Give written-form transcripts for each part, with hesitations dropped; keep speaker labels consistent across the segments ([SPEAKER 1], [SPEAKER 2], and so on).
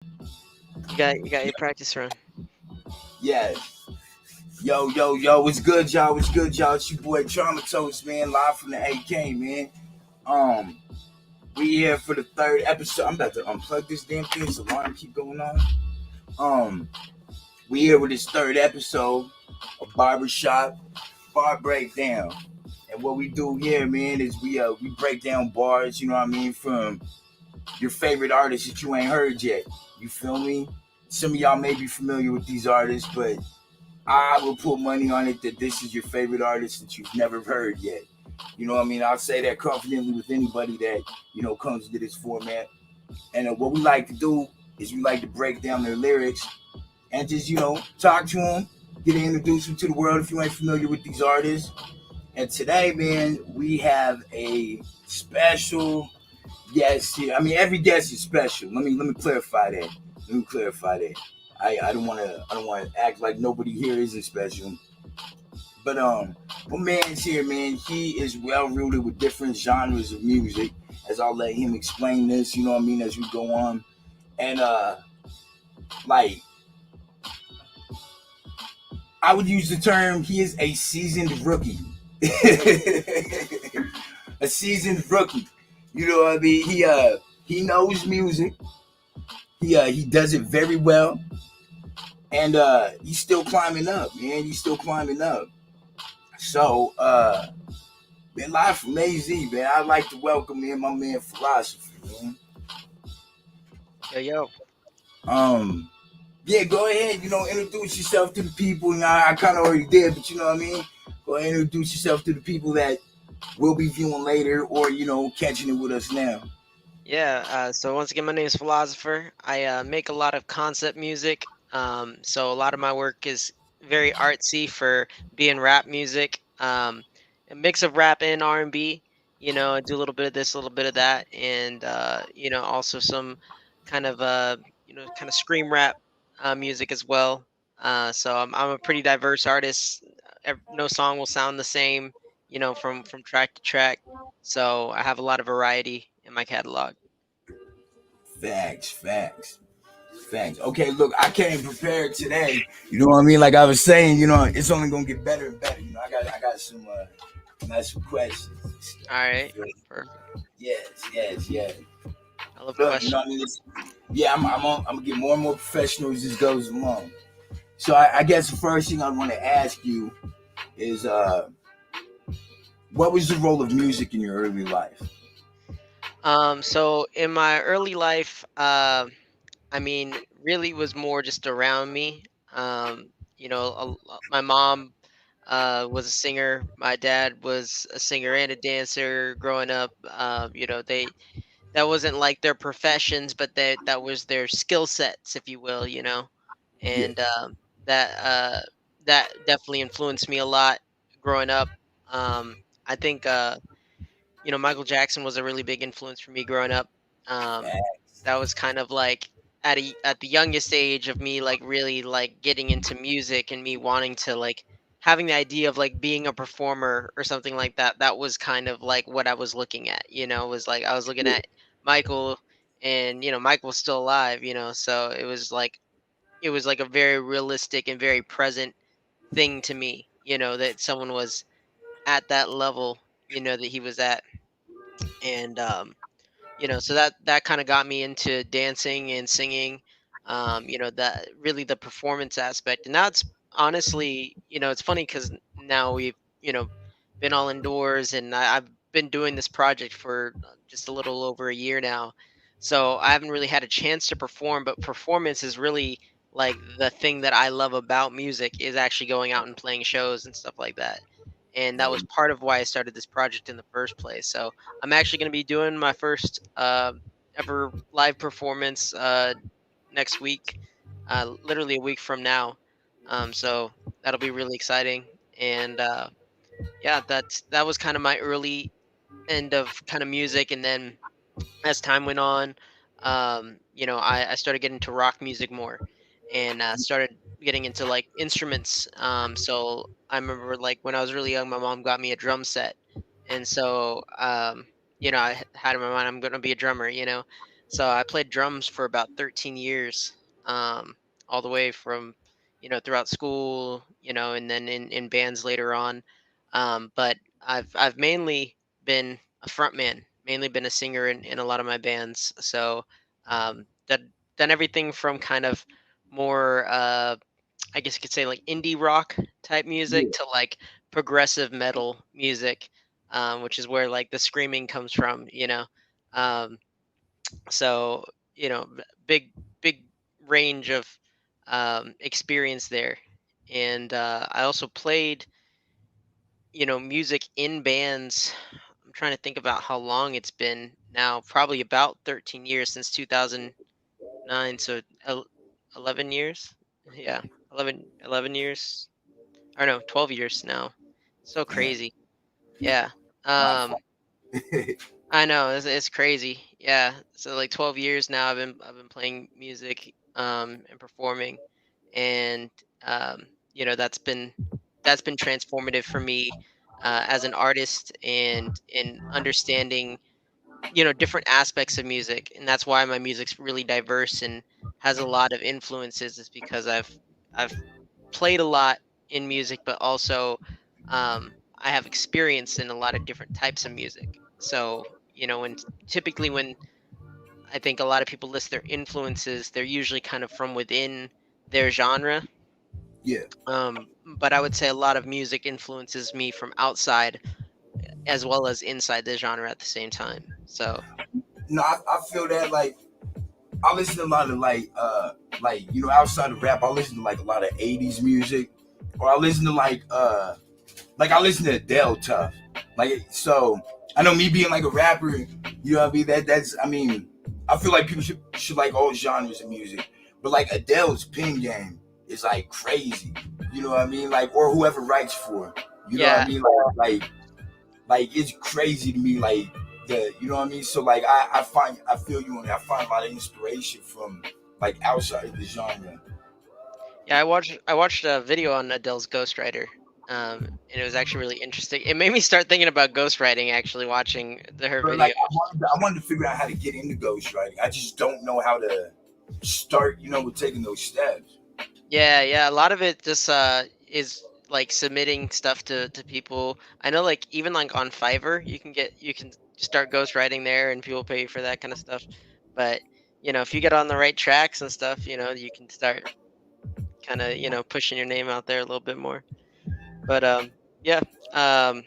[SPEAKER 1] You got your practice run.
[SPEAKER 2] Yeah. Yo, what's good, y'all? What's good, y'all? It's your boy Trauma Toast, man, live from the AK, man. Um, we here for the third episode. I'm about to unplug this damn thing. This alarm keep going on. Um, we here with this third episode of Barbershop Bar Breakdown. And what we do here, man, is we break down bars, you know what I mean, from your favorite artists that you ain't heard yet. You feel me? Some of y'all may be familiar with these artists, but I will put money on it that this is your favorite artist that you've never heard yet. You know what I mean? I'll say that confidently with anybody that, comes into this format. And what we like to do is we like to break down their lyrics and just, talk to them, get to introduce them to the world if you ain't familiar with these artists. And today, man, we have a special guest here. I mean, every guest is special. Let me clarify that. Let me clarify that. I don't want to act like nobody here isn't special. But my man's here, man. He is well rooted with different genres of music. As I'll let him explain this, you know what I mean, as we go on. And like I would use the term, he is a seasoned rookie. A seasoned rookie. You know what I mean? He knows music. He does it very well. And he's still climbing up, man. He's still climbing up. So, man, live from AZ, man. I'd like to welcome in my man Philozopher, man.
[SPEAKER 1] Yo, yo.
[SPEAKER 2] Um, yeah, go ahead, introduce yourself to the people. And I kind of already did, but you know what I mean? Go ahead and introduce yourself to the people that will be viewing later or, catching it with us now.
[SPEAKER 1] Yeah. So once again, my name is Philozopher. I make a lot of concept music. So a lot of my work is very artsy for being rap music. A mix of rap and R&B. I do a little bit of this, a little bit of that, and also some kind of kind of scream rap music as well. So I'm a pretty diverse artist. No song will sound the same. From track to track. So I have a lot of variety in my catalog.
[SPEAKER 2] Facts. Okay, look, I came prepared today. You know what I mean? Like I was saying, it's only gonna get better and better. I got some questions and
[SPEAKER 1] All
[SPEAKER 2] stuff. You
[SPEAKER 1] right.
[SPEAKER 2] feel me?
[SPEAKER 1] Perfect.
[SPEAKER 2] Yes.
[SPEAKER 1] I love
[SPEAKER 2] Look, you know what I
[SPEAKER 1] questions.
[SPEAKER 2] mean? Yeah, I'm gonna get more and more professional as this goes along. So I guess the first thing I want to ask you is, what was the role of music in your early life?
[SPEAKER 1] So in my early life, I mean, really was more just around me. My mom was a singer. My dad was a singer and a dancer growing up. They that wasn't like their professions, but that was their skill sets, if you will.
[SPEAKER 2] Yeah,
[SPEAKER 1] And that that definitely influenced me a lot growing up. Um, I think Michael Jackson was a really big influence for me growing up. Um,
[SPEAKER 2] facts.
[SPEAKER 1] that was kind of like at the youngest age of me like really like getting into music and me wanting to like having the idea of like being a performer or something like that. That was kind of like what I was looking at, was like I was looking
[SPEAKER 2] Yeah,
[SPEAKER 1] at Michael, and Michael was still alive, so it was like a very realistic and very present thing to me, that someone was at that level, that he was at. And so that kind of got me into dancing and singing. That really the performance aspect, and that's honestly, it's funny because now we've been all indoors, and I've been doing this project for just a little over a year now, so I haven't really had a chance to perform. But performance is really like the thing that I love about music, is actually going out and playing shows and stuff like that. And that was part of why I started this project in the first place. So I'm actually going to be doing my first ever live performance next week, literally a week from now. So that'll be really exciting. And yeah, that was kind of my early end of kind of music. And then as time went on, I started getting into rock music more, and started getting into like instruments. So I remember like when I was really young, my mom got me a drum set, and so I had in my mind I'm going to be a drummer. So I played drums for about 13 years, um, all the way from, throughout school, and then in bands later on. But I've mainly been a frontman, mainly been a singer in a lot of my bands. So done everything from kind of more, I guess you could say like indie rock type music
[SPEAKER 2] Yeah.
[SPEAKER 1] to like progressive metal music, which is where like the screaming comes from. Um, so big big range of experience there. And I also played music in bands. I'm trying to think about how long it's been now, probably about 13 years, since 2009. So 11 years. Yeah, 11 years, or no, 12 years now. So
[SPEAKER 2] Damn.
[SPEAKER 1] crazy. Yeah.
[SPEAKER 2] My
[SPEAKER 1] um
[SPEAKER 2] fault.
[SPEAKER 1] I know, it's crazy. Yeah. So like 12 years now I've been playing music and performing. And um that's been transformative for me as an artist, and in understanding different aspects of music. And that's why my music's really diverse and has a lot of influences, is because I've played a lot in music, but also I have experience in a lot of different types of music. So when typically when I think a lot of people list their influences, they're usually kind of from within their genre.
[SPEAKER 2] Yeah.
[SPEAKER 1] But I would say a lot of music influences me from outside as well as inside the genre at the same time. So
[SPEAKER 2] No, I feel that like I listen to a lot of like outside of rap, I listen to like a lot of '80s music, or I listen to like I listen to Adele tough. Like so, I know me being like a rapper, you know what I mean. That's I mean, I feel like people should like all genres of music, but like Adele's pen game is like crazy. You know what I mean? Like or whoever writes for her, you know what I
[SPEAKER 1] yeah,
[SPEAKER 2] mean? Like it's crazy to me. Like the you know what I mean. So like I feel you on it. I find a lot of inspiration from like outside of the genre.
[SPEAKER 1] yeah, I watched a video on Adele's ghostwriter. And it was actually really interesting. It made me start thinking about ghostwriting, actually watching her
[SPEAKER 2] But like
[SPEAKER 1] video.
[SPEAKER 2] I wanted to figure out how to get into ghostwriting. I just don't know how to start. With taking those steps.
[SPEAKER 1] Yeah, yeah, a lot of it just is like submitting stuff to people. I know, like, even like on Fiverr, you can start ghostwriting there, and people pay you for that kind of stuff. But if you get on the right tracks and stuff, you can start kind of pushing your name out there a little bit more. But yeah, um,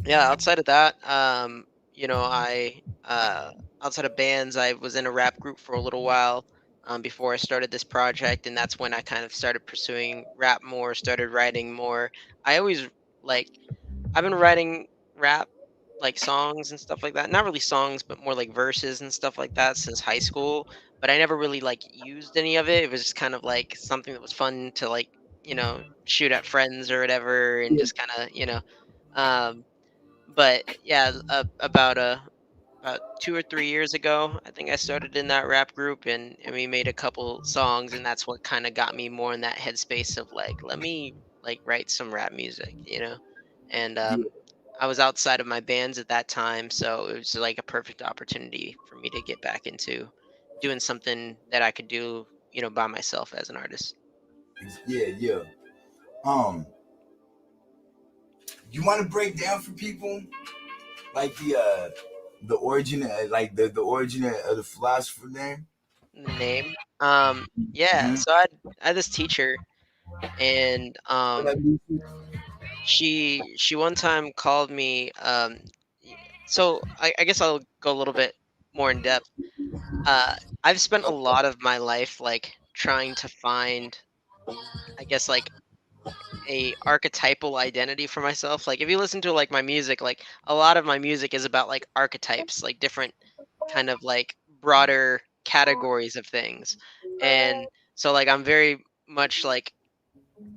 [SPEAKER 1] yeah. Outside of that, I outside of bands, I was in a rap group for a little while before I started this project, and that's when I kind of started pursuing rap more, started writing more. I always like I've been writing rap, like songs and stuff like that. Not really songs, but more like verses and stuff like that since high school. But I never really like used any of it. It was just kind of like something that was fun to like, shoot at friends or whatever, and
[SPEAKER 2] Yeah.
[SPEAKER 1] just kind of, um, but yeah, about 2 or 3 years ago, I think I started in that rap group, and we made a couple songs, and that's what kind of got me more in that headspace of like, let me like write some rap music. And
[SPEAKER 2] Yeah.
[SPEAKER 1] I was outside of my bands at that time, so it was like a perfect opportunity for me to get back into doing something that I could do, by myself as an artist.
[SPEAKER 2] Yeah. Yeah. Um, you want to break down for people like the origin like the origin of the philosopher name?
[SPEAKER 1] The name, yeah.
[SPEAKER 2] Mm-hmm.
[SPEAKER 1] So I had this teacher, and she one time called me. So I guess I'll go a little bit more in depth. Uh, I've spent a lot of my life like trying to find, I guess, like a archetypal identity for myself. Like if you listen to like my music, like a lot of my music is about like archetypes, like different kind of like broader categories of things. And so like I'm very much like,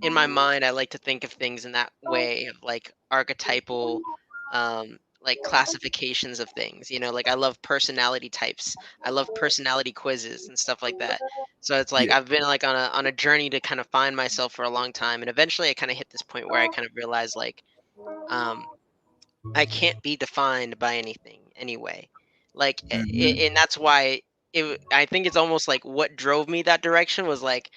[SPEAKER 1] in my mind, I like to think of things in that way of like archetypal, like classifications of things. Like I love personality types. I love personality quizzes and stuff like that. So it's like
[SPEAKER 2] Yeah.
[SPEAKER 1] I've been like on a journey to kind of find myself for a long time, and eventually I kind of hit this point where I kind of realized like, um, I can't be defined by anything anyway.
[SPEAKER 2] Hmm.
[SPEAKER 1] and that's why I think it's almost like what drove me that direction was like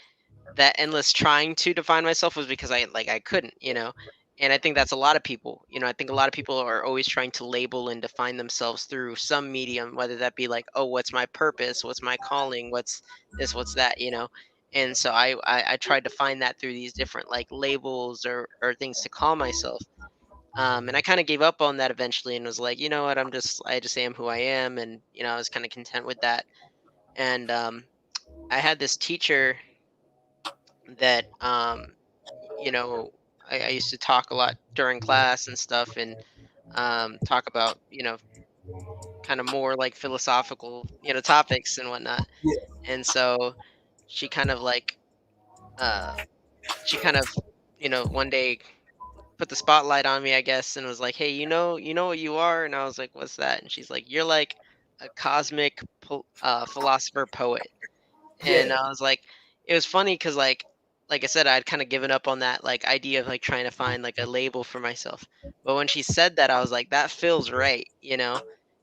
[SPEAKER 1] that endless trying to define myself was because I couldn't, and I think that's a lot of people. I think a lot of people are always trying to label and define themselves through some medium, whether that be like, oh, what's my purpose, what's my calling, what's this, what's that, and so I tried to find that through these different like labels or things to call myself. And I kind of gave up on that eventually and was like, you know what, I just am who I am, and I was kind of content with that. And I had this teacher that I used to talk a lot during class and stuff, and talk about kind of more like philosophical topics and whatnot.
[SPEAKER 2] Yeah,
[SPEAKER 1] And so she kind of like uh she kind of one day put the spotlight on me, I guess, and was like, hey, you know what you are. And I was like, what's that? And she's like, you're like a cosmic philosopher poet. And
[SPEAKER 2] yeah,
[SPEAKER 1] I was like, it was funny because like I said, I'd kind of given up on that like idea of like trying to find like a label for myself. But when she said that, I was like, that feels right. And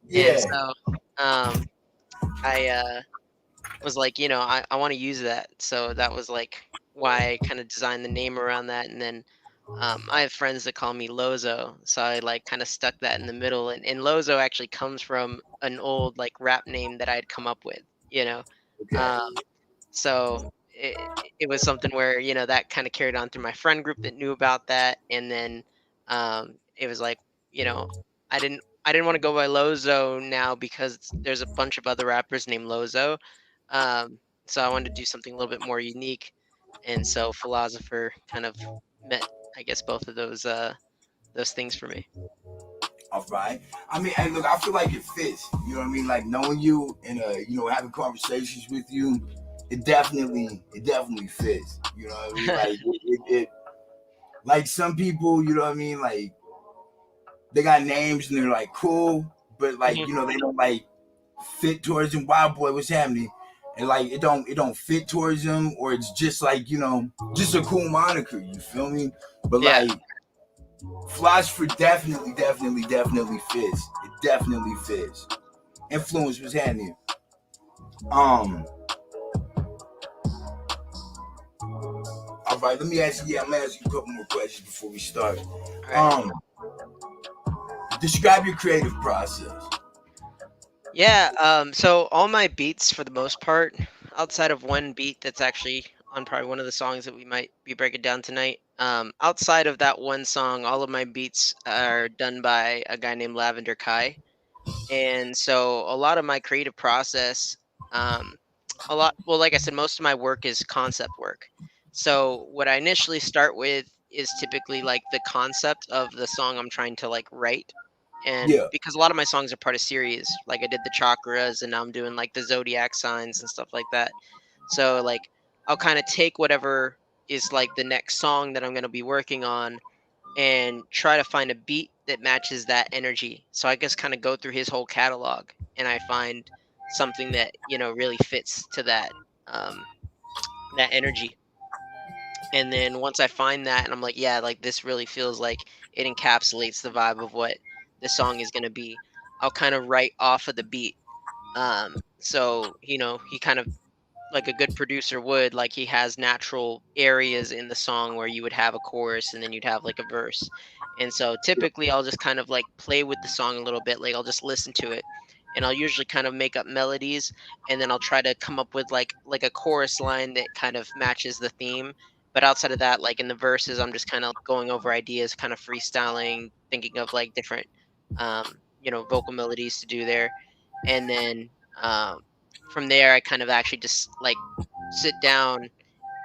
[SPEAKER 2] yeah.
[SPEAKER 1] so I was like, I want to use that. So that was like why I kind of designed the name around that. And then I have friends that call me Lozo, so I like kind of stuck that in the middle. And Lozo actually comes from an old like rap name that I had come up with. You know,
[SPEAKER 2] Okay.
[SPEAKER 1] um, so it was something where, that kind of carried on through my friend group that knew about that. And then it was like, you know, I didn't want to go by Lozo now because there's a bunch of other rappers named Lozo. Um, so I wanted to do something a little bit more unique. And so Philosopher kind of met, I guess, both of those things for me.
[SPEAKER 2] All right. I mean, and look, I feel like it fits. You know what I mean? Like knowing you and having conversations with you, it definitely fits. You know what I mean? Like like some people, you know what I mean? Like they got names and they're like cool, but like
[SPEAKER 1] Mhm.
[SPEAKER 2] they don't like fit towards them. Wild boy, what's happening? And like it don't fit towards them, or it's just like just a cool moniker. You feel me? But
[SPEAKER 1] Yeah.
[SPEAKER 2] like philosopher definitely fits. It definitely fits. Influence was happening. Um, all right, let me ask you. Yeah, I'm gonna ask you a couple more questions before we start.
[SPEAKER 1] All right.
[SPEAKER 2] Um, describe your creative process.
[SPEAKER 1] Yeah, so all my beats for the most part, outside of one beat that's actually on probably one of the songs that we might be breaking down tonight, outside of that one song, all of my beats are done by a guy named Lavender Kai. And so a lot of my creative process, um, well, like I said, most of my work is concept work. So what I initially start with is typically like the concept of the song I'm trying to like write. And
[SPEAKER 2] Yeah.
[SPEAKER 1] because a lot of my songs are part of series, like I did the chakras and now I'm doing like the zodiac signs and stuff like that. So like I'll kind of take whatever is like the next song that I'm going to be working on and try to find a beat that matches that energy. So I just kind of go through his whole catalog and I find something that, really fits to that energy. And then once I find that and I'm like, yeah, like this really feels like it encapsulates the vibe of what the song is going to be, I'll kind of write off of the beat. So, he kind of like a good producer would, like he has natural areas in the song where you would have a chorus and then you'd have like a verse. And so typically I'll just kind of like play with the song a little bit, like I'll just listen to it and I'll usually kind of make up melodies and then I'll try to come up with like a chorus line that kind of matches the theme. But outside of that, like in the verses, I'm just kind of going over ideas, kind of freestyling, thinking of like different vocal melodies to do there. And then um from there I kind of actually just like sit down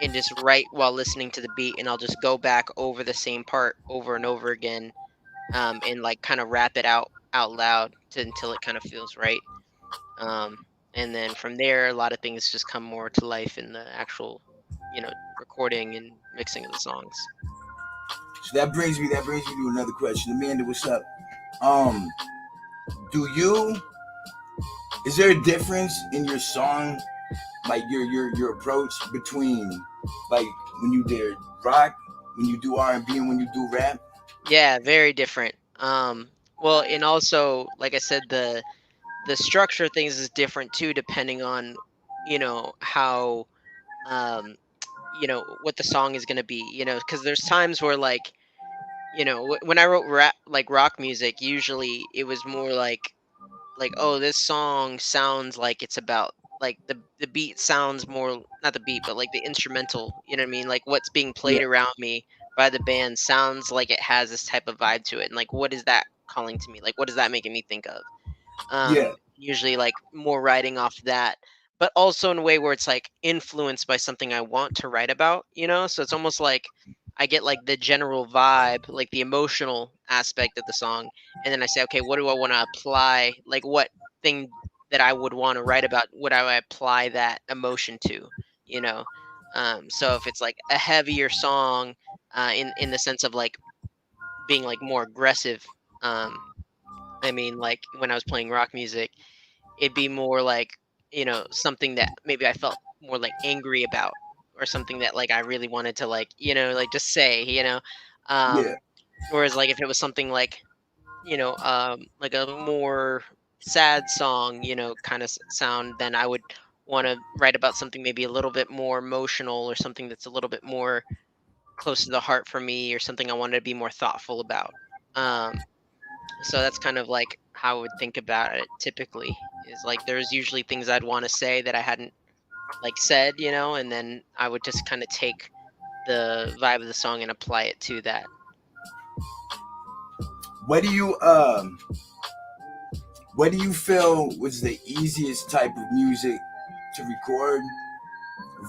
[SPEAKER 1] and just write while listening to the beat, and I'll just go back over the same part over and over again, and like kind of rap it out loud until it kind of feels right. um, and then from there a lot of things just come more to life in the actual recording and mixing of the songs.
[SPEAKER 2] So that brings me to another question. Amanda, what's up? Um, do you is there a difference in your song, like your approach between like when you did rock, when you do R&B, and when you do rap?
[SPEAKER 1] Yeah, very different. Well, and also like I said, the structure of things is different too, depending on, how, um, what the song is gonna be, because there's times where like, when I wrote rap like rock music, usually it was more like, oh, this song sounds like it's about like the beat sounds more, not the beat, but like the instrumental, you know what I mean? Like what's being
[SPEAKER 2] Yeah,
[SPEAKER 1] played around me by the band sounds like it has this type of vibe to it. And like what is that calling to me? Like what is that making me think of?
[SPEAKER 2] yeah,
[SPEAKER 1] Usually like more writing off that, but also in a way where it's like influenced by something I want to write about, so it's almost like I get like the general vibe, like the emotional aspect of the song, and then I say, okay, what do I want to apply, like what thing that I would want to write about, would I apply that emotion to, you know so if it's like a heavier song, in the sense of like being like more aggressive, um I mean, like when I was playing rock music, it'd be more like, something that maybe I felt more like angry about, or something that like I really wanted to like, like just say,
[SPEAKER 2] yeah.
[SPEAKER 1] Um, whereas like if it was something like a more sad song, kind of sound, then I would want to write about something maybe a little bit more emotional, or something that's a little bit more close to the heart for me, or something I wanted to be more thoughtful about. Um, so that's kind of like how I would think about it typically, is like there's usually things I'd want to say that I hadn't like said, and then I would just kind of take the vibe of the song and apply it to that.
[SPEAKER 2] What do you what do you feel was the easiest type of music to record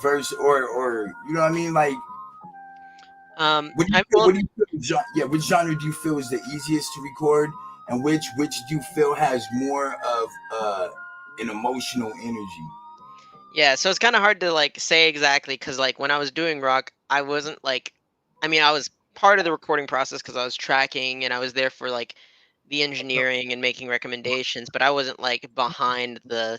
[SPEAKER 2] verse or you know what I mean? Like what do you
[SPEAKER 1] I
[SPEAKER 2] feel,
[SPEAKER 1] well,
[SPEAKER 2] what do you feel yeah, which genre do you feel is the easiest to record and which do you feel has more of an emotional energy?
[SPEAKER 1] yeah, so it's kind of hard to like say exactly, because like when I was doing rock, I wasn't like, I mean, I was part of the recording process because I was tracking and I was there for like the engineering and making recommendations, but I wasn't like behind the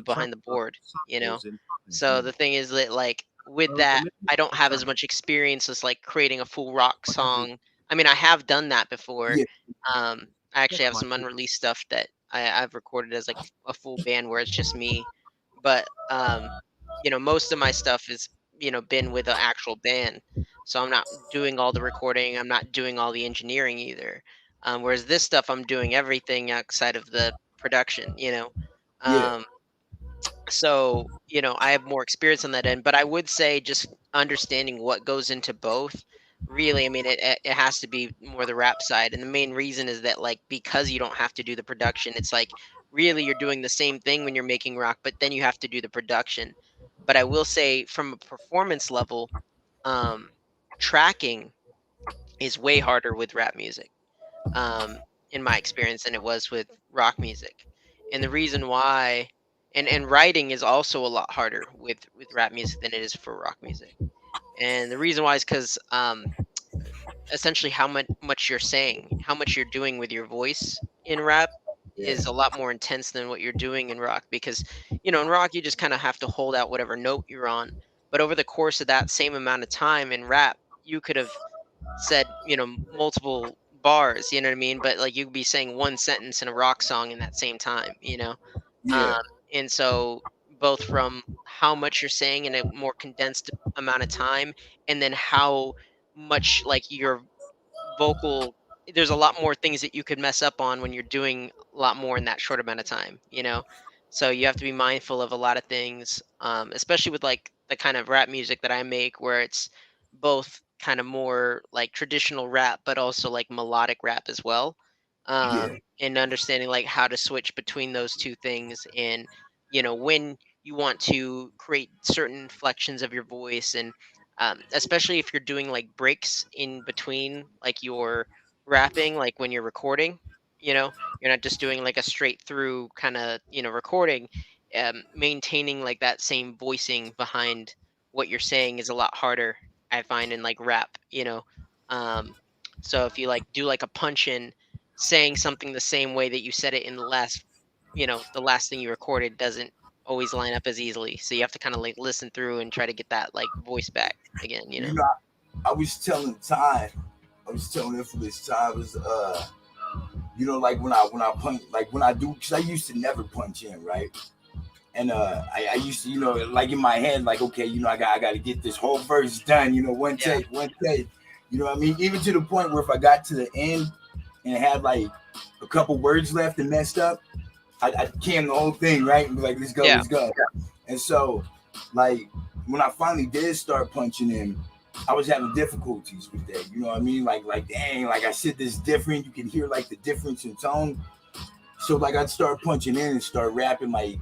[SPEAKER 1] behind the board, you know. So the thing is that like with that, I don't have as much experience as like creating a full rock song. I mean, I have done that before.
[SPEAKER 2] Yeah,
[SPEAKER 1] Um, I actually have some unreleased stuff that I've recorded as like a full band where it's just me, but most of my stuff is been with an actual band, so I'm not doing all the recording, I'm not doing all the engineering either. Whereas this stuff, I'm doing everything outside of the production,
[SPEAKER 2] yeah,
[SPEAKER 1] um so I have more experience on that end, but I would say just understanding what goes into both, really, I mean, it has to be more the rap side, and the main reason is that like because you don't have to do the production, it's like really you're doing the same thing when you're making rock, but then you have to do the production. But I will say from a performance level, um tracking is way harder with rap music, um, in my experience, than it was with rock music. And the reason why, and writing is also a lot harder with rap music than it is for rock music. And the reason why is because essentially how much you're saying, how much you're doing with your voice in rap
[SPEAKER 2] yeah,
[SPEAKER 1] is a lot more intense than what you're doing in rock, because in rock you just kind of have to hold out whatever note you're on, but over the course of that same amount of time in rap, you could have said, multiple bars, you know what I mean? But like you could be saying one sentence in a rock song in that same time,
[SPEAKER 2] yeah,
[SPEAKER 1] Um, and so both from how much you're saying in a more condensed amount of time, and then how much like your vocal, there's a lot more things that you could mess up on when you're doing a lot more in that short amount of time. So you have to be mindful of a lot of things, especially with like the kind of rap music that I make, where it's both kind of more like traditional rap but also like melodic rap as well,
[SPEAKER 2] yeah,
[SPEAKER 1] and understanding like how to switch between those two things, and when you want to create certain inflections of your voice, and especially if you're doing like breaks in between like your rapping, like when you're recording, you know you're not just doing like a straight through kind of recording. Maintaining like that same voicing behind what you're saying is a lot harder, I find, in like rap. Um so if you like do like a punch in, saying something the same way that you said it in the last thing you recorded doesn't always line up as easily. So you have to kind of like listen through and try to get that like voice back again.
[SPEAKER 2] you know, I was telling Ty, I was telling Infamous Ty was You know, like when I punch, like when I do, because I used to never punch in, right? And I used to, like in my head, like, okay, I got to get this whole verse done, one
[SPEAKER 1] Yeah,
[SPEAKER 2] take, one take. You know what I mean? Even to the point where if I got to the end and had like a couple words left and messed up, I'd can the whole thing, right? And be like, let's go,
[SPEAKER 1] yeah,
[SPEAKER 2] let's go. And so, like, when I finally did start punching in, I was having difficulties with that. You know what I mean? Like, dang, like I said this different. You can hear like the difference in tone. So like I'd start punching in and start rapping like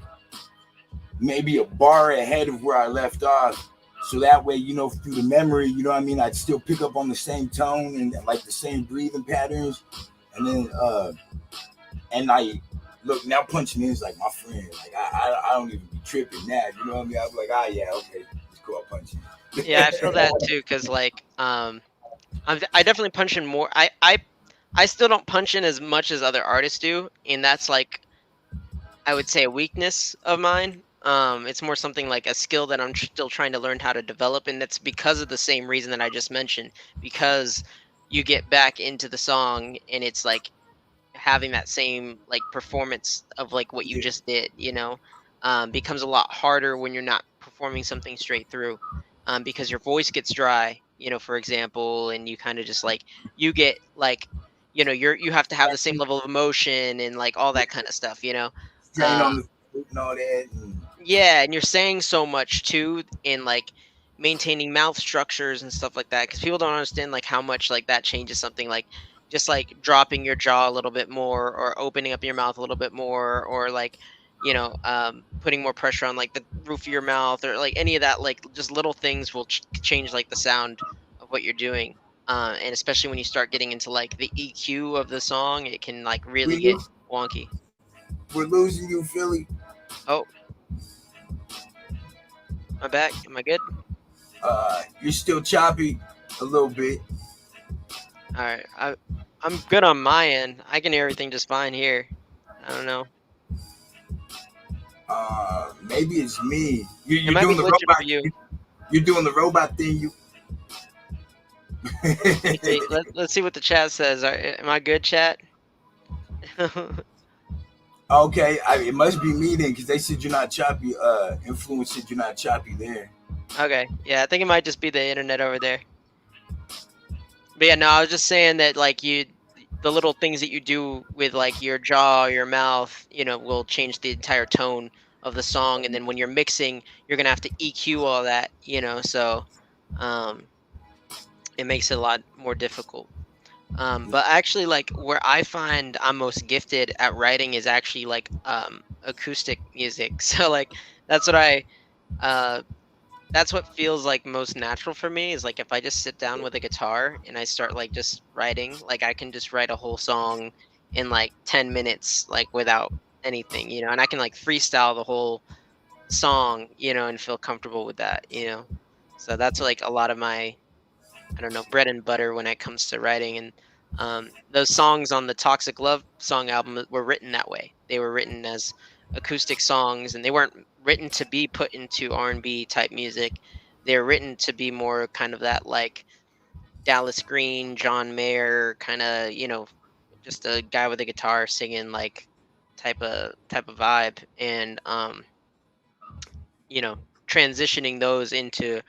[SPEAKER 2] maybe a bar ahead of where I left off. So that way, through the memory, I'd still pick up on the same tone and like the same breathing patterns. And then and I look now punching in is like my friend. Like I don't even be tripping now. You know what I mean? I'm like, yeah, okay, let's go. I'll punch you.
[SPEAKER 1] yeah. I feel that too, cause like I definitely punch in more. I still don't punch in as much as other artists do, and that's like I would say a weakness of mine. It's more something like a skill that I'm still trying to learn how to develop, and that's because of the same reason that I just mentioned. Because you get back into the song, and it's like having that same like performance of like what you
[SPEAKER 2] Yeah,
[SPEAKER 1] just did, becomes a lot harder when you're not performing something straight through, because your voice gets dry, for example, and you kind of just like you get like you have to have the same level of emotion and like all that kind of stuff,
[SPEAKER 2] strain
[SPEAKER 1] um,
[SPEAKER 2] on the foot and all that. And
[SPEAKER 1] yeah, and you're saying so much too in like maintaining mouth structures and stuff like that because people don't understand like how much like that changes something like just like dropping your jaw a little bit more or opening up your mouth a little bit more or like putting more pressure on like the roof of your mouth or like any of that like just little things will change like the sound of what you're doing, and especially when you start getting into like the EQ of the song it can like really
[SPEAKER 2] we
[SPEAKER 1] get
[SPEAKER 2] lose,
[SPEAKER 1] wonky.
[SPEAKER 2] we're losing you, Philly.
[SPEAKER 1] Oh, my back, am I good?
[SPEAKER 2] You're still choppy a little bit.
[SPEAKER 1] All right, I'm good on my end. I can hear everything just fine here. I don't know.
[SPEAKER 2] Maybe it's me.
[SPEAKER 1] It
[SPEAKER 2] You're
[SPEAKER 1] might be
[SPEAKER 2] doing the
[SPEAKER 1] glitching for
[SPEAKER 2] robot.
[SPEAKER 1] you.
[SPEAKER 2] You're doing the robot thing. You.
[SPEAKER 1] Let me see. Let's see what the chat says. Am I good, chat?
[SPEAKER 2] Okay, it must be me then, because they said you're not choppy. Influence said you're not choppy there.
[SPEAKER 1] Okay, yeah, I think it might just be the internet over there. But yeah, no, I was just saying that like the little things that you do with like your jaw, your mouth, will change the entire tone of the song. And then when you're mixing, you're gonna have to EQ all that, so um, it makes it a lot more difficult. But actually, like where I find I'm most gifted at writing is actually like acoustic music. So like that's what I uh that's what feels like most natural for me is like if I just sit down with a guitar and I start like just writing, like I can just write a whole song in like 10 minutes like without anything, and I can like freestyle the whole song, and feel comfortable with that. So that's like a lot of my I don't know, bread and butter when it comes to writing. And those songs on the Toxic Love song album were written that way. They were written as acoustic songs, and they weren't written to be put into R&B type music. They're written to be more kind of that like Dallas Green, John Mayer kind of, just a guy with a guitar singing like type of vibe. And you know, transitioning those into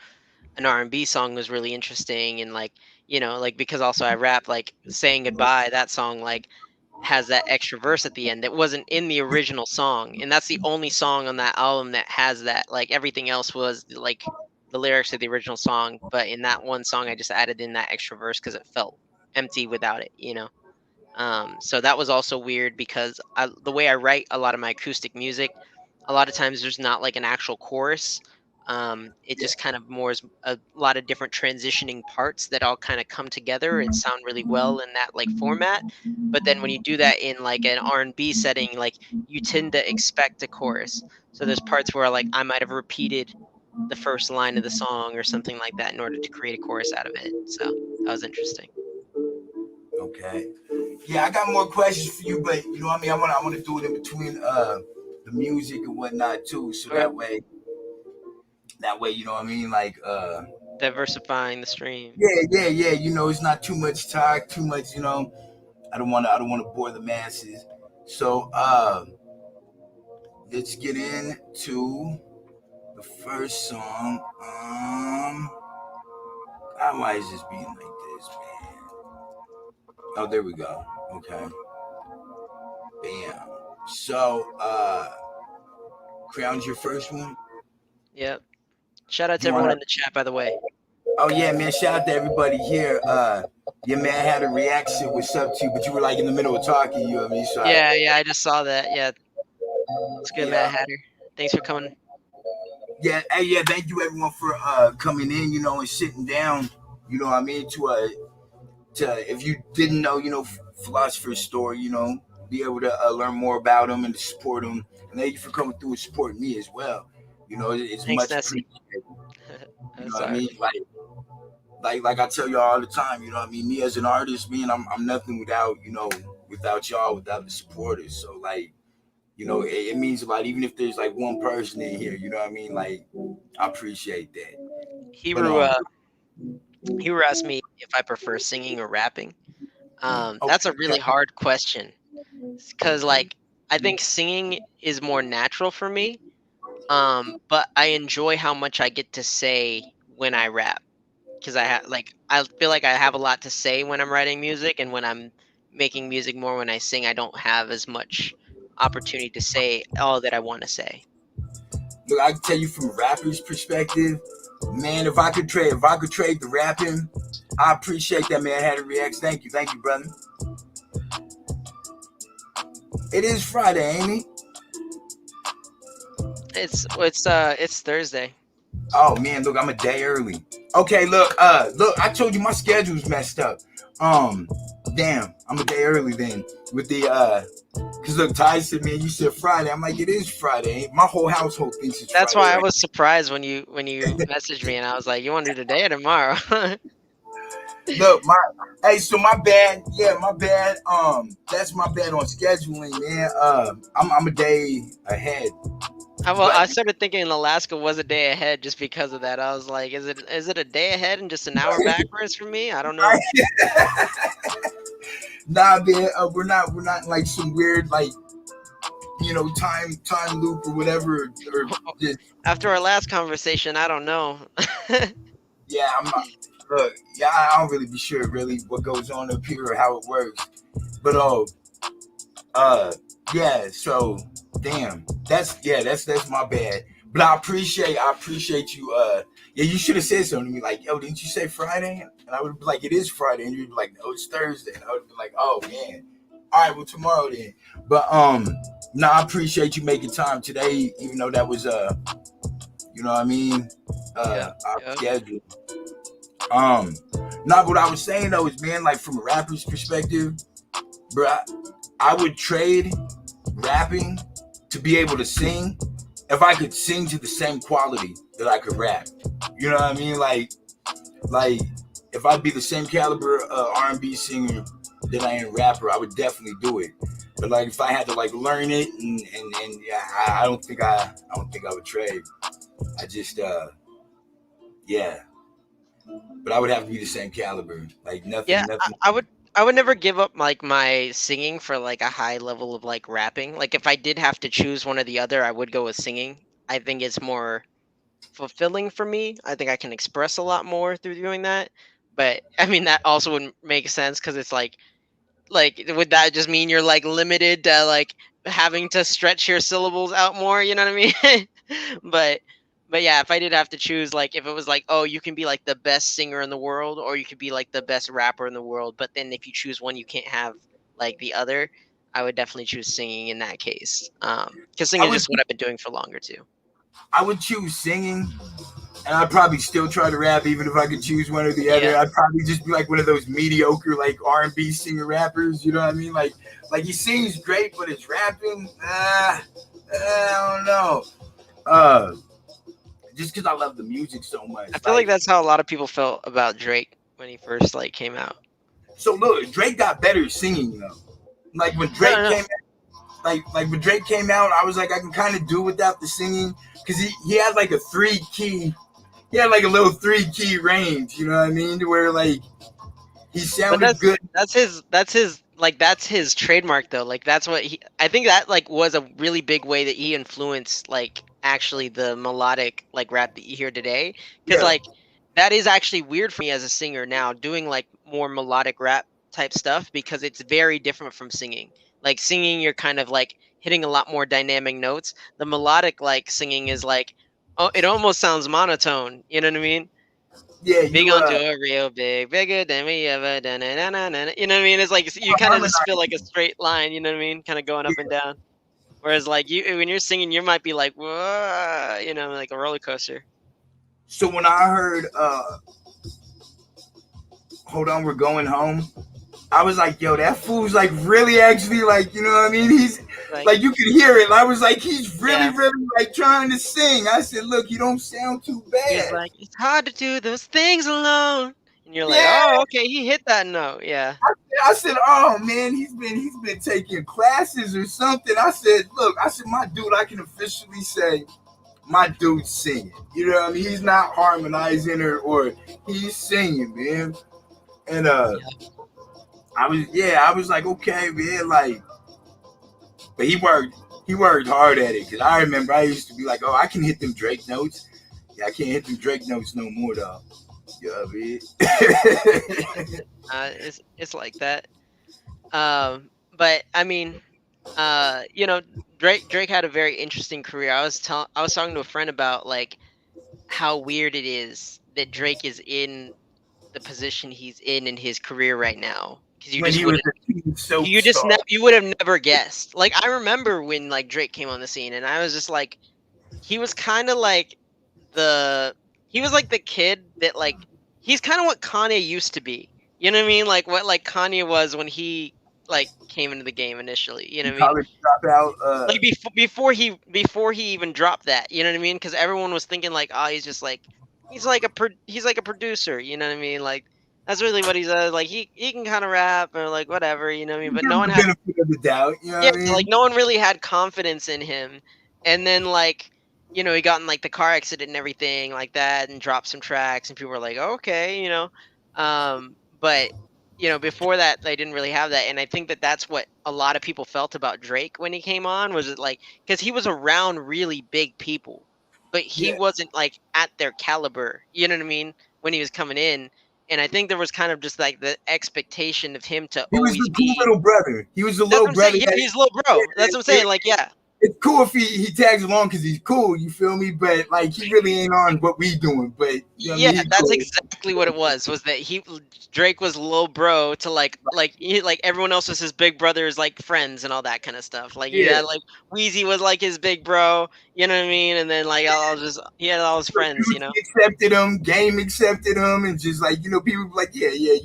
[SPEAKER 1] an R&B song was really interesting and like, like because also I rap like saying goodbye, that song like has that extra verse at the end that wasn't in the original song. And that's the only song on that album that has that. Like everything else was like the lyrics of the original song, but in that one song I just added in that extra verse cuz it felt empty without it. So that was also weird because the way I write a lot of my acoustic music, a lot of times there's not like an actual chorus. It
[SPEAKER 2] Yeah.
[SPEAKER 1] just kind of more is a lot of different transitioning parts that all kind of come together and sound really well in that like format. But then when you do that in like an R&B setting, like you tend to expect a chorus. So there's parts where like I might have repeated the first line of the song or something like that in order to create a chorus out of it. So that was interesting.
[SPEAKER 2] Okay. Yeah, I got more questions for you, but you know what I mean. I want to do it in between the music and whatnot too, so
[SPEAKER 1] Okay.
[SPEAKER 2] that way you know what I mean. Like
[SPEAKER 1] Diversifying the stream.
[SPEAKER 2] yeah, yeah, yeah. It's not too much talk, too much. I don't want to bore the masses. So let's get into the first song. Why is this being like this, man? Oh, there we go. Okay. Bam. So Crown's your first one.
[SPEAKER 1] Yep. Shout out to
[SPEAKER 2] You
[SPEAKER 1] everyone
[SPEAKER 2] wanna?
[SPEAKER 1] in the chat, by the way.
[SPEAKER 2] Oh yeah, man! Shout out to everybody here. Your man had a reaction. What's up to you? But you were like in the middle of talking. You know what I mean? So
[SPEAKER 1] Yeah, yeah, I just saw that. Yeah, it's good, Mad
[SPEAKER 2] yeah,
[SPEAKER 1] Hatter. Thanks for coming.
[SPEAKER 2] yeah. Hey, yeah. Thank you everyone for coming in. You know, and sitting down. You know what I mean? To if you didn't know, you know, Philozopher's story. You know, be able to learn more about him and to support him. And thank you for coming through and supporting me as well. You know, it's
[SPEAKER 1] Thanks,
[SPEAKER 2] much
[SPEAKER 1] Nessie.
[SPEAKER 2] appreciated. You know
[SPEAKER 1] That's
[SPEAKER 2] what I
[SPEAKER 1] all right.
[SPEAKER 2] mean? Like I tell y'all all the time, you know what I mean? Me as an artist, man, I'm nothing without, you know, without y'all, without the supporters. So like, you know, it means a lot, even if there's like one person in here, you know what I mean? Like, I appreciate that. But
[SPEAKER 1] Hebrew, uh, Hebrew asked me if I prefer singing or rapping. That's a
[SPEAKER 2] okay.
[SPEAKER 1] really hard question, because like I think singing is more natural for me. But I enjoy how much I get to say when I rap, because I feel like I have a lot to say when I'm writing music, and when I'm making music more when I sing, I don't have as much opportunity to say all that I want to say.
[SPEAKER 2] Look, I can tell you from a rapper's perspective, man, if I could trade the rapping, I appreciate that, man. I had a react. Thank you, brother. It is Friday, ain't it?
[SPEAKER 1] It's Thursday.
[SPEAKER 2] Oh man, look, I'm a day early. Okay, look, I told you my schedule's messed up. Um, damn, I'm a day early then with the cause look, Ty said, man, you said Friday. I'm like, it is Friday. My whole household thinks it's
[SPEAKER 1] That's
[SPEAKER 2] Friday
[SPEAKER 1] why I
[SPEAKER 2] right
[SPEAKER 1] was surprised when you messaged me, and I was like, "You want to do today or tomorrow?"
[SPEAKER 2] now. Look, hey, so my bad. Yeah, my bad. That's my bad on scheduling, man. I'm a day ahead.
[SPEAKER 1] Well,
[SPEAKER 2] But
[SPEAKER 1] I started thinking Alaska was a day ahead just because of that. I was like, is it a day ahead and just an hour backwards for me? I don't know.
[SPEAKER 2] nah, man, we're not like some weird like time loop or whatever or just
[SPEAKER 1] After our last conversation, I don't know.
[SPEAKER 2] yeah, I'm not. Look, yeah, I don't really be sure really what goes on up here or how it works. But uh, yeah. So damn, that's my bad. But I appreciate you. Yeah, you should have said something to me like, yo, didn't you say Friday? And I would be like, it is Friday, and you'd be like, no, it's Thursday. And I would be like, oh man, all right, well tomorrow then. But no, I appreciate you making time today, even though that was you know what I mean,
[SPEAKER 1] Yep,
[SPEAKER 2] our
[SPEAKER 1] yep.
[SPEAKER 2] schedule. Um, Not what I was saying though is, man, like from a rapper's perspective, bro, I would trade rapping to be able to sing if I could sing to the same quality that I could rap. You know what I mean? Like if I'd be the same caliber R&B singer that I am rapper, I would definitely do it. But like if I had to like learn it and yeah, I don't think I would trade. I just yeah, but I would have to be the same caliber. Like
[SPEAKER 1] Yeah,
[SPEAKER 2] nothing,
[SPEAKER 1] I,
[SPEAKER 2] nothing.
[SPEAKER 1] I would I would never give up like my singing for like a high level of like rapping. Like if I did have to choose one or the other, I would go with singing. I think it's more fulfilling for me. I think I can express a lot more through doing that. But I mean that also wouldn't make sense because it's like would that just mean you're like limited to like having to stretch your syllables out more, you know what I mean? but but yeah, if I did have to choose, like if it was like, oh, you can be like the best singer in the world or you could be like the best rapper in the world, but then if you choose one you can't have like the other, I would definitely choose singing in that case. Because
[SPEAKER 2] I
[SPEAKER 1] singing is
[SPEAKER 2] would
[SPEAKER 1] just what I've been doing for longer too.
[SPEAKER 2] I would choose singing, and I'd probably still try to rap even if I could choose one or the other.
[SPEAKER 1] Yeah.
[SPEAKER 2] I'd probably just be like one of those mediocre like R&B singer rappers. You know what I mean? Like he sings great, but his rapping, I don't know. Uh, just because I love the music so much.
[SPEAKER 1] I feel like
[SPEAKER 2] Like
[SPEAKER 1] that's how a lot of people felt about Drake when he first like came out.
[SPEAKER 2] so, look, Drake got better singing though. Like when
[SPEAKER 1] No,
[SPEAKER 2] Drake
[SPEAKER 1] no, no.
[SPEAKER 2] came like when Drake came out, I was like, I can kind of do without the singing because he had like a he had like a little 3 key range, you know what I mean? To where like he
[SPEAKER 1] But
[SPEAKER 2] sounded
[SPEAKER 1] that's
[SPEAKER 2] good.
[SPEAKER 1] that's his like that's his trademark though. Like that's what he. I think that like was a really big way that he influenced like actually the melodic like rap that you hear today. Because
[SPEAKER 2] Yeah,
[SPEAKER 1] like that is actually weird for me as a singer now doing like more melodic rap type stuff because it's very different from singing. Like singing, you're kind of like hitting a lot more dynamic notes. The melodic like singing is like, oh, it almost sounds monotone. You know what I mean?
[SPEAKER 2] yeah.
[SPEAKER 1] Big
[SPEAKER 2] You
[SPEAKER 1] onto a real big, bigger than we ever done. You know what I mean? It's like you kind of just feel
[SPEAKER 2] harmonize.
[SPEAKER 1] like a straight line. You know what I mean? Kind of going up and
[SPEAKER 2] Yeah.
[SPEAKER 1] down. Whereas like you, when you're singing, you might be like, whoa, you know, like a roller coaster.
[SPEAKER 2] So when I heard "Hold On, We're Going Home," I was like, "Yo, that fool's like really actually like, you know what I mean? He's
[SPEAKER 1] Like,
[SPEAKER 2] like you could hear it." And I was like, "He's really,
[SPEAKER 1] yeah,
[SPEAKER 2] really like trying to sing." I said, "Look, you don't sound too
[SPEAKER 1] he's
[SPEAKER 2] bad."
[SPEAKER 1] like, it's hard to do those things alone, and you're like,
[SPEAKER 2] Yeah.
[SPEAKER 1] oh, okay, he hit that note. Yeah,
[SPEAKER 2] I said, "Oh man, he's been taking classes or something." I said, "Look, I said, my dude, I can officially say my dude's singing. You know what I mean? He's not harmonizing or he's singing, man." And
[SPEAKER 1] yeah,
[SPEAKER 2] I was like, okay, man, like, but he worked hard at it because I remember I used to be like, oh, I can hit them Drake notes. Yeah, I can't hit them Drake notes no more though. You know what I mean?
[SPEAKER 1] it's like that. But I mean, you know, Drake had a very interesting career. I was talking to a friend about like how weird it is that Drake is in the position he's in his career right now because you
[SPEAKER 2] When
[SPEAKER 1] just
[SPEAKER 2] he was
[SPEAKER 1] wouldn't
[SPEAKER 2] a teen soap
[SPEAKER 1] you just
[SPEAKER 2] star.
[SPEAKER 1] you would have never guessed. Like I remember when like Drake came on the scene and I was just like he was kind of like the he was like the kid that like he's kind of what Kanye used to be. You know what I mean? Like what like Kanye was when he like came into the game initially. You know
[SPEAKER 2] The
[SPEAKER 1] what I mean?
[SPEAKER 2] college dropout.
[SPEAKER 1] Like before he even dropped that, you know what I mean? Because everyone was thinking like, oh, he's just like he's like a producer, you know what I mean? Like that's really what he does. Like he can kind of rap or like whatever, you know what I mean? But
[SPEAKER 2] Give
[SPEAKER 1] no
[SPEAKER 2] him
[SPEAKER 1] one
[SPEAKER 2] the
[SPEAKER 1] had
[SPEAKER 2] benefit of the doubt. You know
[SPEAKER 1] yeah,
[SPEAKER 2] what I
[SPEAKER 1] like
[SPEAKER 2] mean?
[SPEAKER 1] no one really had confidence in him. And then like you know he got in like the car accident and everything like that and dropped some tracks and people were like, oh, okay, you know. But you know before that they didn't really have that and I think that that's what a lot of people felt about Drake when he came on was it like because he was around really big people but he
[SPEAKER 2] Yeah.
[SPEAKER 1] wasn't like at their caliber, you know what I mean, when he was coming in. And I think there was kind of just like the expectation of him to
[SPEAKER 2] He was
[SPEAKER 1] always
[SPEAKER 2] the cool
[SPEAKER 1] be
[SPEAKER 2] little brother. He was the
[SPEAKER 1] that's
[SPEAKER 2] little
[SPEAKER 1] what I'm saying.
[SPEAKER 2] brother
[SPEAKER 1] Yeah,
[SPEAKER 2] that
[SPEAKER 1] he's a little bro. That's what I'm saying. Like, yeah,
[SPEAKER 2] it's cool if he tags along because he's cool. You feel me? But like he really ain't on what we doing. But you know what I
[SPEAKER 1] yeah,
[SPEAKER 2] mean? He
[SPEAKER 1] that's
[SPEAKER 2] cool.
[SPEAKER 1] exactly what it was. Was that he Drake was little bro to like everyone else was his big brother's like friends and all that kind of stuff. Like you
[SPEAKER 2] Yeah.
[SPEAKER 1] had like Wheezy was like his big bro, you know what I mean? And then like all just he had all his friends, you know.
[SPEAKER 2] Juicy accepted him. Game accepted him, and just like people be like, yeah, yeah,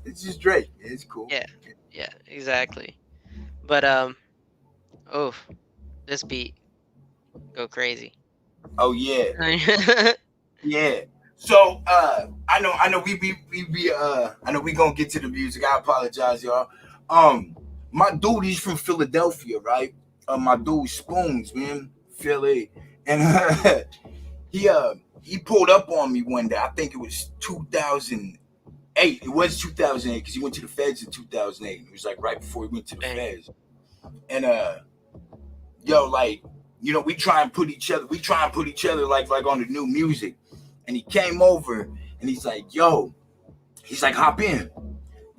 [SPEAKER 2] it's just Drake. Yeah, it's cool.
[SPEAKER 1] Yeah, yeah, exactly. But oh, this beat go crazy.
[SPEAKER 2] Oh yeah, yeah. So I know I know we gonna get to the music. I apologize, y'all. My dude, he's from Philadelphia, right? My dude Spoons, man, Philly, and he pulled up on me one day. I think it was 2008. It was 2008 because he went to the feds in 2008. It was like right before he went to the
[SPEAKER 1] Dang.
[SPEAKER 2] feds, and yo, like, we try and put each other like on the new music. And he came over and he's like, yo, he's like, hop in.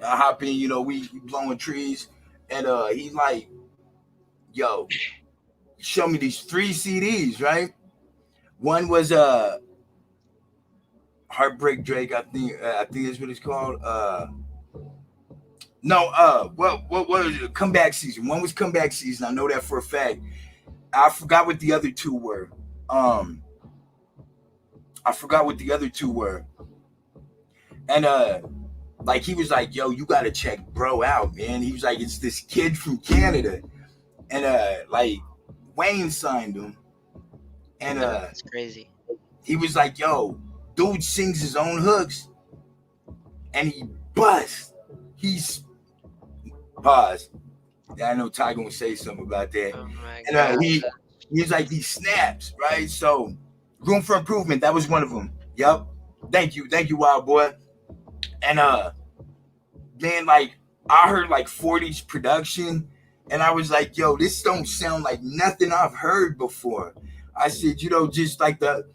[SPEAKER 2] I hop in, we blowing trees. And he's like, yo, show me these 3 CDs, right? One was Heartbreak Drake, I think is what it's called. No, what was it? Comeback Season. One was Comeback Season. I know that for a fact. I forgot what the other two were. Um, I forgot what the other two were. And like he was like, yo, you gotta check bro out, man. He was like, it's this kid from Canada. And like Wayne signed him. And
[SPEAKER 1] That's crazy.
[SPEAKER 2] he was like, yo, dude sings his own hooks and he busts. He's pause. I know Ty gonna say something about that.
[SPEAKER 1] Oh my
[SPEAKER 2] And
[SPEAKER 1] god.
[SPEAKER 2] he's like these snaps, right? So room for improvement. That was one of them. Yep. Thank you, Wild Boy. And man, like I heard like 40's production, and I was like, yo, this don't sound like nothing I've heard before. I said, just like the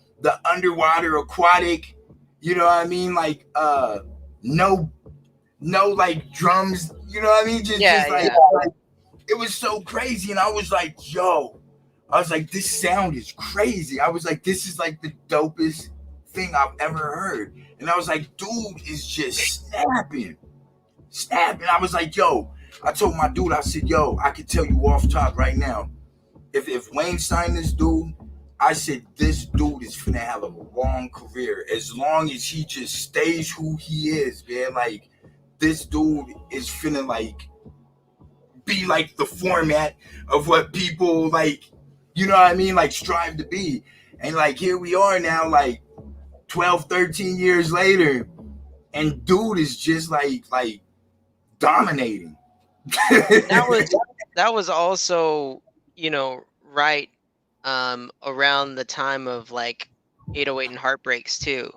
[SPEAKER 2] underwater aquatic, you know what I mean? Like no no like drums, you know what I mean? Just
[SPEAKER 1] Yeah,
[SPEAKER 2] just like,
[SPEAKER 1] yeah.
[SPEAKER 2] like it was so crazy, and I was like, yo, I was like, this sound is crazy. I was like, this is like the dopest thing I've ever heard. And I was like, dude is just snapping. I was like, yo, I told my dude, I said, yo, I can tell you off top right now, if Wayne signed this dude, I said this dude is finna have a long career as long as he just stays who he is, man. Like this dude is finna like be like the format of what people like, you know what I mean, like strive to be. And like here we are now, like 12, 13 years later, and dude is just like dominating.
[SPEAKER 1] That was that was also, right around the time of like 808 and Heartbreaks too.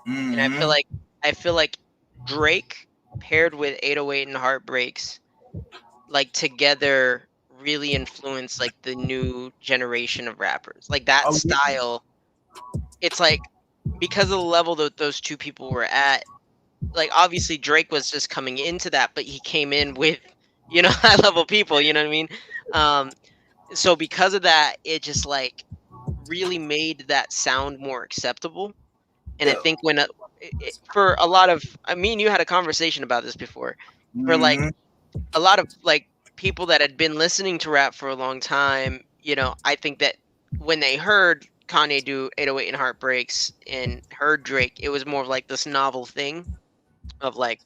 [SPEAKER 1] And
[SPEAKER 2] Mm-hmm.
[SPEAKER 1] I feel like Drake paired with 808 and Heartbreaks like together really influenced like the new generation of rappers. Like that
[SPEAKER 2] Oh yeah.
[SPEAKER 1] style, it's like because of the level that those two people were at, like obviously Drake was just coming into that, but he came in with, high level people, you know what I mean? Um so because of that, it just like really made that sound more acceptable. And I
[SPEAKER 2] Yeah.
[SPEAKER 1] think when for a lot of, I mean, you had a conversation about this before. For like
[SPEAKER 2] Mm-hmm.
[SPEAKER 1] a lot of like people that had been listening to rap for a long time, I think that when they heard Kanye do 808 and Heartbreaks and heard Drake, it was more of like this novel thing of like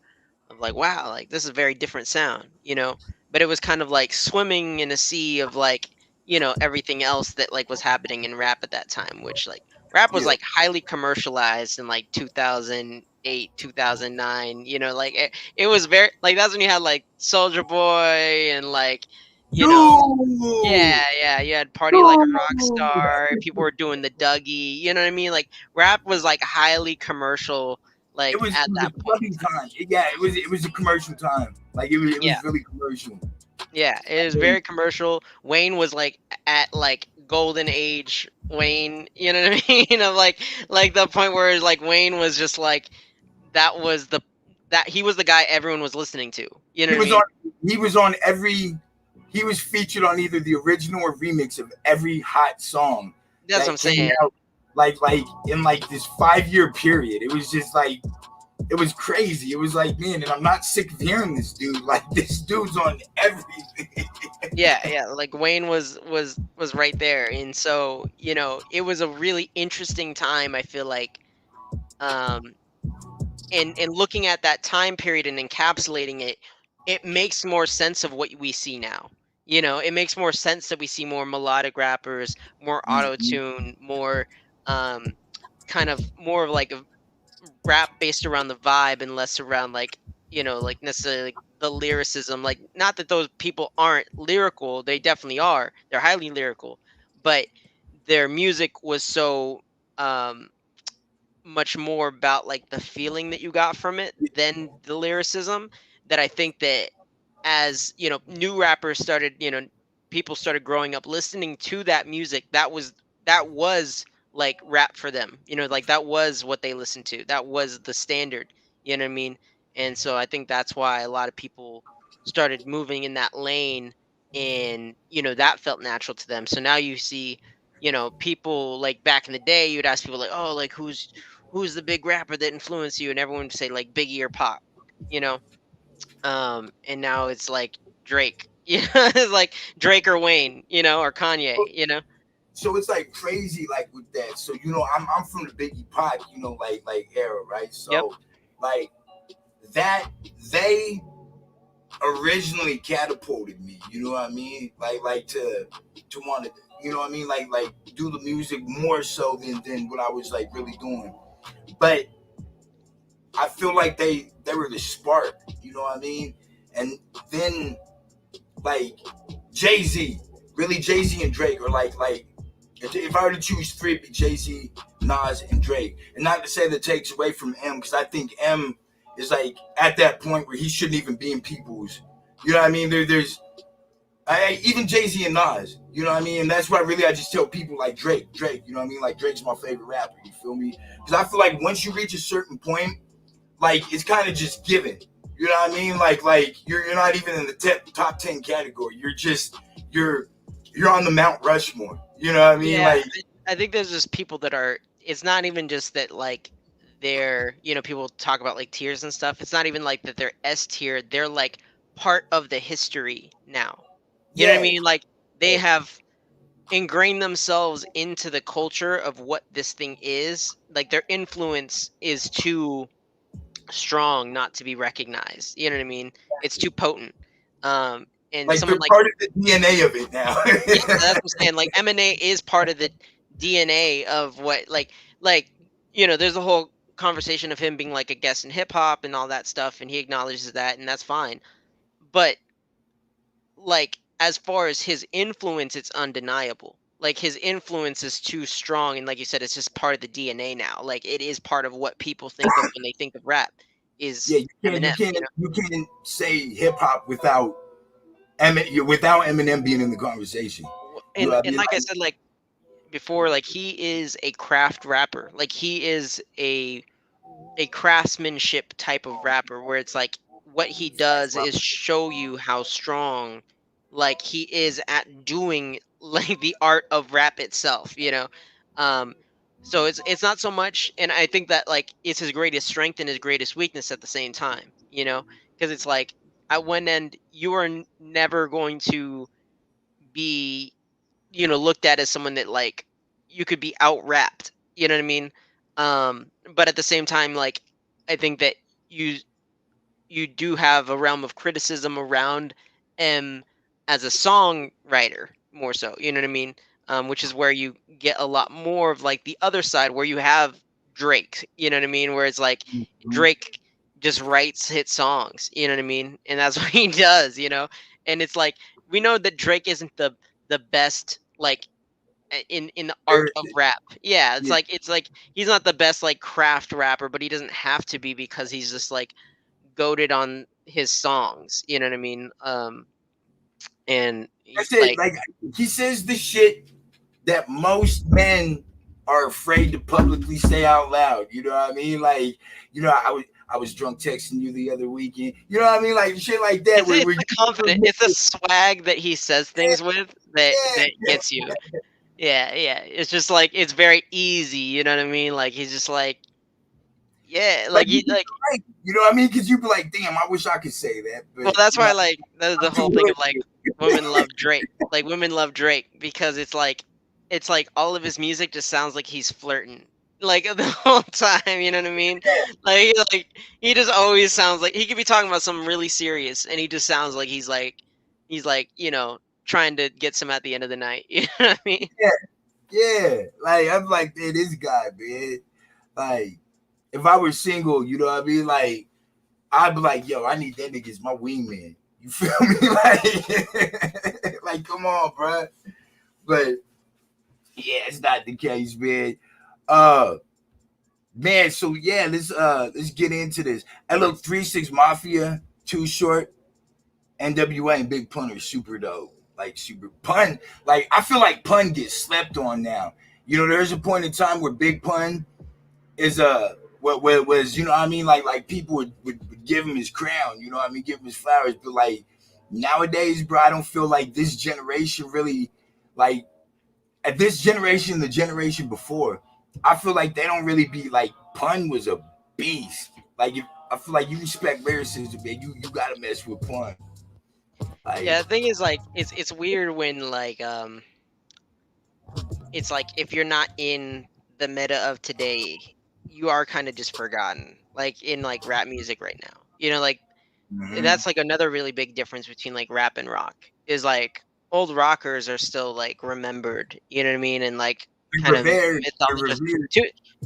[SPEAKER 1] wow, like this is a very different sound, but it was kind of like swimming in a sea of like, everything else that like was happening in rap at that time, which like rap was
[SPEAKER 2] Yeah.
[SPEAKER 1] like highly commercialized in like 2008, 2009, like it was very like that's when you had like Soldier Boy and like, you know
[SPEAKER 2] Dude,
[SPEAKER 1] yeah, yeah, you had Party Like a Rock
[SPEAKER 2] dude.
[SPEAKER 1] Star, people were doing the Dougie, you know what I mean? Like rap was like highly commercial
[SPEAKER 2] It
[SPEAKER 1] like
[SPEAKER 2] was
[SPEAKER 1] at
[SPEAKER 2] it was
[SPEAKER 1] that
[SPEAKER 2] a
[SPEAKER 1] point in
[SPEAKER 2] clubbing
[SPEAKER 1] time.
[SPEAKER 2] time. Yeah, it was a commercial time. Like it
[SPEAKER 1] Yeah.
[SPEAKER 2] was really commercial.
[SPEAKER 1] Yeah, it was very commercial. Wayne was like at like golden age Wayne, you know what I mean? Of like the point where like Wayne was just like that was the that he was the guy everyone was listening to. You know
[SPEAKER 2] He
[SPEAKER 1] what I
[SPEAKER 2] was on
[SPEAKER 1] mean?
[SPEAKER 2] he was on every he was featured on either the original or remix of every hot song
[SPEAKER 1] That's what
[SPEAKER 2] that
[SPEAKER 1] I'm
[SPEAKER 2] came
[SPEAKER 1] saying.
[SPEAKER 2] out like in like this 5 year period. It was just like it was crazy. It was like, man, and I'm not sick of hearing this dude. Like this dude's on everything.
[SPEAKER 1] Yeah, yeah, like Wayne was right there. And so, it was a really interesting time, I feel like. Um and looking at that time period and encapsulating it, it makes more sense of what we see now. It makes more sense that we see more melodic rappers, more auto
[SPEAKER 2] Mhm.
[SPEAKER 1] tune, more um, kind of more of like a rap based around the vibe and less around like like necessarily like the lyricism. Like not that those people aren't lyrical, they definitely are. They're highly lyrical, but their music was so um much more about like the feeling that you got from it than the lyricism, that I think that as new rappers started, people started growing up listening to that music, that was like rap for them, like that was what they listened to, that was the standard, you know what I mean? And so I think that's why a lot of people started moving in that lane, and that felt natural to them. So now you see, people like back in the day, you'd ask people like, oh, like who's the big rapper that influenced you, and everyone would say like Biggie or Pop, you know and now it's like Drake. It's like Drake or Wayne, or Kanye,
[SPEAKER 2] So it's like crazy, like with that. So I'm from the Biggie Pac, like era, right?
[SPEAKER 1] Yep.
[SPEAKER 2] So like that they originally catapulted me. You know what I mean? Like to want to, you know what I mean? Like do the music more so than what I was like really doing. But I feel like they were the spark. You know what I mean? And then like Jay Z, really Jay Z and Drake are like if I were to choose three, it'd be Jay Z, Nas, and Drake. And not to say that takes away from M, because I think M is like at that point where he shouldn't even be in people's. You know what I mean? There's even Jay Z and Nas. You know what I mean? And that's why really I just tell people like Drake. You know what I mean? Like Drake's my favorite rapper. You feel me? Because I feel like once you reach a certain point, like it's kind of just given. You know what I mean? Like you're not even in the top 10 category. You're you're on the Mount Rushmore. You know what I mean?
[SPEAKER 1] Yeah,
[SPEAKER 2] Like
[SPEAKER 1] I think there's just people that are. It's not even just that like they're people talk about like tiers and stuff. It's not even like that they're S tier. They're like part of the history now. You know what I
[SPEAKER 2] yeah,
[SPEAKER 1] mean? Like they have ingrained themselves into the culture of what this thing is. Like their influence is too strong not to be recognized. You know what I mean? It's too potent. And
[SPEAKER 2] like
[SPEAKER 1] someone
[SPEAKER 2] they're
[SPEAKER 1] like
[SPEAKER 2] part of the DNA of it now.
[SPEAKER 1] yeah, that's what I'm saying. Like M&A is part of the DNA of what like there's a whole conversation of him being like a guest in hip hop and all that stuff, and he acknowledges that, and that's fine. But like as far as his influence, it's undeniable. Like his influence is too strong, and like you said, it's just part of the DNA now. Like it is part of what people think of when they think of rap is
[SPEAKER 2] Yeah,
[SPEAKER 1] Eminem.
[SPEAKER 2] you can't say hip hop without Eminem being in the conversation. You know what I
[SPEAKER 1] And
[SPEAKER 2] mean?
[SPEAKER 1] like I
[SPEAKER 2] Like,
[SPEAKER 1] said, like before, like he is a craft rapper. Like he is a craftsmanship type of rapper where it's like what he does is show you how strong like he is at doing like the art of rap itself. um so it's not so much, and I think that like it's his greatest strength and his greatest weakness at the same time, because it's like at one end you are never going to be looked at as someone that like you could be out rapped. You know what I mean? But at the same time, like I think that you you do have a realm of criticism around M as a songwriter more so. You know what I mean? Which is where you get a lot more of like the other side where you have Drake. You know what I mean? Where it's like
[SPEAKER 2] mhm.
[SPEAKER 1] Drake just writes hit songs. You know what I mean? And that's what he does. And it's like we know that Drake isn't the best like in the art
[SPEAKER 2] There-
[SPEAKER 1] of rap. Yeah, it's
[SPEAKER 2] yeah,
[SPEAKER 1] like he's not the best like craft rapper, but he doesn't have to be because he's just like goated on his songs. You know what I mean? And
[SPEAKER 2] that's it.
[SPEAKER 1] like
[SPEAKER 2] Like he says the shit that most men are afraid to publicly say out loud. You know what I mean? Like, I was drunk texting you the other weekend. You know what I mean? Like shit like that
[SPEAKER 1] it's
[SPEAKER 2] where
[SPEAKER 1] the
[SPEAKER 2] you
[SPEAKER 1] confident, it's a swag that he says things with that
[SPEAKER 2] yeah,
[SPEAKER 1] gets you. Yeah, yeah. It's just like it's very easy. You know what I mean? Like he's just like yeah,
[SPEAKER 2] like
[SPEAKER 1] like
[SPEAKER 2] you
[SPEAKER 1] he
[SPEAKER 2] be
[SPEAKER 1] like.
[SPEAKER 2] right. You know what I mean? Because you be like, damn, I wish I could say that,
[SPEAKER 1] Well,
[SPEAKER 2] but
[SPEAKER 1] that's why, like, the
[SPEAKER 2] I'm too
[SPEAKER 1] whole thing of, like,
[SPEAKER 2] hood.
[SPEAKER 1] women love Drake. Like, women love Drake because it's like all of his music just sounds like he's flirting, like, the whole time, you know what I mean? Like, he just always sounds like he could be talking about something really serious, and he just sounds like he's like, trying to get some at the end of the night, you know what I mean?
[SPEAKER 2] Yeah, yeah. Like I'm like, man, this guy, man. Like, if I were single, you know what I mean? Like, I'd be like, yo, I need that nigga as my wingman. You feel me? Like, come on, bro. But yeah, it's not the case, man. Uh, man. So yeah, let's get into this. I look 3 6 Mafia, Too Short, NWA, and Big Pun are super dope. Like super pun. Like I feel like pun gets slept on now. There's a point in time where Big Pun is what was what I mean, like people would give him his crown, I mean, give him his flowers, but like nowadays, bro, I don't feel like this generation really like at this generation, the generation before, I feel like they don't really be like Pun was a beast. Like if I feel like you respect lyricism, man, you gotta mess with Pun. Like
[SPEAKER 1] Yeah, the thing is, like, it's weird when, like, it's like if you're not in the meta of today, you are kind of just forgotten. Like in like rap music right now. Like
[SPEAKER 2] mhm.
[SPEAKER 1] that's like another really big difference between like rap and rock is like old rockers are still like remembered, you know what I mean? And like kind of
[SPEAKER 2] They're
[SPEAKER 1] mythologized
[SPEAKER 2] revered.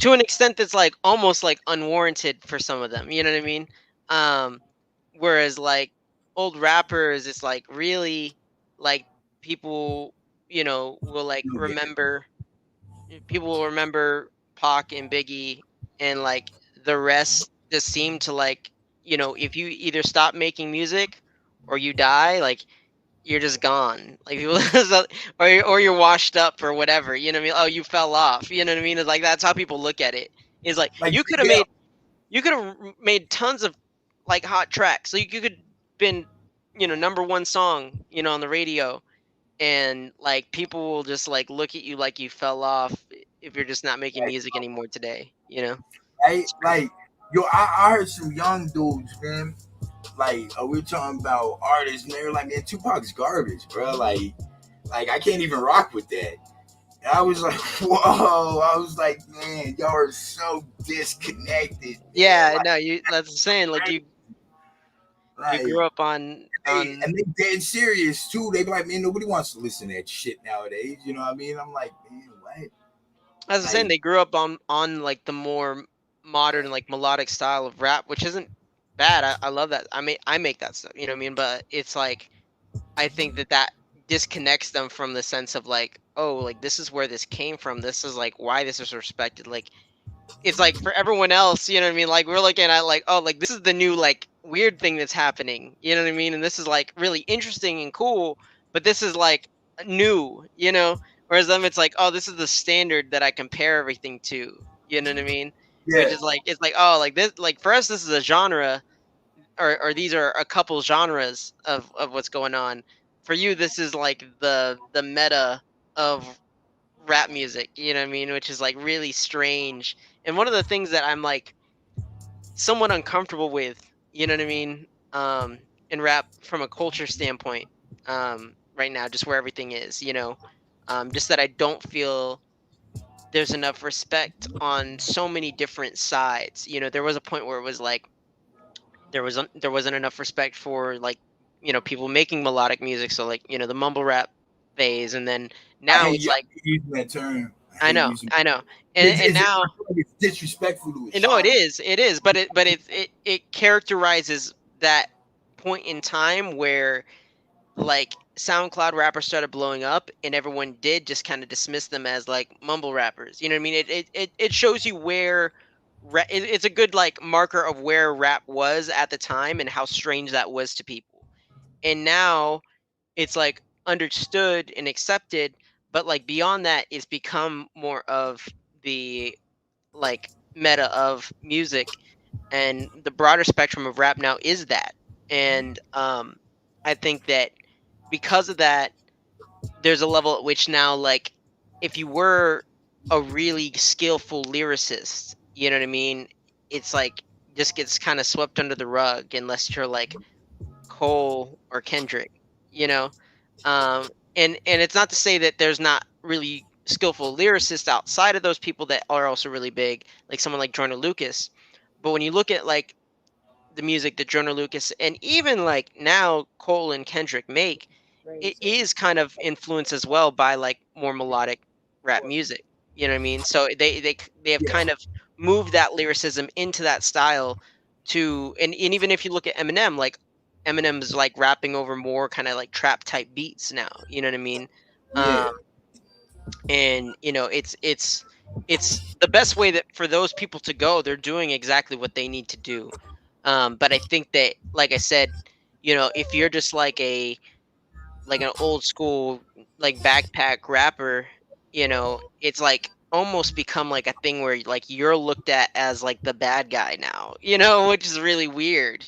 [SPEAKER 1] to an extent that's like almost like unwarranted for some of them, you know what I mean? Um whereas like old rappers it's like really like people, will like remember people will remember Pac and Biggie, and like the rest just seem to like. if you either stop making music or you die, like you're just gone. Like people, or you're washed up or whatever. You know what I mean? Oh, you fell off. You know what I mean? It's like that's how people look at it. It's like
[SPEAKER 2] Like yeah,
[SPEAKER 1] you could have made tons of like hot tracks. Like you could been number one song on the radio, and like people will just like look at you like you fell off if you're just not making music anymore today.
[SPEAKER 2] right?
[SPEAKER 1] It's crazy.
[SPEAKER 2] Like yo, I heard some young dudes, man. Like we were talking about artists, and they were like, man, Tupac's garbage, bro. Like I can't even rock with that. And I was like, whoa. I was like, man, y'all are so disconnected, man.
[SPEAKER 1] Yeah, no, you that's the saying. Like you
[SPEAKER 2] Like
[SPEAKER 1] grew up on
[SPEAKER 2] hey,
[SPEAKER 1] on
[SPEAKER 2] and they dead serious too. They be like, man, nobody wants to listen to that shit nowadays. You know what I mean? I'm like, man, what?
[SPEAKER 1] as I was saying,
[SPEAKER 2] Like,
[SPEAKER 1] they grew up on like the more modern, like melodic style of rap, which isn't bad. I love that. I make that stuff. You know what I mean? But it's like I think that disconnects them from the sense of like, oh, like this is where this came from. This is like why this is respected. Like it's like for everyone else, you know what I mean? Like we're looking at like, oh, like this is the new like weird thing that's happening. You know what I mean? And this is like really interesting and cool, but this is like new. Whereas them it's like, oh, this is the standard that I compare everything to. You know what I mean? Which
[SPEAKER 2] yeah,
[SPEAKER 1] is like it's like, oh, like this like for us this is a genre, or these are a couple genres of what's going on. For you this is like the meta of rap music, you know what I mean? Which is like really strange. And one of the things that I'm like somewhat uncomfortable with, you know what I mean? In rap from a culture standpoint, right now, just where everything is. Just that I don't feel there's enough respect on so many different sides. There was a point where it was like there wasn't enough respect for like people making melodic music, so like the mumble rap phase, and then now it's
[SPEAKER 2] I
[SPEAKER 1] like
[SPEAKER 2] hate using that term. I
[SPEAKER 1] I
[SPEAKER 2] hate
[SPEAKER 1] know,
[SPEAKER 2] using.
[SPEAKER 1] I know, and
[SPEAKER 2] I
[SPEAKER 1] now
[SPEAKER 2] feel like it's disrespectful to a
[SPEAKER 1] no, it
[SPEAKER 2] genre.
[SPEAKER 1] is, but it characterizes that point in time where like SoundCloud rappers started blowing up, and everyone did just kind of dismiss them as like mumble rappers. You know what I mean? It shows you where it's a good like marker of where rap was at the time and how strange that was to people. And now it's like understood and accepted, but like beyond that, it's become more of the like meta of music, and the broader spectrum of rap now is that. And I think that because of that, there's a level at which now like if you were a really skillful lyricist, you know what I mean, it's like just gets kind of swept under the rug unless you're like Cole or Kendrick, you know. And it's not to say that there's not really skillful lyricists outside of those people that are also really big, like someone like Jordan Lucas. But when you look at like the music that Jordan Lucas and even like now Cole and Kendrick make, it is kind of influenced as well by like more melodic rap music. You know what I mean? So they have
[SPEAKER 2] Yeah,
[SPEAKER 1] kind of moved that lyricism into that style and even if you look at Eminem, like Eminem's like rapping over more kind of like trap type beats now. You know what I mean?
[SPEAKER 2] yeah.
[SPEAKER 1] Um, and it's the best way that for those people to go. They're doing exactly what they need to do. But I think that, like I said, if you're just like an old school like backpack rapper, it's like almost become like a thing where like you're looked at as like the bad guy now, which is really weird,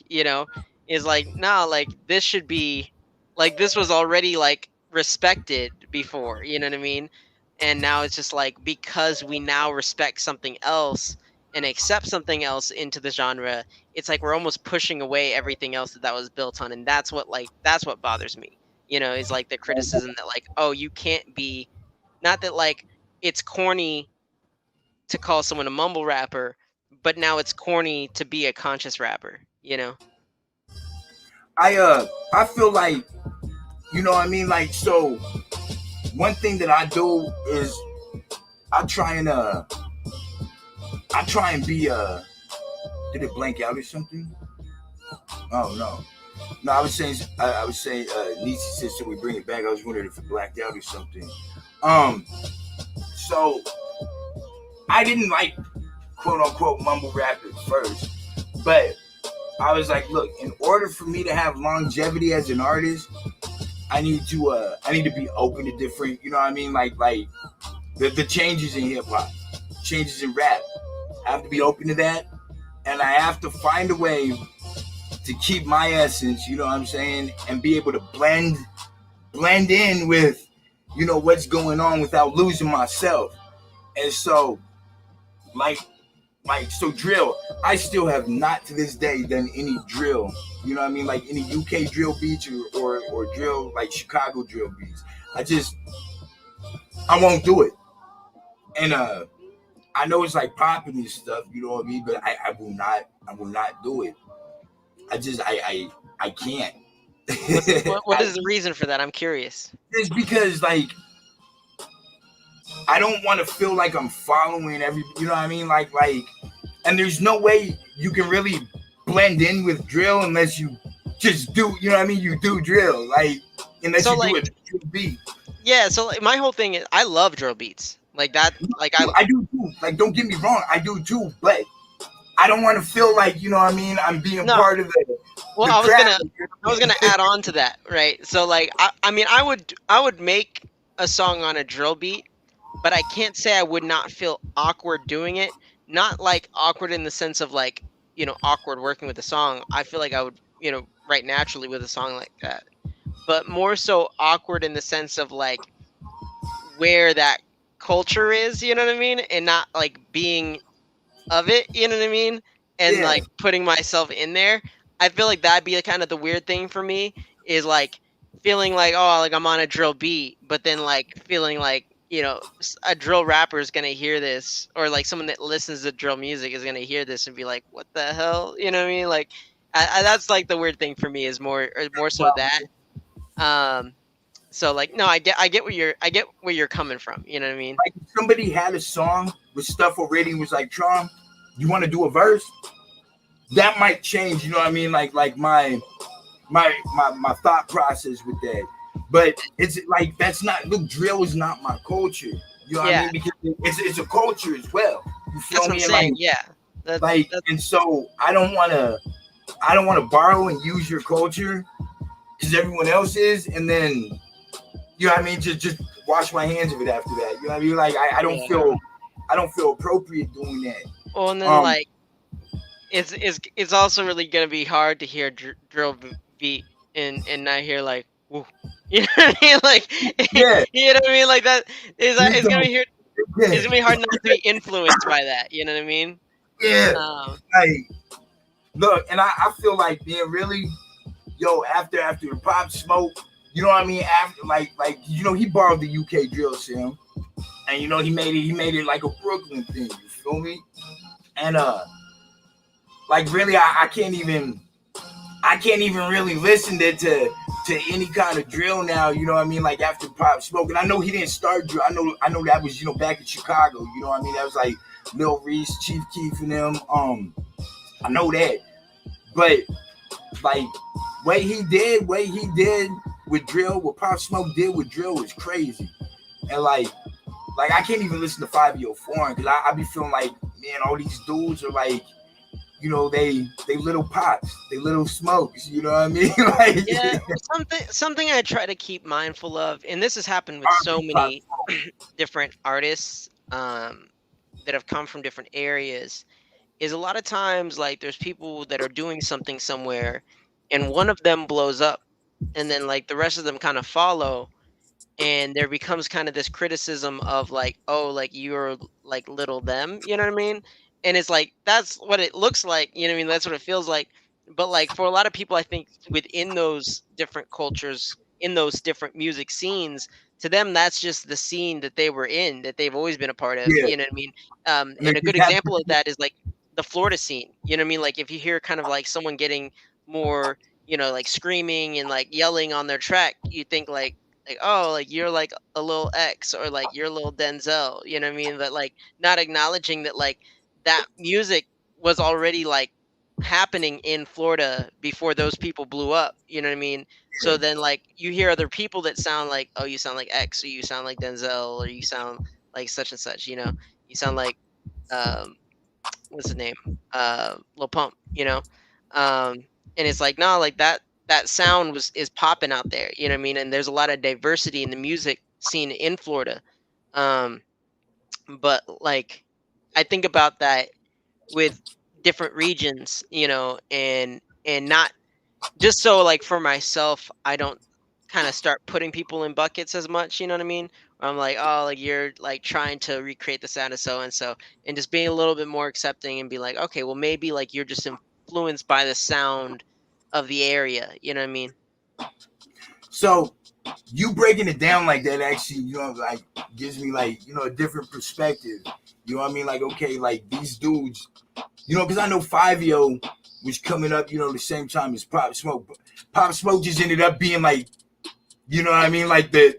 [SPEAKER 1] is like no, like this should be like this was already like respected before, you know what I mean? And now it's just like because we now respect something else and accept something else into the genre, it's like we're almost pushing away everything else that was built on, and that's what bothers me, is like the criticism that like, oh, you can't be, not that like it's corny to call someone a mumble rapper, but now it's corny to be a conscious rapper.
[SPEAKER 2] I feel like you know what I mean. Like so, one thing that I do is I try and I try and be did it blank out or something? Oh no. No, I was saying, Nietzsche said, should we bring it back? I was wondering if it blacked out or something. Um, so I didn't like quote unquote mumble rap at first, but I was like, look, in order for me to have longevity as an artist, I need to be open to different, you know what I mean? Like the changes in hip hop, changes in rap. I have to be open to that, and I have to find a way to keep my essence, you know what I'm saying, and be able to blend in with, you know, what's going on without losing myself. And so, like so drill, I still have not to this day done any drill, you know what I mean, like any UK drill beats or drill like Chicago drill beats. I won't do it. And I know it's like popping and stuff, you know what I mean, but I will not do it. I can't.
[SPEAKER 1] What is the reason for that? I'm curious.
[SPEAKER 2] It's because like I don't want to feel like I'm following every, you know what I mean, and there's no way you can really blend in with drill unless you just do, you know what I mean, you do drill, like unless
[SPEAKER 1] So
[SPEAKER 2] you do
[SPEAKER 1] like
[SPEAKER 2] a drill beat.
[SPEAKER 1] yeah, so like, my whole thing is I love drill beats. Like that like
[SPEAKER 2] I do too. Like don't get me wrong, I do too, but I don't want to feel like, you know what I mean, I'm being
[SPEAKER 1] no,
[SPEAKER 2] part of
[SPEAKER 1] well
[SPEAKER 2] the crowd.
[SPEAKER 1] I was gonna add on to that, right? So like I mean I would make a song on a drill beat, but I can't say I would not feel awkward doing it. Not like awkward in the sense of like, awkward working with a song. I feel like I would, write naturally with a song like that. But more so awkward in the sense of like where that culture is, you know what I mean? And not like being of it, you know what I mean? And
[SPEAKER 2] Yeah,
[SPEAKER 1] like putting myself in there. I feel like that'd be kind of the weird thing for me is like feeling like, oh, like I'm on a drill beat, but then like feeling like, a drill rapper is gonna hear this, or like someone that listens to drill music is gonna hear this and be like, what the hell? You know what I mean? Like, that's like the weird thing for me is more so
[SPEAKER 2] well,
[SPEAKER 1] that. Um, so like, no, I get where you're coming from. You know what I mean?
[SPEAKER 2] like if somebody had a song with stuff already and was like, Tron, you want to do a verse? That might change, you know what I mean? Like my thought process with that. But it's like that's not, look, drill is not my culture. You know what I
[SPEAKER 1] Yeah,
[SPEAKER 2] mean? Because it's a culture as well. You
[SPEAKER 1] that's
[SPEAKER 2] feel
[SPEAKER 1] what I'm
[SPEAKER 2] me? And
[SPEAKER 1] saying. Yeah, that
[SPEAKER 2] like
[SPEAKER 1] that
[SPEAKER 2] and so I don't wanna borrow and use your culture because everyone else is, and then you know what I mean, just wash my hands of it after that. You know what I mean? Like
[SPEAKER 1] yeah.
[SPEAKER 2] I don't feel appropriate doing that.
[SPEAKER 1] Well, and then
[SPEAKER 2] Um
[SPEAKER 1] like it's also really gonna be hard to hear beat and not hear like woo. You know what I mean? Like
[SPEAKER 2] yeah,
[SPEAKER 1] you know what I mean? Like that is
[SPEAKER 2] you
[SPEAKER 1] it's gonna
[SPEAKER 2] don't
[SPEAKER 1] be here.
[SPEAKER 2] yeah,
[SPEAKER 1] It's gonna be hard not to be influenced by that. You know what I mean?
[SPEAKER 2] yeah.
[SPEAKER 1] Um,
[SPEAKER 2] Like look, and I feel like being really after the pop smoke, you know what I mean? After you know, he borrowed the UK drill sim, and you know he made it like a Brooklyn thing. You feel me? And like really, I can't even really listen to any kind of drill now. You know what I mean? Like after pop smoke, and I know he didn't start drill. I know that was, you know, back in Chicago. You know what I mean? That was like Lil Reese, Chief Keef, and them. I know that, but like what he did with drill, what Pop Smoke did with drill was crazy. And like I can't even listen to 5 Foreign because I be feeling like, man, all these dudes are like, you know, they little pops, they little smokes, you know what I mean? Like
[SPEAKER 1] yeah, something I try to keep mindful of, and this has happened with so
[SPEAKER 2] R&B pop.
[SPEAKER 1] many different artists that have come from different areas. Is a lot of times like there's people that are doing something somewhere, and one of them blows up, and then like the rest of them kind of follow, and there becomes kind of this criticism of like, oh, like you're like little them, you know what I mean? And it's like that's what it looks like, you know what I mean? That's what it feels like. But like for a lot of people, I think within those different cultures, in those different music scenes, to them that's just the scene that they were in, that they've always been a part of,
[SPEAKER 2] Yeah,
[SPEAKER 1] you know what I mean?
[SPEAKER 2] and they
[SPEAKER 1] And a good
[SPEAKER 2] just have
[SPEAKER 1] example of that is like the Florida scene, you know what I mean? Like if you hear kind of like someone getting more, like screaming and like yelling on their track, you think like, oh, like you're like a little X, or like you're a little Denzel, you know what I mean? But like not acknowledging that like that music was already like happening in Florida before those people blew up, you know what I mean? So then like you hear other people that sound like, oh, you sound like X, or you sound like Denzel, or you sound like such and such, you sound like um what's his name? Lil Pump, um, and it's like, no, like that sound is popping out there, you know what I mean? And there's a lot of diversity in the music scene in Florida. Um, but like I think about that with different regions, and not just so like for myself, I don't kind of start putting people in buckets as much, you know what I mean? Where I'm like, oh, like you're like trying to recreate the sound of so and just being a little bit more accepting and be like, okay, well maybe like you're just influenced by the sound of the area, you know what I mean?
[SPEAKER 2] So you breaking it down like that actually, like gives me like, a different perspective. You know what I mean? Like, okay, like these dudes, because I know 5 was coming up, the same time as Pop Smoke. Pop Smoke just ended up being like, you know what I mean? Like the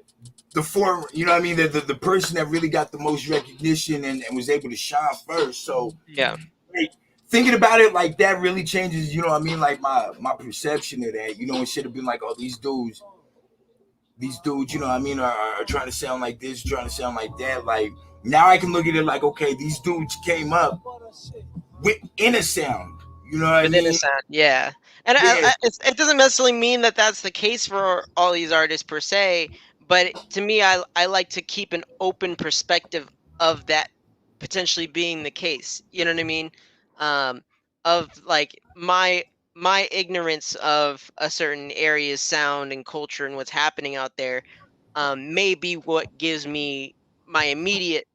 [SPEAKER 2] form, you know what I mean? The person that really got the most recognition and was able to shine first. So
[SPEAKER 1] Yeah.
[SPEAKER 2] like, thinking about it like that really changes, you know what I mean? Like my perception of that, instead of being like, oh, these dudes, you know what I mean, are trying to sound like this, trying to sound like that. Like now I can look at it like, okay, these dudes came up within a sound. You know what I
[SPEAKER 1] Within a
[SPEAKER 2] mean?
[SPEAKER 1] sound, yeah, and
[SPEAKER 2] Yeah.
[SPEAKER 1] it doesn't necessarily mean that that's the case for all these artists per se, but to me, I like to keep an open perspective of that potentially being the case. You know what I mean? Um, of like my ignorance of a certain area's sound and culture and what's happening out there, may be what gives me my immediate,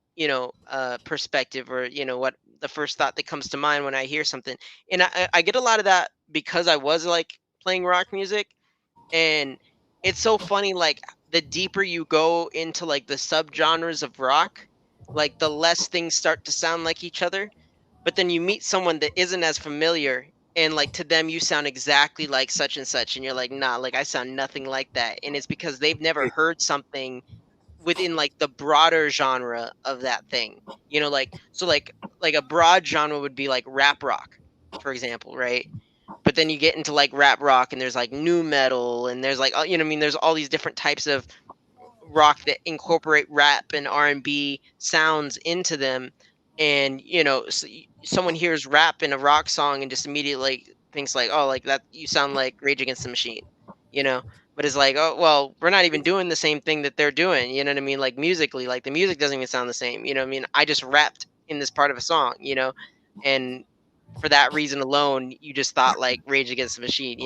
[SPEAKER 1] perspective, or what the first thought that comes to mind when I hear something. And I get a lot of that because I was like playing rock music, and it's so funny. Like the deeper you go into like the subgenres of rock, like the less things start to sound like each other. But then you meet someone that isn't as familiar, and like to them you sound exactly like such and such, and you're like, nah, like I sound nothing like that. And it's because they've never heard something within like the broader genre of that thing. Like so like a broad genre would be like rap rock, for example, right? But then you get into like rap rock and there's like new metal and there's like you know what I mean, there's all these different types of rock that incorporate rap and R&B sounds into them. And someone hears rap in a rock song and just immediately thinks like, oh, like that, you sound like Rage Against the Machine, you know but it's like, oh well, we're not even doing the same thing that they're doing, you know what I mean? Like musically, like the music doesn't even sound the same, you know what I mean? I just rapped in this part of a song, and for that reason alone, you just thought like Rage Against the Machine.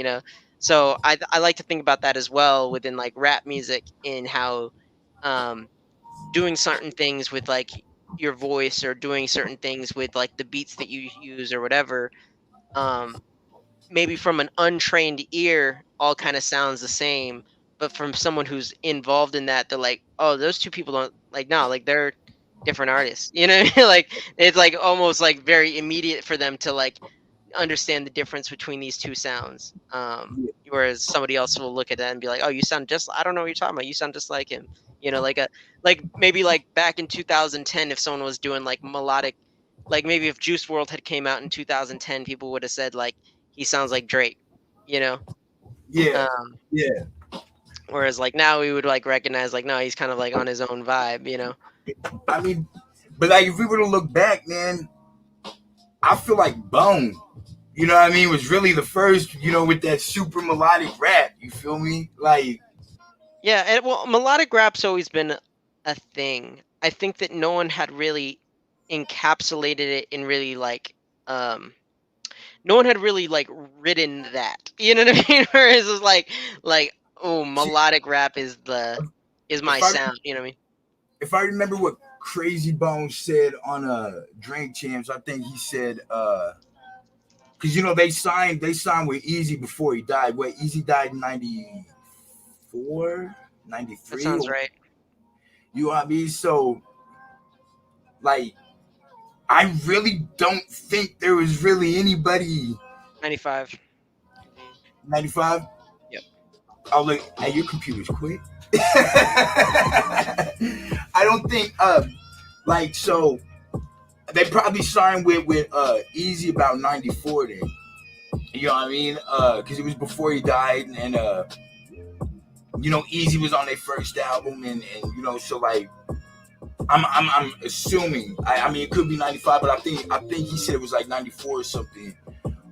[SPEAKER 1] So I like to think about that as well within like rap music, in how um doing certain things with like your voice, or doing certain things with like the beats that you use or whatever, um maybe from an untrained ear all kind of sounds the same, but from someone who's involved in that, they're like, oh, those two people don't, like, no, like they're different artists, what I mean? Like it's like almost like very immediate for them to like understand the difference between these two sounds. Whereas somebody else will look at that and be like, "Oh, you sound just, I don't know what you're talking about. You sound just like him." Like maybe like back in 2010, if someone was doing like melodic, like maybe if Juice World had came out in 2010, people would have said like he sounds like Drake, you know.
[SPEAKER 2] Yeah.
[SPEAKER 1] Um,
[SPEAKER 2] Yeah.
[SPEAKER 1] Whereas like now we would like recognize like, no, he's kind of like on his own vibe.
[SPEAKER 2] I mean, but like if we were to look back, man, I feel like Bone, you know what I mean, was really the first, with that super melodic rap. You feel me? Like,
[SPEAKER 1] Yeah, and well, melodic rap's always been a thing. I think that no one had really encapsulated it in really like no one had really like written that. You know what I mean? Whereas it's like oh,
[SPEAKER 2] see,
[SPEAKER 1] melodic rap is my
[SPEAKER 2] if I
[SPEAKER 1] sound, you know what I mean?
[SPEAKER 2] if I remember what Crazy Bone said on Drink Champs, I think he said because they signed with Easy before he died. What, Easy died in 94, ninety
[SPEAKER 1] That
[SPEAKER 2] three,
[SPEAKER 1] sounds
[SPEAKER 2] or
[SPEAKER 1] right.
[SPEAKER 2] you know what I mean? So like I really don't think there was really anybody
[SPEAKER 1] 95. Mhm.
[SPEAKER 2] 95.
[SPEAKER 1] Yep.
[SPEAKER 2] Oh look, hey, your computer's quick. I don't think like so they probably signed with Easy about 94 then. You know what I mean? Because it was before he died, and Easy was on their first album, and so like I'm assuming. I mean, it could be 95, but I think he said it was like 94 or something.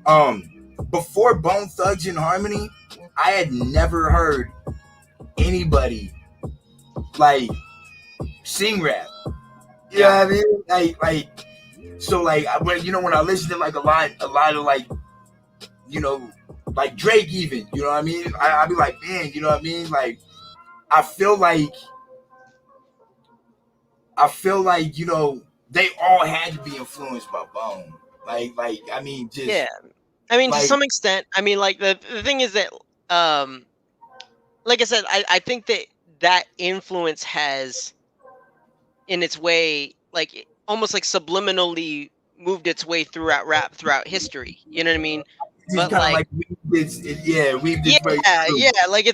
[SPEAKER 2] Um, before Bone Thugs and Harmony, I had never heard anybody like sing rap. You know
[SPEAKER 1] Yeah,
[SPEAKER 2] what I mean? So like when when I listen to like a lot of like you know like Drake even, you know what I mean? I be like, man, you know what I mean? Like I feel like they all had to be influenced by Bone. Like I mean, just
[SPEAKER 1] yeah. I mean, to
[SPEAKER 2] like
[SPEAKER 1] some extent. I mean, like the thing is that, um, like I said, I think that that influence has, in its way, like almost like subliminally moved its way throughout rap throughout history. You know what I mean?
[SPEAKER 2] just
[SPEAKER 1] But
[SPEAKER 2] kind of
[SPEAKER 1] like,
[SPEAKER 2] like weaved
[SPEAKER 1] yeah,
[SPEAKER 2] its way through.
[SPEAKER 1] yeah, like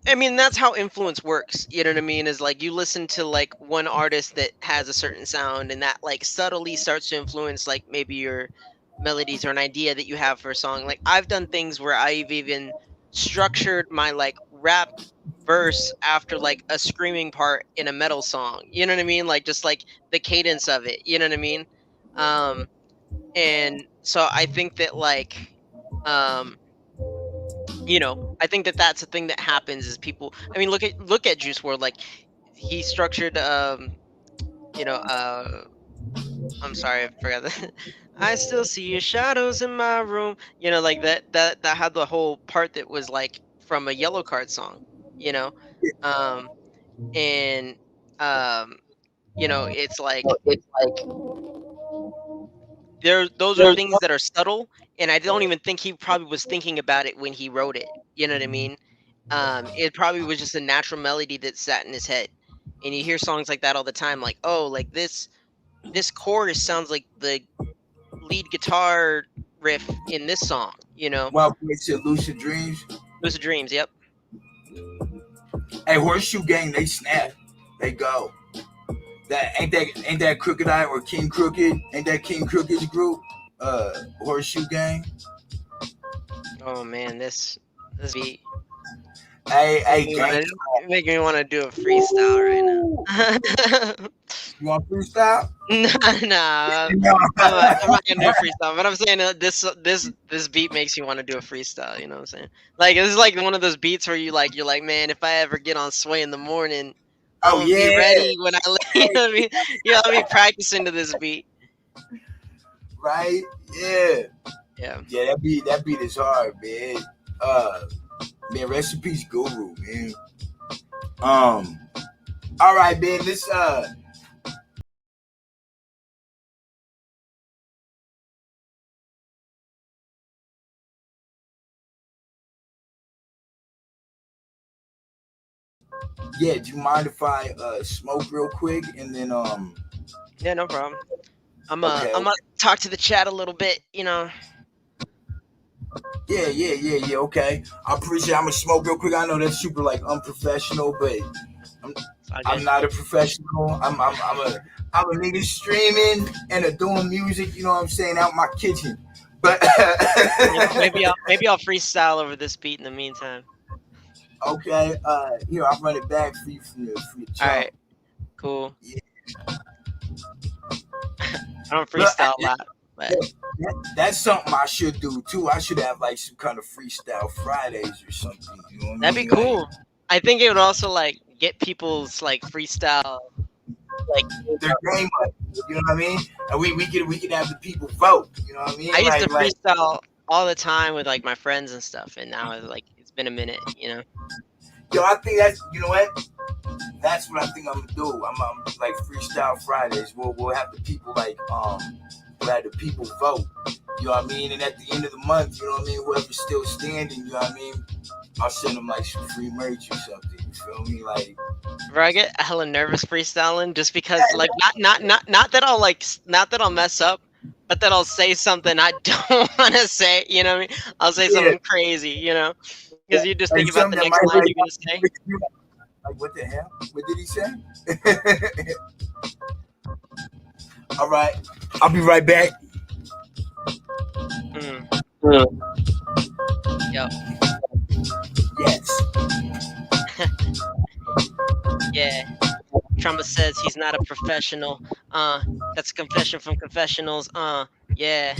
[SPEAKER 1] I mean, that's how influence works. You know what I mean? Is like you listen to like one artist that has a certain sound, and that like subtly starts to influence like maybe your melodies or an idea that you have for a song. Like I've done things where I've even structured my like rap verse after like a screaming part in a metal song. You know what I mean? Like just like the cadence of it. You know what I mean? Um, and so I think that like, um I think that that's a thing that happens is people. I mean, look at Juice World. Like he structured, you know, I'm sorry, I forgot that. I still see your shadows in my room. Like that had the whole part that was like from a Yellow Card song. You know, um, and um, it's like
[SPEAKER 2] It's like
[SPEAKER 1] those are
[SPEAKER 2] there's
[SPEAKER 1] things that are subtle, and I don't even think he probably was thinking about it when he wrote it. You know what I mean? It probably was just a natural melody that sat in his head. And you hear songs like that all the time, like, oh, like this chorus sounds like the lead guitar riff in this song.
[SPEAKER 2] Wild Boys to Lucid Dreams.
[SPEAKER 1] Lucid Dreams. Yep.
[SPEAKER 2] Hey, Horseshoe Gang, they snap, they go. That ain't that Crooked Eye or King Crooked? Ain't that King Crooked's group? Horseshoe Gang.
[SPEAKER 1] Oh man, this beat
[SPEAKER 2] Hey,
[SPEAKER 1] making me
[SPEAKER 2] gang.
[SPEAKER 1] want to making me want to do a freestyle right now.
[SPEAKER 2] You want freestyle?
[SPEAKER 1] Nah, nah.
[SPEAKER 2] No.
[SPEAKER 1] I'm not gonna do a freestyle, but I'm saying this beat makes you want to do a freestyle. You know what I'm saying? Like this is like one of those beats where you're like, man, if I ever get on Sway in the morning, I'm
[SPEAKER 2] Oh
[SPEAKER 1] gonna be
[SPEAKER 2] yeah,
[SPEAKER 1] ready when I you know what I mean? I'll be practicing to this beat.
[SPEAKER 2] right? Yeah,
[SPEAKER 1] Yeah,
[SPEAKER 2] yeah. That beat is hard, man. Uh, man, rest in peace, Guru, man. Um, all right, man. Let's yeah. Do you mind if I smoke real quick and then
[SPEAKER 1] yeah, no problem. I'm
[SPEAKER 2] okay,
[SPEAKER 1] I'm gonna talk to the chat a little bit.
[SPEAKER 2] yeah, okay. I appreciate. I'm gonna smoke real quick. I know that's super like unprofessional, but I'm
[SPEAKER 1] It's all
[SPEAKER 2] I'm
[SPEAKER 1] good.
[SPEAKER 2] not a professional. I'm a nigga streaming and doing music. You know what I'm saying out my kitchen, but
[SPEAKER 1] Maybe I'll freestyle over this beat in the meantime.
[SPEAKER 2] okay. I'll run it back for you from your
[SPEAKER 1] All
[SPEAKER 2] jump.
[SPEAKER 1] right, cool.
[SPEAKER 2] Yeah.
[SPEAKER 1] I don't
[SPEAKER 2] Look,
[SPEAKER 1] freestyle a lot, but
[SPEAKER 2] that's something I should do too. I should have like some kind of freestyle Fridays or something. You know what I
[SPEAKER 1] that'd be
[SPEAKER 2] mean? Like
[SPEAKER 1] cool. I think it would also like get people's like freestyle like game
[SPEAKER 2] their
[SPEAKER 1] up.
[SPEAKER 2] game up. You know what I mean? And we can have the people vote. You know what I
[SPEAKER 1] I
[SPEAKER 2] mean?
[SPEAKER 1] used to
[SPEAKER 2] Like
[SPEAKER 1] freestyle all the time with like my friends and stuff, and now it's been a minute.
[SPEAKER 2] yo, I think that's you know what. That's what I think I'm gonna do. I'm like freestyle Fridays. We'll have the people we'll have the people vote. You know what I mean? And at the end of the month, you know what I mean? Whoever's still standing, you know what I mean? I'll send them like some free merch or something. You feel me? Like
[SPEAKER 1] Where I get hella nervous freestyling just because like not that I'll not that I'll mess up, but that I'll say something I don't want to say. You know what I mean? I'll say
[SPEAKER 2] yeah,
[SPEAKER 1] something crazy. Because you just
[SPEAKER 2] like
[SPEAKER 1] think about
[SPEAKER 2] something
[SPEAKER 1] the
[SPEAKER 2] that
[SPEAKER 1] next
[SPEAKER 2] might
[SPEAKER 1] line you're gonna say.
[SPEAKER 2] like what the hell? What did he say? All right, I'll be right back.
[SPEAKER 1] Mm,
[SPEAKER 2] Mm.
[SPEAKER 1] yep.
[SPEAKER 2] Yes.
[SPEAKER 1] Yeah. Trumba says he's not a professional. That's a confession from confessionals. Yeah.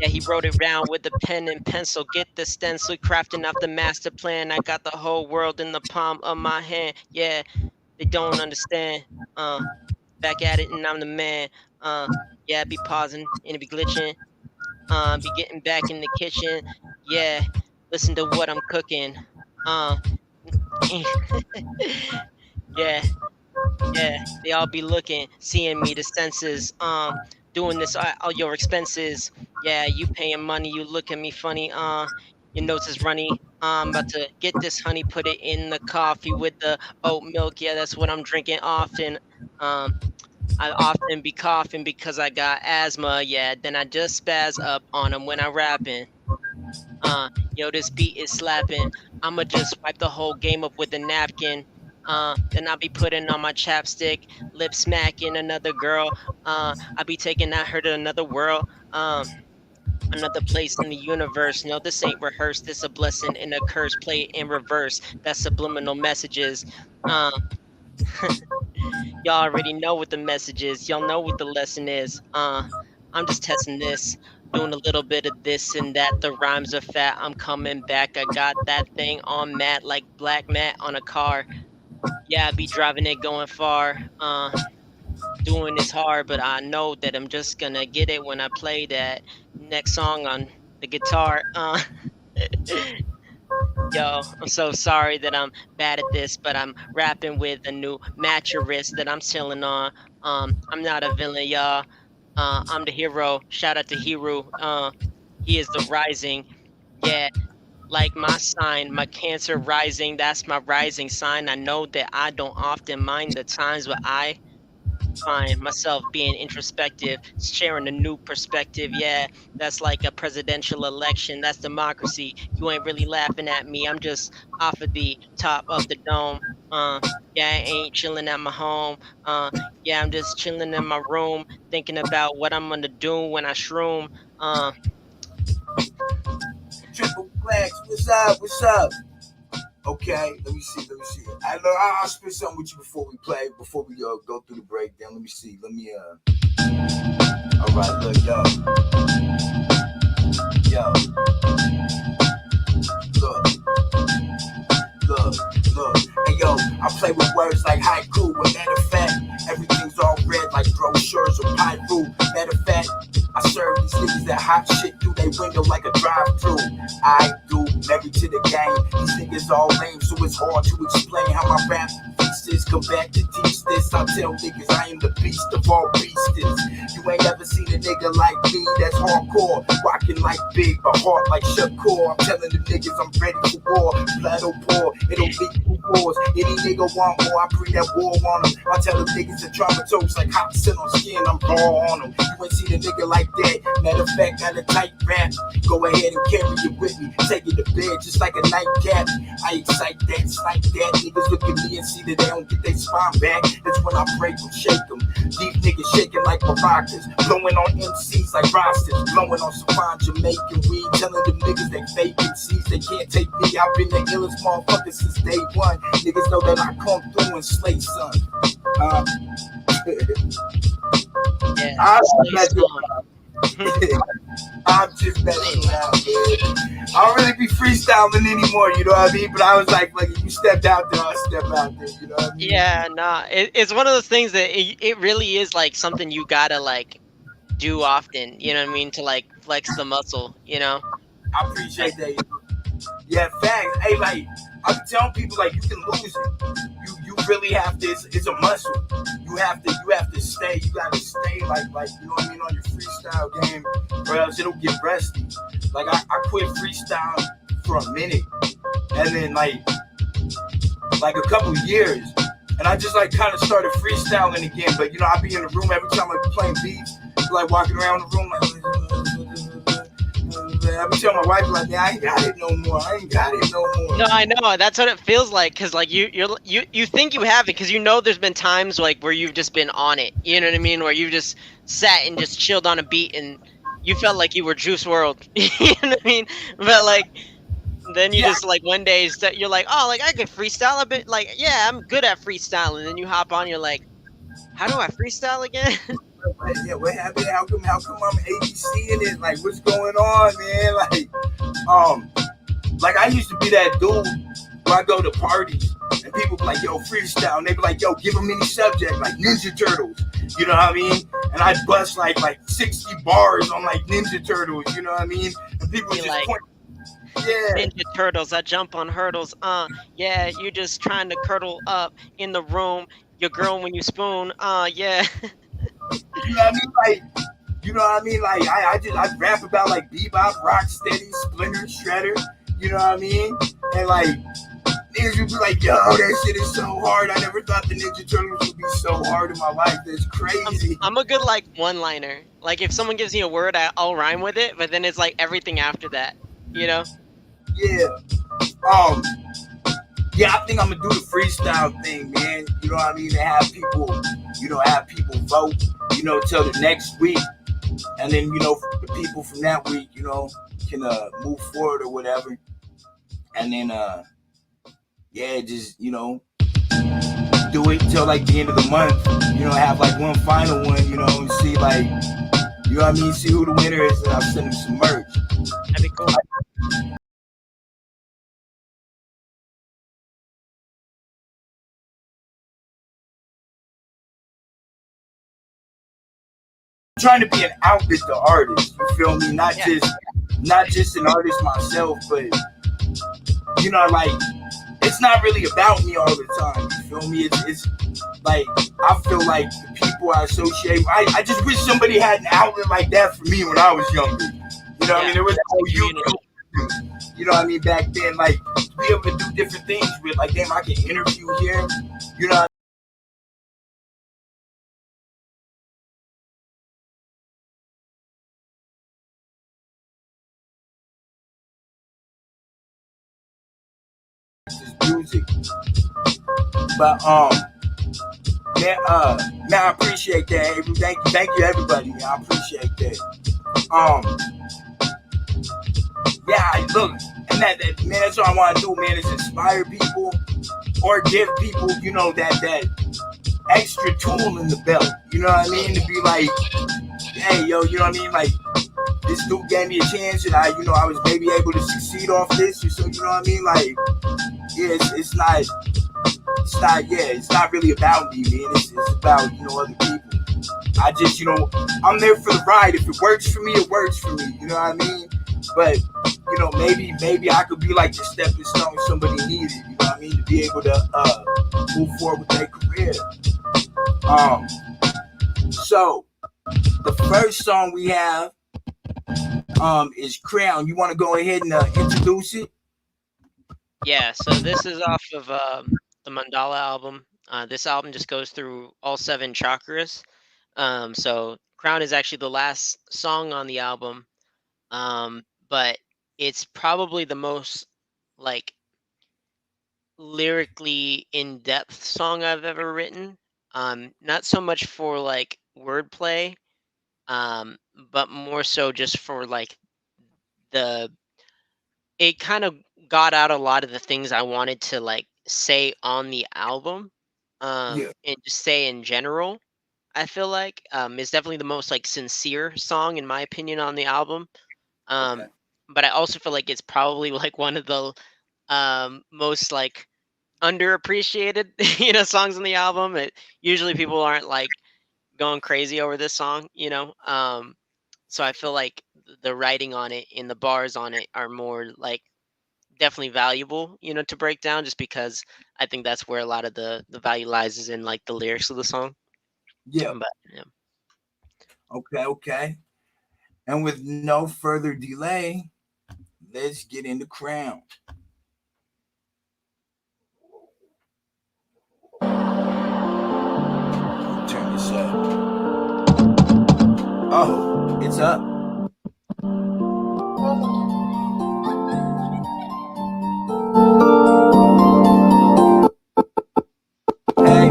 [SPEAKER 1] Yeah, he wrote it down with a pen and pencil. Get the stencil, crafting out the master plan. I got the whole world in the palm of my hand. Yeah, they don't understand. Uh, back at it, and I'm the man. Uh, yeah, I be pausing and it be glitching. Be getting back in the kitchen. Yeah, listen to what I'm cooking. Uh, yeah, yeah, they all be looking, seeing me, the senses, doing this at all your expenses. Yeah, you paying money, you look at me funny, your nose is runny. I'm about to get this honey, put it in the coffee with the oat milk. Yeah, that's what I'm drinking often. Um, I often be coughing because I got asthma. Yeah, then I just spaz up on them when I rapping. Yo, this beat is slapping. I'ma just wipe the whole game up with a napkin. Then I'll be putting on my chapstick, lip smacking another girl. I'll be taking that her to another world. Another place in the universe. No, this ain't rehearsed. This a blessing and a curse. Play it in reverse. That's subliminal messages. Uh, y'all already know what the message is. Y'all know what the lesson is. I'm just testing this, doing a little bit of this and that. The rhymes are fat. I'm coming back. I got that thing on matte like black matte on a car. Yeah, I be driving it going far. Doing this hard, but I know that I'm just gonna get it when I play that next song on the guitar. Yo, I'm so sorry that I'm bad at this, but I'm rapping with a new mattress that I'm chilling on. I'm not a villain, y'all. I'm the hero. Shout out to Hero. He is the rising. Yeah, like my sign, my cancer rising. That's my rising sign. I know that I don't often mind the times, but I find myself being introspective, sharing a new perspective. Yeah, that's like a presidential election. That's democracy. You ain't really laughing at me. I'm just off of the top of the dome. Uh, yeah, I ain't chilling at my home. Uh, yeah, I'm just chilling in my room, thinking about what I'm gonna do when I shroom. Uh,
[SPEAKER 2] Triple flags, what's up? What's up? Okay, let me see. Let me see. I'll spit something with you before we play. Before we go through the breakdown. Let me see. Let me. All right, look, yo, look. Look, look, hey yo, I play with words like haiku. With matter of fact, everything's all red like brochures or pyro. Matter of fact, I serve these niggas that hot shit through their window like a drive-thru. I do, married to the game. These niggas all lame, so it's hard to explain how my rap pieces come back to teach this. I tell niggas I am the beast of all beasts. You ain't ever seen a nigga like me that's hardcore, rocking like big, but heart like Shakur. I'm telling the niggas I'm ready for war. Plateau pour, it'll leak through wars. Any nigga want more, I bring that war on them. I tell them niggas to traumatose like hot sit on skin, I'm raw on them. You ain't seen a nigga like that. Matter of fact, got a tight rap. Go ahead and carry it with me. Take it to bed just like a nightcap. I excite that, snipe that. Niggas look at me and see that they don't get their spine back. That's when I break them, shake them. These niggas shaking like maracas. Blowing on MCs like rosters. Blowing on some fine Jamaican weed. Telling them niggas they fake MCs. They can't take me. I've been the illest motherfucker since day one. Niggas know that I come through and slay son.
[SPEAKER 1] yeah,
[SPEAKER 2] I'm
[SPEAKER 1] slay
[SPEAKER 2] messing
[SPEAKER 1] song.
[SPEAKER 2] around. I'm just messing around, man. I don't really be freestyling anymore, you know what I mean? But I was like you stepped out there, I step out there, you know what I mean?
[SPEAKER 1] Yeah, nah, it's one of those things that it really is like something you gotta like do often, you know what I mean, to like flex the muscle, you know?
[SPEAKER 2] I
[SPEAKER 1] Like
[SPEAKER 2] appreciate that. Yeah, facts. Hey, like I'm telling people, like you can lose it. You really have to. It's a muscle. You have to stay. You gotta stay like you know what I mean on your freestyle game, or else it'll get rusty. Like I quit freestyle for a minute, and then like a couple years, and I just like kind of started freestyling again. But you know I be in the room every time I be playing beats, like walking around the room like. I be telling my wife like, yeah, I ain't got it no more. I ain't got it no more.
[SPEAKER 1] no, I know that's what it feels like because like you think you have it because you know there's been times like where you've just been on it, you know what I mean, where you've just sat and just chilled on a beat and you felt like you were Juice World, you know what I mean? But like then you
[SPEAKER 2] Yeah,
[SPEAKER 1] just like one day you're like, oh, like I could freestyle a bit, like yeah, I'm good at freestyling. And then you hop on, you're like, how do I freestyle again?
[SPEAKER 2] Yeah, what happened? How come I'm ABC in it? Like, what's going on, man? Um, like I used to be that dude where I go to parties and people be like, yo, freestyle. And they be like, yo, give them any subject, like Ninja Turtles. You know what I mean? And I bust like 60 bars on like Ninja Turtles, you know what I mean? And people
[SPEAKER 1] Be
[SPEAKER 2] just
[SPEAKER 1] like
[SPEAKER 2] point, yeah,
[SPEAKER 1] Ninja Turtles, I jump on hurdles. Yeah, you just trying to curdle up in the room. Your girl when you spoon. Yeah.
[SPEAKER 2] you know what I mean? Like, you know what I mean? Like I rap about like bebop, rocksteady, splinter, shredder, you know what I mean? And like niggas would be like, yo, that shit is so hard. I never thought the Ninja Turtles would be so hard in my life. That's
[SPEAKER 1] I'm
[SPEAKER 2] crazy.
[SPEAKER 1] I'm a good like one liner. Like if someone gives me a word, I'll rhyme with it, but then it's like everything after that. You know?
[SPEAKER 2] Yeah. Um, yeah, I think I'm gonna do the freestyle thing, man. You know what I mean? To have people, have people vote, till the next week. And then, the people from that week, can move forward or whatever. And then yeah, just, do it till like the end of the month. Have like one final one, and see like what I mean, see who the winner is, and I'll send them some merch.
[SPEAKER 1] That'd be cool.
[SPEAKER 2] I'm trying to be an outlet to artists. You feel me?
[SPEAKER 1] Yeah.
[SPEAKER 2] Not just an artist myself, but like it's not really about me all the time. You feel me? It's like I feel like the people I associate. I just wish somebody had an outlet like that for me when I was younger. You know what I mean? There was no YouTube. You know what I mean? Back then, like to be able to do different things with, like, damn, I can interview here. You know, this music. But man, I appreciate that. Avery. Thank you, everybody. Man. I appreciate that. Yeah, look, and man, that's what I want to do, man. Is inspire people or give people, that extra tool in the belt. You know what I mean? To be like, hey, yo, you know what I mean? Like, this dude gave me a chance, and I was maybe able to succeed off this, or so. You know what I mean? Like, yeah, it's not really about me, man. It's about, other people. I just, I'm there for the ride. If it works for me, it works for me. You know what I mean? But, maybe I could be like the stepping stone somebody needed. You know what I mean? To be able to move forward with their career. So the first song we have is Crown. You want to go ahead and introduce it?
[SPEAKER 1] Yeah, so this is off of the Mandala album. This album just goes through all 7 chakras. So Crown is actually the last song on the album, but it's probably the most like lyrically in-depth song I've ever written. Not so much for like wordplay, but more so just for like the it kind of got out a lot of the things I wanted to like say on the album,
[SPEAKER 2] Yeah.
[SPEAKER 1] and just say in general. I feel like is definitely the most like sincere song in my opinion on the album. Um,
[SPEAKER 2] Okay.
[SPEAKER 1] but I also feel like it's probably like one of the most like underappreciated songs on the album. Usually people aren't like going crazy over this song, so I feel like the writing on it and the bars on it are more like definitely valuable, to break down just because I think that's where a lot of the value lies is in like the lyrics of the song.
[SPEAKER 2] Yeah.
[SPEAKER 1] But yeah.
[SPEAKER 2] Okay. Okay. And with no further delay, let's get into Crown. Turn this up. Oh, it's up. Hey.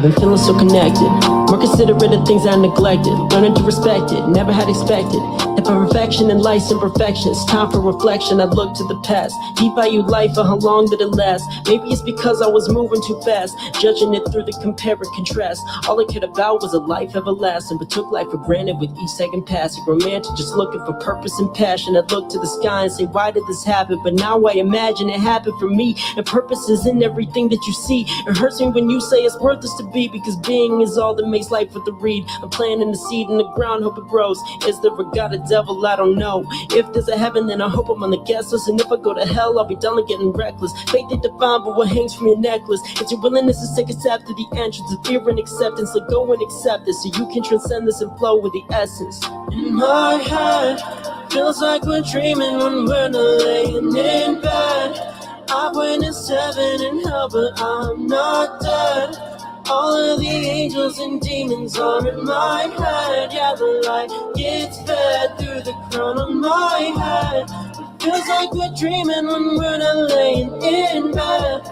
[SPEAKER 3] been feeling so connected. More considerate of things I neglected. Learning to respect it, never had expected. If perfection and life's imperfections, time for reflection, I look to the past. Deep value life, for how long did it last? Maybe it's because I was moving too fast, judging it through the compare and contrast. All I cared about was a life everlasting, but took life for granted with each second passing. Romantic, just looking for purpose and passion. I look to the sky and say, why did this happen? But now I imagine it happened for me, and purpose is in everything that you see. It hurts me when you say it's worthless to be, because being is all that makes life worth the read. I'm planting the seed in the ground, hope it grows. Is there a God, a devil? I don't know. If there's a heaven, then I hope I'm on the guest list. And if I go to hell, I'll be done with getting reckless. Faith ain't defined, but what hangs from your necklace? It's your willingness to take a step to the entrance of fear and acceptance. Let go and accept it, so you can transcend this and flow with the essence. In my head, feels like we're dreaming when we're not laying in bed. I've witnessed heaven and hell, but I'm not dead. All of the angels and demons are in my head. Yeah, the light gets fed through the crown on my head. It feels like we're dreaming when we're not laying in bed.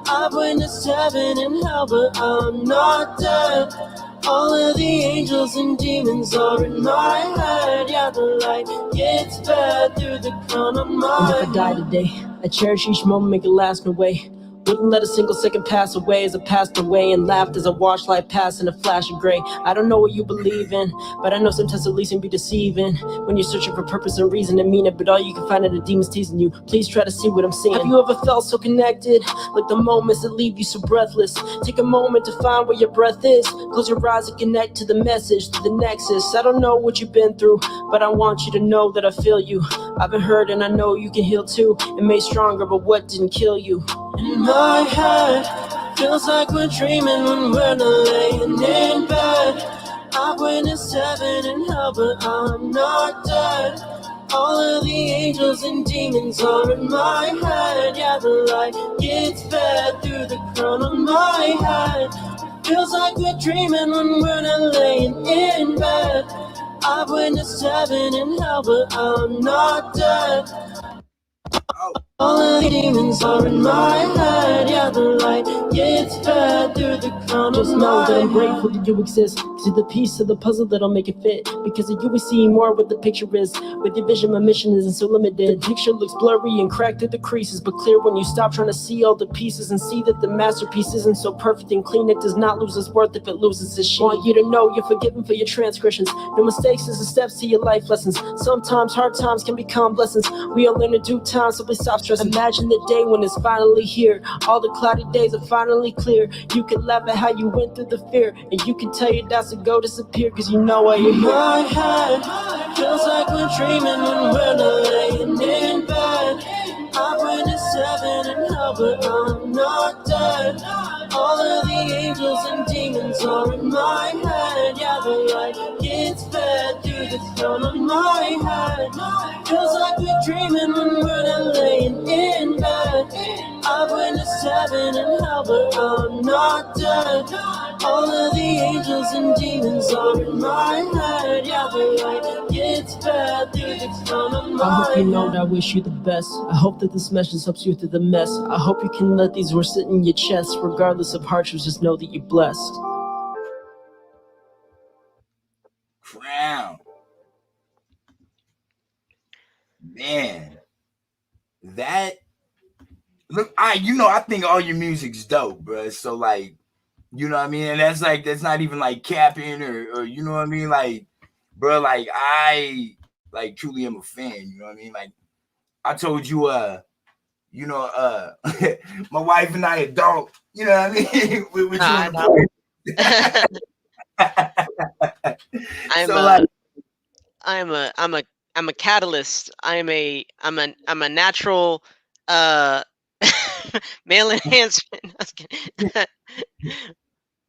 [SPEAKER 3] I've witnessed heaven and hell, but I'm not dead. All of the angels and demons are in my head. Yeah, the light gets fed through the crown on my head. And if I die today, I cherish each moment, make it last no way. Wouldn't let a single second pass away as I passed away, and laughed as I watched life pass in a flash of gray. I don't know what you believe in, but I know sometimes at least it can be deceiving when you're searching for purpose and reason to mean it, but all you can find are the demons teasing you. Please try to see what I'm seeing. Have you ever felt so connected, like the moments that leave you so breathless? Take a moment to find where your breath is. Close your eyes and connect to the message, to the nexus. I don't know what you've been through, but I want you to know that I feel you. I've been hurt and I know you can heal too, and made stronger, but what didn't kill you? In my head, feels like we're dreaming when we're not laying in bed. I've witnessed heaven and hell, but I'm not dead. All of the angels and demons are in my head. Yeah, the light gets fed through the crown on my head. It feels like we're dreaming when we're not laying in bed. I've witnessed heaven and hell, but I'm not dead. All of the demons are in my head. Yeah, the light gets fed through the crown. Just know that I'm grateful that you exist. Cause you're the piece of the puzzle that'll make it fit. Because of you we see more what the picture is. With your vision, my mission isn't so limited. The picture looks blurry and cracked through the creases, but clear when you stop trying to see all the pieces and see that the masterpiece isn't so perfect and clean. It does not lose its worth if it loses its sheen. Want you to know you're forgiven for your transgressions. No mistakes is the steps to your life lessons. Sometimes hard times can become blessings. We all learn in due time, so please stop stressing. Imagine the day when it's finally here. All the cloudy days are finally clear. You can laugh at how you went through the fear, and you can tell your doubts to go disappear, cause you know why you're here. My head feels like we're dreaming when we're not laying in bed. I've witnessed heaven and hell, but I'm not dead. All of the angels and demons are in my head. Yeah, the light gets fed through the throne on my head. Feels like we're dreaming when we're not laying in bed. I've witnessed heaven and hell, but I'm not dead. All of the angels and demons are in my head. Yeah, the light gets fed through the throne on my head. I hope you know that I wish you the best. I hope that this message helps you through the mess. I hope you can let these words sit in your chest. Regardless of hardships, just know that you're blessed.
[SPEAKER 2] Crown. Man, that look, I think all your music's dope, bro. So like, you know what I mean, and that's not even like capping or you know what I mean, like, bro, like I like truly am a fan. You know what I mean, like I told you, you know, my wife and I adult. You know what I mean, with you
[SPEAKER 1] I
[SPEAKER 2] on
[SPEAKER 1] know.
[SPEAKER 2] the point.
[SPEAKER 1] I'm
[SPEAKER 2] So
[SPEAKER 1] a
[SPEAKER 2] like,
[SPEAKER 1] I'm a I'm a I'm a catalyst. I'm a natural uh male enhancement. I was kidding.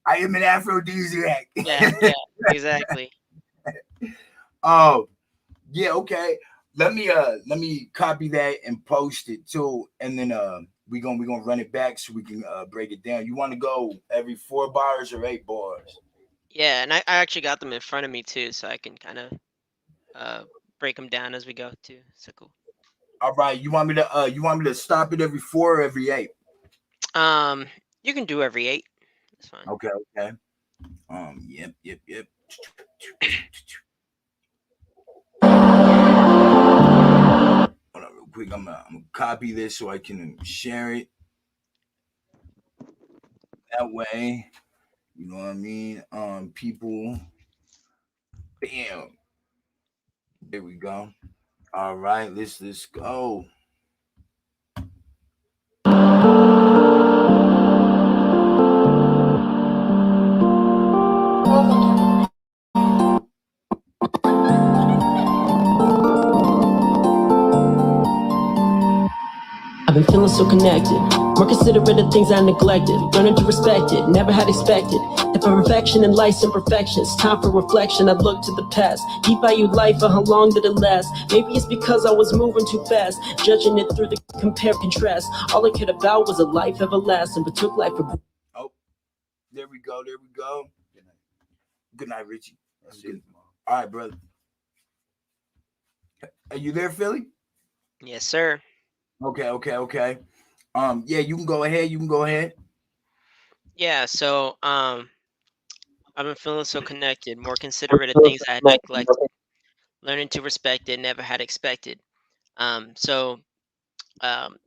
[SPEAKER 2] I am an aphrodisiac.
[SPEAKER 1] Yeah, yeah, exactly.
[SPEAKER 2] Oh, yeah, okay. Let me copy that and post it too, and then we gonna run it back so we can break it down. You want to go every 4 bars or 8 bars?
[SPEAKER 1] Yeah, and I actually got them in front of me too, so I can kind of uh break them down as we go too. So cool.
[SPEAKER 2] All right, you want me to stop it every 4 or every 8?
[SPEAKER 1] Um, you can do every 8. That's fine.
[SPEAKER 2] Okay, okay. Yep, yep, yep. Hold on, real quick. I'm gonna copy this so I can share it that way. You know what I mean? People. Bam. There we go. All right, let's go.
[SPEAKER 3] I've been feeling so connected, more considerate of things I neglected, learning to respect it, never had expected. If perfection and life's imperfections, time for reflection, I look to the past. Deep valued life, for how long did it last? Maybe it's because I was moving too fast, judging it through the compare contrast. All I cared about was a life everlasting, but took life for.
[SPEAKER 2] Oh, there we go. There we go. Good night, Richie. Good. All right, brother. Are you there, Philly?
[SPEAKER 1] Yes, sir.
[SPEAKER 2] Okay, okay, okay. Yeah, you can go ahead. You can go ahead.
[SPEAKER 1] Yeah. So I've been feeling so connected, more considerate of things I had neglected, learning to respect it, never had expected. So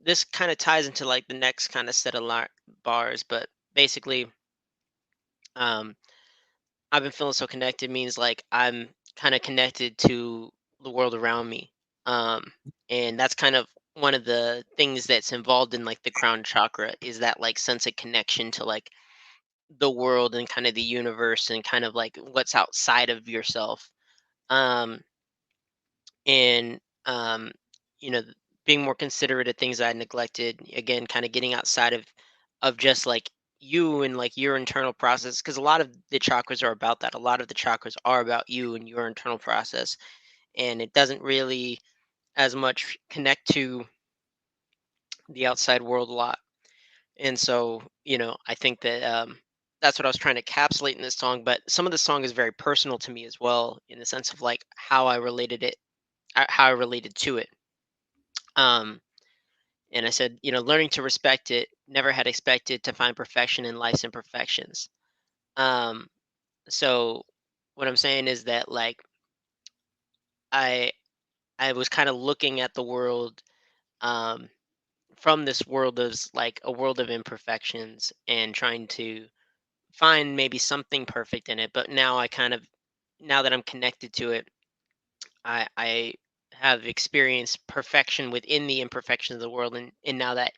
[SPEAKER 1] this kind of ties into like the next kind of set of bars, but basically, um, I've been feeling so connected means like I'm kind of connected to the world around me. Um, and that's kind of one of the things that's involved in like the crown chakra is that like sense of connection to like the world and kind of the universe and kind of like what's outside of yourself. Um, and you know, being more considerate of things I neglected. Again, kind of getting outside of just like you and like your internal process, because a lot of the chakras are about that. A lot of the chakras are about you and your internal process, and it doesn't really as much connect to the outside world a lot. And so, I think that that's what I was trying to encapsulate in this song. But some of the song is very personal to me as well, in the sense of like how I related to it. Um, and I said, learning to respect it, never had expected to find perfection in life's imperfections. Um, so what I'm saying is that like I I was kind of looking at the world um, from this world as like a world of imperfections and trying to find maybe something perfect in it. But now that I'm connected to it, I have experienced perfection within the imperfection of the world, and now that,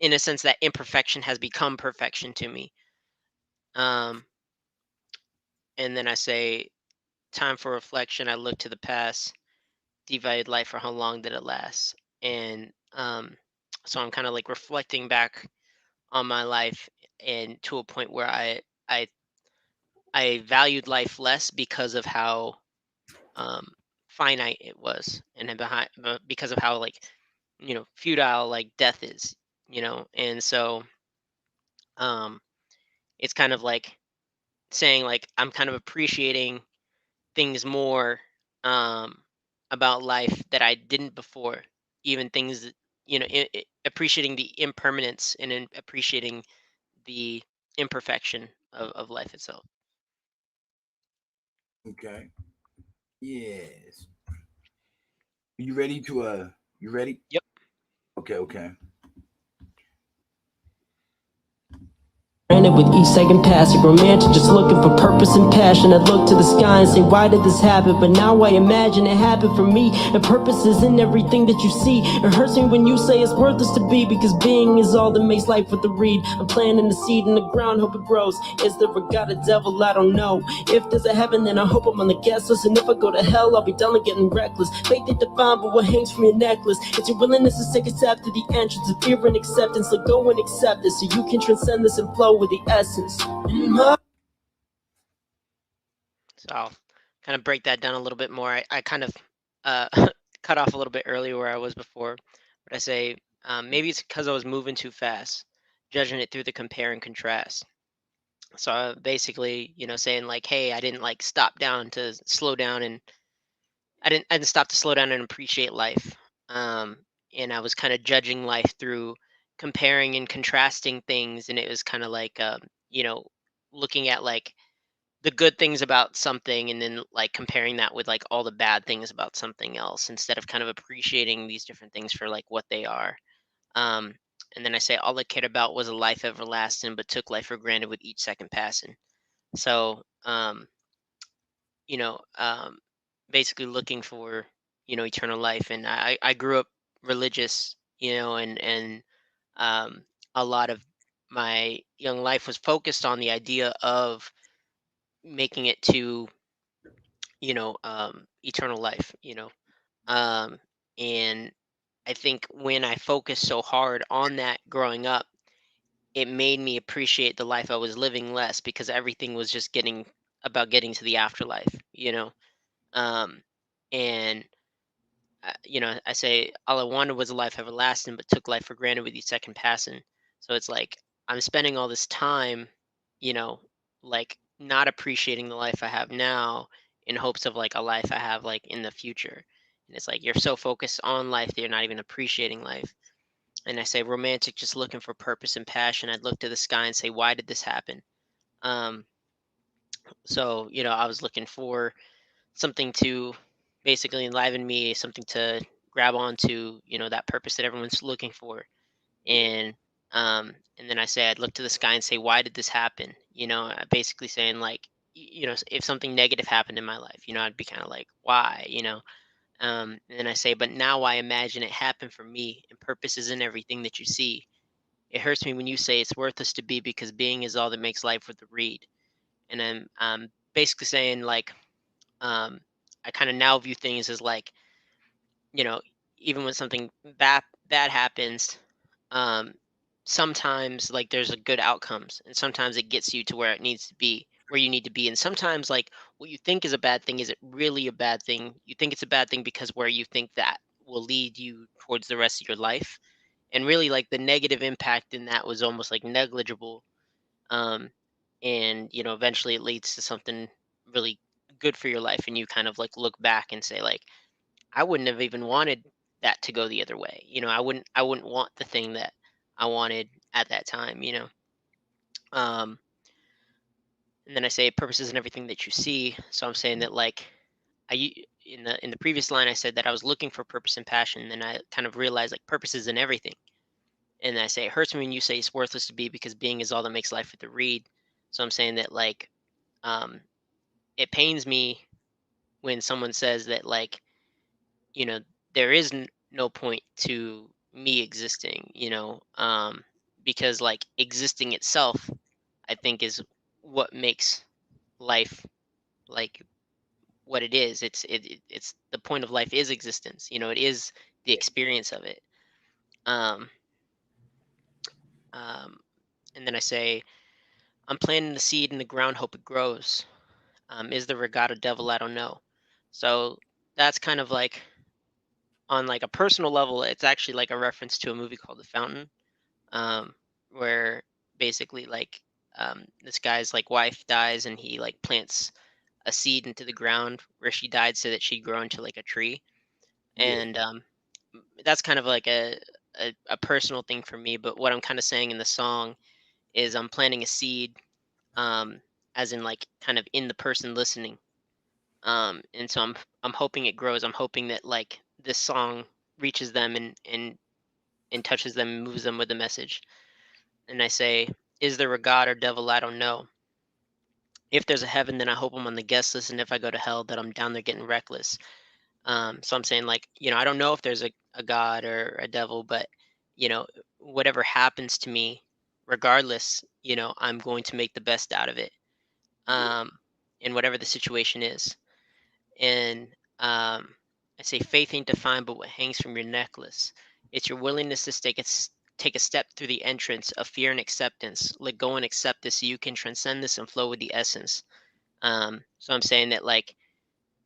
[SPEAKER 1] in a sense, that imperfection has become perfection to me. Um, and then I say, time for reflection. I look to the past, devalued life for how long did it last, and so I'm kind of like reflecting back on my life, and to a point where I I valued life less because of how um, finite it was, and then because of how like futile like death is, and so um it's kind of like saying like I'm kind of appreciating things more um about life that I didn't before, even things that, appreciating the impermanence and appreciating the imperfection of life itself.
[SPEAKER 2] Okay. Yes. You ready to You ready?
[SPEAKER 1] Yep.
[SPEAKER 2] Okay, okay.
[SPEAKER 3] Granted, with each second passing, romantic, just looking for purpose and passion. I look to the sky and say, why did this happen? But now I imagine it happened for me. And purpose is in everything that you see. It hurts me when you say it's worthless to be, because being is all that makes life worth the read. I'm planting the seed in the ground, hope it grows. Is there a God, a devil? I don't know. If there's a heaven, then I hope I'm on the guest list. And if I go to hell, I'll be done with getting reckless. Faith ain't defined, but what hangs from your necklace? It's your willingness to take a step to the entrance of fear and acceptance. Let go and accept it so you can transcend this and flow with the essence.
[SPEAKER 1] So I'll kind of break that down a little bit more. I kind of uh, cut off a little bit earlier where I was before, but I say maybe it's because I was moving too fast, judging it through the compare and contrast. So basically, saying like, hey, I didn't like stop down to slow down, and I didn't stop to slow down and appreciate life. Um, and I was kind of judging life through comparing and contrasting things, and it was kind of like, you know. looking at like the good things about something and then like comparing that with like all the bad things about something else instead of kind of appreciating these different things for like what they are. Um, and then I say all I cared about was a life everlasting, but took life for granted with each second passing. So, you know, basically looking for, eternal life. And I grew up religious, and um, a lot of my young life was focused on the idea of making it to, eternal life, um, and I think when I focused so hard on that growing up, it made me appreciate the life I was living less because everything was just getting about getting to the afterlife, um, and I say all I wanted was a life everlasting, but took life for granted with each second passing. So it's like I'm spending all this time, you know, like not appreciating the life I have now in hopes of like a life I have like in the future. And it's like you're so focused on life that you're not even appreciating life. And I say romantic, just looking for purpose and passion. I'd look to the sky and say, why did this happen? Um, so I was looking for something to basically enliven me, something to grab onto, that purpose that everyone's looking for. And and then I say I'd look to the sky and say, why did this happen? Basically saying like, if something negative happened in my life, I'd be kind of like, why? And then I say, but now I imagine it happened for me, and purpose isn't everything that you see. It hurts me when you say it's worthless to be because being is all that makes life worth the read. And I'm basically saying like, um, I kind of now view things as like, you know, even when something bad happens, um, sometimes like there's a good outcomes, and sometimes it gets you to where it needs to be, where you need to be, and sometimes like what you think is a bad thing isn't really a bad thing. You think it's a bad thing because where you think that will lead you towards the rest of your life, and really like the negative impact in that was almost like negligible. Um, and eventually it leads to something really good for your life, and you kind of like look back and say like I wouldn't have even wanted that to go the other way. I wouldn't want the thing that I wanted at that time. Um and then I say purpose isn't everything that you see. So I'm saying that like in the previous line I said that I was looking for purpose and passion, and then I kind of realized like purpose isn't everything. And I say it hurts me when you say it's worthless to be because being is all that makes life worth the read. So I'm saying that like um it pains me when someone says that like you know there is no point to me existing, because like existing itself I think is what makes life like what it is. It's the point of life is existence, it is the experience of it. um um and then I say I'm planting the seed in the ground, hope it grows. Is the regatta devil? I don't know. So that's kind of like on like a personal level, it's actually like a reference to a movie called The Fountain, um, where basically like this guy's like wife dies and he like plants a seed into the ground where she died so that she'd grow into like a tree.
[SPEAKER 2] Yeah,
[SPEAKER 1] And that's kind of like a personal thing for me. But what I'm kind of saying in the song is I'm planting a seed, um, as in like kind of in the person listening. And so I'm hoping it grows. I'm hoping that like this song reaches them and touches them and moves them with the message. And I say, is there a God or devil? I don't know. If there's a heaven, then I hope I'm on the guest list. And if I go to hell, that I'm down there getting reckless. So I'm saying, like, I don't know if there's a God or a devil, but, whatever happens to me, regardless, I'm going to make the best out of it,
[SPEAKER 2] yeah,
[SPEAKER 1] um, in whatever the situation is. And I say, faith ain't defined, but what hangs from your necklace. It's your willingness to take a step through the entrance of fear and acceptance. Let go and accept this so you can transcend this and flow with the essence. So I'm saying that like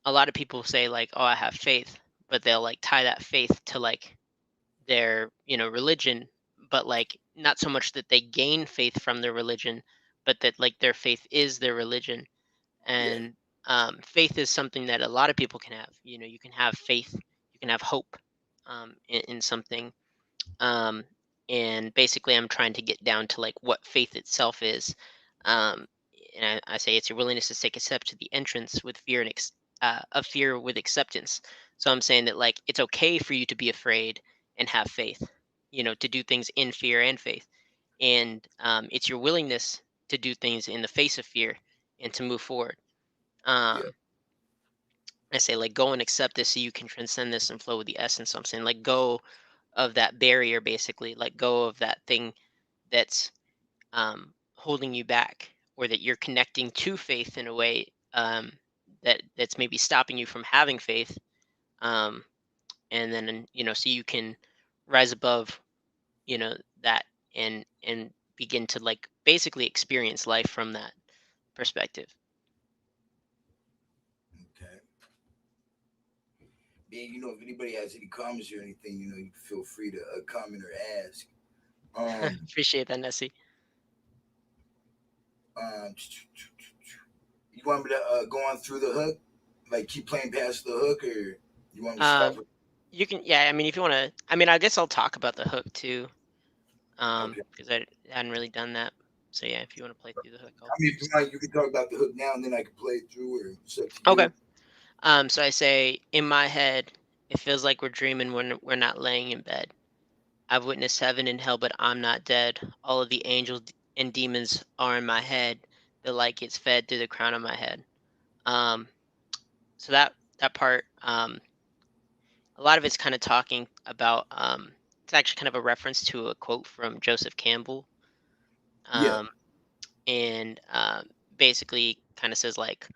[SPEAKER 1] a lot of people say like, oh, I have faith, but they'll like tie that faith to like their religion, but like not so much that they gain faith from their religion, but that like their faith is their religion.
[SPEAKER 2] yeah,
[SPEAKER 1] And faith is something that a lot of people can have. You can have faith, you can have hope, in something. um, and basically I'm trying to get down to like what faith itself is. um, and I say it's your willingness to take a step to the entrance with fear and of fear with acceptance. So I'm saying that like it's okay for you to be afraid and have faith, to do things in fear and faith, and it's your willingness to do things in the face of fear and to move forward.
[SPEAKER 2] Yeah.
[SPEAKER 1] Um, I say like go and accept this so you can transcend this and flow with the essence. So I'm saying like go of that barrier, basically, let go of that thing that's holding you back, or that you're connecting to faith in a way that's maybe stopping you from having faith, um, and then so you can rise above that, and begin to like basically experience life from that perspective.
[SPEAKER 2] Okay. Yeah, if anybody has any comments or anything, you can feel free to comment or ask. Um,
[SPEAKER 1] Appreciate that, Nessie.
[SPEAKER 2] um, you want me to go on through the hook, like keep playing past the hook, or you want me to start
[SPEAKER 1] um,
[SPEAKER 2] with?
[SPEAKER 1] you can, yeah, I mean, if you want to, I mean, I guess I'll talk about the hook too,
[SPEAKER 2] Okay.
[SPEAKER 1] because I hadn't really done that. So yeah, if you want to play through the hook,
[SPEAKER 2] I
[SPEAKER 1] I'll
[SPEAKER 2] mean, if you
[SPEAKER 1] just
[SPEAKER 2] want, you can talk about the hook now, and then I can play it through, or it's up to
[SPEAKER 1] okay.
[SPEAKER 2] you.
[SPEAKER 1] So I say, in my head, it feels like we're dreaming when we're not laying in bed. I've witnessed heaven and hell, but I'm not dead. All of the angels and demons are in my head. The light gets fed through the crown of my head. Um, so that part, a lot of it's kind of talking about. It's actually kind of a reference to a quote from Joseph Campbell,
[SPEAKER 2] Yeah,
[SPEAKER 1] um, and basically kind of says like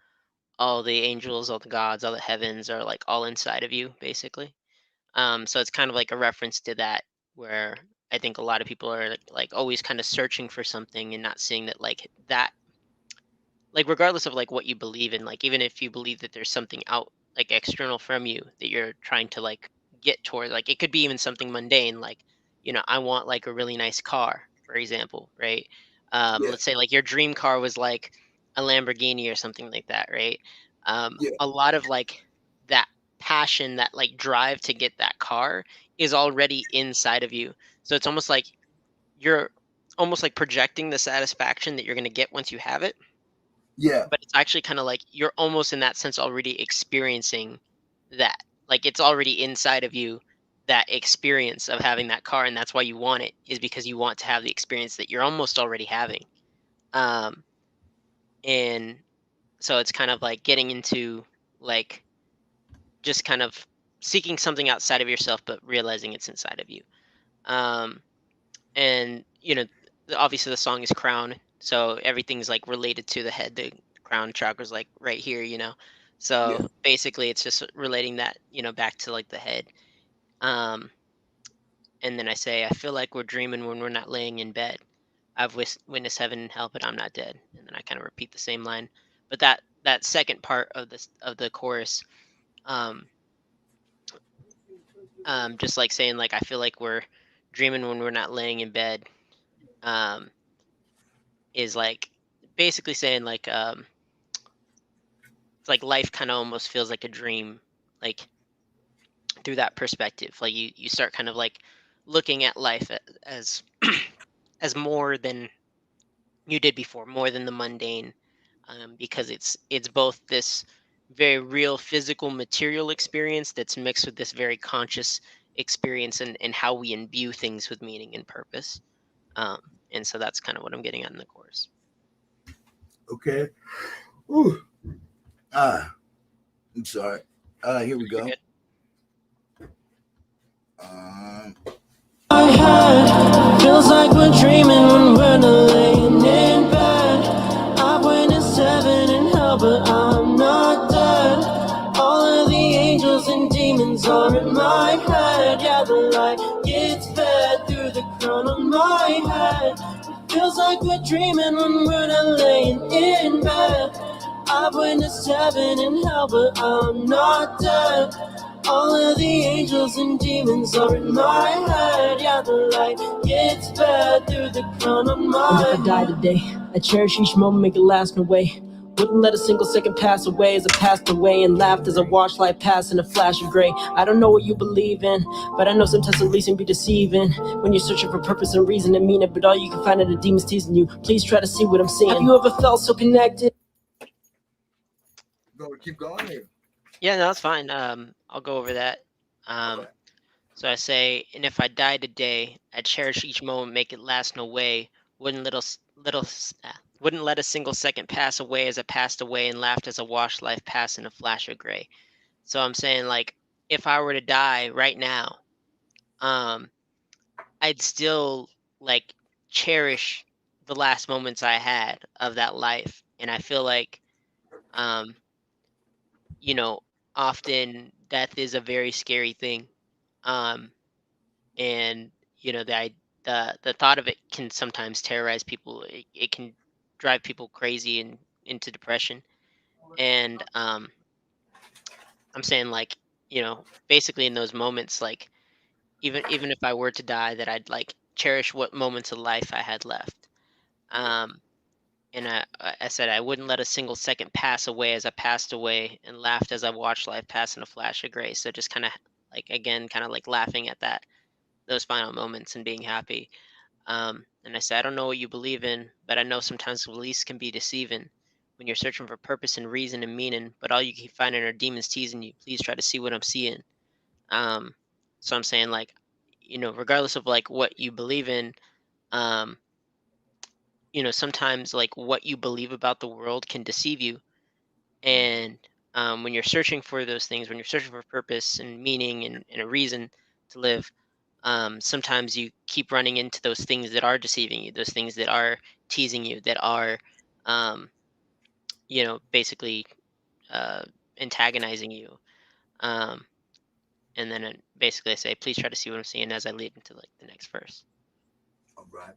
[SPEAKER 1] all the angels, all the gods, all the heavens are like all inside of you, basically. So it's kind of like a reference to that, where I think a lot of people are like always kind of searching for something and not seeing that like that, like regardless of like what you believe in, like even if you believe that there's something out like external from you that you're trying to like get toward, like it could be even something mundane, like I want like a really nice car, for example, right?
[SPEAKER 2] yeah,
[SPEAKER 1] Let's say like your dream car was like a Lamborghini or something like that, right?
[SPEAKER 2] yeah,
[SPEAKER 1] A lot of like that passion, that like drive to get that car is already inside of you. So it's almost like you're almost like projecting the satisfaction that you're going to get once you have it,
[SPEAKER 2] yeah,
[SPEAKER 1] but it's actually kinda like you're almost in that sense already experiencing that. Like, it's already inside of you, that experience of having that car, and that's why you want it, is because you want to have the experience that you're almost already having. Um, and so it's kind of like getting into, like, just kind of seeking something outside of yourself, but realizing it's inside of you. Um, and, obviously the song is Crown, so everything's, like, related to the head. The crown chakra's, like, right here,
[SPEAKER 2] yeah.
[SPEAKER 1] So, basically, it's just relating that, back to, like, the head. Um, and then I say, "I feel like we're dreaming when we're not laying in bed. I've witnessed heaven and hell, but I'm not dead." And then I kinda repeat the same line. But that second part of the chorus, um, just, like, saying, like, "I feel like we're dreaming when we're not laying in bed," um, is, like, basically saying, like, it's like life kind of almost feels like a dream, like through that perspective. Like you start kind of like looking at life as as more than you did before, more than the mundane, because it's both this very real physical material experience that's mixed with this very conscious experience, and how we imbue things with meaning and purpose. um, and so that's kind of what I'm getting at in the course.
[SPEAKER 2] Okay. Ooh. Ah, I'm sorry. Here we
[SPEAKER 1] You're
[SPEAKER 2] go.
[SPEAKER 1] good.
[SPEAKER 2] Um,
[SPEAKER 3] My head feels like we're dreaming when we're not laying in bed. I've witnessed heaven and hell, but I'm not dead. All of the angels and demons are in my head. Yeah, the light gets fed through the crown on my head. It feels like we're dreaming when we're not laying in bed. I've witnessed heaven and hell, but I'm not dead. All of the angels and demons are in my head. Yeah, the light gets fed through the crown on my head. And if I die today, I cherish each moment, make it last no way. Wouldn't let a single second pass away as I passed away and laughed as I watched life pass in a flash of gray. I don't know what you believe in, but I know sometimes the least can be deceiving when you're searching for purpose and reason and meaning, but all you can find are the demons teasing you. Please try to see what I'm seeing. Have you ever felt so connected?
[SPEAKER 2] Go keep going here.
[SPEAKER 1] Yeah, no, that's fine. I'll go over that.
[SPEAKER 2] All
[SPEAKER 1] Um,
[SPEAKER 2] right.
[SPEAKER 1] so I say, and if I die today, I cherish each moment, make it last no way. Wouldn't let a single second pass away as I passed away and laughed as I watched life pass in a flash of gray. So I'm saying like, if I were to die right now, um, I'd still like cherish the last moments I had of that life, and I feel like, um, you know, often death is a very scary thing. Um, and the thought of it can sometimes terrorize people. It can drive people crazy and into depression. And I'm saying like, basically in those moments, like even if I were to die, that I'd like cherish what moments of life I had left. Um, and I said I wouldn't let a single second pass away as I passed away and laughed as I watched life pass in a flash of gray. So just kind of like again, kind of like laughing at those final moments and being happy. And I said, I don't know what you believe in, but I know sometimes beliefs can be deceiving when you're searching for purpose and reason and meaning, but all you keep finding are demons teasing you. Please try to see what I'm seeing. Um, so I'm saying like, regardless of like what you believe in, um, sometimes like what you believe about the world can deceive you. And when you're searching for those things, when you're searching for purpose and meaning and a reason to live, sometimes you keep running into those things that are deceiving you, those things that are teasing you, that are, um, basically uh, antagonizing you. Um, and then basically I say, please try to see what I'm seeing as I lead into like the next verse.
[SPEAKER 2] All right.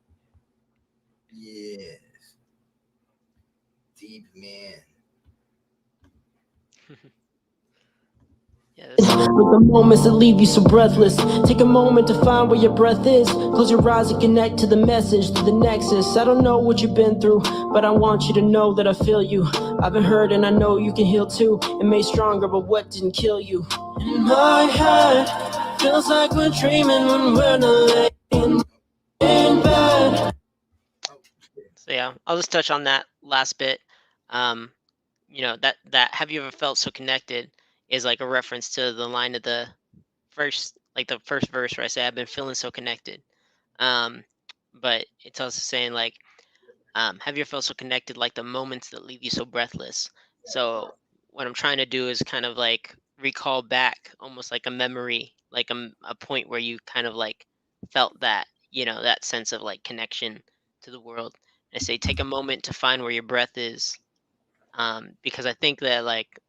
[SPEAKER 2] Yes. Deep man.
[SPEAKER 1] Yeah, this is
[SPEAKER 3] With the moments that leave you so breathless. Take a moment to find where your breath is. Close your eyes and connect to the message, to the nexus. I don't know what you've been through, but I want you to know that I feel you. I've been hurt and I know you can heal too. And made stronger, but what didn't kill you? In my head, feels like we're dreaming when we're not laying in bed.
[SPEAKER 2] Oh, yeah.
[SPEAKER 1] so yeah. I'll just touch on that last bit. Um, that have you ever felt so connected is like a reference to the line of the first verse where I say I've been feeling so connected. Um, but it's also saying like, have you ever felt so connected, like the moments that leave you so breathless? So what I'm trying to do is kind of like recall back, almost like a memory, like a point where you kind of like felt that, that sense of like connection to the world. I say take a moment to find where your breath is, because I think that like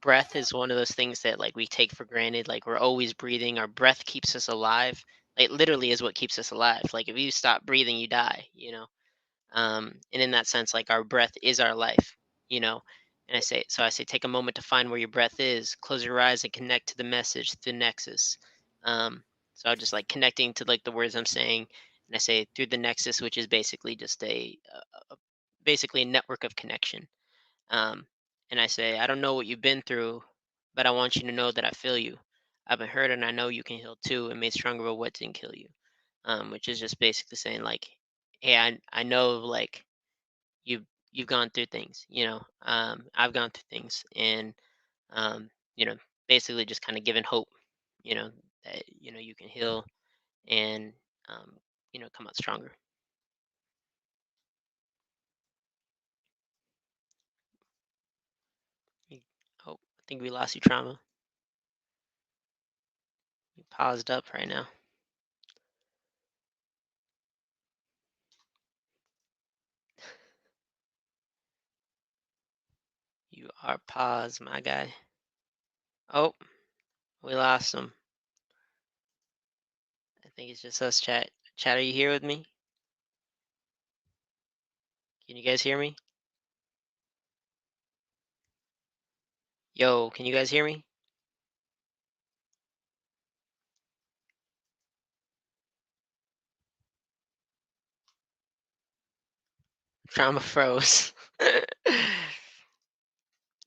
[SPEAKER 1] breath is one of those things that like we take for granted. Like we're always breathing. Our breath keeps us alive. Like literally is what keeps us alive. Like if you stop breathing, you die. And in that sense, like our breath is our life. You know. And I say, take a moment to find where your breath is. Close your eyes and connect to the message, the nexus. Um, so I'm just like connecting to like the words I'm saying, and I say through the nexus, which is basically just basically a network of connection. um, and I say, I don't know what you've been through, but I want you to know that I feel you. I've been hurt and I know you can heal too and made stronger by what didn't kill you. Which is just basically saying like, hey, I know like you've gone through things, I've gone through things and um, you know, basically just kind of giving hope, you know, that you can heal and um, come out stronger. You, oh, I think we lost you, trauma. You paused up right now. You are paused, my guy. Oh, we lost him. I think it's just us, chat. Chat, are you here with me? Can you guys hear me? Yo, can you guys hear me? Trauma froze.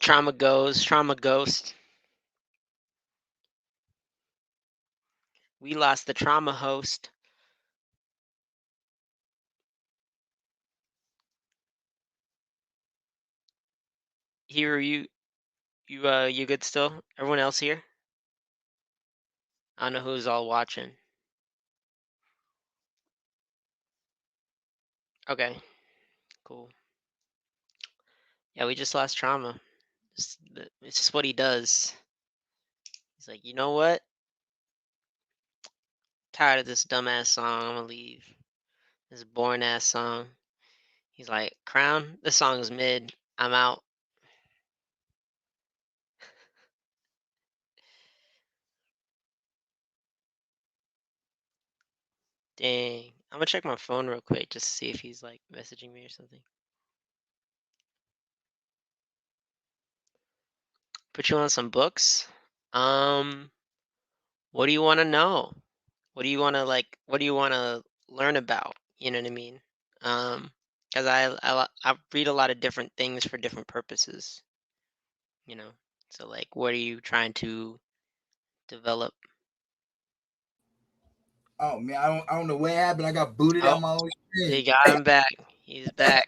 [SPEAKER 1] Trauma goes, trauma ghost. We lost the trauma host. Here, you good still? Everyone else here? I don't know who's all watching. Okay, cool. Yeah, we just lost trauma. It's just what he does. He's like, you know what? Tired of this dumbass song. I'm gonna leave. This boring ass song. He's like, Crown, this song is mid. I'm out. Dang. I'm gonna check my phone real quick just to see if he's like messaging me or something. Put you on some books. Um, what do you want to know? What do you want to like? What do you want to learn about? You know what I mean? Because I read a lot of different things for different purposes. You know, so like, what are you trying to develop?
[SPEAKER 2] Oh man, I don't know what happened. I got booted
[SPEAKER 1] Oh,
[SPEAKER 2] out my own
[SPEAKER 1] they
[SPEAKER 2] screen.
[SPEAKER 1] got him back. He's back.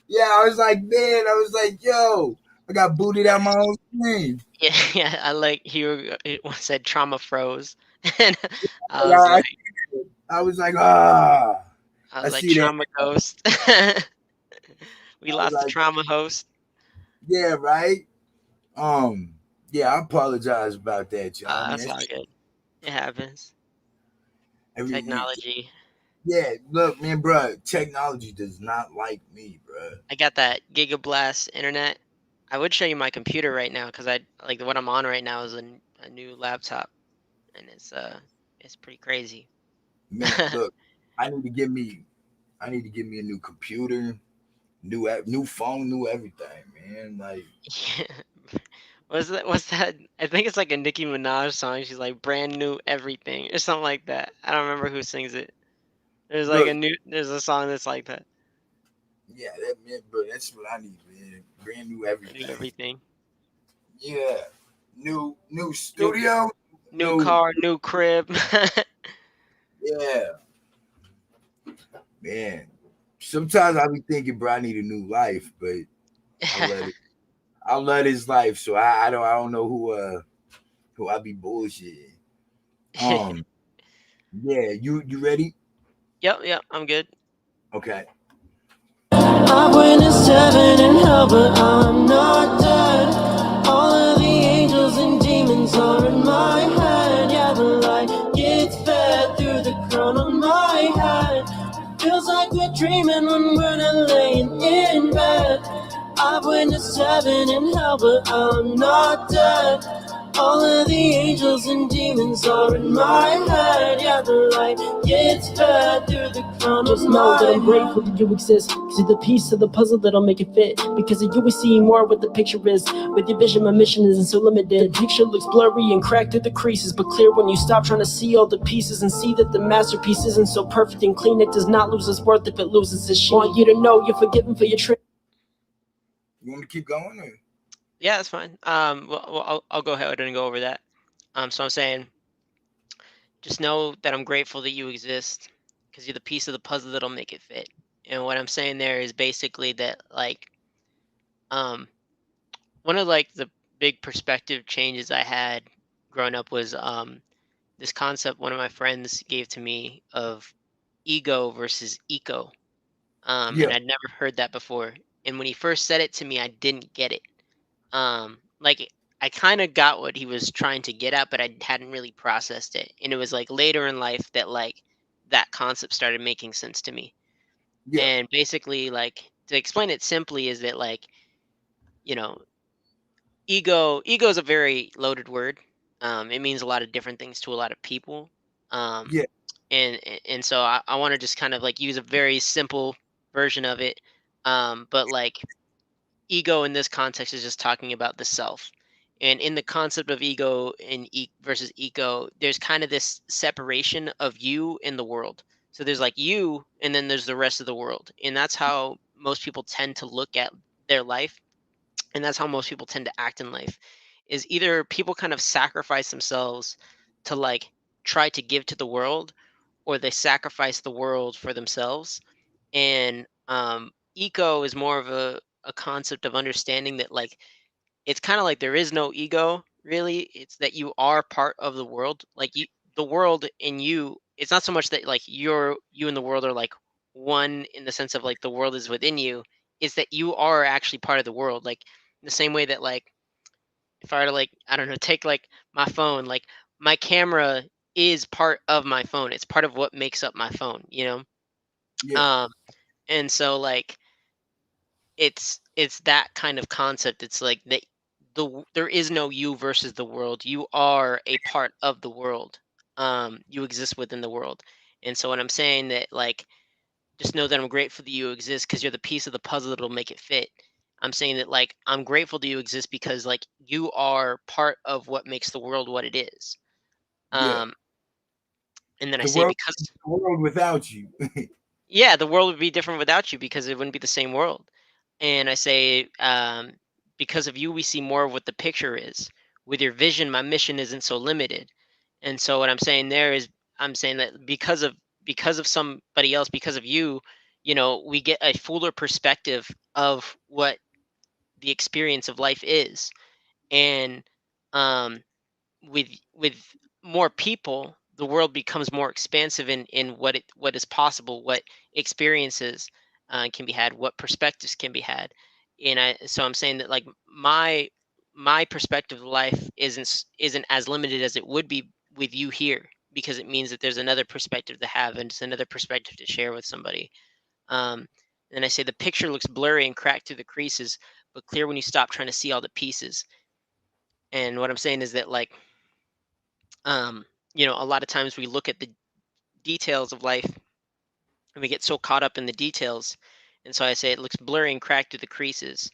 [SPEAKER 2] Yeah, I was like, man, I was like, yo, I got booted out my own screen.
[SPEAKER 1] Yeah, yeah. I like he said trauma froze, and I was
[SPEAKER 2] I,
[SPEAKER 1] like,
[SPEAKER 2] I was like, ah,
[SPEAKER 1] I
[SPEAKER 2] I
[SPEAKER 1] was like
[SPEAKER 2] see that.
[SPEAKER 1] trauma ghost. We
[SPEAKER 2] I was
[SPEAKER 1] lost the
[SPEAKER 2] like,
[SPEAKER 1] trauma host.
[SPEAKER 2] yeah, right. Um, yeah, I apologize about that, y'all. I mean,
[SPEAKER 1] That's
[SPEAKER 2] that's
[SPEAKER 1] all good. It happens.
[SPEAKER 2] every
[SPEAKER 1] Technology.
[SPEAKER 2] yeah. Look, man, bro, technology does not like me, bro.
[SPEAKER 1] I got that Gigablast internet. I would show you my computer right now because I like what I'm on right now is a new laptop, and it's pretty crazy.
[SPEAKER 2] Man, look, I need to get me, I need to get me a new computer, new phone, new everything, man. Like,
[SPEAKER 1] Yeah. What's that? What's that? I think it's like a Nicki Minaj song. She's like brand new everything or something like that. I don't remember who sings it.
[SPEAKER 2] look,
[SPEAKER 1] There's a song that's like that.
[SPEAKER 2] yeah, that man, bro, that's what I need, man. Brand new
[SPEAKER 1] New
[SPEAKER 2] everything.
[SPEAKER 1] everything.
[SPEAKER 2] Yeah, new
[SPEAKER 1] New
[SPEAKER 2] studio,
[SPEAKER 1] new
[SPEAKER 2] new
[SPEAKER 1] car, new crib.
[SPEAKER 2] yeah, man. Sometimes I be thinking, bro, I need a new life, but I let it. I love his life, so I don't know who I be bullshitting. Um, yeah, you ready?
[SPEAKER 1] Yep, yep, I'm good.
[SPEAKER 2] Okay.
[SPEAKER 3] I've witnessed heaven and hell, but I'm not dead. All of the angels and demons are in my head. Yeah, the light gets fed through the crown on my head. Feels like we're dreaming when we're not laying in bed. I've witnessed heaven and hell, but I'm not dead. All of the angels and demons are in my head. Yeah, the light gets fed through the crown. Just know that I'm grateful that you exist. Cause you're the piece of the puzzle that'll make it fit. Because of you we see more what the picture is. With your vision my mission isn't so limited. The picture looks blurry and cracked through the creases, but clear when you stop trying to see all the pieces and see that the masterpiece isn't so perfect and clean. It does not lose its worth if it loses its sheen. Want you to know you're forgiven for your
[SPEAKER 2] You want me to keep going? Or?
[SPEAKER 1] Yeah, that's fine. Well, I'll go ahead and go over that. So I'm saying, just know that I'm grateful that you exist, because you're the piece of the puzzle that'll make it fit. And what I'm saying there is basically that, like, um, one of like the big perspective changes I had growing up was this concept one of my friends gave to me of ego versus eco.
[SPEAKER 2] Yeah,
[SPEAKER 1] And I'd never heard that before. And when he first said it to me, I didn't get it. Like I kind of got what he was trying to get at, but I hadn't really processed it. And it was like later in life that like that concept started making sense to me.
[SPEAKER 2] yeah,
[SPEAKER 1] And basically, like to explain it simply, is that like you know, ego is a very loaded word. It means a lot of different things to a lot of people. Um,
[SPEAKER 2] yeah,
[SPEAKER 1] and so I want to just kind of like use a very simple version of it. But like ego in this context is just talking about the self. And in the concept of ego and versus eco, there's kind of this separation of you and the world. So there's like you, and then there's the rest of the world. And that's how most people tend to look at their life. and that's how most people tend to act in life, is either people kind of sacrifice themselves to like try to give to the world, or they sacrifice the world for themselves. And eco is more of a concept of understanding that like it's kind of like there is no ego really. It's that you are part of the world. Like you, the world in you, it's not so much that like you and the world are like one in the sense of like the world is within you. It's that you are actually part of the world. Like the same way that like if I were to like, I don't know, take like my phone, like my camera is part of my phone. It's part of what makes up my phone, you know?
[SPEAKER 2] Yeah,
[SPEAKER 1] Um and so like it's that kind of concept. It's like that there is no you versus the world. You are a part of the world. You exist within the world. And so when I'm saying that like just know that I'm grateful that you exist because you're the piece of the puzzle that'll make it fit. I'm saying that like I'm grateful that you exist because like you are part of what makes the world what it is.
[SPEAKER 2] yeah.
[SPEAKER 1] Um, and then I
[SPEAKER 2] The
[SPEAKER 1] say
[SPEAKER 2] world,
[SPEAKER 1] because
[SPEAKER 2] the world without you.
[SPEAKER 1] yeah, the world would be different without you because it wouldn't be the same world. And I say because of you, we see more of what the picture is. With your vision, my mission isn't so limited. And so what I'm saying there is I'm saying that because of somebody else, because of you, you know, we get a fuller perspective of what the experience of life is. And um with more people, the world becomes more expansive in what is possible, what experiences can be had, what perspectives can be had. And I'm saying that like my perspective of life isn't as limited as it would be with you here, because it means that there's another perspective to have and it's another perspective to share with somebody. um and I say the picture looks blurry and cracked through the creases, but clear when you stop trying to see all the pieces. And what I'm saying is that like you know, a lot of times we look at the details of life and we get so caught up in the details. And so I say it looks blurry and cracked through the creases.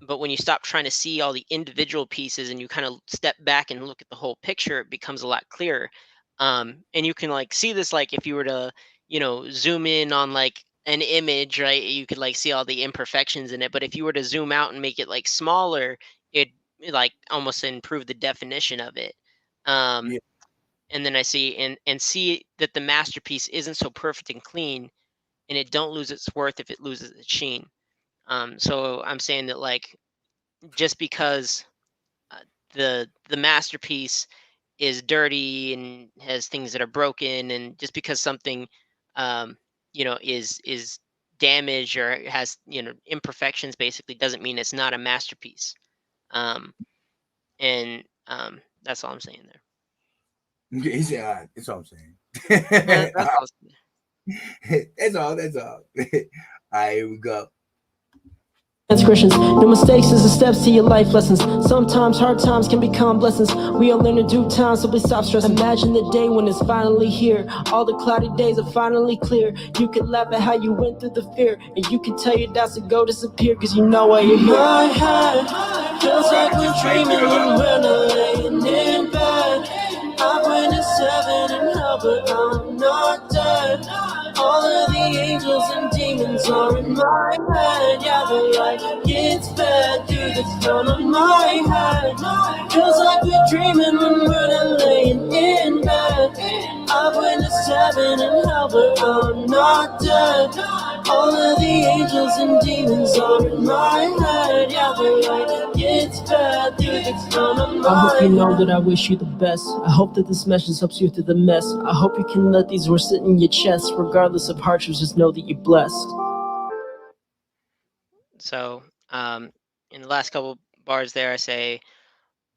[SPEAKER 1] But when you stop trying to see all the individual pieces and you kind of step back and look at the whole picture, it becomes a lot clearer. And you can like see this like if you were to, you know, zoom in on like an image, right? You could like see all the imperfections in it. But if you were to zoom out and make it like smaller, it like almost improve the definition of it. Um,
[SPEAKER 2] Yeah.
[SPEAKER 1] and then I see and see that the masterpiece isn't so perfect and clean, and it don't lose its worth if it loses its sheen. So I'm saying that like just because uh, the masterpiece is dirty and has things that are broken, and just because something um, you know is damaged or has you know imperfections, basically doesn't mean it's not a masterpiece. Um, and that's all I'm saying there.
[SPEAKER 2] He said, all right, that's all I'm
[SPEAKER 1] Yeah,
[SPEAKER 2] saying.
[SPEAKER 1] that's all.
[SPEAKER 2] That's all. That's all. All right, here we go.
[SPEAKER 3] Transgressions, no mistakes is the steps to your life lessons. Sometimes hard times can become blessings. We all learn in due time, so please stop stressing. Imagine the day when it's finally here. All the cloudy days are finally clear. You can laugh at how you went through the fear, and you can tell your doubts to go disappear, cause you know why you're here. My head feels like we're dreaming when we're not laying in bed. I went to seven and hell, but I'm not dead. All of the angels and demons are in my head. Yeah, the light gets fed through the crown of my head. Feels like we're dreaming when we're not laying in bed. I went to seven and hell, but I'm not dead. All of the angels and demons are in my head. Yeah, the light gets fed through the crown of my head. I hope you know that I wish you the best. I hope that this message helps you through the mess. I hope you can let these words sit in your chest. Regardless of hardships, just know that you're blessed.
[SPEAKER 1] So, in the last couple bars there, I say,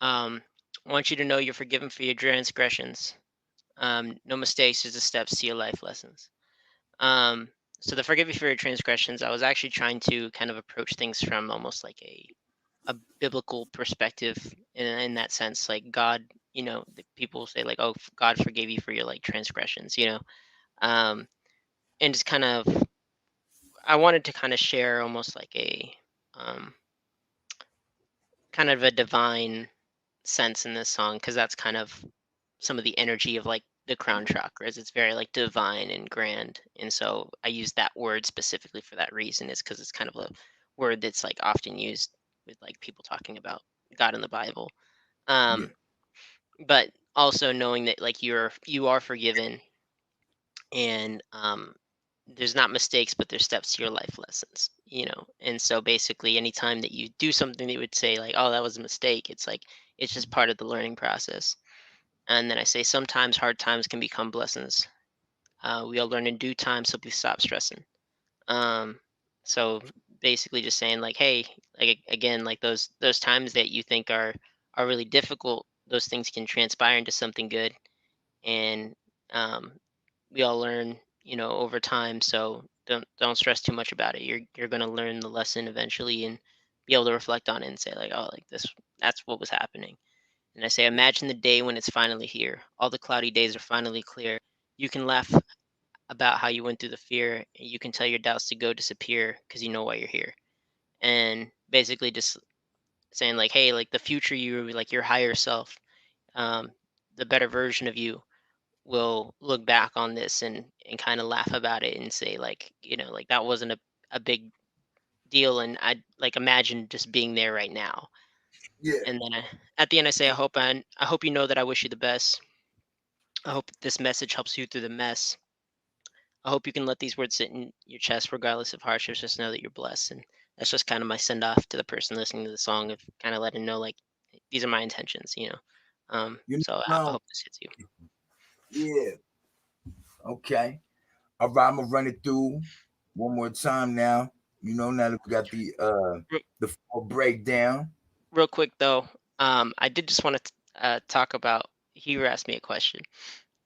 [SPEAKER 1] I want you to know you're forgiven for your transgressions. No mistakes, just the steps to your life lessons. So the forgive you for your transgressions, I was actually trying to kind of approach things from almost like a biblical perspective in that sense. Like God, you know, the people say like, oh, God forgave you for your like transgressions, you know, um, and just kind of, I wanted to kind of share almost like um, kind of a divine sense in this song, because that's kind of some of the energy of like the crown chakras. It's very like divine and grand, and so I use that word specifically for that reason, is because it's kind of a word that's like often used with like people talking about God in the Bible.
[SPEAKER 2] Yeah.
[SPEAKER 1] Um, but also knowing that like you are forgiven, and there's not mistakes, but there's steps to your life lessons, you know. And so basically anytime that you do something that would say like, oh, that was a mistake, it's like it's just part of the learning process. And then I say sometimes hard times can become blessings. We all learn in due time, so please stop stressing. um so basically just saying like, hey, like again, like those times that you think are really difficult, those things can transpire into something good. And um we all learn, you know, over time. So don't stress too much about it. You're going to learn the lesson eventually and be able to reflect on it and say like, oh, like this, that's what was happening. And I say, imagine the day when it's finally here. All the cloudy days are finally clear. You can laugh about how you went through the fear, and you can tell your doubts to go disappear because you know why you're here. And basically just saying like, hey, like the future you, like your higher self, um, the better version of you will look back on this and kind of laugh about it and say like, you know, like that wasn't a big deal, and I like imagine just being there right now.
[SPEAKER 2] Yeah.
[SPEAKER 1] And then at the end I say, I hope you know that I wish you the best. I hope this message helps you through the mess. I hope you can let these words sit in your chest regardless of hardships. Just know that you're blessed. And that's just kind of my send off to the person listening to the song, of kind of letting know like these are my intentions, you know.
[SPEAKER 2] You
[SPEAKER 1] So I
[SPEAKER 2] know,
[SPEAKER 1] hope this hits you.
[SPEAKER 2] yeah. Okay. All right, I'm gonna run it through one more time now. You know, now that we got the full breakdown.
[SPEAKER 1] Real quick though, I did just want to talk about. He asked me a question.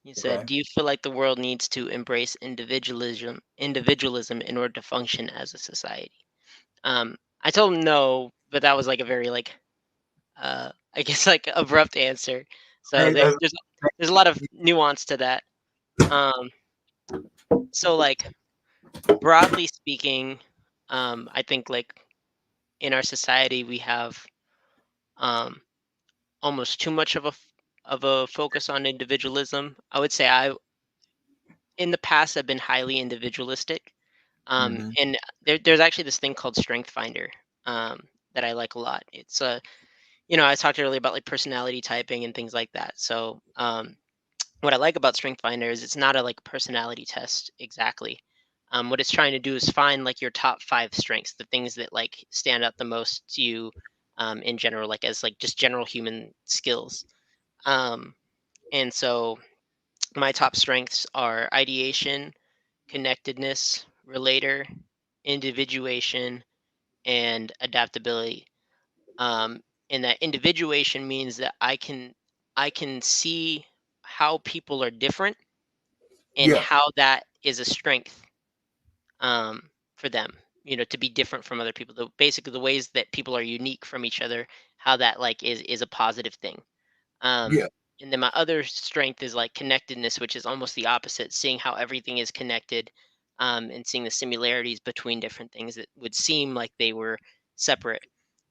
[SPEAKER 1] He said,
[SPEAKER 2] Okay.
[SPEAKER 1] "Do you feel like the world needs to embrace individualism in order to function as a society?" I told him no, but that was like a very like I guess like abrupt answer. So
[SPEAKER 2] Hey,
[SPEAKER 1] there's a lot of nuance to that. Um, so like broadly speaking, I think like in our society we have um almost too much of a focus on individualism. I would say I in the past have been highly individualistic.
[SPEAKER 2] mm-hmm.
[SPEAKER 1] And there's actually this thing called Strength Finder, that I like a lot. It's you know, I talked earlier about like personality typing and things like that. So what I like about Strength Finder is it's not a like personality test exactly. What it's trying to do is find like your top 5 strengths, the things that like stand out the most to you, in general, like as like just general human skills. Um, and so my top strengths are ideation, connectedness, relator, individuation, and adaptability. Um, and that individuation means that I can see how people are different and
[SPEAKER 2] Yeah,
[SPEAKER 1] how that is a strength, for them. You know, to be different from other people. Basically, the ways that people are unique from each other, how that like is a positive thing. Um,
[SPEAKER 2] yeah,
[SPEAKER 1] and then my other strength is like connectedness, which is almost the opposite, seeing how everything is connected, and seeing the similarities between different things that would seem like they were separate.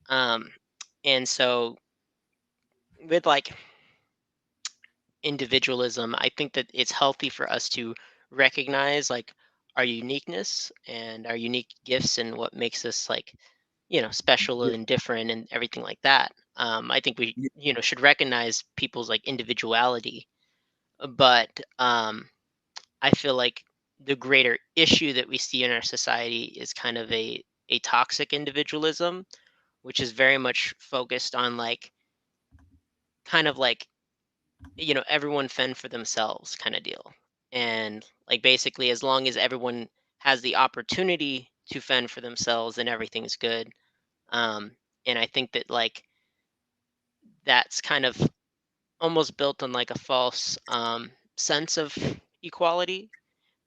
[SPEAKER 1] Um, and so with like individualism, I think that it's healthy for us to recognize like our uniqueness and our unique gifts and what makes us like, you know, special
[SPEAKER 2] yeah,
[SPEAKER 1] and different and everything like that. I think we,
[SPEAKER 2] yeah,
[SPEAKER 1] you know, should recognize people's like individuality. But I feel like the greater issue that we see in our society is kind of a toxic individualism, which is very much focused on like kind of like, you know, everyone fend for themselves kind of deal. And like basically as long as everyone has the opportunity to fend for themselves, then everything's good. um and I think that like that's kind of almost built on like a false sense of equality,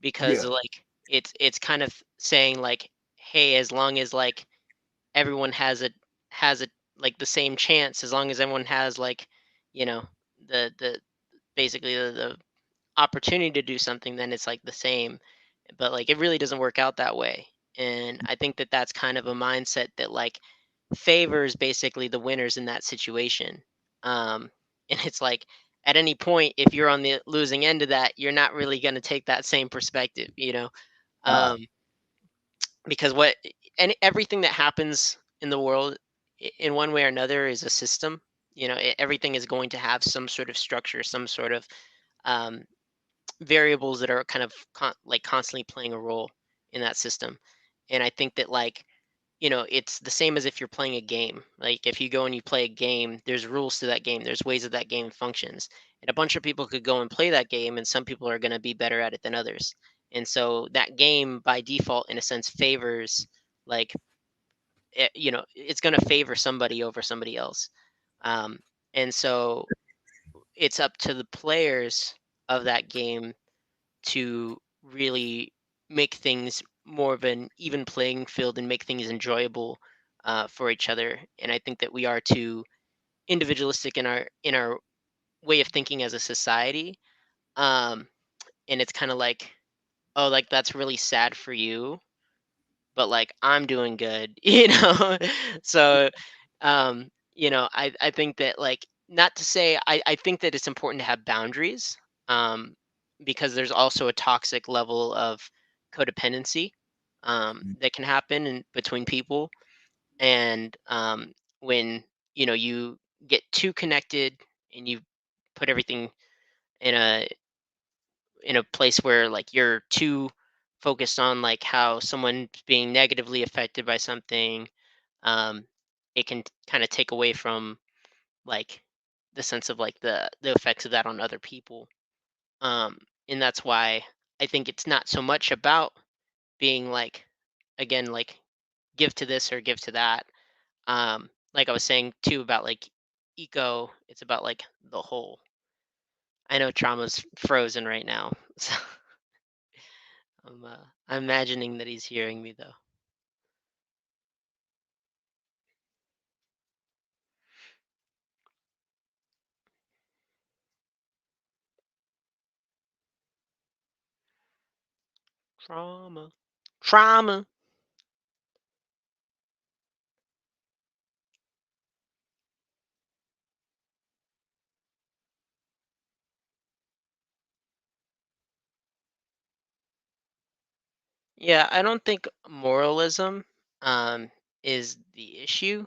[SPEAKER 1] because
[SPEAKER 2] yeah,
[SPEAKER 1] like it's kind of saying like, hey, as long as like everyone has a like the same chance, as long as everyone has like, you know, the basically the opportunity to do something, then it's like the same. But like it really doesn't work out that way. And I think that that's kind of a mindset that like favors basically the winners in that situation. um and it's like at any point, if you're on the losing end of that, you're not really going to take that same perspective, you know.
[SPEAKER 2] uh,
[SPEAKER 1] um because what and everything that happens in the world, in one way or another is a system. Everything is going to have some sort of structure, some sort of um, variables that are kind of like constantly playing a role in that system. And I think that like it's the same as if you're playing a game. Like if you go and you play a game, there's rules to that game. There's ways that that game functions. And a bunch of people could go and play that game, and some people are going to be better at it than others. And so that game, by default, in a sense, favors like it's going to favor somebody over somebody else. Um, and so it's up to the players of that game to really make things more of an even playing field and make things enjoyable for each other. And I think that we are too individualistic in our way of thinking as a society. Um, and it's kind of like, oh, like that's really sad for you, but like I'm doing good, so, I think that like not to say I think that it's important to have boundaries, um, because there's also a toxic level of codependency that can happen between people, and when you get too connected and you put everything in a place where like you're too focused on like how someone's being negatively affected by something, um it can kind of take away from like the sense of like the effects of that on other people. um and that's why I think it's not so much about being like, again, like give to this or give to that. Like I was saying too about like eco, it's about like the whole. I know trauma's frozen right now. So I'm imagining that he's hearing me though. Trauma. Trauma. Yeah, I don't think moralism um is the issue.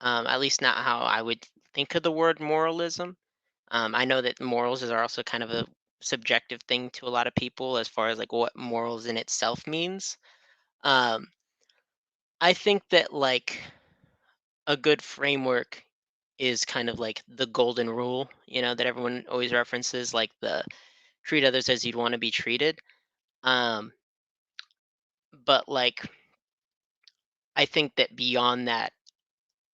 [SPEAKER 1] At least not how I would think of the word moralism. I know that morals are also kind of a subjective thing to a lot of people as far as like what morals in itself means. Um, I think that like a good framework is kind of like the golden rule, that everyone always references, like the treat others as you'd want to be treated. Um, but like I think that beyond that,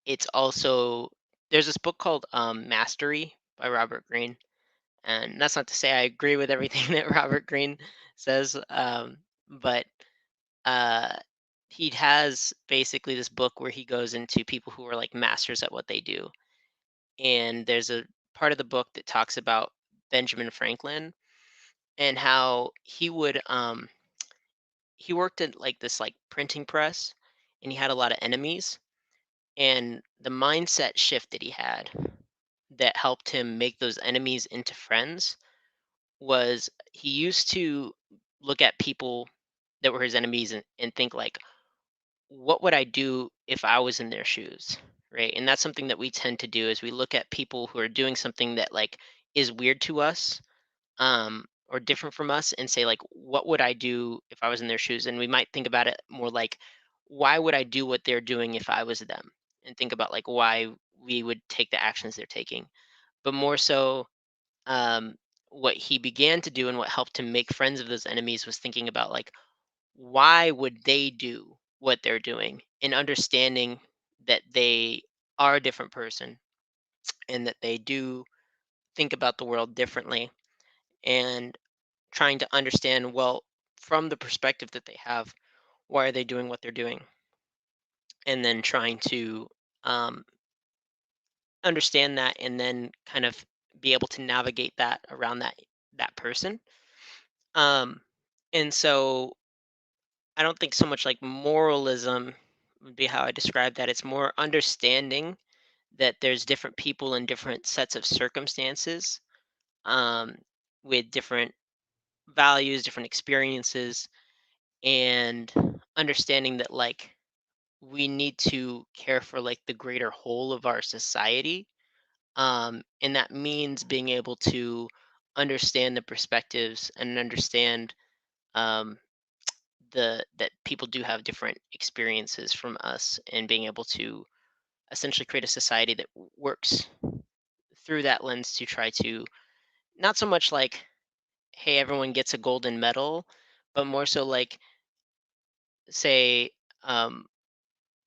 [SPEAKER 1] it's also there's this book called Mastery by Robert Greene. And that's not to say I agree with everything that Robert Greene says, but uh, he has basically this book where he goes into people who are like masters at what they do. And there's a part of the book that talks about Benjamin Franklin and how he worked at like this like printing press, and he had a lot of enemies. And the mindset shift that he had that helped him make those enemies into friends was he used to look at people that were his enemies and think like, what would I do if I was in their shoes? Right. And that's something that we tend to do is we look at people who are doing something that like is weird to us, or different from us, and say like, what would I do if I was in their shoes? And we might think about it more like, why would I do what they're doing if I was them? And think about like why we would take the actions they're taking. But more so, um, what he began to do and what helped him make friends of those enemies was thinking about like, why would they do what they're doing, and understanding that they are a different person and that they do think about the world differently, and trying to understand, well, from the perspective that they have, why are they doing what they're doing, and then trying to um, understand that, and then kind of be able to navigate that around that person. um, and so I don't think so much like moralism would be how I describe that. It's more understanding that there's different people in different sets of circumstances, um, with different values, different experiences, and understanding that like we need to care for like the greater whole of our society. And that means being able to understand the perspectives and understand um, the that people do have different experiences from us, and being able to essentially create a society that works through that lens to try to not so much like, hey, everyone gets a golden medal, but more so like, say, um,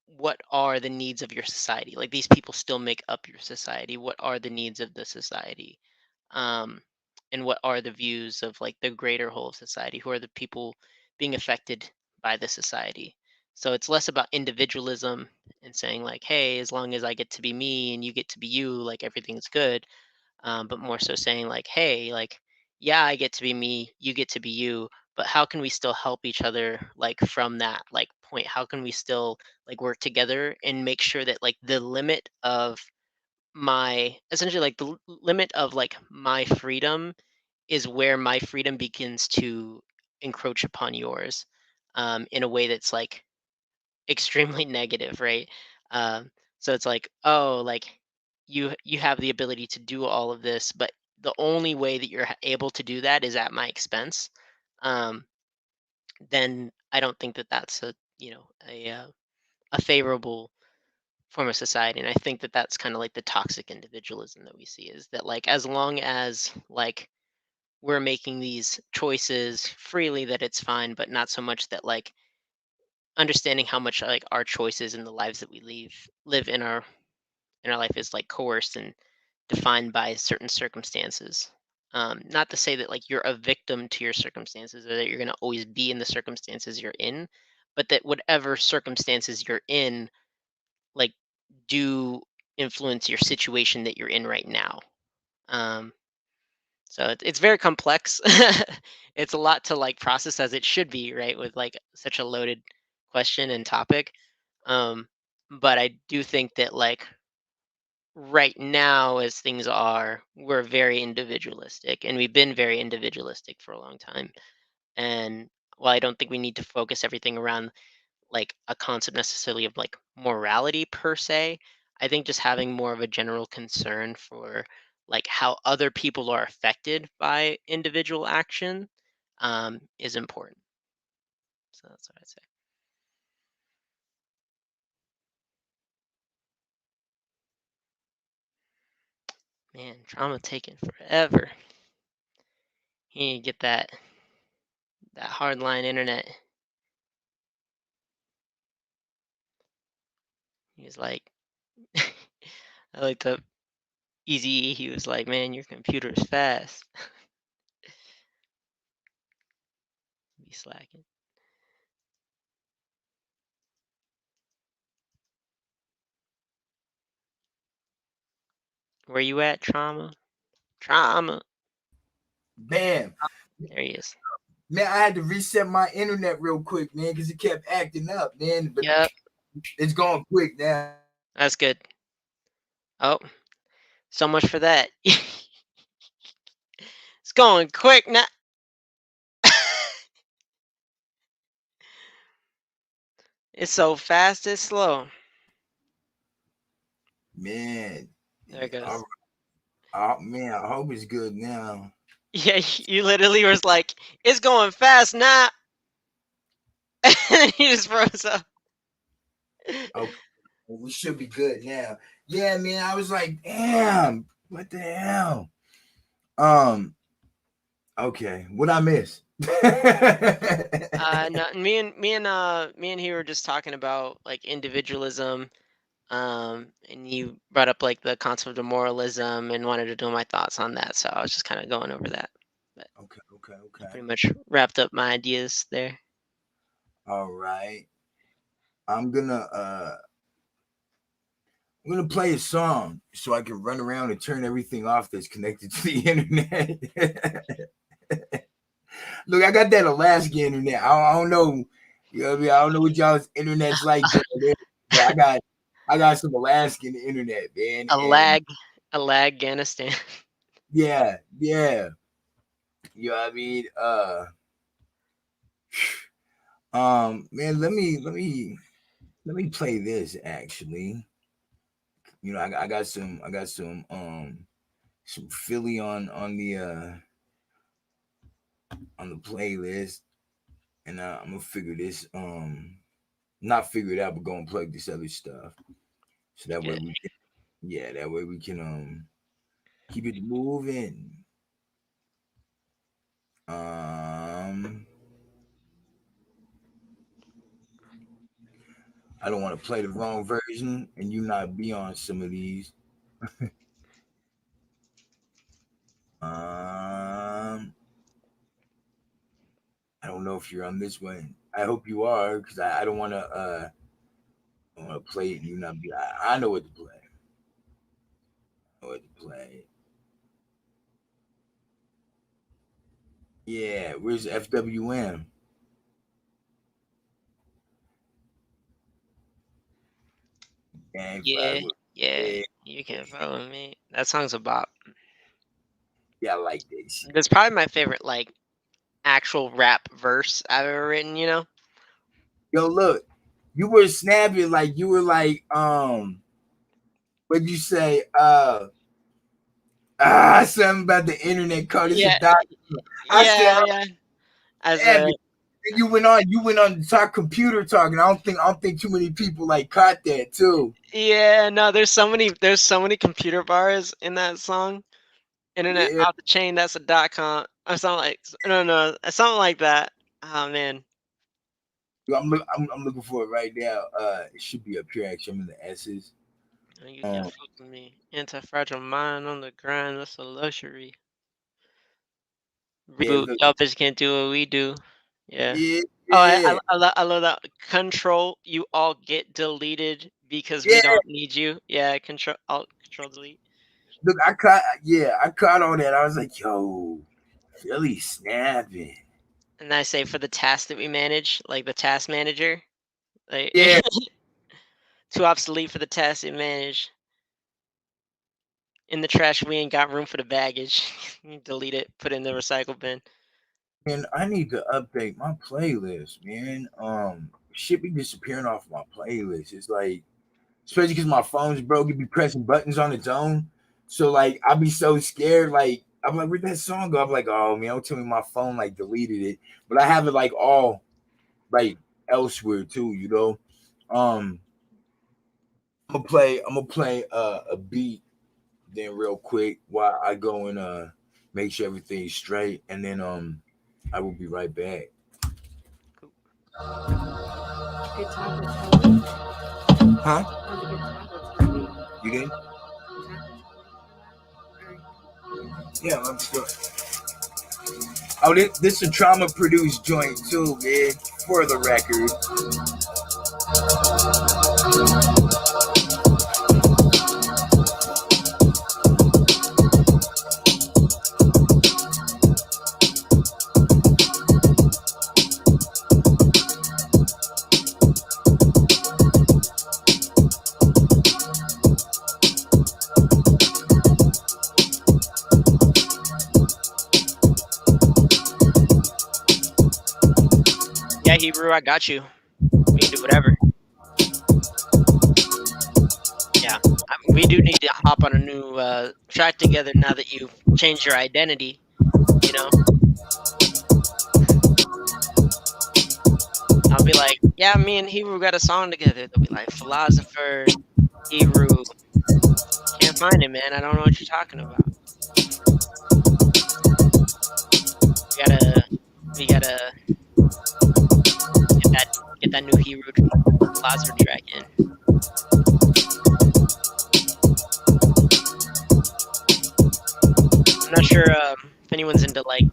[SPEAKER 1] what are the needs of your society? Like, these people still make up your society. What are the needs of the society? Um, and what are the views of like the greater whole of society? Who are the people being affected by the society? So it's less about individualism and saying like, hey, as long as I get to be me and you get to be you, like everything's good. But more so saying like, hey, like, yeah, I get to be me, you get to be you, but how can we still help each other like from that like point? How can we still like work together and make sure that like the limit of my essentially like the limit of like my freedom is where my freedom begins to encroach upon yours, in a way that's like extremely negative, right? So it's like, oh, like you have the ability to do all of this, but the only way that you're able to do that is at my expense. Um, then I don't think that that's a a favorable form of society, and I think that that's kind of like the toxic individualism that we see, is that like as long as like we're making these choices freely, that it's fine, but not so much that like understanding how much like our choices and the lives that we live in our life is like coerced and defined by certain circumstances. Not to say that like you're a victim to your circumstances, or that you're going to always be in the circumstances you're in, but that whatever circumstances you're in, like, do influence your situation that you're in right now. Um, so it's very complex. It's a lot to like process, as it should be, right? With like such a loaded question and topic. Um, but I do think that like right now, as things are, we're very individualistic, and we've been very individualistic for a long time. And while I don't think we need to focus everything around like a concept necessarily of like morality per se, I think just having more of a general concern for like how other people are affected by individual action, is important. So that's what I'd say. Man, trauma taking forever. You need to get that hardline internet. He's like, I like the easy. He was like, man, your computer is fast. Be slacking. Where you at, trauma? Trauma.
[SPEAKER 2] Bam.
[SPEAKER 1] There he is.
[SPEAKER 2] Man, I had to reset my internet real quick, man, because it kept acting up, man. But
[SPEAKER 1] Yep,
[SPEAKER 2] it's going quick now.
[SPEAKER 1] that's good. Oh, so much for that. It's going quick now. It's so fast, it's slow.
[SPEAKER 2] Man,
[SPEAKER 1] There it
[SPEAKER 2] I,
[SPEAKER 1] goes.
[SPEAKER 2] man, I hope it's good now.
[SPEAKER 1] Yeah, you literally was like, it's going fast now. And then you just froze up.
[SPEAKER 2] Okay, well, we should be good now. Yeah, man, I was like, damn, what the hell? Um, okay, what I miss?
[SPEAKER 1] No, me and he were just talking about like individualism. And you brought up like the concept of moralism and wanted to know my thoughts on that. So I was just kind of going over that. But
[SPEAKER 2] Okay, okay,
[SPEAKER 1] you
[SPEAKER 2] okay.
[SPEAKER 1] pretty much wrapped up my ideas there.
[SPEAKER 2] All right. I'm gonna I'm gonna play a song so I can run around and turn everything off that's connected to the internet. Look, I got that Alaska internet. I don't know. You know what I mean? I don't know what y'all's internet's like down there, but I got some Alaskan internet, man.
[SPEAKER 1] A
[SPEAKER 2] And
[SPEAKER 1] lag, a lag Afghanistan.
[SPEAKER 2] yeah, yeah. You know what I mean? Man, let me Let me play this actually. I got some Philly on the playlist, and I'm gonna figure this not figure it out, but go and plug this other stuff so that way
[SPEAKER 1] Yeah,
[SPEAKER 2] we can that way we can keep it moving. Um, I don't want to play the wrong version and you not be on some of these. Um, I don't know if you're on this one. I hope you are because I don't want to play it and you not be. I know what to play. I know what to play. Yeah, where's FWM? Gang five.
[SPEAKER 1] yeah, yeah.
[SPEAKER 2] Yeah,
[SPEAKER 1] You can follow me. That song's a bop.
[SPEAKER 2] yeah, I like this.
[SPEAKER 1] That's probably my favorite, like, actual rap verse I've ever written. You know?
[SPEAKER 2] Yo, look, you were snapping like you were like what'd you say? Something about the internet called this a
[SPEAKER 1] Yeah,
[SPEAKER 2] doc. I said,
[SPEAKER 1] yeah, yeah. As
[SPEAKER 2] yeah,
[SPEAKER 1] a
[SPEAKER 2] you went on to talk computer talking. I don't think too many people like caught that too.
[SPEAKER 1] Yeah, no, there's so many computer bars in that song. Internet
[SPEAKER 2] Yeah,
[SPEAKER 1] out the chain, that's a dot com or something like no, something like that. Oh man.
[SPEAKER 2] I'm looking for it right now. It should be up here actually. I'm in the S's.
[SPEAKER 1] Oh, you can't
[SPEAKER 2] Um,
[SPEAKER 1] fuck with me. Anti-fragile mind on the grind, that's a luxury.
[SPEAKER 2] yeah,
[SPEAKER 1] Reboot,
[SPEAKER 2] look,
[SPEAKER 1] y'all bitches can't do what we do. Yeah.
[SPEAKER 2] yeah,
[SPEAKER 1] Oh,
[SPEAKER 2] yeah,
[SPEAKER 1] I love that. Control, you all get deleted because we
[SPEAKER 2] yeah.
[SPEAKER 1] don't need you. Yeah, control, alt, control, delete.
[SPEAKER 2] Look, I caught on that. I was like, yo, Philly snapping.
[SPEAKER 1] And I say for the task that we manage, like the task manager, like
[SPEAKER 2] Yeah,
[SPEAKER 1] too obsolete for the task we manage. In the trash, we ain't got room for the baggage. Delete it, put it in the recycle bin.
[SPEAKER 2] and I need to update my playlist, man. Shit be disappearing off my playlist. It's like, especially because my phone's broke, it be pressing buttons on its own. So like, I be so scared. Like, I'm like, where'd that song go? I'm like, oh man, don't tell me my phone like deleted it. But I have it like all like elsewhere too. Um, I'm gonna play a beat then real quick while I go and make sure everything's straight, and then I will be right back.
[SPEAKER 1] Cool.
[SPEAKER 2] Huh? You did? Yeah, let's do it. Oh, this a trauma produced joint too, man. For the record.
[SPEAKER 1] Yeah, Hebrew, I got you. We can do whatever. Yeah, we do need to hop on a new track together now that you've changed your identity. You know, I'll be like, yeah, me and Hebrew got a song together. They'll be like, Philozopher, Hebrew. Can't find it, man. I don't know what you're talking about. We gotta, we gotta get that new Hebrew Philozopher track in. I'm not sure if anyone's into like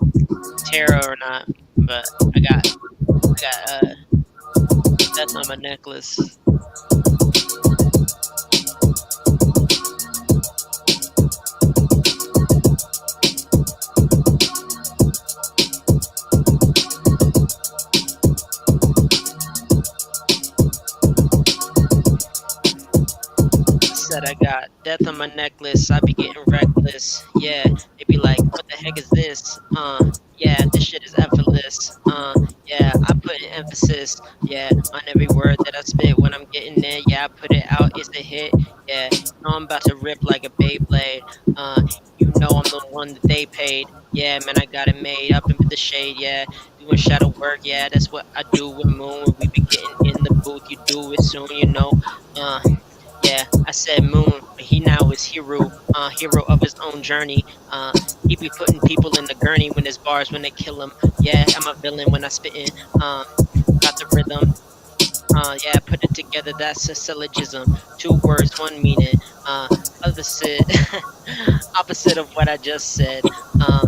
[SPEAKER 1] tarot or not, but I got death on my necklace. Said I got death on my necklace. I be getting reckless. Yeah, they be like, "What the heck is this?" Yeah, this shit is effortless. Yeah, I put emphasis, yeah, on every word that I spit. When I'm getting it, yeah, I put it out, it's a hit, yeah. You know I'm about to rip like a Beyblade. Uh, you know I'm the one that they paid. Yeah, man, I got it made up in the shade. Yeah, doing shadow work. Yeah, that's what I do with Moon. When we be getting in the booth, you do it soon. You know. Uh, yeah, I said Moon, but he now is hero. Hero of his own journey. He be putting people in the gurney when his bars when they kill him. Yeah, I'm a villain when I spittin'. Um, got the rhythm. Yeah, put it together. That's a syllogism. Two words, one meaning. Uh, opposite, opposite of what I just said. Uh,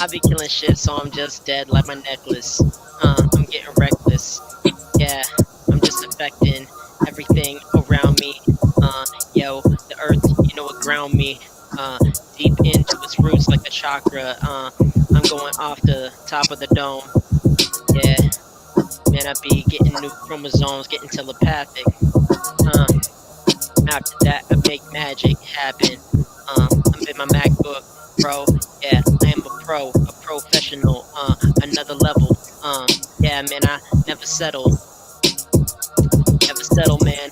[SPEAKER 1] I be killing shit, so I'm just dead like my necklace. I'm getting reckless. Yeah, I'm just affecting everything around me. Yo, the earth, you know, it ground me. Uh, deep into its roots like a chakra. I'm going off the top of the dome. Yeah, man, I be getting new chromosomes, getting telepathic. Uh, After that, I make magic happen. I'm in my MacBook Pro. Yeah, I am a pro, a professional. Another level. Yeah, man, I never settle, never settle, man.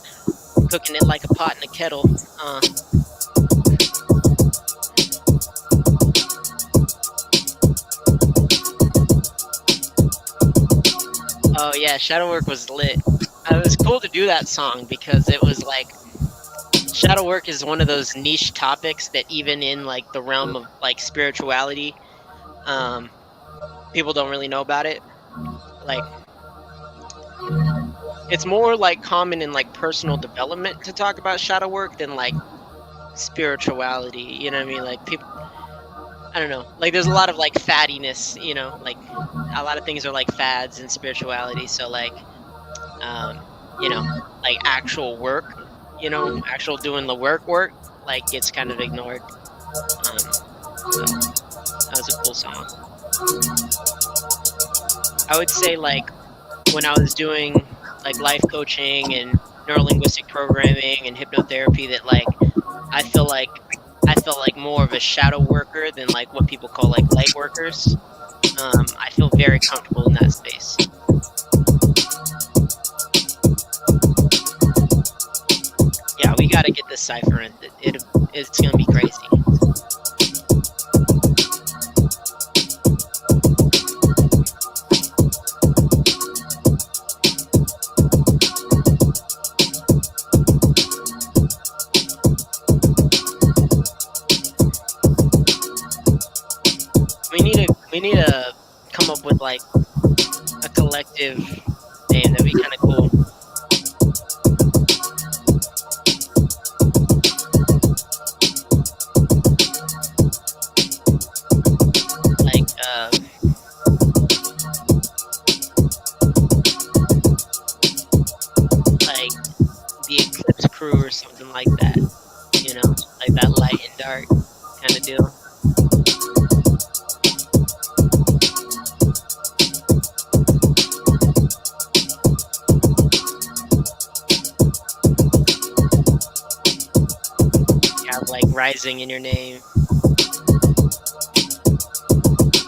[SPEAKER 1] Cooking it like a pot in a kettle. Uh, oh yeah, Shadow Work was lit. It was cool to do that song because it was like shadow work is one of those niche topics that even in like the realm of like spirituality, um, people don't really know about it. Like it's more like common in like personal development to talk about shadow work than like spirituality. You know what I mean? Like people, I don't know. Like there's a lot of like fattiness. You know, like a lot of things are like fads in spirituality. So like, um, you know, like actual work. You know, actual doing the work like gets kind of ignored. So that was a cool song. I would say like when I was doing like life coaching and neurolinguistic programming and hypnotherapy that like I feel like I felt like more of a shadow worker than like what people call like light workers. I feel very comfortable in that space. Yeah, we gotta get this cipher in. It's gonna be crazy. We need to come up with like a collective name that'd be kind of cool. Like like the Eclipse Crew or something like that. You know, like that light and dark kind of deal. You have like rising in your name.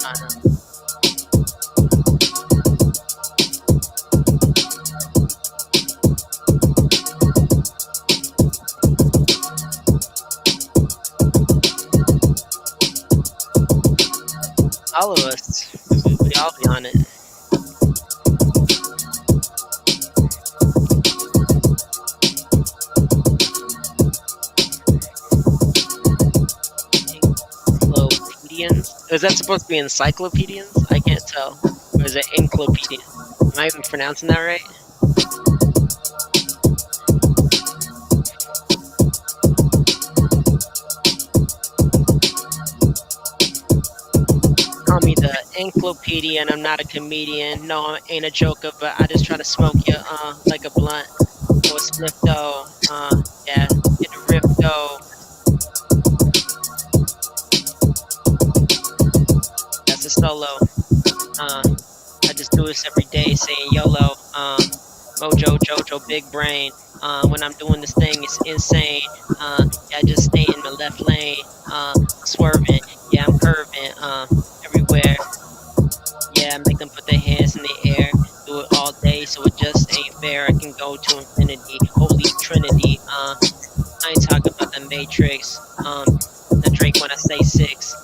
[SPEAKER 1] I don't know. All of us, we all be on it. Encyclopedians? Is that supposed to be encyclopedians? I can't tell. Or is it encyclopedia? Am I even pronouncing that right? Call me the encyclopedia and I'm not a comedian. No, I ain't a joker, but I just try to smoke you, like a blunt or a spliff though. Yeah, get a riff though. That's a solo. I just do this every day, saying YOLO. Mojo, Jojo, big brain. When I'm doing this thing, it's insane. Yeah, I just stay in the left lane. Swerving, yeah, I'm curving. Everywhere. Yeah, make them put their hands in the air. Do do it all day, so it just ain't fair. I can go to infinity, holy trinity. I ain't talking about the Matrix. The Drake when I say six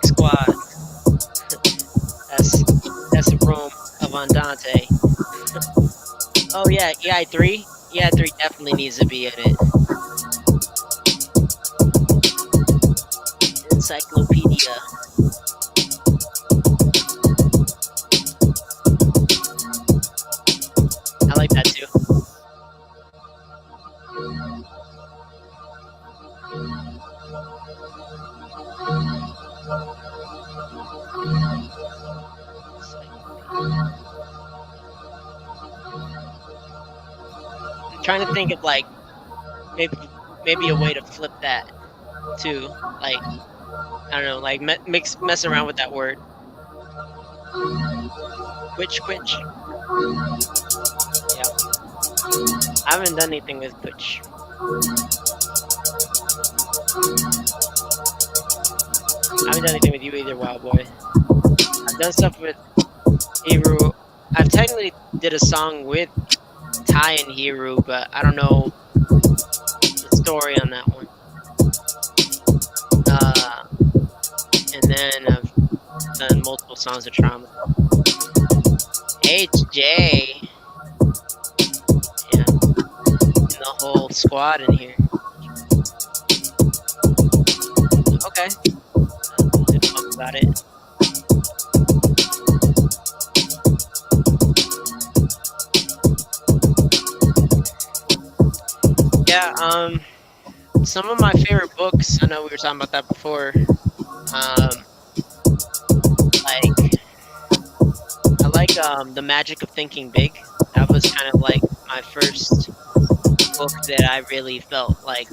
[SPEAKER 1] squad. That's that's a room of Andante. Oh yeah, EI3. EI3 definitely needs to be in it. Encyclopedia. I like that too. I'm trying to think of like maybe a way to flip that too. Like I don't know, like mess around with that word. Quitch. Yeah, I haven't done anything with Quitch. I haven't done anything with you either, Wild Boy. I've done stuff with Hiru. I've technically did a song with Ty and Hiru, but I don't know the story on that one. And then I've done multiple songs of Trauma. HJ. Yeah. And the whole squad in here. Okay. I don't know about it. Yeah, some of my favorite books, I know we were talking about that before. Like I like The Magic of Thinking Big. That was kind of like my first book that I really felt like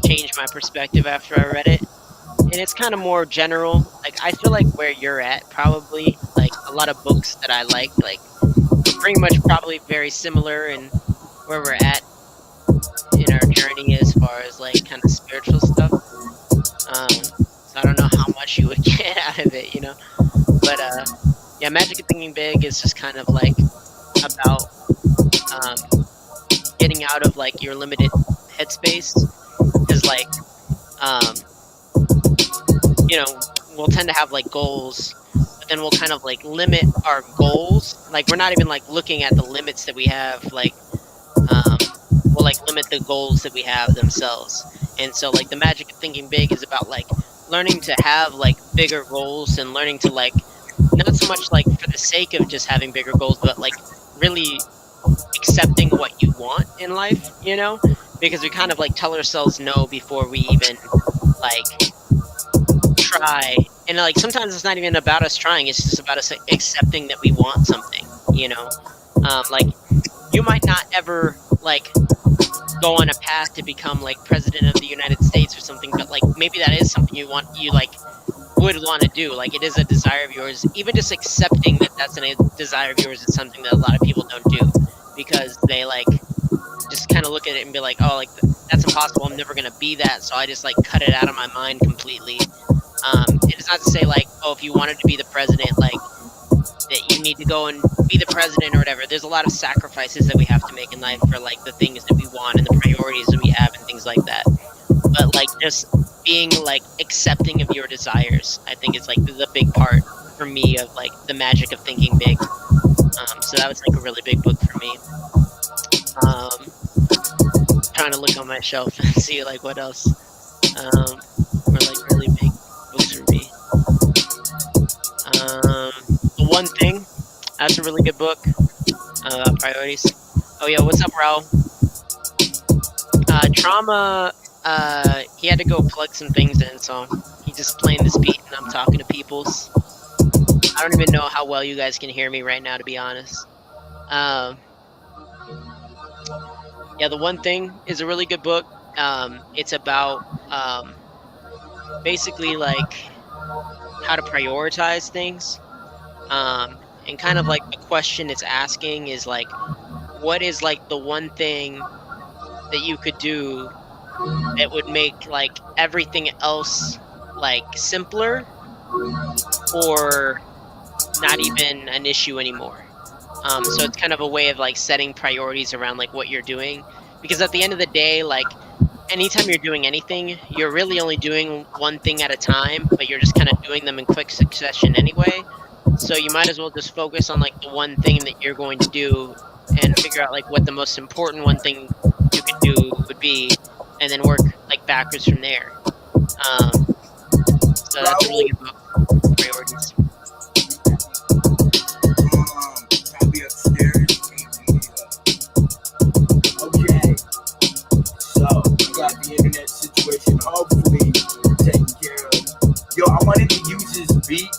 [SPEAKER 1] changed my perspective after I read it. And it's kind of more general. Like I feel like where you're at probably, like a lot of books that I like we're pretty much probably very similar in where we're at in our journey as far as like kind of spiritual stuff. So I don't know how much you would get out of it, you know. But yeah, Magic of Thinking Big is just kind of like about getting out of like your limited headspace, because like um, you know, we'll tend to have like goals, but then we'll kind of like limit our goals. Like we're not even like looking at the limits that we have. Like we'll like limit the goals that we have themselves. And so like the Magic of Thinking Big is about like learning to have like bigger goals and learning to like not so much like for the sake of just having bigger goals, but like really accepting what you want in life, you know? Because we kind of like tell ourselves no before we even like try. And like sometimes it's not even about us trying, it's just about us like, accepting that we want something, you know? Like you might not ever like go on a path to become like president of the United States or something, but like maybe that is something you like would want to do. Like it is a desire of yours. Even just accepting that that's a desire of yours is something that a lot of people don't do, because they like just kind of look at it and be like, oh, like that's impossible, I'm never gonna be that, so I just like cut it out of my mind completely. It is not to say like, oh, if you wanted to be the president, like that you need to go and be the president or whatever. There's a lot of sacrifices that we have to make in life for like the things that we want and the priorities that we have and things like that. But like just being like accepting of your desires, I think is like the big part for me of like the magic of thinking big. So that was like a really big book for me. Trying to look on my shelf and see like what else were like really big books for me. The One Thing, that's a really good book. Priorities. Oh yeah, what's up, Raul? Trauma. He had to go plug some things in, so he's just playing this beat, and I'm talking to peoples. I don't even know how well you guys can hear me right now, to be honest. Yeah, The One Thing is a really good book. It's about basically like how to prioritize things. And kind of like the question it's asking is like, what is like the one thing that you could do that would make like everything else like simpler or not even an issue anymore? So it's kind of a way of like setting priorities around like what you're doing, because at the end of the day, like anytime you're doing anything, you're really only doing one thing at a time, but you're just kind of doing them in quick succession anyway. So you might as well just focus on like the one thing that you're going to do and figure out like what the most important one thing you could do would be, and then work like backwards from there. Um, so that's a really
[SPEAKER 2] Raul,
[SPEAKER 1] good book, Priorities.
[SPEAKER 2] probably upstairs. Okay, so I got the internet situation hopefully taken care of. Yo, I wanted to use this beat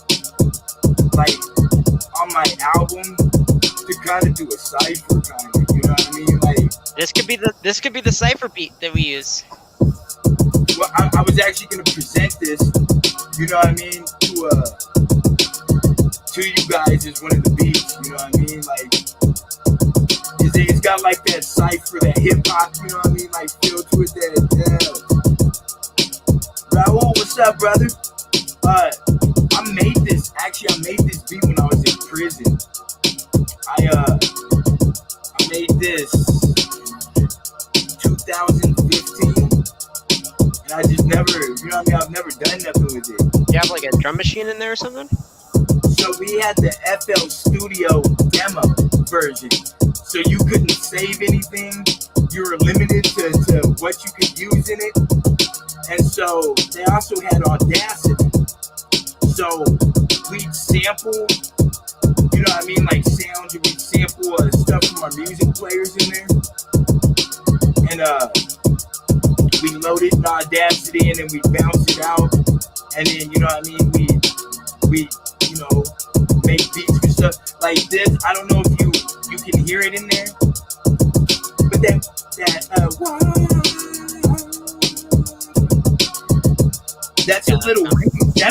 [SPEAKER 2] like on my album to kind of do a cipher, kind of. You know what I mean? Like,
[SPEAKER 1] This could be the cipher beat that we use.
[SPEAKER 2] well, I was actually gonna present this. You know what I mean? To you guys as one of the beats. You know what I mean? Like, it's got like that cipher, that hip hop. You know what I mean? Like feel to it. That Raul, what's up, brother? I made this. Actually, I made this beat when I was in prison. I made this 2015, and I just never, you know what I mean? I've never done nothing with it.
[SPEAKER 1] Do you have like a drum machine in there or something?
[SPEAKER 2] So we had the FL Studio demo version. So you couldn't save anything. You were limited to what you could use in it. And so they also had Audacity. So we'd sample, you know what I mean, like sounds, and we'd sample stuff from our music players in there. And we load it in Audacity, and then we bounce it out. And then, you know what I mean, we you know, make beats with stuff like this. I don't know if you can hear it in there, but that's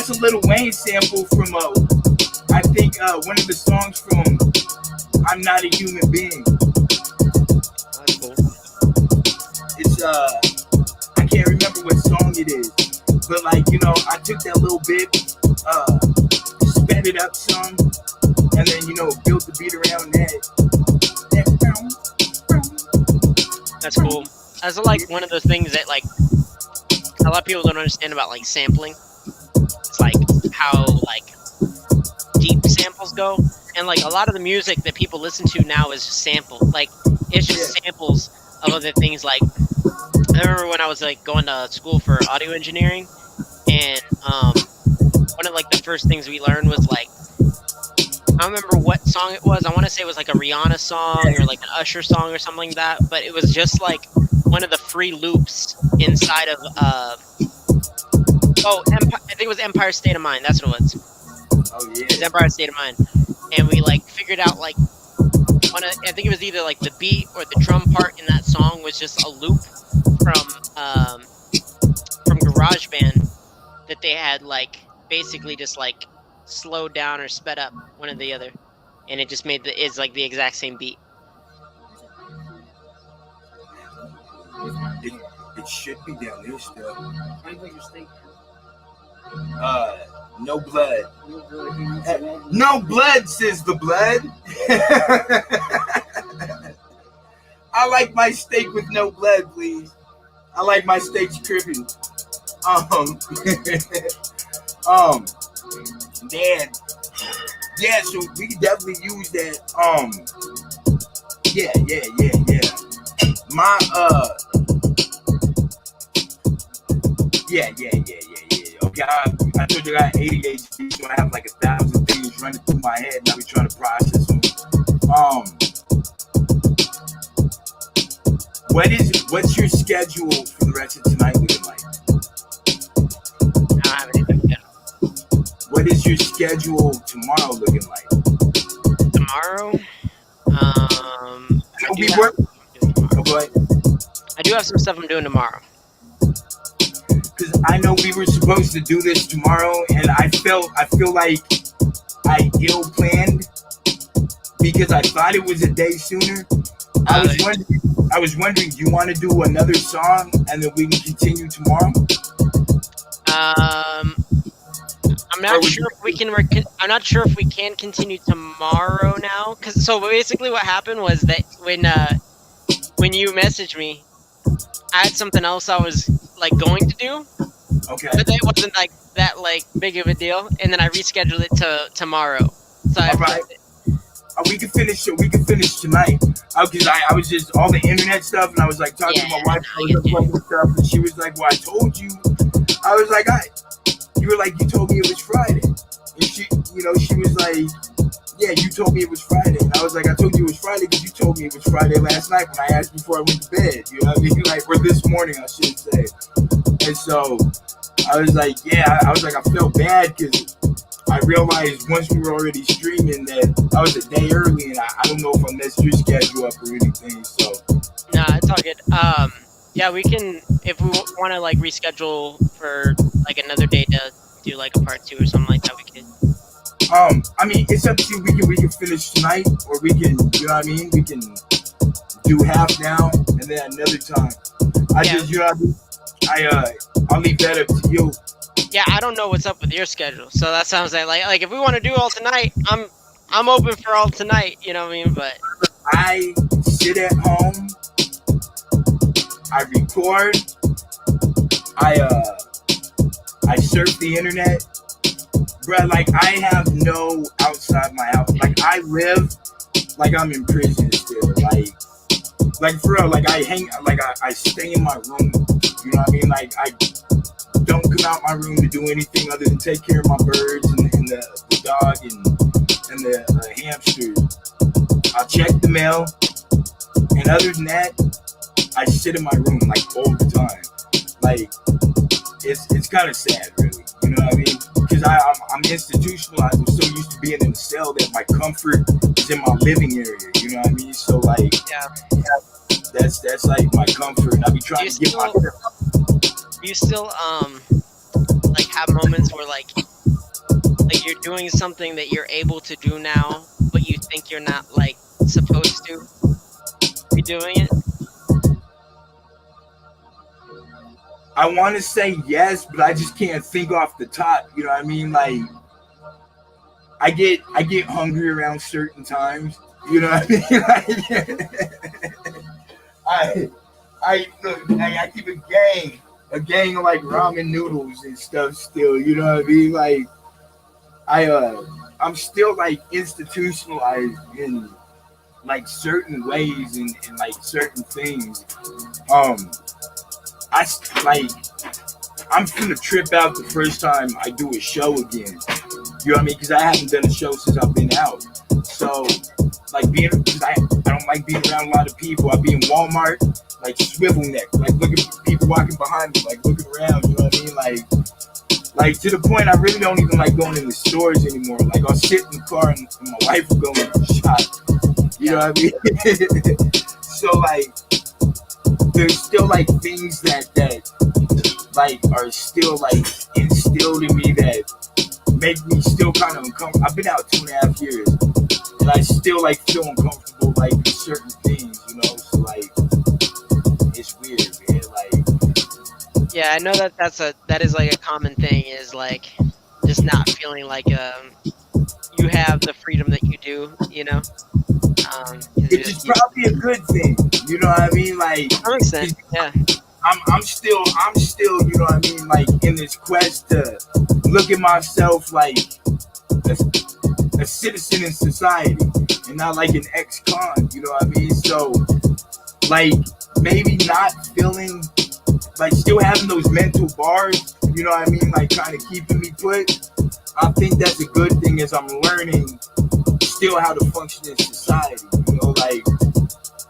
[SPEAKER 2] a little Wayne sample from I think one of the songs from I'm Not a Human Being.
[SPEAKER 1] That's cool.
[SPEAKER 2] It's I can't remember what song it is, but like, you know, I took that little bit, sped it up some, and then, you know, built the beat around that.
[SPEAKER 1] That's cool. That's like one of those things that like a lot of people don't understand about like sampling. It's like how like deep samples go, and like a lot of the music that people listen to now is just sampled. Like it's just samples of other things. Like I remember when I was like going to school for audio engineering, and one of like the first things we learned was like, I don't remember what song it was. I want to say it was like a Rihanna song or like an Usher song or something like that. But it was just like one of the free loops inside of I think it was Empire State of Mind. That's what it was.
[SPEAKER 2] Oh yeah.
[SPEAKER 1] It was Empire State of Mind, and we like figured out like I think it was either like the beat or the drum part in that song was just a loop from GarageBand that they had like basically just like slowed down or sped up, one or the other, and it just made it's like the exact same beat.
[SPEAKER 2] It should be down there still. No blood. No blood, says the blood. I like my steak with no blood, please. I like my steaks tripping. Man. Yeah, so we can definitely use that. Yeah. My Yeah. Okay, I told you I got ADHD, so I have like 1,000 things running through my head, and I be trying to process them. What's your schedule for the rest of tonight looking like?
[SPEAKER 1] I don't have anything yet.
[SPEAKER 2] What is your schedule tomorrow looking like?
[SPEAKER 1] Tomorrow, I do have some stuff I'm doing tomorrow.
[SPEAKER 2] Because I know we were supposed to do this tomorrow, and I feel like I ill planned because I thought it was a day sooner. I was wondering, do you want to do another song and then we can continue tomorrow?
[SPEAKER 1] I'm
[SPEAKER 2] or would you?
[SPEAKER 1] I'm not sure if we can continue tomorrow now. Cause so basically, what happened was that when you messaged me, I had something else I was like going to do,
[SPEAKER 2] Okay,
[SPEAKER 1] but it wasn't like that like big of a deal. And then I rescheduled it to tomorrow. So I
[SPEAKER 2] all right.
[SPEAKER 1] flipped it.
[SPEAKER 2] We can finish it. We can finish tonight. Because I was just all the internet stuff, and I was like talking
[SPEAKER 1] Yeah,
[SPEAKER 2] to my wife. I
[SPEAKER 1] I
[SPEAKER 2] was
[SPEAKER 1] get
[SPEAKER 2] up
[SPEAKER 1] you.
[SPEAKER 2] fucking stuff, and she was like, "Well, I told you." I was like, You were like, "You told me it was Friday," and she was like, "Yeah, you told me it was Friday," and I was like, "I told you it was Friday because you told me it was Friday last night when I asked before I went to bed." You know what I mean? Like, or this morning, I should say. And so I was like, "Yeah," I was like, I felt bad because I realized once we were already streaming that I was a day early, and I don't know if I messed your schedule up or anything. So,
[SPEAKER 1] Nah, it's all good. Yeah, we can if we want to like reschedule for like another day to do like a part 2 or something like that. We could.
[SPEAKER 2] I mean, it's up to you. We can finish tonight, or we can, you know what I mean? We can do half now and then another time.
[SPEAKER 1] Yeah.
[SPEAKER 2] You know what I mean? I'll leave that up to you.
[SPEAKER 1] Yeah, I don't know what's up with your schedule, so that sounds like if we want to do all tonight, I'm open for all tonight. You know what I mean? But
[SPEAKER 2] I sit at home. I record. I surf the internet. Bruh, like I have no outside my house. Like I live like I'm in prison still. Like for real, like I stay in my room. You know what I mean? Like I don't come out my room to do anything other than take care of my birds and the dog and the hamsters. I'll check the mail, and other than that, I sit in my room like all the time. Like it's kind of sad, really. You know what I mean? Because I'm institutionalized. I'm so used to being in a cell that my comfort is in my living area. You know what I mean? So like,
[SPEAKER 1] yeah,
[SPEAKER 2] that's like my comfort. And I be trying to get my.
[SPEAKER 1] do you still like have moments where like you're doing something that you're able to do now, but you think you're not like supposed to be doing it?
[SPEAKER 2] I want to say yes, but I just can't think off the top. You know what I mean? Like, I get hungry around certain times. You know what I mean? Like, I keep a gang of like ramen noodles and stuff still. You know what I mean? Like, I'm still like institutionalized in like certain ways and like certain things. I'm gonna trip out the first time I do a show again. You know what I mean? Because I haven't done a show since I've been out. So, like because I don't like being around a lot of people. I be in Walmart, like swivel neck, like looking at people walking behind me, like looking around. You know what I mean? Like to the point I really don't even like going in the stores anymore. Like I'll sit in the car and my wife will go in the shop. You know what I mean? So like, there's still like things that like are still like instilled in me that make me still kind of uncomfortable. I've been out 2.5 years, and I still like feel uncomfortable like in certain things, you know. So like, it's weird, man. Like,
[SPEAKER 1] Yeah, I know that is like a common thing is like just not feeling like you have the freedom that you do, you know.
[SPEAKER 2] which is probably a good thing, you know what I mean? Like,
[SPEAKER 1] to some extent, yeah.
[SPEAKER 2] I'm still, you know what I mean? Like in this quest to look at myself like a citizen in society and not like an ex-con, you know what I mean? So like maybe not feeling like still having those mental bars, you know what I mean? Like kind of keeping me put. I think that's a good thing as I'm learning still how to function in society, you know, like,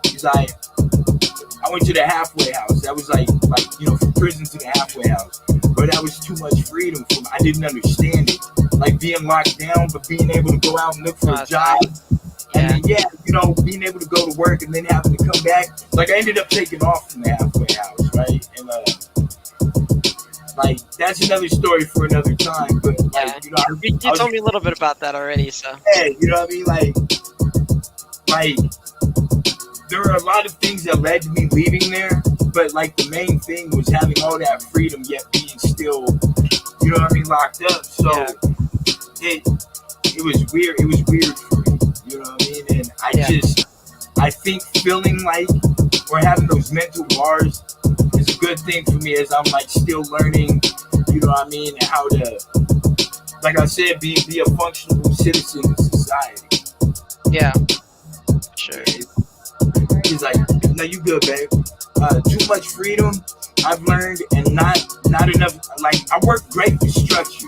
[SPEAKER 2] because I went to the halfway house. That was like you know, from prison to the halfway house. But that was too much freedom for me. I didn't understand it. Like being locked down, but being able to go out and look for a job. And then, you know, being able to go to work and then having to come back. Like I ended up taking off from the halfway house, right? And like that's another story for another time. But like, you know,
[SPEAKER 1] you told me a little bit about that already, so
[SPEAKER 2] yeah, you know what I mean? Like there are a lot of things that led to me leaving there, but like the main thing was having all that freedom yet being still, you know what I mean, locked up. So it it was weird. It was weird for me. You know what I mean? And
[SPEAKER 1] Yeah.
[SPEAKER 2] I think feeling like or having those mental bars is a good thing for me as I'm like still learning. You know what I mean? How to, like I said, be a functional citizen in society.
[SPEAKER 1] Yeah. Sure.
[SPEAKER 2] He's like, no, you good, babe. Too much freedom I've learned, and not enough. Like I work great with structure.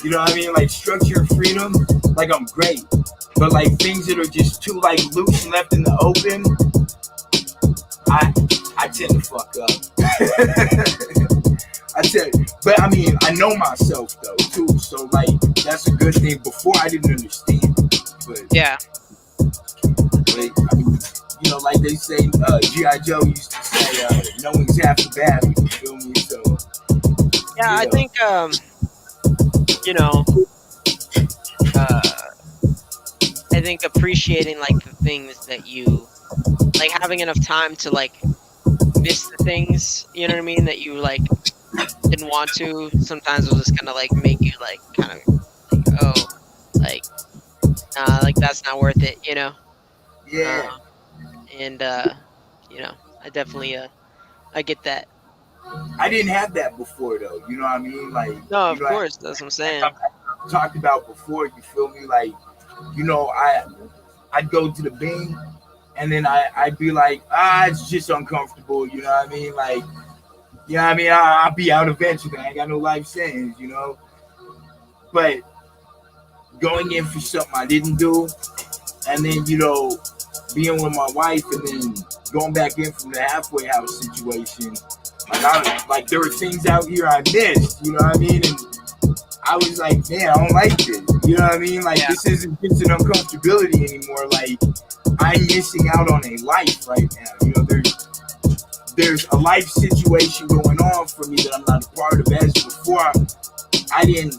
[SPEAKER 2] You know what I mean? Like structure and freedom, like I'm great. But like things that are just too like loose and left in the open, I tend to fuck up. I tell you, but I mean, I know myself though too, so like that's a good thing. Before I didn't understand, but
[SPEAKER 1] Yeah.
[SPEAKER 2] I mean, you know, like they say, GI Joe used to say, "Knowing's half the battle." You feel me? So
[SPEAKER 1] Yeah. I
[SPEAKER 2] yeah,
[SPEAKER 1] think you know, uh, I think appreciating like the things that you like, having enough time to like miss the things, you know what I mean, that you like didn't want to. Sometimes will just kind of like make you like kind of like, oh, like like that's not worth it, you know.
[SPEAKER 2] yeah.
[SPEAKER 1] Um, and you know, I definitely I get that.
[SPEAKER 2] I didn't have that before though. You know what I mean? Like,
[SPEAKER 1] No,
[SPEAKER 2] you
[SPEAKER 1] of
[SPEAKER 2] know,
[SPEAKER 1] course, that's what I'm saying.
[SPEAKER 2] I talked about before. You feel me? Like, you know, I'd go to the Bing, and then I'd be like, it's just uncomfortable. You know what I mean? Like, you know what I mean? I'll be out eventually. I ain't got no life sentence, you know. But going in for something I didn't do, and then you know, being with my wife, and then going back in from the halfway house situation. Like there were things out here I missed, you know what I mean? And I was like, man, I don't like this. You know what I mean? Like
[SPEAKER 1] Yeah.
[SPEAKER 2] this isn't just an uncomfortability anymore. Like I'm missing out on a life right now. You know, there's a life situation going on for me that I'm not a part of. As before, I didn't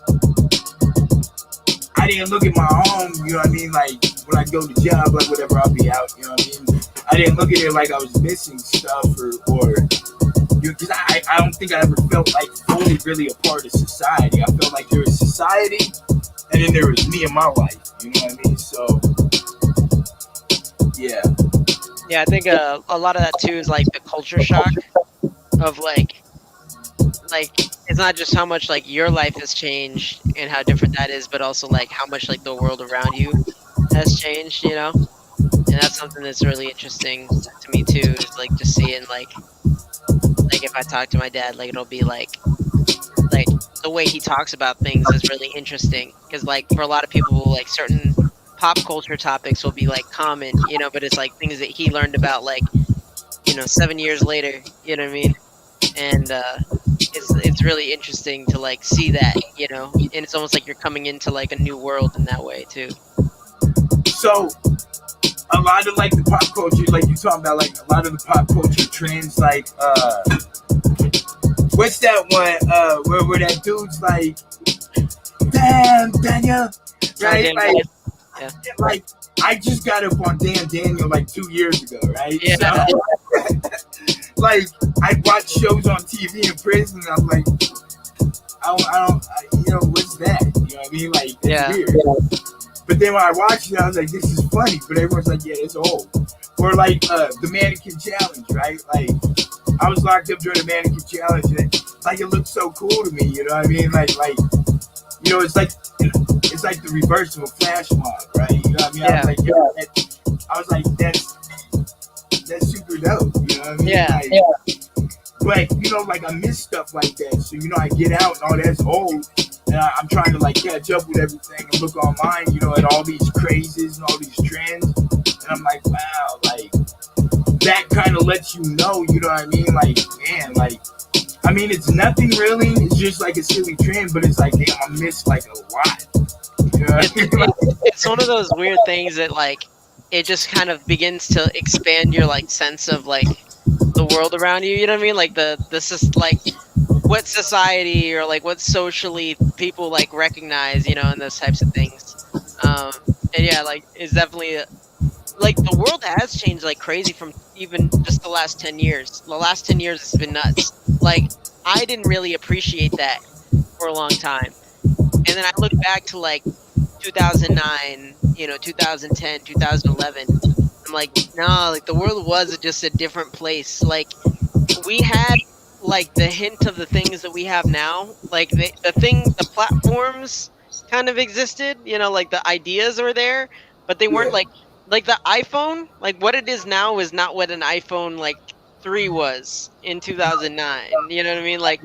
[SPEAKER 2] look at my home. You know what I mean? Like when I go to job, like whatever, I'll be out. You know what I mean? I didn't look at it like I was missing stuff or because I don't think I ever felt like fully really a part of society. I felt like there was society, and then there was me and my life. You know what I mean? So yeah,
[SPEAKER 1] Yeah, I think a lot of that too is like the culture shock of like it's not just how much like your life has changed and how different that is, but also like how much like the world around you has changed, you know? And that's something that's really interesting to me too, is like just seeing like if I talk to my dad, like it'll be like the way he talks about things is really interesting because like for a lot of people like certain pop culture topics will be like common, you know, but it's like things that he learned about like, you know, 7 years later, you know what I mean? And it's really interesting to like see that, you know, and it's almost like you're coming into like a new world in that way too.
[SPEAKER 2] so a lot of like the pop culture, like you talking about, like a lot of the pop culture trends, like what's that one? Where that dude's like, damn Daniel, right?
[SPEAKER 1] Damn,
[SPEAKER 2] Like,
[SPEAKER 1] yeah.
[SPEAKER 2] like I just got up on Dan Daniel like 2 years ago, right?
[SPEAKER 1] Yeah.
[SPEAKER 2] So, like I watch shows on TV in prison, and I'm like, you know, what's that? You know what I mean? Like, it's
[SPEAKER 1] Yeah.
[SPEAKER 2] weird. But then when I watched it, I was like, this is funny. But everyone's like, yeah, it's old. Or like the mannequin challenge, right? Like I was locked up during the mannequin challenge, and like it looked so cool to me. You know what I mean? Like you know, it's like the reverse of a flash mob, right? You know what I mean?
[SPEAKER 1] Yeah.
[SPEAKER 2] I was like, that's super dope. You know what I mean?
[SPEAKER 1] Yeah.
[SPEAKER 2] Like, but you know, like I miss stuff like that. So you know, I get out and all that's old, and I'm trying to like catch up with everything and look online, you know, at all these crazes and all these trends, and I'm like, wow, like that kind of lets you know what I mean? Like, man, like, I mean, it's nothing really. It's just like a silly trend, but it's like, damn, I miss like a lot. You know what I mean?
[SPEAKER 1] It's one of those weird things that like it just kind of begins to expand your like sense of like the world around you. You know what I mean? Like this is like what society or like what socially people like recognize, you know, and those types of things. And yeah, like it's definitely like the world has changed like crazy from even just the last 10 years. The last 10 years has been nuts. Like I didn't really appreciate that for a long time. And then I look back to like 2009, 2010, 2011. I'm like, nah, like the world was just a different place. Like we had like the hint of the things that we have now. Like the platforms kind of existed, like the ideas were there, but they weren't
[SPEAKER 2] Yeah.
[SPEAKER 1] like the iPhone, like what it is now is not what an iPhone like 3 was in 2009. You know what I mean? Like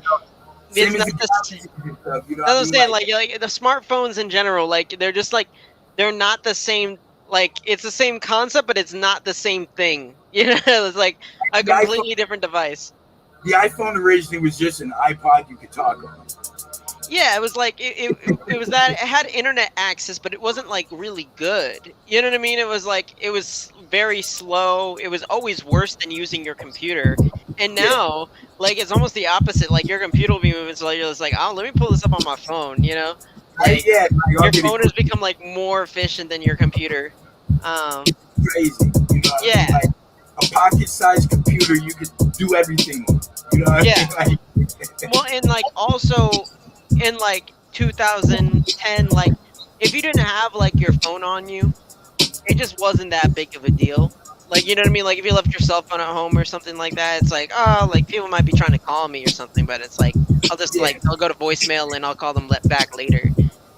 [SPEAKER 2] Same
[SPEAKER 1] it's
[SPEAKER 2] as
[SPEAKER 1] not
[SPEAKER 2] the
[SPEAKER 1] the
[SPEAKER 2] glasses and stuff. You know
[SPEAKER 1] that's
[SPEAKER 2] what
[SPEAKER 1] what
[SPEAKER 2] I
[SPEAKER 1] I'm
[SPEAKER 2] mean?
[SPEAKER 1] saying. Like the smartphones in general, like they're just like they're not the same. Like it's the same concept, but it's not the same thing. It's like a
[SPEAKER 2] the iPhone,
[SPEAKER 1] completely different device.
[SPEAKER 2] the iPhone originally was just an iPod you could talk on.
[SPEAKER 1] Yeah, it was like it was that it had internet access, but it wasn't like really good. You know what I mean? It was like it was very slow. It was always worse than using your computer. And
[SPEAKER 2] Yeah.
[SPEAKER 1] now, like it's almost the opposite. Like your computer will be moving, so you're just like, oh, let me pull this up on my phone.
[SPEAKER 2] Right?
[SPEAKER 1] Like
[SPEAKER 2] Yeah. Like, I'll
[SPEAKER 1] your
[SPEAKER 2] get it
[SPEAKER 1] phone has become like more efficient than your computer. Um,
[SPEAKER 2] crazy. You know what I mean?
[SPEAKER 1] yeah,
[SPEAKER 2] Like a pocket-sized computer, you could do everything on. You know what
[SPEAKER 1] yeah.
[SPEAKER 2] I mean? Like,
[SPEAKER 1] Well, and like also in like 2010, like if you didn't have like your phone on you, it just wasn't that big of a deal. Like, you know what I mean? Like if you left your cell phone at home or something like that, it's like, oh, like people might be trying to call me or something, but it's like I'll just
[SPEAKER 2] yeah.
[SPEAKER 1] like I'll go to voicemail and I'll call them back later.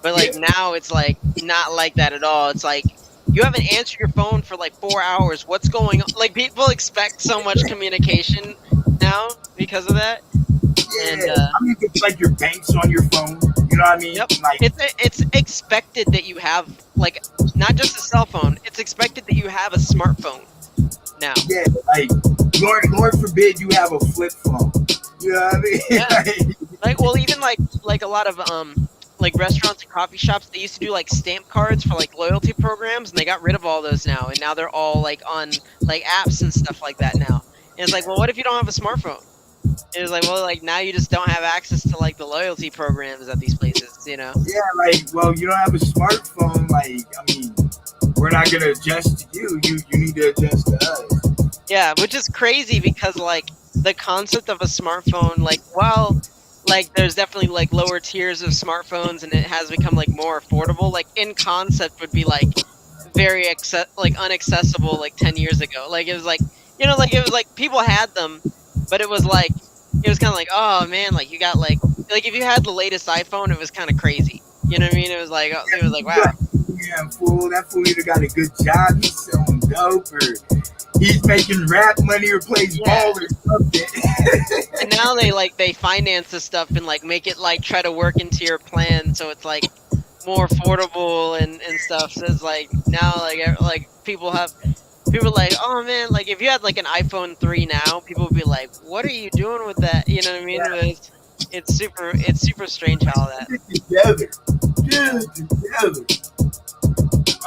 [SPEAKER 1] But like
[SPEAKER 2] Yeah.
[SPEAKER 1] now it's like not like that at all. It's like you haven't answered your phone for like 4 hours. What's going on? Like people expect so much communication now because of that. And
[SPEAKER 2] Yeah. I mean, it's like your bank's on your phone. You know what I mean?
[SPEAKER 1] yep.
[SPEAKER 2] Like,
[SPEAKER 1] It's expected that you have like not just a cell phone. It's expected that you have a smartphone now.
[SPEAKER 2] yeah. Like, Lord forbid you have a flip phone. You know what I mean?
[SPEAKER 1] Yeah. Like well even like a lot of like restaurants and coffee shops, they used to do like stamp cards for like loyalty programs and they got rid of all those now and now they're all like on like apps and stuff like that now. And it's like, well, what if you don't have a smartphone? It was like, well, like now you just don't have access to like the loyalty programs at these places.
[SPEAKER 2] Yeah. Like, well, you don't have a smartphone. Like, I mean, we're not gonna adjust to you. You need to adjust to us.
[SPEAKER 1] Yeah, which is crazy because like the concept of a smartphone, like while like there's definitely like lower tiers of smartphones and it has become like more affordable, like in concept would be like very like unaccessible like 10 years ago. Like it was like like it was like people had them, but it was like it was kind of like, oh man, like you got like if you had the latest iPhone, it was kind of crazy. You know what I mean? It was like wow.
[SPEAKER 2] Yeah, fool. That fool either got a good job, he's selling dope, or he's making rap money, or plays
[SPEAKER 1] Yeah.
[SPEAKER 2] ball or something.
[SPEAKER 1] And now they finance this stuff and like make it like try to work into your plan so it's like more affordable and stuff. So it's like now like people like, oh man, like if you had like an iPhone 3 now, people would be like, what are you doing with that? You know what I mean?
[SPEAKER 2] Yeah,
[SPEAKER 1] But it's super strange how that.
[SPEAKER 2] get it together. Get it together.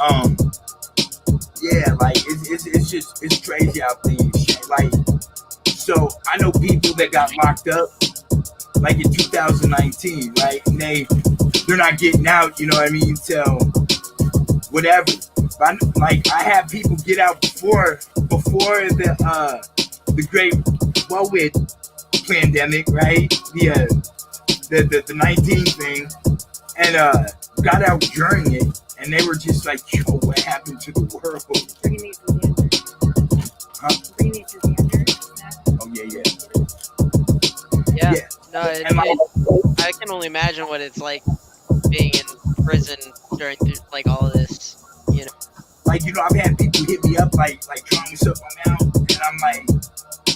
[SPEAKER 2] Um, yeah, like it's just it's crazy how things change. Like, so I know people that got locked up like in 2019, right? And they're not getting out. You know what I mean? Till whatever. But like I had people get out before the great COVID pandemic, right? The 19 thing, and got out during it, and they were just like, yo, what happened to the world?
[SPEAKER 4] Bringing me to the under.
[SPEAKER 2] Huh?
[SPEAKER 4] Bringing me to the under.
[SPEAKER 2] Oh yeah,
[SPEAKER 1] Yeah.
[SPEAKER 2] yeah.
[SPEAKER 1] No,
[SPEAKER 2] And like,
[SPEAKER 1] I can only imagine what it's like being in prison during like all of this.
[SPEAKER 2] like I've had people hit me up like trying me stuff I'm out, and I'm like,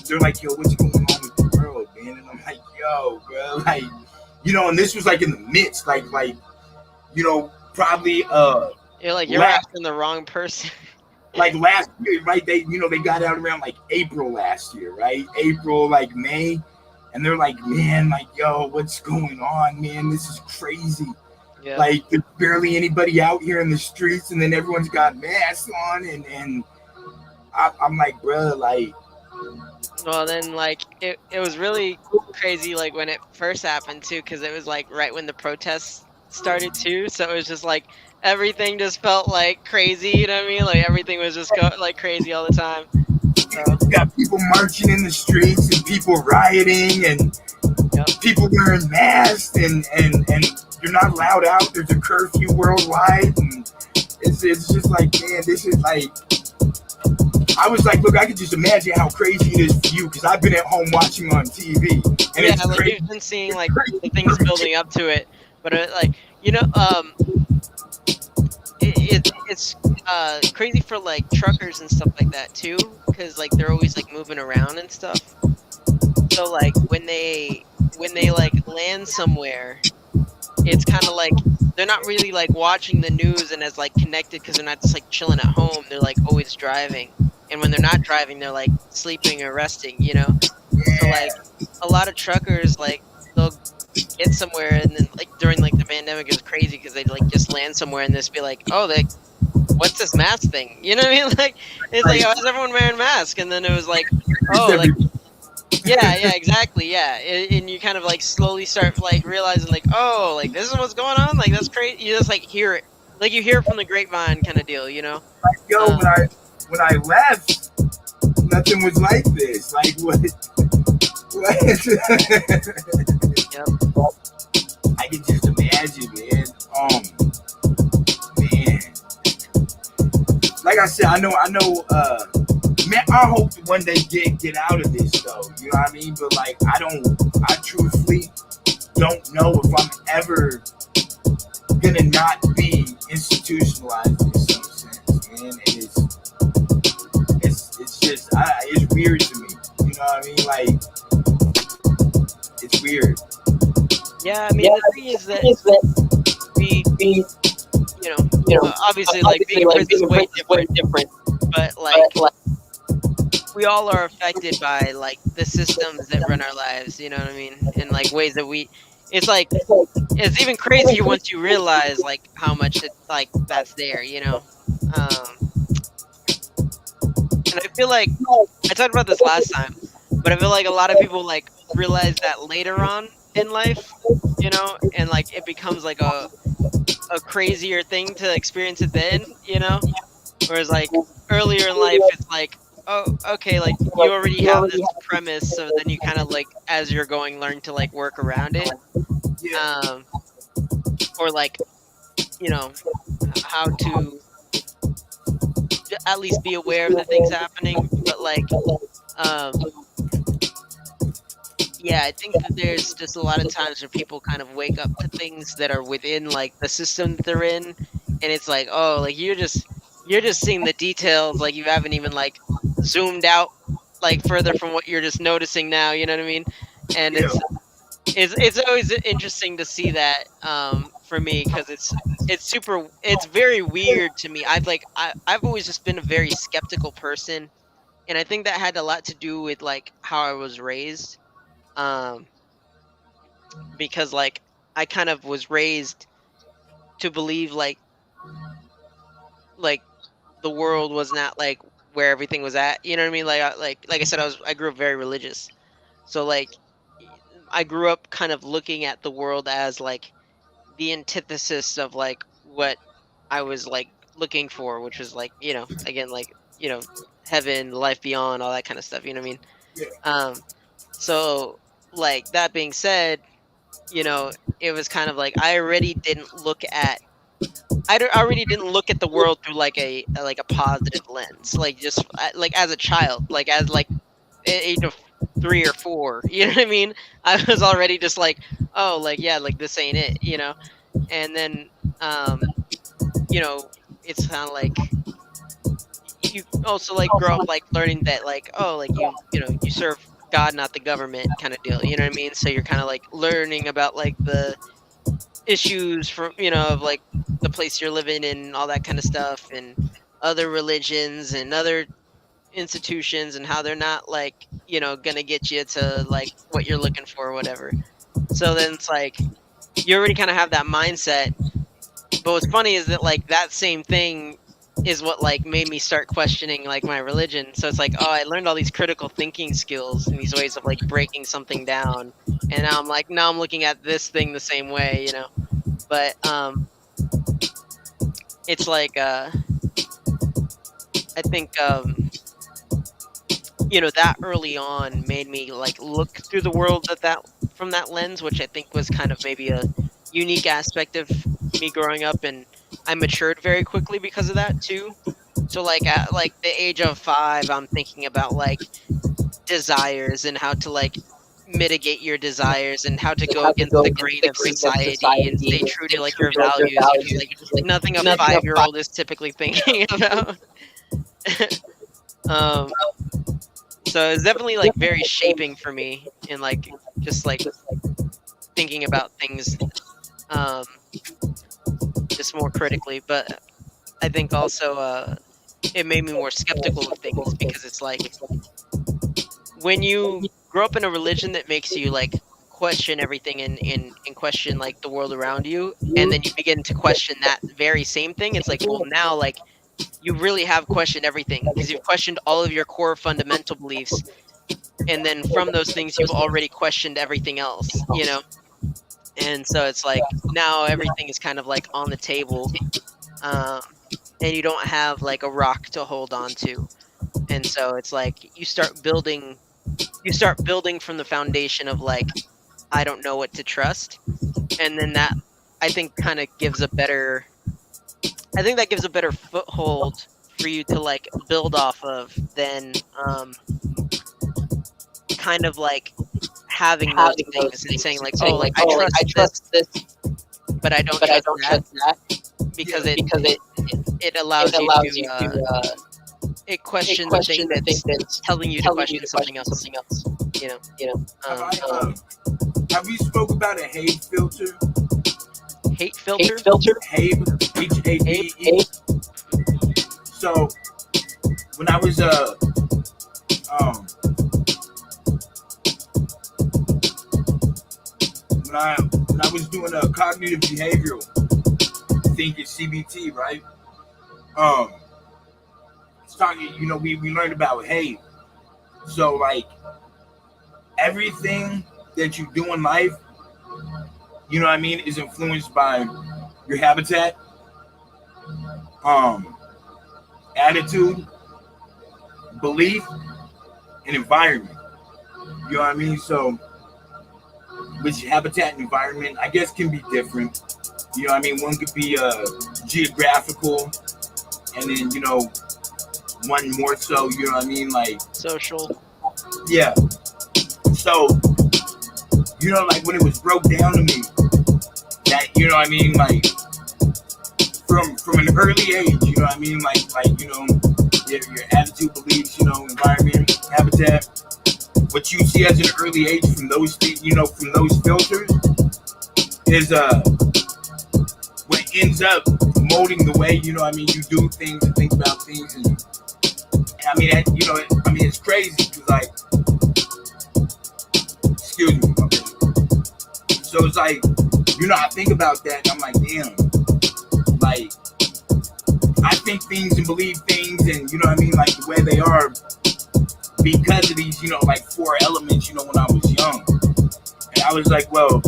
[SPEAKER 2] they're like, yo, what's going on with the world, man? And I'm like, yo, bro, like, and this was like in the midst, like, probably
[SPEAKER 1] You're like you're
[SPEAKER 2] last,
[SPEAKER 1] asking the wrong person.
[SPEAKER 2] like last year, right? They got out around like April last year, right? April, like May, and they're like, man, like, yo, what's going on, man? This is crazy.
[SPEAKER 1] Yeah.
[SPEAKER 2] Like, there's barely anybody out here in the streets, and then everyone's got masks on, and I'm like, bro, like,
[SPEAKER 1] Well, then like it was really crazy like when it first happened too, because it was like right when the protests started too. So it was just like everything just felt like crazy. You know what I mean? Like everything was just like crazy all the time. So
[SPEAKER 2] you got people marching in the streets and people rioting, and
[SPEAKER 1] Yep.
[SPEAKER 2] people wearing masks, and you're not allowed out. There's a curfew worldwide, and it's just like, man, this is like. I was like, look, I could just imagine how crazy it is for you because I've been at home watching on TV, and
[SPEAKER 1] Yeah,
[SPEAKER 2] it's
[SPEAKER 1] like
[SPEAKER 2] crazy.
[SPEAKER 1] you've been seeing
[SPEAKER 2] It's
[SPEAKER 1] like
[SPEAKER 2] crazy
[SPEAKER 1] the
[SPEAKER 2] for
[SPEAKER 1] things
[SPEAKER 2] me.
[SPEAKER 1] building up to it, but like it's crazy for like truckers and stuff like that too, because like they're always like moving around and stuff. So like when they like land somewhere, it's kind of like they're not really like watching the news and as like connected because they're not just like chilling at home. They're like always driving, and when they're not driving, they're like sleeping or resting. So like
[SPEAKER 2] Yeah,
[SPEAKER 1] a lot of truckers like they'll get somewhere and then like during like the pandemic it was crazy because they'd like just land somewhere and just be like, oh, like what's this mask thing? You know what I mean? Like it's like,
[SPEAKER 2] like
[SPEAKER 1] oh, is everyone wearing masks? And then it was like,
[SPEAKER 2] it's
[SPEAKER 1] oh, like
[SPEAKER 2] every.
[SPEAKER 1] yeah, yeah, exactly, yeah. And you kind of like slowly start like realizing like, oh, like this is what's going on. Like that's crazy. You just like hear it, like you hear it from the grapevine kind of deal.
[SPEAKER 2] Yo,
[SPEAKER 1] Um,
[SPEAKER 2] when I left, nothing was like this. Like what?
[SPEAKER 1] yep.
[SPEAKER 2] I can just imagine, man. Man. Like I said, I know. Man, I hope that one day get out of this though. You know what I mean? But like, I truthfully don't know if I'm ever gonna not be institutionalized in some sense, man. It's just it's weird to me. You know what I mean? Like, it's weird.
[SPEAKER 1] Yeah, I mean the thing is that we, obviously like being in prison is way different, but like we all are affected by like the systems that run our lives. You know what I mean? In like ways that it's like it's even crazier once you realize like how much it like that's there. Um, and I feel like I talked about this last time, but I feel like a lot of people like realize that later on in life, and like it becomes like a crazier thing to experience it then. Whereas like earlier in life, it's like, oh, okay, like you already have this premise, so then you kind of like as you're going learn to like work around it,
[SPEAKER 2] Yeah,
[SPEAKER 1] um, or like you know how to at least be aware of the things happening. But like, um, yeah, I think that there's just a lot of times where people kind of wake up to things that are within like the system that they're in, and it's like, oh, like you're just seeing the details, like you haven't even like zoomed out like further from what you're just noticing now. You know what I mean? And
[SPEAKER 2] yeah,
[SPEAKER 1] it's always interesting to see that for me because it's very weird to me. I've always just been a very skeptical person, and I think that had a lot to do with like how I was raised. Um, because like I kind of was raised to believe like the world was not like where everything was at. You know what I mean? Like I said, I grew up very religious. So like I grew up kind of looking at the world as like the antithesis of like what I was like looking for, which was like, again, like, heaven, life beyond, all that kind of stuff, you know what I mean?
[SPEAKER 2] yeah,
[SPEAKER 1] Um so like that being said, it was kind of like I already didn't look at the world through like a positive lens, like just like as a child, like as like age of 3 or 4, you know what I mean? I was already just like, oh, like yeah, like this ain't it. And then um, you know, it's kind of like you also like grow up like learning that like, oh, like you serve God, not the government, kind of deal. You know what I mean? So you're kind of like learning about like the issues from of like the place you're living in and all that kind of stuff, and other religions and other institutions and how they're not like gonna get you to like what you're looking for or whatever. So then it's like you already kind of have that mindset. But what's funny is that like that same thing is what like made me start questioning like my religion. So it's like, oh, I learned all these critical thinking skills and these ways of like breaking something down, and now I'm looking at this thing the same way. But it's like I think that early on made me like look through the world that from that lens, which I think was kind of maybe a unique aspect of me growing up, and I matured very quickly because of that too. So like at like the age of 5, I'm thinking about like desires and how to like mitigate your desires and how to go against the grain of society and stay true to like your values, which is like nothing a 5-year-old is typically thinking about. um so it's definitely like very shaping for me and like just like thinking about things um just more critically. But I think also it made me more skeptical of things because it's like when you grow up in a religion that makes you like question everything and question like the world around you, and then you begin to question that very same thing, it's like, well, now like you really have questioned everything because you've questioned all of your core fundamental beliefs, and then from those things you've already questioned everything else, you know. And so it's like now everything is kind of like on the table, um and you don't have like a rock to hold on to. And so it's like you start building from the foundation of like, I don't know what to trust. And then that, I think, kind of gives a better I think that gives a better foothold for you to like build off of than kind of like having those things and saying like, oh, like I trust this but I don't trust that, because
[SPEAKER 2] Yeah.
[SPEAKER 1] it allows you to it questions the thing that's telling you to question something else, you know.
[SPEAKER 2] Have
[SPEAKER 1] um
[SPEAKER 2] have you spoke about a Habe filter?
[SPEAKER 1] Hate filter.
[SPEAKER 2] Habe, HABE. So when I was um when I was doing a cognitive behavioral thinking CBT, right? Um, it's talking. We learned about Habe. So like everything that you do in life, you know what I mean, is influenced by your habitat, um, attitude, belief, and environment. You know what I mean? So, which habitat and environment, I guess, can be different. You know what I mean? One could be geographical, and then, one more so, you know what I mean? Like,
[SPEAKER 1] Social.
[SPEAKER 2] yeah. So, like when it was broke down to me, that, you know what I mean? Like, from an early age, you know what I mean? Like your attitude, beliefs, environment, habitat, what you see as an early age from those things, from those filters is what ends up molding the way, you do things and think about things. And I mean, it's crazy because, like, excuse me, okay. So it's like, I think about that and I'm like, damn, like, I think things and believe things and, like the way they are because of these, like 4 elements, when I was young. And I was like, well,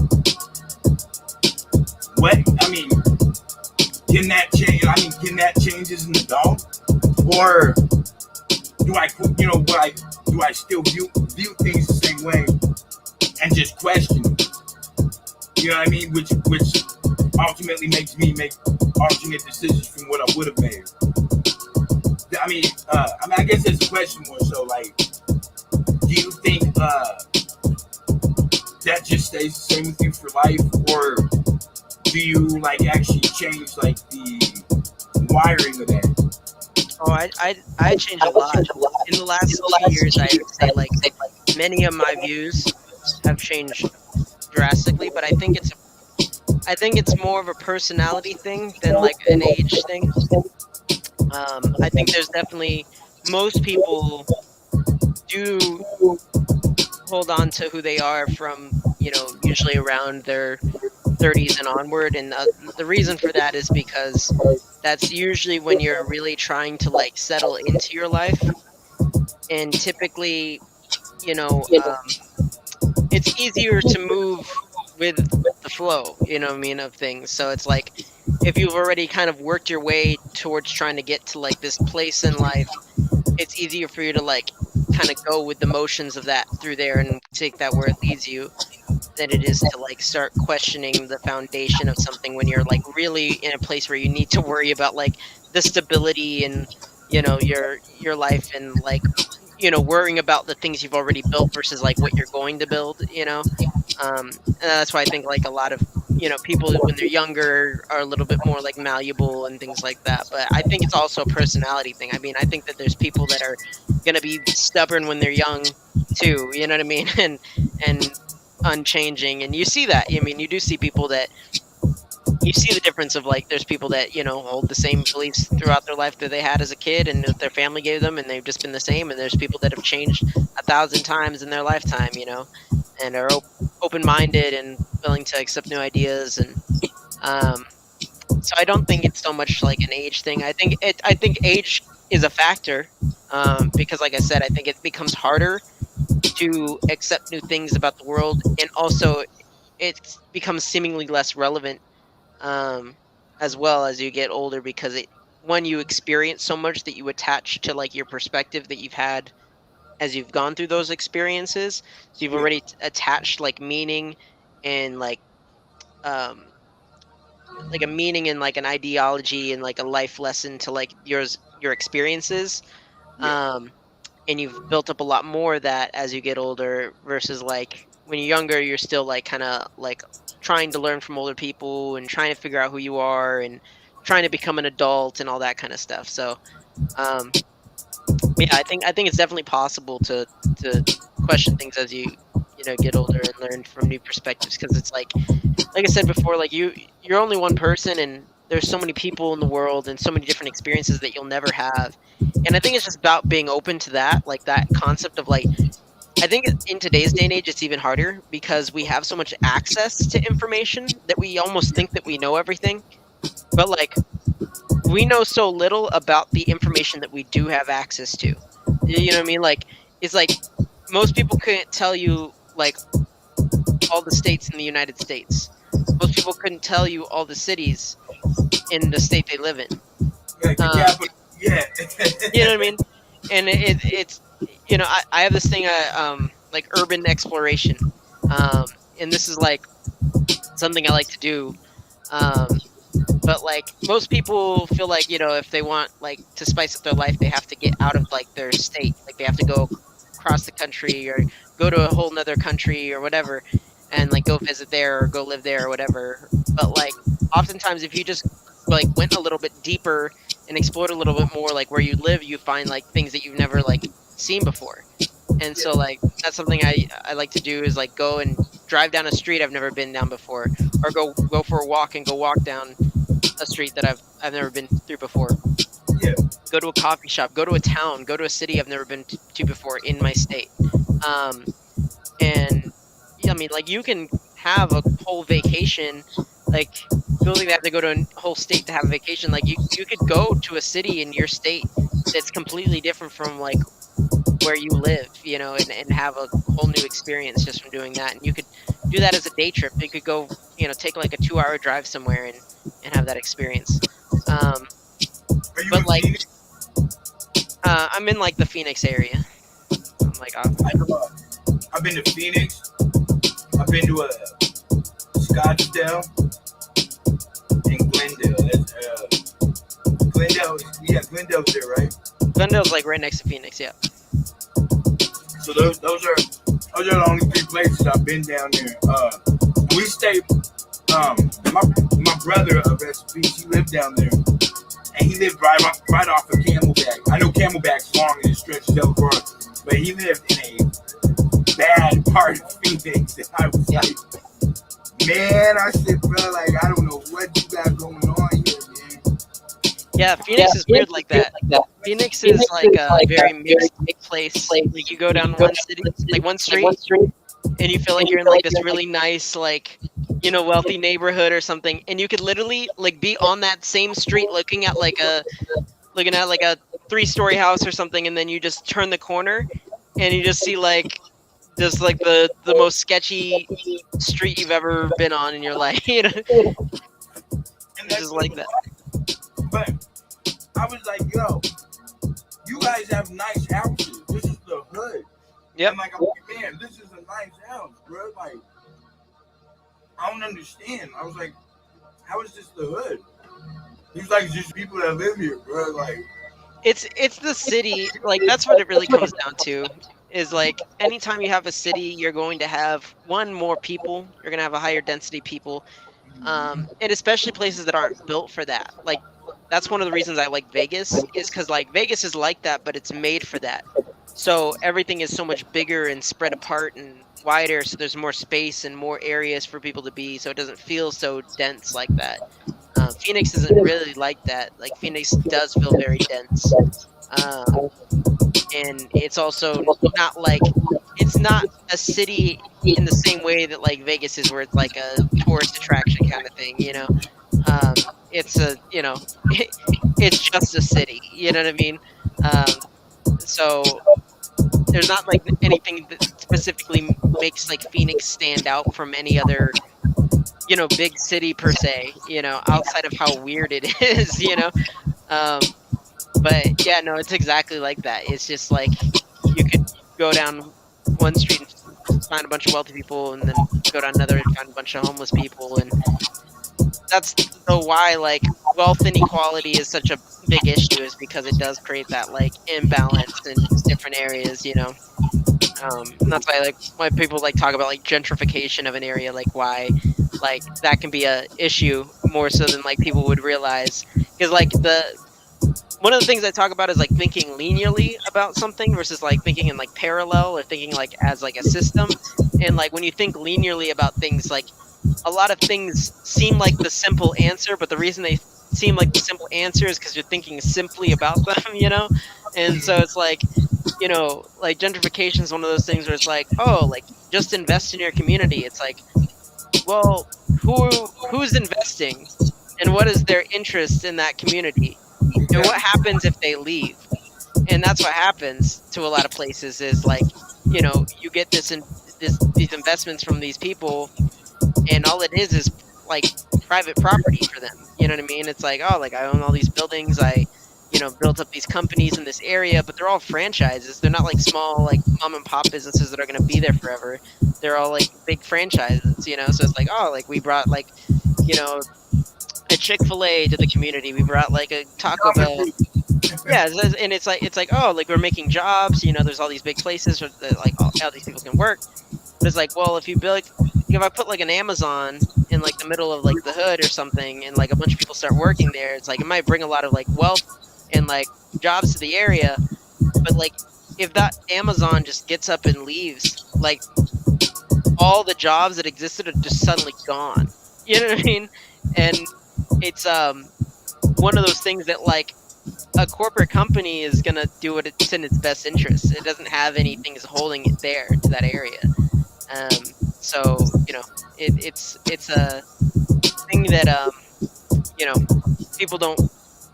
[SPEAKER 2] what? I mean, can that change? I mean, can that change as an adult? Or do I still view things the same way and just question them? You know what I mean? Which ultimately makes me make alternate decisions from what I would have made. I guess it's a question more so like, do you think that just stays the same with you for life, or do you like actually change like the wiring of that?
[SPEAKER 1] Oh, I changed a lot in the last 2 years. I'd say like many of my views have changed drastically, but I think it's more of a personality thing than like an age thing. I think there's definitely most people do hold on to who they are from, usually around their 30s and onward, and the reason for that is because that's usually when you're really trying to like settle into your life, and typically, you know, um, it's easier to move with the flow, what I mean, of things. So it's like if you've already kind of worked your way towards trying to get to like this place in life, it's easier for you to like kind of go with the motions of that through there and take that where it leads you. than it is to like start questioning the foundation of something when you're like really in a place where you need to worry about like the stability and your life and like worrying about the things you've already built versus like what you're going to build. And that's why I think like a lot of people when they're younger are a little bit more like malleable and things like that. But I think it's also a personality thing. I mean, I think that there's people that are gonna be stubborn when they're young too. You know what I mean? And unchanging, and you see that. I mean, you do see people that you see the difference of like there's people that hold the same beliefs throughout their life that they had as a kid and that their family gave them, and they've just been the same. And there's people that have changed 1,000 times in their lifetime, and are open-minded and willing to accept new ideas. And um, so I don't think it's so much like an age thing. I think age is a factor, because, like I said, I think it becomes harder to accept new things about the world, and also it becomes seemingly less relevant, um, as well as you get older, because when you experience so much that you attach to like your perspective that you've had as you've gone through those experiences. So you've
[SPEAKER 2] Yeah,
[SPEAKER 1] already attached like meaning and um like a meaning and like an ideology and like a life lesson to like your experiences.
[SPEAKER 2] yeah,
[SPEAKER 1] Um and you've built up a lot more of that as you get older versus like when you're younger, you're still like kind of like trying to learn from older people and trying to figure out who you are and trying to become an adult and all that kind of stuff. So um yeah, I think it's definitely possible to question things as you get older and learn from new perspectives, because it's like I said before, like you're only one person, and there's so many people in the world and so many different experiences that you'll never have. And I think it's just about being open to that, like that concept of like I think in today's day and age it's even harder because we have so much access to information that we almost think that we know everything. But like we know so little about the information that we do have access to. You know what I mean? Like it's like most people couldn't tell you like all the states in the United States. Most people couldn't tell you all the cities in the state they live in.
[SPEAKER 2] like the
[SPEAKER 1] Um,
[SPEAKER 2] capital. Yeah,
[SPEAKER 1] you know what I mean? And it's I have this thing like urban exploration, um, and this is like something I like to do. Um, But, like, most people feel like, if they want, like, to spice up their life, they have to get out of, like, their state. Like, they have to go across the country or go to a whole 'nother country or whatever and, like, go visit there or go live there or whatever. But, like, oftentimes, if you just, like, went a little bit deeper and explored a little bit more, like, where you live, you find, like, things that you've never, like, seen before. And so, like, that's something I like to do is, like, go and drive down a street I've never been down before, or go for a walk and go walk down a street that I've never been through before.
[SPEAKER 2] yeah,
[SPEAKER 1] Go to a coffee shop, go to a town, go to a city I've never been to before in my state. Um, and yeah, I mean, like you can have a whole vacation, like people think they have to go to a whole state to have a vacation. Like you could go to a city in your state that's completely different from like where you live, and have a whole new experience just from doing that. And you could do that as a day trip. You could go, take like a 2-hour drive somewhere and have that experience. Um,
[SPEAKER 2] are you
[SPEAKER 1] but
[SPEAKER 2] in
[SPEAKER 1] like,
[SPEAKER 2] Phoenix?
[SPEAKER 1] I'm in like the Phoenix area. I'm like,
[SPEAKER 2] I know, I've been to Phoenix. I've been to Scottsdale and Glendale. Glendale, yeah, Glendale's there, right?
[SPEAKER 1] Glendale's like right next to Phoenix. Yeah.
[SPEAKER 2] So those are the only three places I've been down there. We stayed. My brother of SP, he lived down there, and he lived right off of Camelback. I know Camelback's long and it stretches out far, but he lived in a bad part of Phoenix. And I was
[SPEAKER 1] Yeah.
[SPEAKER 2] like, man, I said, bro, like I don't know what you got going on here, man.
[SPEAKER 1] Yeah, Phoenix is weird like that. Phoenix is like a very mixed place. Like you go down one city, like one street, and you feel like you're in like this really nice, like wealthy neighborhood or something, and you could literally like be on that same street looking at like a 3-story house or something, and then you just turn the corner and you just see like just like the most sketchy street you've ever been on in your life.
[SPEAKER 2] And
[SPEAKER 1] It's
[SPEAKER 2] that's
[SPEAKER 1] just
[SPEAKER 2] what
[SPEAKER 1] like
[SPEAKER 2] it
[SPEAKER 1] that.
[SPEAKER 2] was. But I was like, yo, you guys have nice houses. This is the hood.
[SPEAKER 1] Yep.
[SPEAKER 2] And like, I'm like, man, this is a nice house, bro. Like, I don't understand. I was like, how is this the hood? He's like, it's just people that live here, bro. Like,
[SPEAKER 1] It's the city, like, that's what it really comes down to, is, like, anytime you have a city, you're going to have, 1, more people, you're gonna have a higher density people, and especially places that aren't built for that, like, that's one of the reasons I like Vegas, is because like, Vegas is like that, but it's made for that. So, everything is so much bigger and spread apart and wider, so there's more space and more areas for people to be, so it doesn't feel so dense like that. Phoenix isn't really like that, like, Phoenix does feel very dense. Um, and it's also not like it's not a city in the same way that like Vegas is, where it's like a tourist attraction kind of thing, you know. It's a it's just a city, you know what I mean? Um, so there's not like anything that specifically makes like Phoenix stand out from any other big city per se, outside of how weird it is, Um, But yeah, no, it's exactly like that. It's just like you could go down one street and find a bunch of wealthy people, and then go down another and find a bunch of homeless people, and that's the why like wealth inequality is such a big issue, is because it does create that like imbalance in different areas, and that's why like why people like talk about like gentrification of an area, like why like that can be a issue more so than like people would realize, because like the one of the things I talk about is like thinking linearly about something versus like thinking in like parallel, or thinking like as like a system. And like when you think linearly about things, like a lot of things seem like the simple answer, but the reason they seem like the simple answer is because you're thinking simply about them. And so it's like gentrification is one of those things where it's like, oh, like just invest in your community. It's like, well, who's investing, and what is their interest in that community? And what happens if they leave? And that's what happens to a lot of places, is like, you get these investments from these people, and all it is like private property for them. You know what I mean? It's like, oh, like I own all these buildings, I built up these companies in this area, but they're all franchises. They're not like small like mom and pop businesses that are going to be there forever. They're all like big franchises. So it's like, oh, like we brought like you know a Chick-fil-A to the community. We brought like a Taco Bell. Yeah, and it's like, oh, like we're making jobs. There's all these big places where like all these people can work. But it's like, well, if you build, if I put like an Amazon in like the middle of like the hood or something, and like a bunch of people start working there, it's like it might bring a lot of like wealth and like jobs to the area. But like if that Amazon just gets up and leaves, like all the jobs that existed are just suddenly gone. You know what I mean? And it's one of those things that like a corporate company is gonna do what it's in its best interest. It doesn't have anything is holding it there to that area. So it's a thing that people don't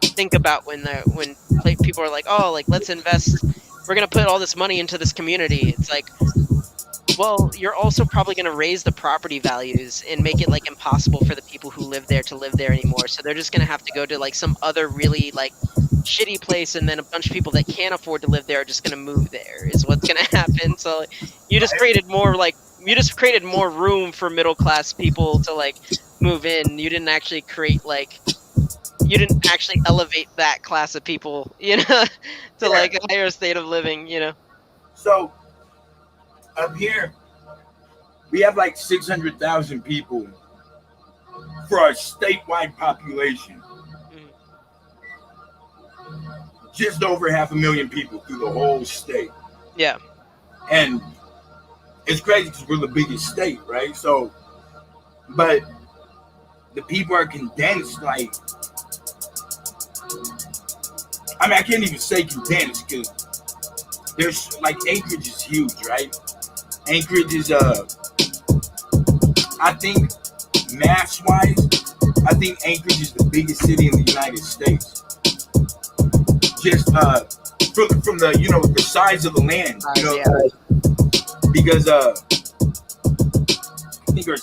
[SPEAKER 1] think about when people are like, oh, like let's invest. We're gonna put all this money into this community. It's like, well, you're also probably going to raise the property values and make it like impossible for the people who live there to live there anymore. So they're just going to have to go to like some other really like shitty place, and then a bunch of people that can't afford to live there are just going to move there, is what's going to happen. So you just created more room for middle class people to like move in. You didn't actually elevate that class of people, to like a higher state of living.
[SPEAKER 2] So up here, we have like 600,000 people for our statewide population. Just over 500,000 people through the whole state.
[SPEAKER 1] Yeah.
[SPEAKER 2] And it's crazy because we're the biggest state, right? So, but the people are condensed like, I mean, I can't even say condensed because there's like Anchorage is huge, right? Anchorage is I think mass-wise, I think Anchorage is the biggest city in the United States. Just from the the size of the land, because I think our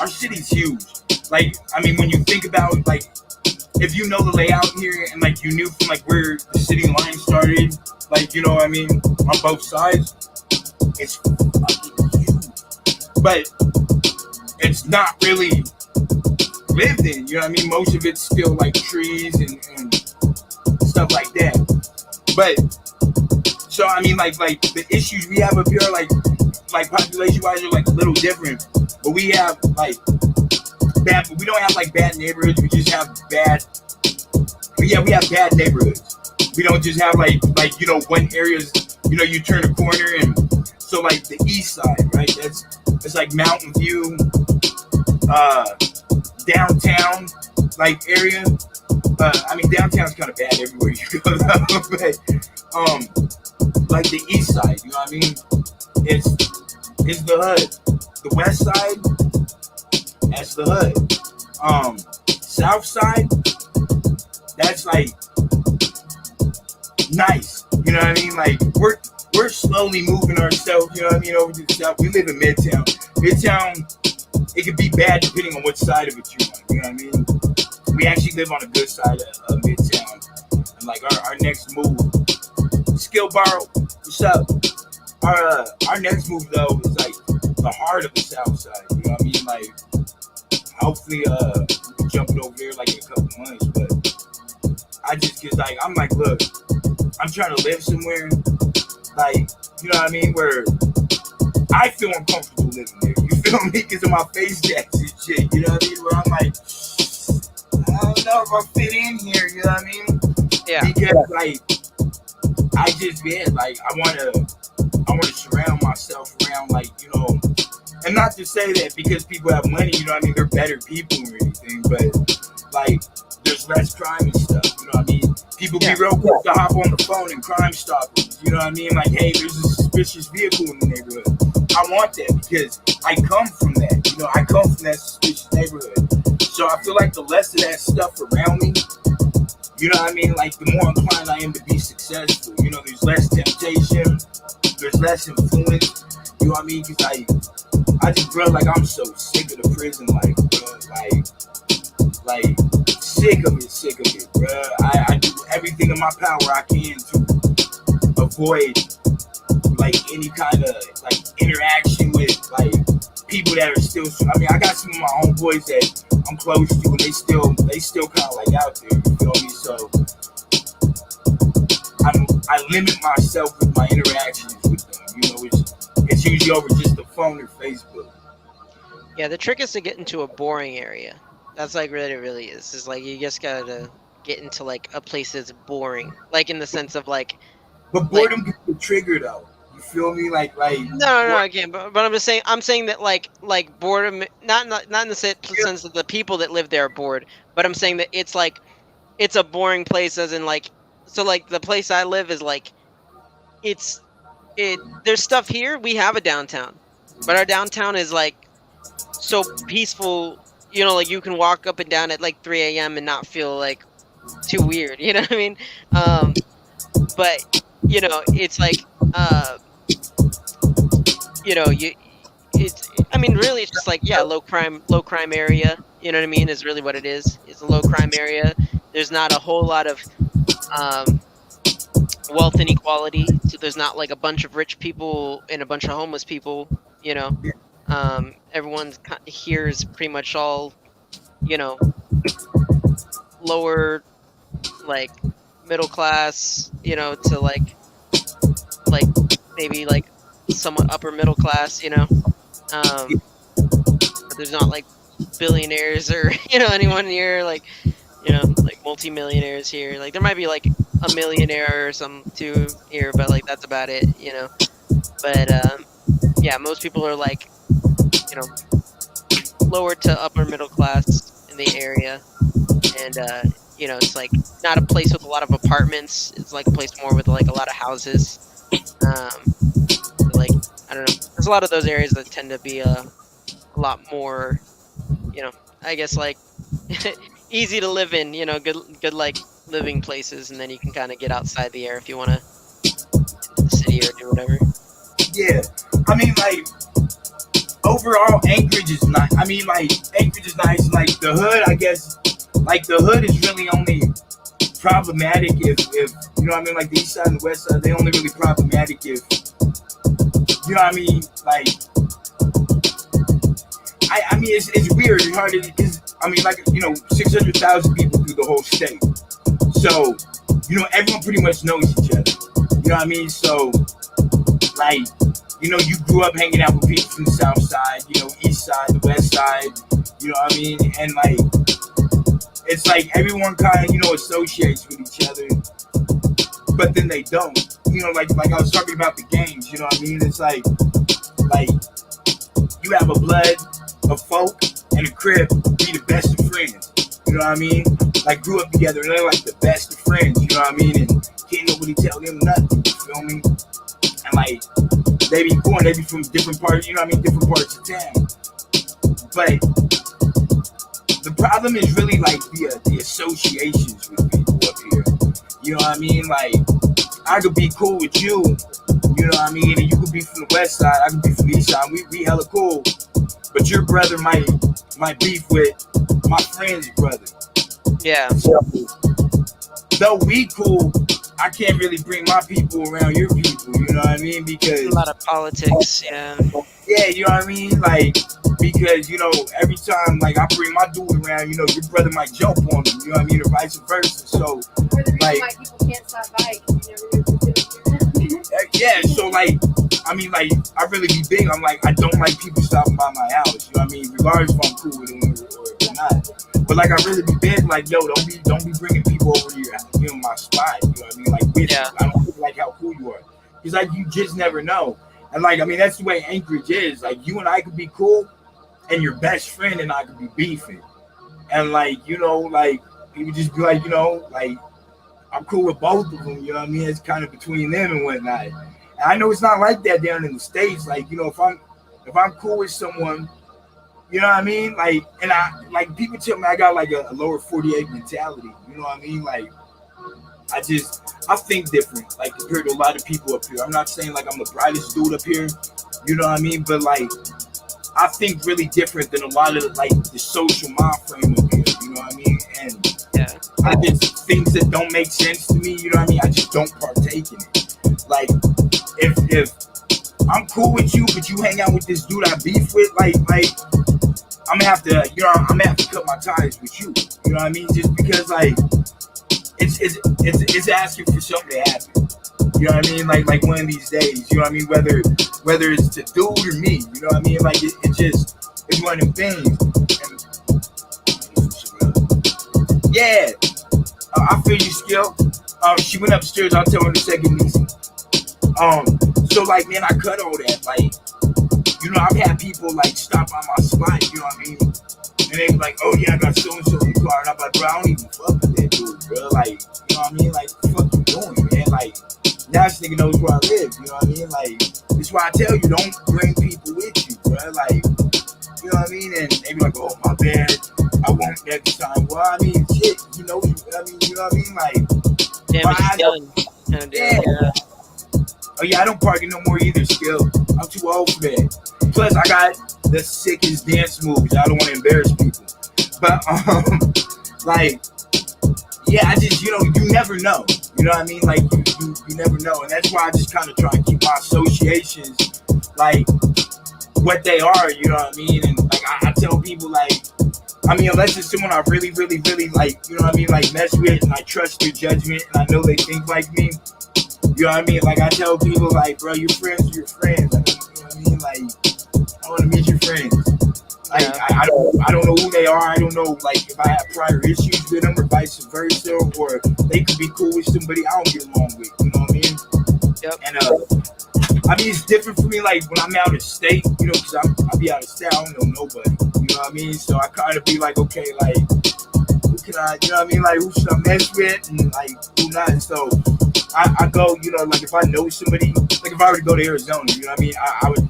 [SPEAKER 2] city's huge. Like, I mean, when you think about like, if you know the layout here and like you knew from like where the city line started, like, you know what I mean, on both sides, it's fucking but it's not really lived in. You know what I mean? Most of it's still like trees and stuff like that. But so I mean, like the issues we have up here, like population wise, are like a little different. But we have like bad. We don't have like bad neighborhoods. We just have bad. Yeah, we have bad neighborhoods. We don't just have like one area's. You turn a corner and so like the east side, right? It's like Mountain View, downtown like area. I mean downtown's kind of bad everywhere you go, but like the east side, you know what I mean? It's the hood. The west side, that's the hood. South side, that's like nice. You know what I mean? Like we're slowly moving ourselves, you know what I mean, over to the south. We live in Midtown. Midtown, it could be bad depending on what side of it you're on, you know what I mean? We actually live on a good side of Midtown. And like our next move, Skill Borrow, what's up? Our next move though is like the heart of the south side, you know what I mean? Like hopefully we can jump it over there like in a couple months, but I just cause like I'm like, look, I'm trying to live somewhere like, you know what I mean, where I feel uncomfortable living there. You feel me? Because of my face tats and shit. You know what I mean? Where I'm like, I don't know if I fit in here. You know what I mean?
[SPEAKER 1] Yeah.
[SPEAKER 2] Because like, I just like I wanna surround myself around like and not to say that because people have money. You know what I mean? They're better people or anything, but like there's less crime and stuff. You know what I mean? People be real quick to hop on the phone and Crime Stoppers. You know what I mean? Like, hey, there's a suspicious vehicle in the neighborhood. I want that because I come from that. I come from that suspicious neighborhood. So I feel like the less of that stuff around me, you know what I mean? Like, the more inclined I am to be successful. There's less temptation. There's less influence. You know what I mean? Because I just, bro, like, I'm so sick of the prison life, bro. Like, sick of it, bro. I do everything in my power I can to avoid like any kind of like interaction with like people that are still. I mean, I got some of my own boys that I'm close to, and they still kind of like out there. You feel me? So I limit myself with my interactions with them. It's usually over just the phone or Facebook.
[SPEAKER 1] Yeah, the trick is to get into a boring area. That's like really is. It's like you just gotta get into like a place that's boring, like in the sense of like.
[SPEAKER 2] But boredom gets the trigger though. You feel me? Like.
[SPEAKER 1] No, again, but I'm just saying. I'm saying that like boredom, not in the sense that the people that live there are bored, but I'm saying that it's like, it's a boring place, as in like, so like the place I live is like, there's stuff here. We have a downtown, but our downtown is like so peaceful. Like you can walk up and down at like 3 a.m. and not feel like too weird. You know what I mean? But it's like I mean, really, it's just like, yeah, low crime area. You know what I mean? Is really what it is. It's a low crime area. There's not a whole lot of wealth inequality. So there's not like a bunch of rich people and a bunch of homeless people. Everyone's here is pretty much all, lower, like middle class, to like maybe like somewhat upper middle class, but there's not like billionaires or anyone here like like multimillionaires here. Like there might be like a millionaire or some two here, but like that's about it, but yeah, most people are like lower to upper middle class in the area, and it's like not a place with a lot of apartments. It's like a place more with like a lot of houses. Like I don't know. There's a lot of those areas that tend to be a lot more, I guess like easy to live in. Good like living places, and then you can kind of get outside the air if you want to into the city or do whatever.
[SPEAKER 2] Yeah, I mean like. Overall, Anchorage is nice. I mean, like, Anchorage is nice. Like, the hood, I guess, like, the hood is really only problematic if you know what I mean? Like, the east side and the west side, they only really problematic if, you know what I mean? Like, I mean, it's weird. It's hard because I mean, like 600,000 people through the whole state. So, everyone pretty much knows each other. You know what I mean? So, like, you grew up hanging out with people from the south side, east side, the west side. You know what I mean? And like, it's like everyone kind of associates with each other, but then they don't. Like I was talking about the games. You know what I mean? It's like you have a blood, a folk, and a crib be the best of friends. You know what I mean? Like grew up together and they're like the best of friends. You know what I mean? And can't nobody tell them nothing. You feel me? And like they be cool and they be from different parts. You know what I mean? Different parts of town. But the problem is really like the associations with people up here. You know what I mean? Like I could be cool with you. You know what I mean? And you could be from the west side. I could be from the east side. We hella cool. But your brother might beef with my friend's brother.
[SPEAKER 1] Yeah.
[SPEAKER 2] So, though we cool, I can't really bring my people around your people. You know what I mean? Because
[SPEAKER 1] A lot of politics. Yeah.
[SPEAKER 2] yeah, you know what I mean? Like, because, every time, like, I bring my dude around, your brother might jump on him, you know what I mean? Or vice versa. So,
[SPEAKER 4] Or the reason
[SPEAKER 2] like,
[SPEAKER 4] why people can't stop by because you never know who's doing it.
[SPEAKER 2] yeah, so, like, I mean, like, I really be big. I'm like, I don't like people stopping by my house, you know what I mean? Regardless if I'm cool with them or not. But, like, I really be big, like, yo, don't be bringing people over to my spot, you know what I mean? Like, with you. I don't feel like how cool you are. Because, like, you just never know. And, like, I mean, that's the way Anchorage is. Like, you and I could be cool, and your best friend and I could be beefing. And, like, like, people just be like, like, I'm cool with both of them, you know what I mean? It's kind of between them and whatnot. And I know it's not like that down in the States. Like, if I'm cool with someone, you know what I mean? Like, and like, people tell me I got, like, a lower 48 mentality, you know what I mean? Like, I think different, like, compared to a lot of people up here. I'm not saying, like, I'm the brightest dude up here, you know what I mean? But, like, I think really different than a lot of, like, the social mind frame up here, you know what I mean? And I just, things that don't make sense to me, you know what I mean? I just don't partake in it. Like, if I'm cool with you, but you hang out with this dude I beef with, like, I'm gonna have to cut my ties with you, you know what I mean? Just because, like, it's asking for something to happen. You know what I mean? Like one of these days, you know what I mean? Whether it's the dude or me, you know what I mean? Like it's one of them things. And, yeah, I feel you, Skill. She went upstairs. I'll tell her in a second, Lisa. So like, man, I cut all that. Like, I've had people like stop by my spot. You know what I mean? And they be like, oh yeah, I got so and so in the car, and I'm like, bro, I don't even fuck with that dude, bro. Like, you know what I mean? Like, what the fuck you doing, man? Like, now this nigga knows where I live, you know what I mean? Like, that's why I tell you, don't bring people with you, bro. Like, you know what I mean? And they be like, oh, my bad, I won't next time. Well, I mean, shit, you know what I mean? Like,
[SPEAKER 1] damn, it's done.
[SPEAKER 2] Yeah. Oh yeah, I don't park it no more either, Skill. I'm too old for that. Plus, I got the sickest dance moves. I don't want to embarrass people. But, like, yeah, I just, you never know. You know what I mean? Like, you never know. And that's why I just kind of try to keep my associations, like, what they are, you know what I mean? And, like, I tell people, like, I mean, unless it's someone I really, really, really, like, you know what I mean? Like, mess with, and I trust their judgment, and I know they think like me. You know what I mean? Like, I tell people, like, bro, your friends are your friends. Like, you know what I mean? Like, I want to meet your friends. Like, I don't know who they are. I don't know, like, if I have prior issues with them or vice versa, or they could be cool with somebody I don't get along with. You know what I mean?
[SPEAKER 1] Yep.
[SPEAKER 2] And I mean, it's different for me, like, when I'm out of state, because I be out of state, I don't know nobody. You know what I mean? So I kind of be like, okay, like, who can I, you know what I mean? Like, who should I mess with, and like, who not? So I go, like, if I know somebody, like, if I were to go to Arizona, you know what I mean? I would.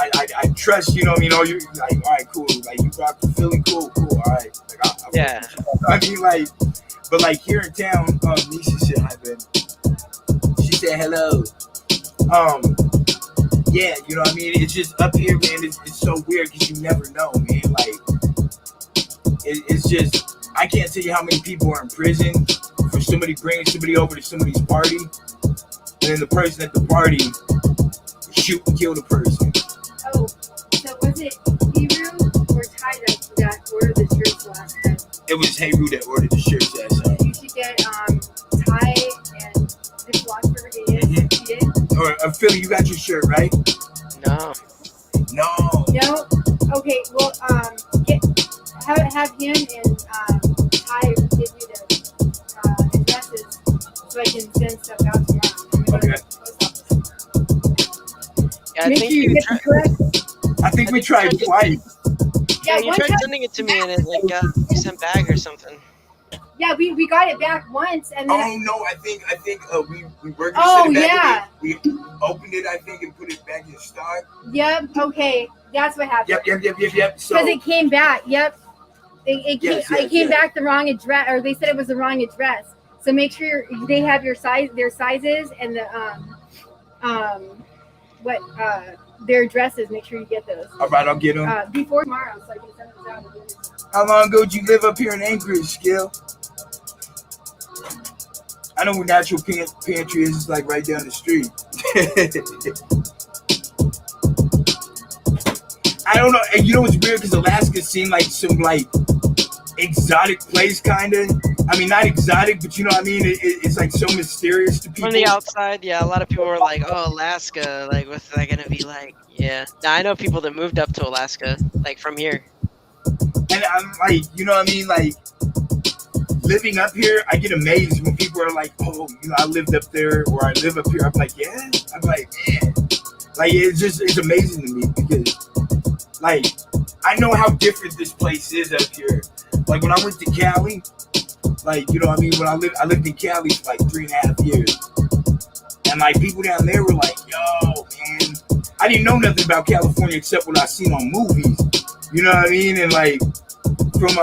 [SPEAKER 2] I trust, you know what I mean? Oh, you like, all right, cool. Like, you rock the Philly, cool, all right. Like,
[SPEAKER 1] yeah.
[SPEAKER 2] I mean, like, but like here in town, Nisha said hi, baby. She said hello. Yeah, you know what I mean? It's just up here, man. It's so weird because you never know, man. Like, it's just, I can't tell you how many people are in prison for somebody bringing somebody over to somebody's party, and then the person at the party shoot and kill the person.
[SPEAKER 4] Oh, so was it, do you
[SPEAKER 2] It was Hayru that ordered the shirts that
[SPEAKER 4] You should get Ty and the Philozopher he did.
[SPEAKER 2] Or Philly, you got your shirt, right?
[SPEAKER 1] No.
[SPEAKER 2] No.
[SPEAKER 4] No? Okay, well, have him and Ty give you the addresses so I can send stuff out tomorrow.
[SPEAKER 2] Okay.
[SPEAKER 1] Yeah, I
[SPEAKER 4] Make
[SPEAKER 1] think
[SPEAKER 4] sure you get the correct.
[SPEAKER 2] I think we tried twice.
[SPEAKER 1] Yeah, you
[SPEAKER 4] one
[SPEAKER 1] tried
[SPEAKER 4] time-
[SPEAKER 1] sending it to me and it like got sent back or something.
[SPEAKER 4] Yeah, we got it back once and then
[SPEAKER 2] Oh no, I think we were gonna
[SPEAKER 4] Oh,
[SPEAKER 2] send it back.
[SPEAKER 4] yeah.
[SPEAKER 2] We opened it, I think, and put it back in stock.
[SPEAKER 4] Yep, okay. That's what happened.
[SPEAKER 2] Yep. So
[SPEAKER 4] Because it came back. Yep. It came
[SPEAKER 2] yes.
[SPEAKER 4] back the wrong address, or they said it was the wrong address. So make sure they have their sizes, and the their addresses. Make sure you get those
[SPEAKER 2] all right, I'll get them.
[SPEAKER 4] before tomorrow, so I can send those out.
[SPEAKER 2] How long ago did you live up here in Anchorage, Skill? I know where Natural Pantry is. It's like right down the street. I don't know. And you know what's weird? Because Alaska seemed like some like exotic place, kind of. I mean, not exotic, but you know what I mean? It's like so mysterious to people.
[SPEAKER 1] From the outside, yeah, a lot of people were like, "Oh, Alaska, like, what's that gonna be like?" Yeah, now, I know people that moved up to Alaska, like from here.
[SPEAKER 2] And I'm like, you know what I mean? Like, living up here, I get amazed when people are like, "Oh, you know, I lived up there," or "I live up here." I'm like, "Yeah." I'm like, "Man," like it's amazing to me because, like, I know how different this place is up here. Like when I went to Cali, like, you know what I mean? When I lived in Cali for like 3.5 years, and like people down there were like, "Yo, man," I didn't know nothing about California except what I seen on movies. You know what I mean? And like from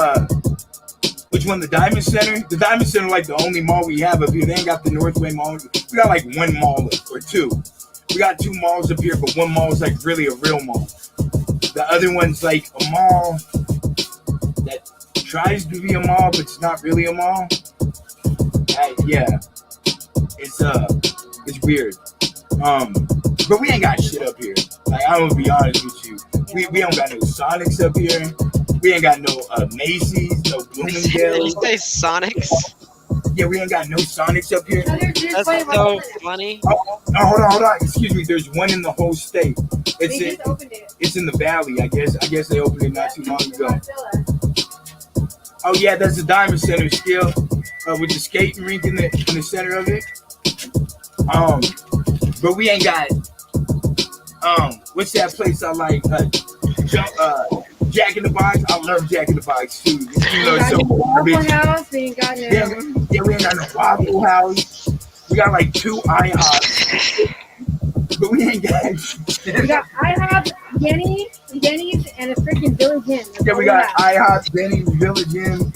[SPEAKER 2] which one? The Diamond Center? The Diamond Center, like the only mall we have up here. They ain't got the Northway Mall. We got like one mall or two. We got 2 malls up here, but one mall is like really a real mall. The other one's like a mall that tries to be a mall, but it's not really a mall. Yeah, it's weird. But we ain't got shit up here. Like, I'm gonna be honest with you. We don't got no Sonics up here. We ain't got no Macy's, no
[SPEAKER 1] Did you
[SPEAKER 2] Bloomingdale's.
[SPEAKER 1] say Sonics?
[SPEAKER 2] Yeah, we ain't got no Sonics up here.
[SPEAKER 1] That's so funny.
[SPEAKER 2] Oh, hold on. Excuse me. There's one in the whole state.
[SPEAKER 4] They just opened it.
[SPEAKER 2] It's in the valley, I guess. I guess they opened it not too long ago. Oh yeah, that's the Diamond Center still, with the skating rink in the center of it. But we ain't got what's that place I like? Jack in the Box. I love Jack in the Box too. You know, so
[SPEAKER 4] Waffle House. We ain't got no.
[SPEAKER 2] yeah, we ain't got no Waffle House. We got like 2 IHOPs, but we ain't got.
[SPEAKER 4] We got IHOP, Denny's, and a freaking Village Inn.
[SPEAKER 2] Yeah, we got IHOP, Denny's, Village Inn.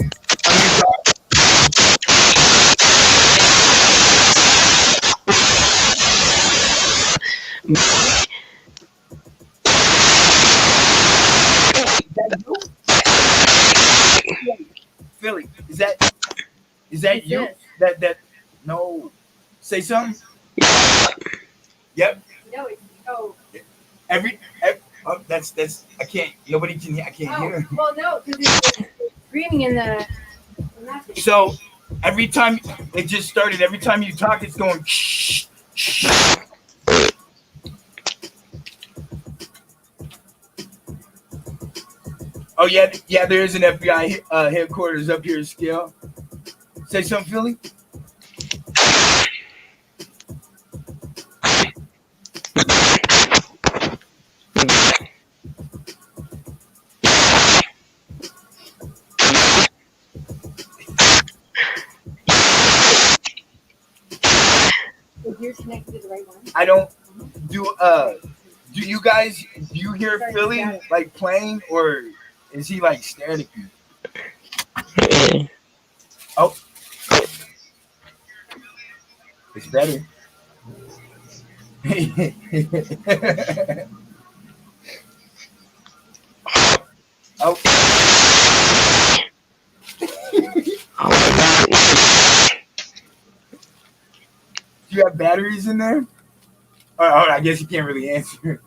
[SPEAKER 2] Philly, is that you? That no. Say something. Yep.
[SPEAKER 4] No, it's
[SPEAKER 2] Every that's I can't. Nobody can hear. I can't hear.
[SPEAKER 4] Well, no, because it's screaming in the.
[SPEAKER 2] So every time it just started. Every time you talk, it's going. Shh, shh. Oh yeah. There is an FBI headquarters up here in Scale. Say something, Philly.
[SPEAKER 4] You're connected to the right one.
[SPEAKER 2] I don't do. Do you guys? Do you hear Philly like playing, or is he like staring at you? Oh, it's better. Oh. Do you have batteries in there? Oh, I guess you can't really answer.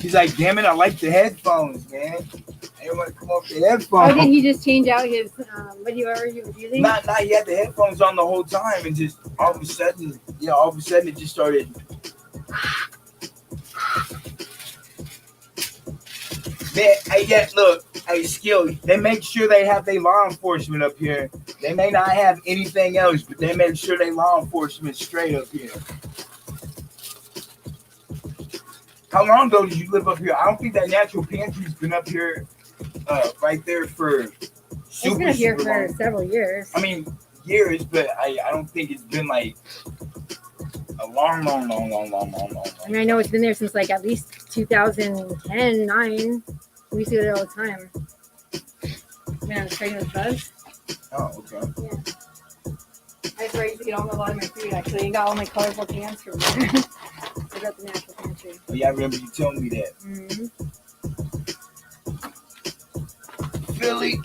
[SPEAKER 2] He's like, damn it, I like the headphones, man. I didn't want to come off the
[SPEAKER 4] Oh,
[SPEAKER 2] headphones.
[SPEAKER 4] did he just change out his whatever he was using?
[SPEAKER 2] Not, he had the headphones on the whole time, and just all of a sudden it just started. Look, Skill, they make sure they have their law enforcement up here. They may not have anything else, but they make sure they law enforcement straight up here. How long ago did you live up here? I don't think that natural pantry's been up here, right there for
[SPEAKER 4] It's been up here for several years.
[SPEAKER 2] I mean, years, but I don't think it's been like a long.
[SPEAKER 4] I mean, I know it's been there since like at least 2010, 9. We used to go there all the time. Man, I was trading with Buzz.
[SPEAKER 2] Oh, okay.
[SPEAKER 4] Yeah. That's where I used to get a lot of my food, actually. I got all my colorful cans from there. I got the natural pantry.
[SPEAKER 2] Oh, yeah, I remember you telling me that.
[SPEAKER 4] Mm-hmm.
[SPEAKER 2] Philly.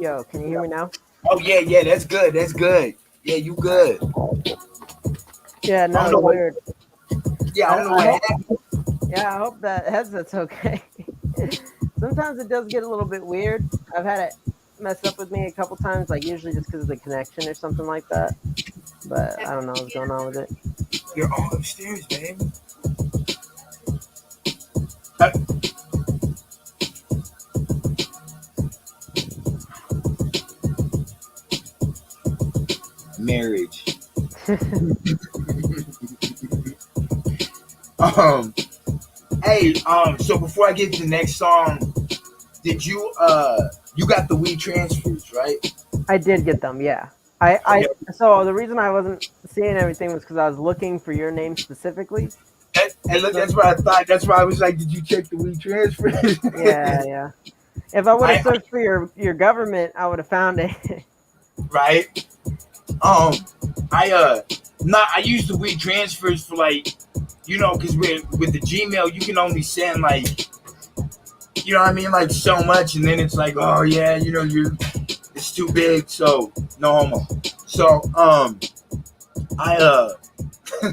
[SPEAKER 5] Yo, can you hear me now?
[SPEAKER 2] Oh, yeah, that's good. Yeah, you good.
[SPEAKER 5] Yeah, no, it's weird.
[SPEAKER 2] Yeah, I don't know what happened.
[SPEAKER 5] Yeah, I hope that headset's okay. Sometimes it does get a little bit weird. I've had it mess up with me a couple times, like usually just because of the connection or something like that. But I don't know what's going on with it.
[SPEAKER 2] You're all upstairs, baby. Marriage. So before I get to the next song, did you you got the weed transfers, right?
[SPEAKER 5] I did get them, yeah. So the reason I wasn't seeing everything was because I was looking for your name specifically.
[SPEAKER 2] And look, that's what I thought. That's why I was like, did you check the weed transfers?
[SPEAKER 5] Yeah. If I would have searched for your government, I would have found it.
[SPEAKER 2] Right. I use the weed transfers for like, because with the Gmail you can only send like, you know what I mean, like so much, and then it's like, oh yeah, it's too big, so no homo. So
[SPEAKER 4] You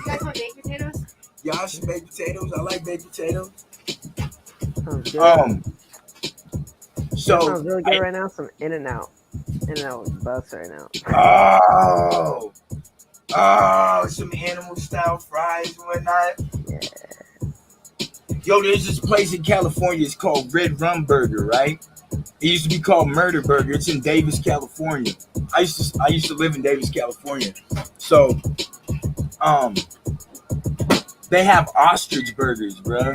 [SPEAKER 4] guys want baked potatoes?
[SPEAKER 2] y'all should baked potatoes. I like baked potatoes.
[SPEAKER 5] Sounds good.
[SPEAKER 2] So
[SPEAKER 5] sounds really good right now. Some In-N-Out. In-N-Out with bus right now.
[SPEAKER 2] Some animal style fries and whatnot.
[SPEAKER 5] Yeah.
[SPEAKER 2] Yo, there's this place in California. It's called Red Rum Burger, right? It used to be called Murder Burger. It's in Davis, California. I used to live in Davis, California. So, they have ostrich burgers, bro.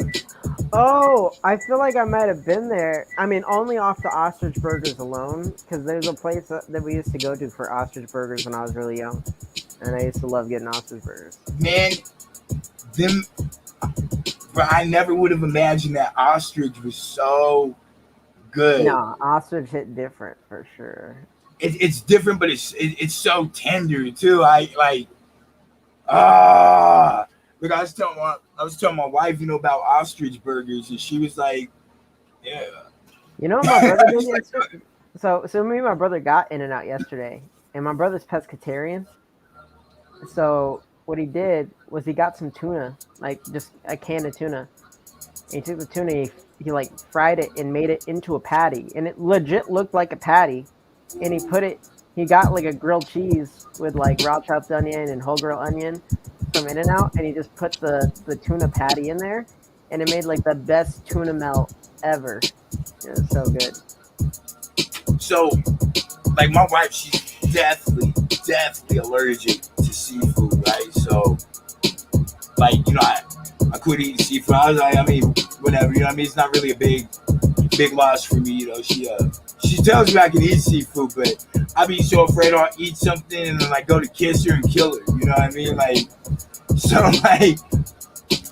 [SPEAKER 5] Oh, I feel like I might have been there. I mean, only off the ostrich burgers alone, because there's a place that we used to go to for ostrich burgers when I was really young, and I used to love getting ostrich burgers.
[SPEAKER 2] Man, but I never would have imagined that ostrich was so good.
[SPEAKER 5] No, ostrich hit different for sure.
[SPEAKER 2] It's different, but it's so tender too. Look, I was telling my wife, about ostrich burgers, and she was like, "Yeah."
[SPEAKER 5] You know what my brother did yesterday? So me and my brother got In-N-Out yesterday, and my brother's pescatarian. So what he did was he got some tuna, like just a can of tuna. And he took the tuna, he like fried it and made it into a patty, and it legit looked like a patty. And he got like a grilled cheese with like raw chopped onion and whole grilled onion from In-N-Out, and he just put the tuna patty in there, and it made like the best tuna melt ever. It was so good.
[SPEAKER 2] So, like my wife, she's definitely allergic to seafood, right? So, like, I quit eating seafood. I was like, I mean, whatever, it's not really a big loss for me, She tells me I can eat seafood, but I be so afraid I'll eat something and then like go to kiss her and kill her. You know what I mean? Like, so like,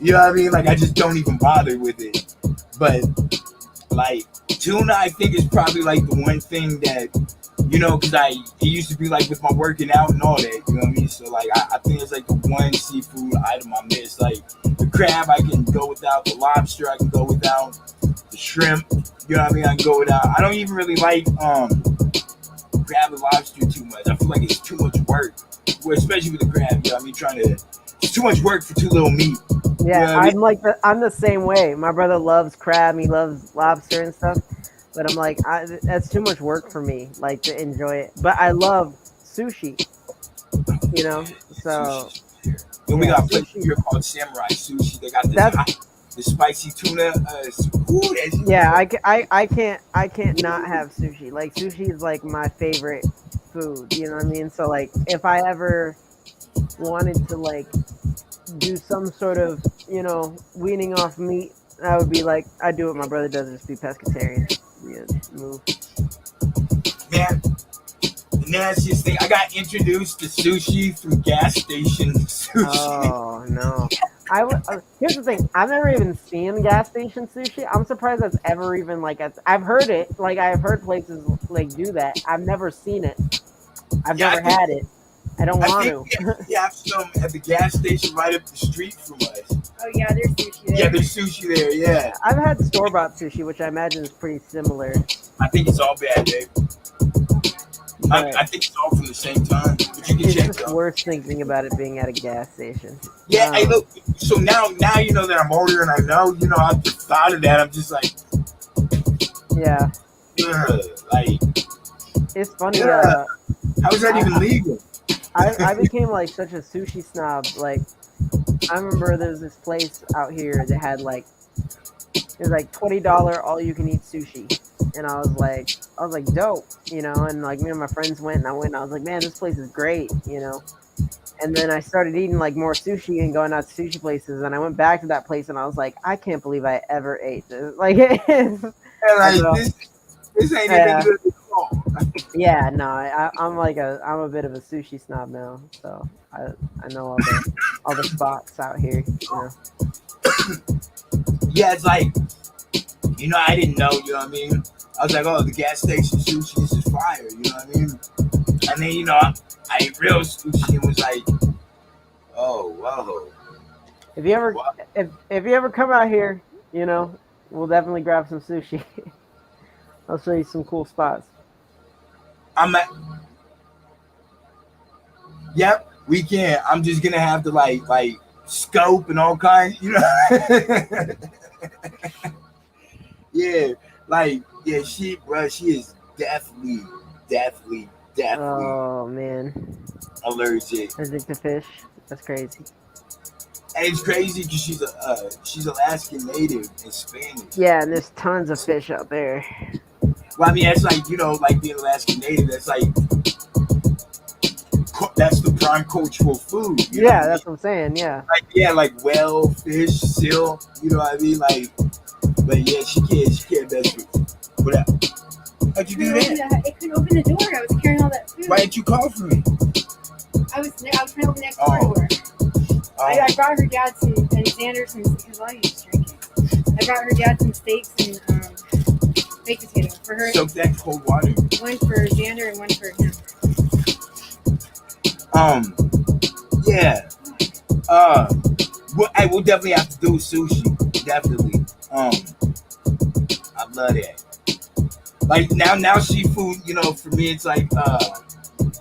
[SPEAKER 2] Like I just don't even bother with it. But like tuna, I think is probably like the one thing that, because it used to be like with my working out and all that. You know what I mean? So like, I think it's like the one seafood item I miss. Like the crab, I can go without. The lobster, I can go without. The shrimp, you know what I mean? I can go without. I don't even really like crab and lobster too much. I feel like it's too much work, especially with the crab. It's too much work for too little meat. You
[SPEAKER 5] Yeah,
[SPEAKER 2] know what I mean?
[SPEAKER 5] I'm the same way. My brother loves crab, he loves lobster and stuff, but I'm like, that's too much work for me, like to enjoy it. But I love sushi, so
[SPEAKER 2] Sushi's here. Then we
[SPEAKER 5] yeah,
[SPEAKER 2] got a place
[SPEAKER 5] sushi.
[SPEAKER 2] here called Samurai Sushi. They got this
[SPEAKER 5] That's
[SPEAKER 2] hot, the spicy tuna. Ooh, that's
[SPEAKER 5] yeah.
[SPEAKER 2] good.
[SPEAKER 5] I can't not have sushi. Like sushi is like my favorite food. You know what I mean? So like, if I ever wanted to like do some sort of weaning off meat, I would be like I'd do what my brother does, just be pescatarian. Yeah, move.
[SPEAKER 2] Man, the nastiest thing. I got introduced to sushi from gas station sushi.
[SPEAKER 5] Oh no. Here's the thing. I've never even seen gas station sushi. I'm surprised that's ever even like I've heard it. Like I've heard places like do that. I've never seen it. I've
[SPEAKER 2] Yeah,
[SPEAKER 5] never had it. I don't
[SPEAKER 2] I
[SPEAKER 5] want
[SPEAKER 2] think
[SPEAKER 5] to.
[SPEAKER 2] we have some at the gas station right up the street from us.
[SPEAKER 4] Oh yeah, there's sushi there.
[SPEAKER 2] Yeah, there's sushi there. Yeah,
[SPEAKER 5] I've had store bought sushi, which I imagine is pretty similar.
[SPEAKER 2] I think it's all bad, babe.
[SPEAKER 5] But
[SPEAKER 2] I think it's all from the same time, but you can
[SPEAKER 5] it's
[SPEAKER 2] check
[SPEAKER 5] just
[SPEAKER 2] though.
[SPEAKER 5] worse thinking about it being at a gas station.
[SPEAKER 2] Yeah, hey,
[SPEAKER 5] Um,
[SPEAKER 2] look. So now you know that I'm older and I know. I just thought of that. I'm just like,
[SPEAKER 5] yeah,
[SPEAKER 2] ugh, like,
[SPEAKER 5] it's funny.
[SPEAKER 2] ugh. How is that even legal?
[SPEAKER 5] I became like such a sushi snob. Like I remember there was this place out here that had like it was like $20 all you can eat sushi, and I was like dope, and like me and my friends went, and I was like, man, this place is great. And then I started eating like more sushi and going out to sushi places, and I went back to that place, and I was like, I can't believe I ever ate this. Like,
[SPEAKER 2] And like
[SPEAKER 5] so,
[SPEAKER 2] this ain't
[SPEAKER 5] yeah.
[SPEAKER 2] even good at all.
[SPEAKER 5] Yeah, no, I'm a bit of a sushi snob now, so I know all the spots out here.
[SPEAKER 2] Yeah, it's like, I didn't know. You know what I mean? I was like, oh, the gas station sushi, this is fire. You know what I mean? And then I ate real sushi and was like, oh, whoa.
[SPEAKER 5] If you ever
[SPEAKER 2] What?
[SPEAKER 5] if you ever come out here, we'll definitely grab some sushi. I'll show you some cool spots.
[SPEAKER 2] I'm at. Yep, we can. I'm just gonna have to like scope and all kinds. Yeah, she is definitely
[SPEAKER 5] Oh man,
[SPEAKER 2] allergic.
[SPEAKER 5] allergic to fish. That's crazy.
[SPEAKER 2] And it's crazy because she's Alaskan Native and Spanish.
[SPEAKER 5] Yeah, and there's tons of fish out there.
[SPEAKER 2] Well, I mean, that's like like being Alaskan Native. That's that's the prime cultural food. You know what I
[SPEAKER 5] Yeah,
[SPEAKER 2] mean?
[SPEAKER 5] that's what I'm saying. Yeah.
[SPEAKER 2] Like whale, fish, seal. You know what I mean? But yeah, she can't mess with. Whatever. How'd you do that?
[SPEAKER 4] It couldn't open the door. I was carrying all that food.
[SPEAKER 2] Why didn't you call for me?
[SPEAKER 4] I was trying to open next door to her. I brought her dad some and Xander some because I used drinking. I brought her dad some steaks and baked potato for her.
[SPEAKER 2] Soak that in cold water.
[SPEAKER 4] One for Xander and one for him.
[SPEAKER 2] Yeah. We'll definitely have to do sushi. Definitely. I love that. Like now seafood, for me it's like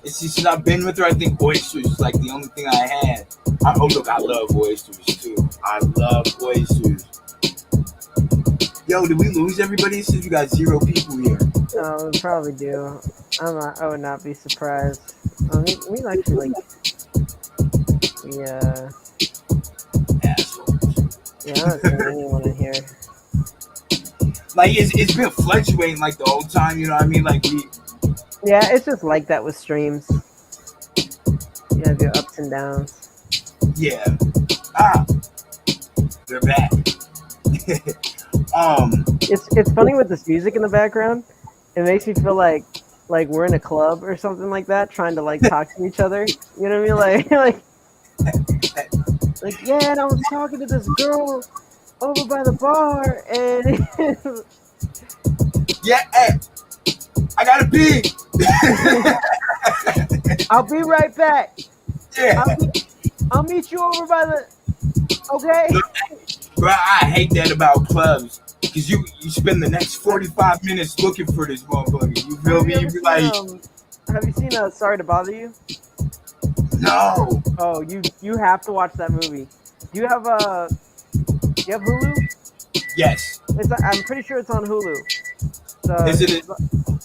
[SPEAKER 2] it's just since I've been with her, I think oysters is like the only thing I had. Look, I love oysters too. I love oysters. Yo, did we lose everybody since we got 0 people here?
[SPEAKER 5] We probably do. I would not be surprised. We actually yeah.
[SPEAKER 2] Assholes.
[SPEAKER 5] Yeah, I don't think anyone in here.
[SPEAKER 2] Like it's been fluctuating like the whole time, you know what I mean? Like
[SPEAKER 5] Yeah, it's just like that with streams. You have your ups and downs.
[SPEAKER 2] yeah. They're back.
[SPEAKER 5] It's funny with this music in the background. It makes me feel like we're in a club or something like that, trying to talk to each other. You know what I mean? Like yeah, and I was talking to this girl over by the bar, and
[SPEAKER 2] Yeah, hey, I gotta pee.
[SPEAKER 5] I'll be right back.
[SPEAKER 2] Yeah.
[SPEAKER 5] I'll meet you over by the. Okay.
[SPEAKER 2] Bro, I hate that about clubs. Because you spend the next 45 minutes looking for this motherfucker. You feel me? You be like,
[SPEAKER 5] have you seen Sorry to Bother You?
[SPEAKER 2] no.
[SPEAKER 5] Oh, you have to watch that movie. Do you have You have Hulu?
[SPEAKER 2] Yes.
[SPEAKER 5] I'm pretty sure it's on Hulu. So
[SPEAKER 2] Is it?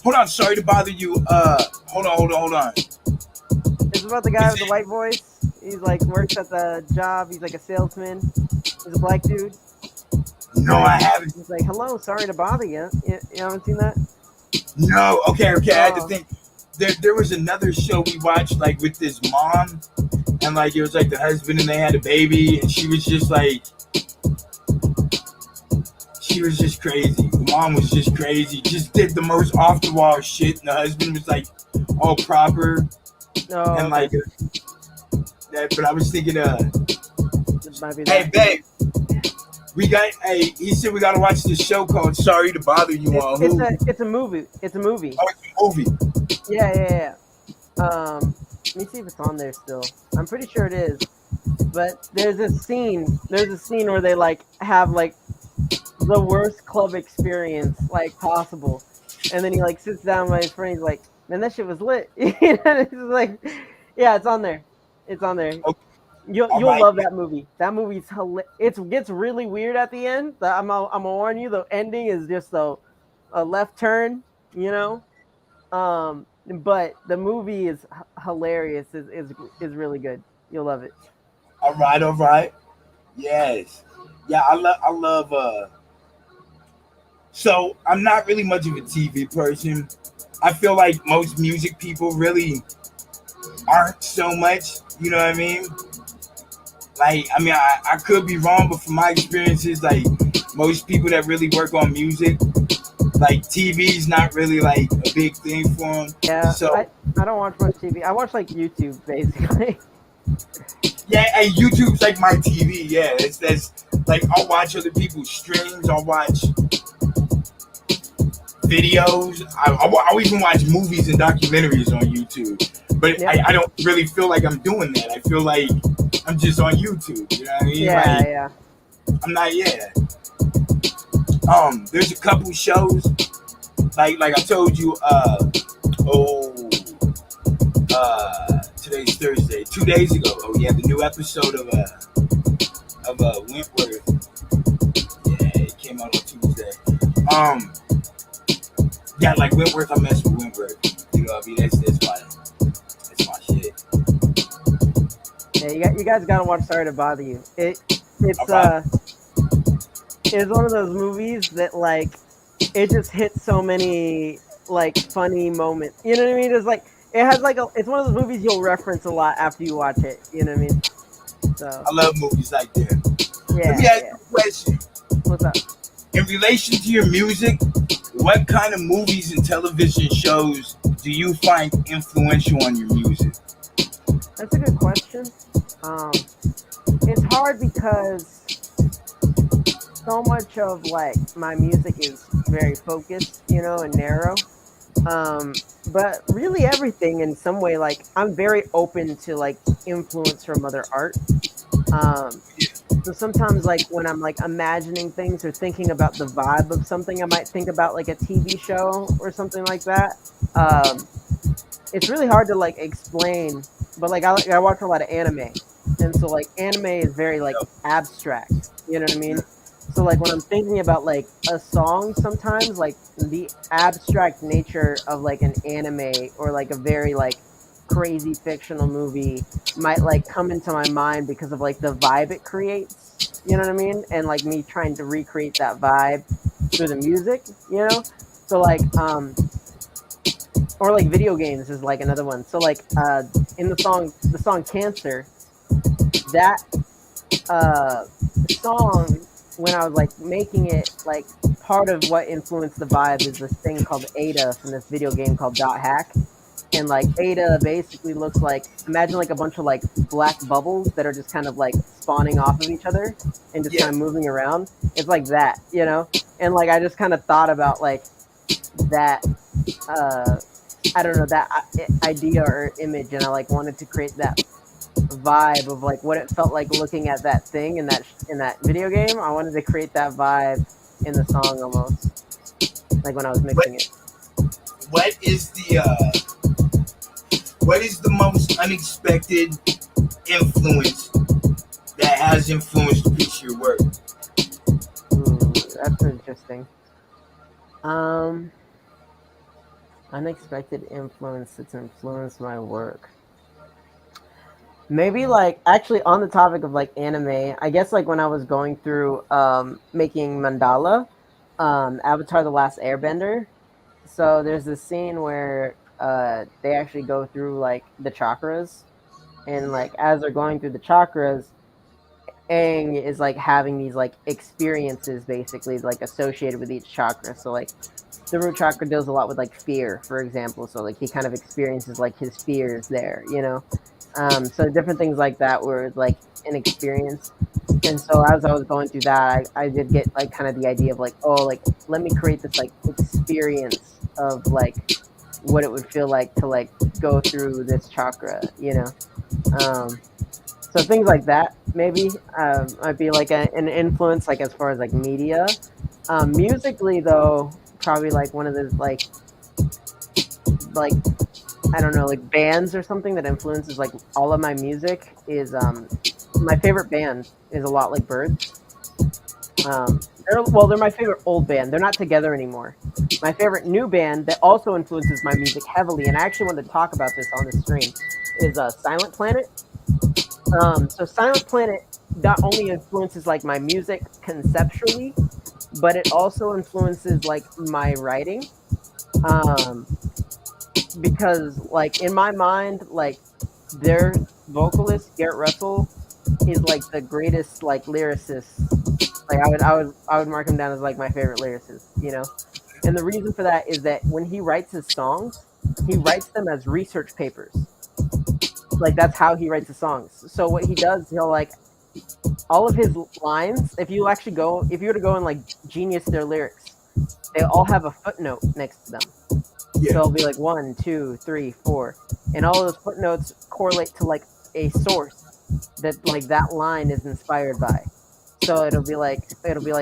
[SPEAKER 2] Hold on. Sorry to bother you. Hold on.
[SPEAKER 5] it's about the guy with the white voice. He's like works at the job. He's like a salesman. He's a black dude.
[SPEAKER 2] No, I haven't.
[SPEAKER 5] He's like, "Hello, sorry to bother you." You haven't seen that?
[SPEAKER 2] No. Okay. I had to
[SPEAKER 5] Oh.
[SPEAKER 2] think. There was another show we watched like with this mom, and like it was like the husband and they had a baby, and she was just crazy. The mom was just crazy. Just did the most off the wall shit, and the husband was like all proper.
[SPEAKER 5] No.
[SPEAKER 2] And like that, but I was thinking,
[SPEAKER 5] It might be
[SPEAKER 2] hey
[SPEAKER 5] that.
[SPEAKER 2] babe, he said we gotta watch this show called Sorry to Bother You on Hulu.
[SPEAKER 5] It's a movie. It's a movie.
[SPEAKER 2] Oh, it's a movie.
[SPEAKER 5] Yeah. Let me see if it's on there still. I'm pretty sure it is. But there's a scene where they like have like the worst club experience like possible, and then he like sits down by his friend. He's like, "Man, that shit was lit." It's like, yeah, it's on there. It's on there.
[SPEAKER 2] Okay.
[SPEAKER 5] You'll
[SPEAKER 2] Right.
[SPEAKER 5] love that movie. That movie's it gets really weird at the end. I'm gonna warn you. The ending is just a left turn. But the movie is hilarious. Is really good. You'll love it.
[SPEAKER 2] All right. Yes. Yeah, I love. So I'm not really much of a TV person. I feel like most music people really aren't so much. You know what I mean? Like, I mean, I could be wrong, but from my experiences, like most people that really work on music, like TV's not really like a big thing for them.
[SPEAKER 5] Yeah,
[SPEAKER 2] So
[SPEAKER 5] I don't watch much TV. I watch like YouTube basically.
[SPEAKER 2] yeah, and YouTube's like my TV. Yeah, that's like I'll watch other people's streams. I'll watch videos. I'll even watch movies and documentaries on YouTube. But
[SPEAKER 5] Yeah.
[SPEAKER 2] I don't really feel like I'm doing that. I feel like I'm just on YouTube. You know what I mean? Like,
[SPEAKER 5] Yeah.
[SPEAKER 2] I'm not. Yeah. There's a couple shows. Like I told you. Today's Thursday. 2 days ago. Oh yeah, the new episode of Wentworth. Yeah, it came out on Tuesday. Yeah, like Wentworth, I mess with Wentworth. You know what I mean? That's my shit.
[SPEAKER 5] Yeah, you guys gotta watch Sorry to Bother You. It's
[SPEAKER 2] Okay.
[SPEAKER 5] it's one of those movies that like it just hits so many like funny moments. You know what I mean? It's like it has like it's one of those movies you'll reference a lot after you watch it. You know what I mean? So
[SPEAKER 2] I love movies like that.
[SPEAKER 5] yeah.
[SPEAKER 2] Let me ask you a question.
[SPEAKER 5] What's up?
[SPEAKER 2] In relation to your music, what kind of movies and television shows do you find influential on your music?
[SPEAKER 5] That's a good question. It's hard because so much of like my music is very focused, and narrow. But really everything in some way, like I'm very open to like influence from other art. So sometimes like when I'm like imagining things or thinking about the vibe of something, I might think about like a TV show or something like that. It's really hard to like explain, but like I watch a lot of anime, and so like anime is very like abstract. You know what I mean? So like when I'm thinking about like a song, sometimes like the abstract nature of like an anime or like a very like crazy fictional movie might like come into my mind because of like the vibe it creates. You know what I mean? And like me trying to recreate that vibe through the music. So like or like video games is like another one. So like in the song Cancer, that song, when I was like making it, like part of what influenced the vibe is this thing called Ada from this video game called Dot Hack. And like Ada basically looks like, imagine like a bunch of like black bubbles that are just kind of like spawning off of each other and just kind of moving around. It's like that, and like I just kind of thought about like that I don't know, that idea or image, and I like wanted to create that vibe of like what it felt like looking at that thing in that video game. I wanted to create that vibe in the song almost, like when I was mixing it.
[SPEAKER 2] What is the most unexpected influence that has influenced a piece of your work?
[SPEAKER 5] That's interesting. Um, Unexpected influence that's influenced my work. Maybe like actually on the topic of like anime, I guess like when I was going through making mandala, Avatar the Last Airbender. So there's this scene where they actually go through like the chakras, and like as they're going through the chakras, Aang is like having these like experiences basically like associated with each chakra. So like the root chakra deals a lot with like fear, for example. So like he kind of experiences like his fears there, you know. So different things like that were like an experience. And so as I was going through that, I did get like kind of the idea of like, oh, like let me create this like experience of like what it would feel like to like go through this chakra, you know. So things like that maybe might be like an influence like as far as like media. Musically though, probably like one of the like I don't know, like bands or something that influences like all of my music is my favorite band is a lot like Birds. They're my favorite old band. They're not together anymore. My favorite new band that also influences my music heavily, and I actually wanted to talk about this on this stream, is Silent Planet. So Silent Planet not only influences like my music conceptually, but it also influences like my writing. Um, because like in my mind, like their vocalist Garrett Russell is like the greatest like lyricist. Like I would mark him down as like my favorite lyricist, you know. And the reason for that is that when he writes his songs, he writes them as research papers. Like that's how he writes the songs. So what he does, he'll like all of his lines. If you were to go and like genius their lyrics, they all have a footnote next to them.
[SPEAKER 2] Yeah.
[SPEAKER 5] So it'll be like 1, 2, 3, 4, and all those footnotes correlate to like a source that like that line is inspired by. So it'll be like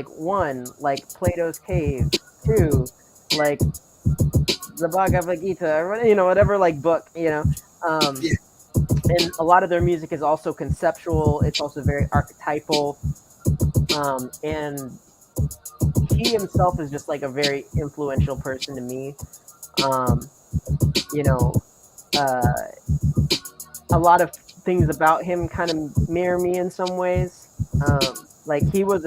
[SPEAKER 5] 1, like Plato's cave, 2, like the Bhagavad Gita, or you know whatever like book, you know.
[SPEAKER 2] Yeah.
[SPEAKER 5] And a lot of their music is also conceptual. It's also very archetypal, and he himself is just like a very influential person to me. You know, a lot of things about him kind of mirror me in some ways. Like he was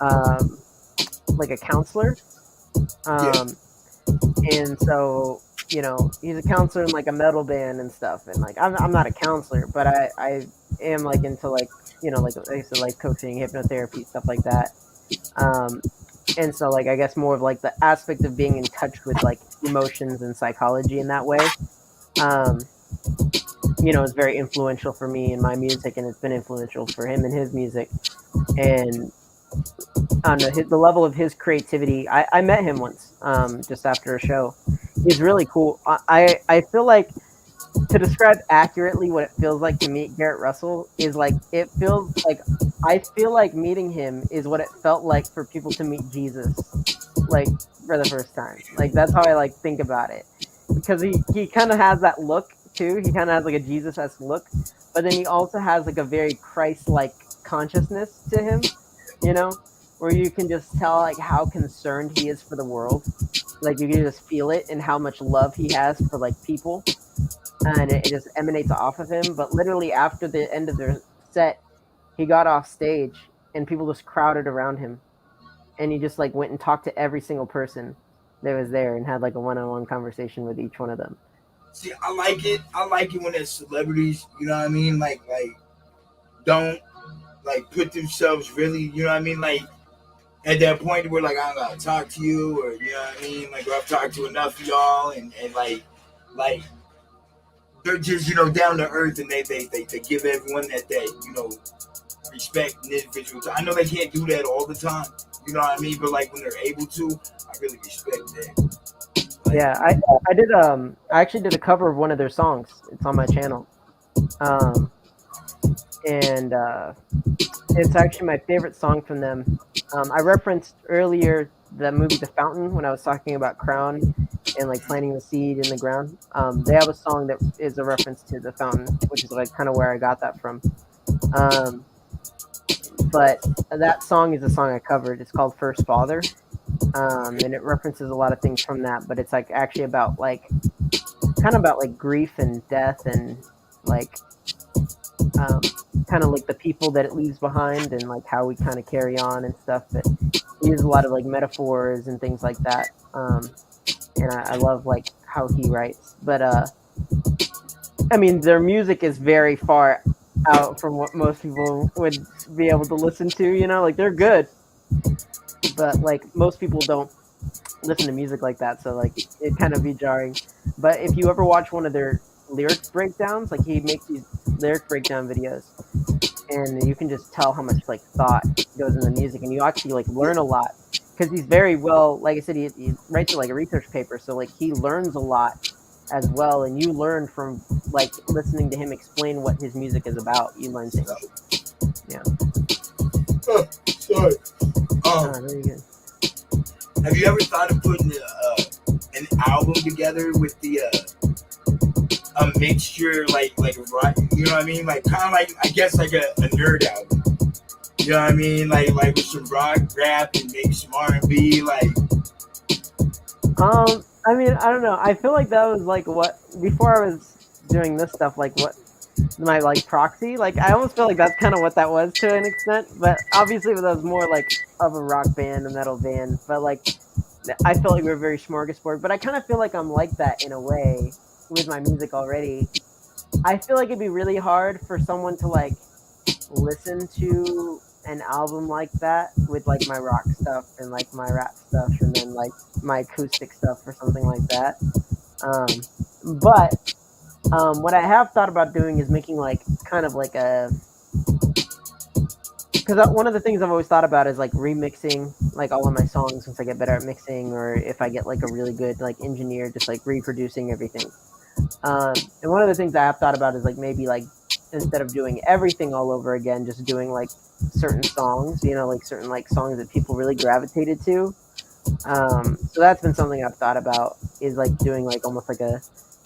[SPEAKER 5] um, like a counselor,
[SPEAKER 2] Yeah.
[SPEAKER 5] and so you know he's a counselor in like a metal band and stuff. And like I'm not a counselor, but I am like into like you know like I said like coaching, hypnotherapy, stuff like that. And so like I guess more of like the aspect of being in touch with like emotions and psychology in that way. You know, is very influential for me in my music, and it's been influential for him in his music. And I don't know the level of his creativity. I met him once, just after a show. He's really cool. I feel like to describe accurately what it feels like to meet Garrett Russell is like it feels like I feel like meeting him is what it felt like for people to meet Jesus, like for the first time. Like that's how I like think about it, because he kind of has that look too. He kind of has like a Jesus-esque look, but then he also has like a very Christ-like consciousness to him, you know, where you can just tell like how concerned he is for the world. Like you can just feel it and how much love he has for like people, and it just emanates off of him. But literally after the end of their set, he got off stage and people just crowded around him, and he just like went and talked to every single person that was there and had like a one-on-one conversation with each one of them.
[SPEAKER 2] See, I like it. I like it when there's celebrities. You know what I mean? Like don't like put themselves really. You know what I mean? Like at that point where like I don't gotta talk to you, or you know what I mean? Like I've talked to enough of y'all, and like they're just down to earth, and they give everyone that respect and individual. I know they can't do that all the time. You know what I mean? But like when they're able to, I really respect that. Like,
[SPEAKER 5] Yeah, I did I actually did a cover of one of their songs. It's on my channel. And it's actually my favorite song from them. I referenced earlier the movie The Fountain when I was talking about Crown and like planting the seed in the ground. They have a song that is a reference to The Fountain, which is like kind of where I got that from. but that song is a song I covered. It's called First Father, and it references a lot of things from that. But it's like actually about like kind of about like grief and death and like um, kind of like the people that it leaves behind and like how we kind of carry on and stuff. But he uses a lot of like metaphors and things like that. And I love like how he writes. But I mean, their music is very far out from what most people would be able to listen to. You know, like they're good, but like most people don't listen to music like that. So like it kind of be jarring. But if you ever watch one of their lyric breakdowns, like he makes these lyric breakdown videos, and you can just tell how much like thought goes in the music, and you actually like learn a lot because he's very well. Like I said, he writes like a research paper, so like he learns a lot as well, and you learn from like listening to him explain what his music is about. You learn things. Yeah.
[SPEAKER 2] Oh, sorry.
[SPEAKER 5] Very good.
[SPEAKER 2] Have you ever thought of putting an album together with the a mixture like rock? You know what I mean? Like kind of like I guess like a nerd album. You know what I mean? Like with some rock, rap, and maybe some R&B. Like
[SPEAKER 5] I mean, I don't know. I feel like that was like what before I was doing this stuff. Like what my like proxy. Like I almost feel like that's kind of what that was to an extent. But obviously, that was more like of a rock band, a metal band. But like I felt like we were very smorgasbord. But I kind of feel like I'm like that in a way with my music already. I feel like it'd be really hard for someone to like listen to an album like that with like my rock stuff and like my rap stuff and then like my acoustic stuff or something like that. But what I have thought about doing is making like kind of like a because one of the things I've always thought about is like remixing like all of my songs once I get better at mixing, or if I get like a really good like engineer, just like reproducing everything. And one of the things I have thought about is like maybe like instead of doing everything all over again, just doing like certain songs, you know, like certain like songs that people really gravitated to. So that's been something I've thought about is like doing like almost like a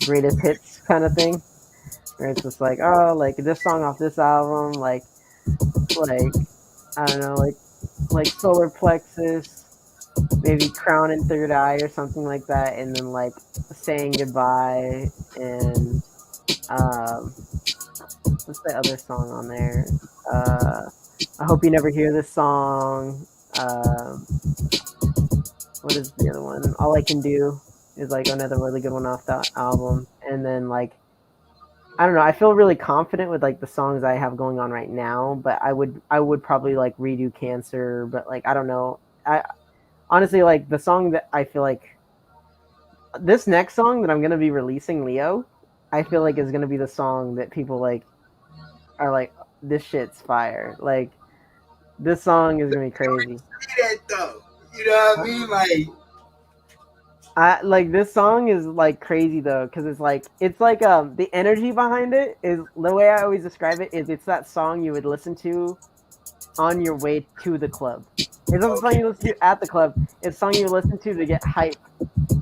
[SPEAKER 5] greatest hits kind of thing, where it's just like, oh, like this song off this album, like I don't know, like Solar Plexus, maybe Crown and Third Eye or something like that, and then like Saying Goodbye and what's the other song on there? I Hope You Never Hear This Song. What is the other one? All I Can Do is like another really good one off that album. And then like I don't know, I feel really confident with like the songs I have going on right now, but I would probably like redo Cancer, but like I don't know. I honestly like the song that I feel like this next song that I'm gonna be releasing, Leo, I feel like is gonna be the song that people like are like, this shit's fire. Like this song is gonna be crazy.
[SPEAKER 2] that though. You know what I mean?
[SPEAKER 5] Like this song is like crazy though, because it's like the energy behind it is the way I always describe it is it's that song you would listen to on your way to the club. It's not a song you listen to at the club. It's a song you listen to get hype.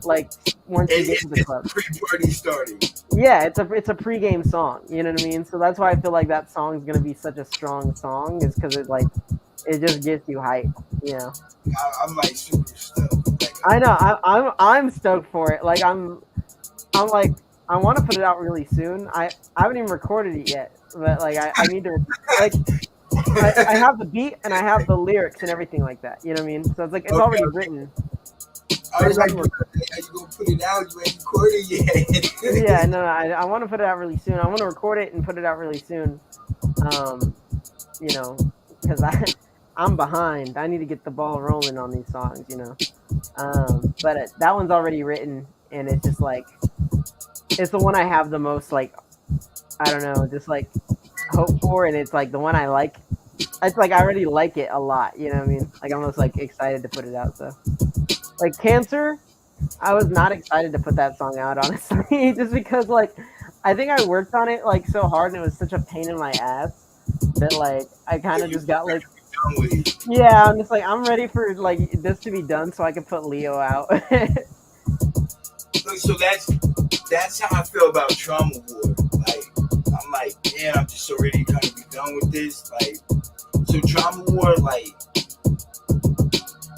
[SPEAKER 5] Like once you get to the club.
[SPEAKER 2] Pre-party starting.
[SPEAKER 5] Yeah, it's a pregame song. You know what I mean? So that's why I feel like that song's gonna be such a strong song, is because it just gets you hype. You know.
[SPEAKER 2] I'm like super stoked.
[SPEAKER 5] I know. I'm stoked for it. Like I'm like I want to put it out really soon. I haven't even recorded it yet, but like I need to like. I have the beat and I have the lyrics and everything like that. You know what I mean? So it's like it's already written.
[SPEAKER 2] I was like, how you gonna put it out? You ain't recorded yet.
[SPEAKER 5] Yeah, no, I want to put it out really soon. I want to record it and put it out really soon. You know, because I'm behind. I need to get the ball rolling on these songs. You know, but that one's already written, and it's just like it's the one I have the most like I don't know, just like hope for, and it's like the one I like. It's like I already like it a lot. You know what I mean? Like I'm almost like excited to put it out. So. Like Cancer, I was not excited to put that song out, honestly, just because like I think I worked on it like so hard and it was such a pain in my ass that like I kind of just got like, yeah, I'm just like I'm ready for like this to be done so I can put Leo out.
[SPEAKER 2] So that's how I feel about Trauma War. Like I'm like, man, I'm just so ready to kind of be done with this. Like So Trauma War, like,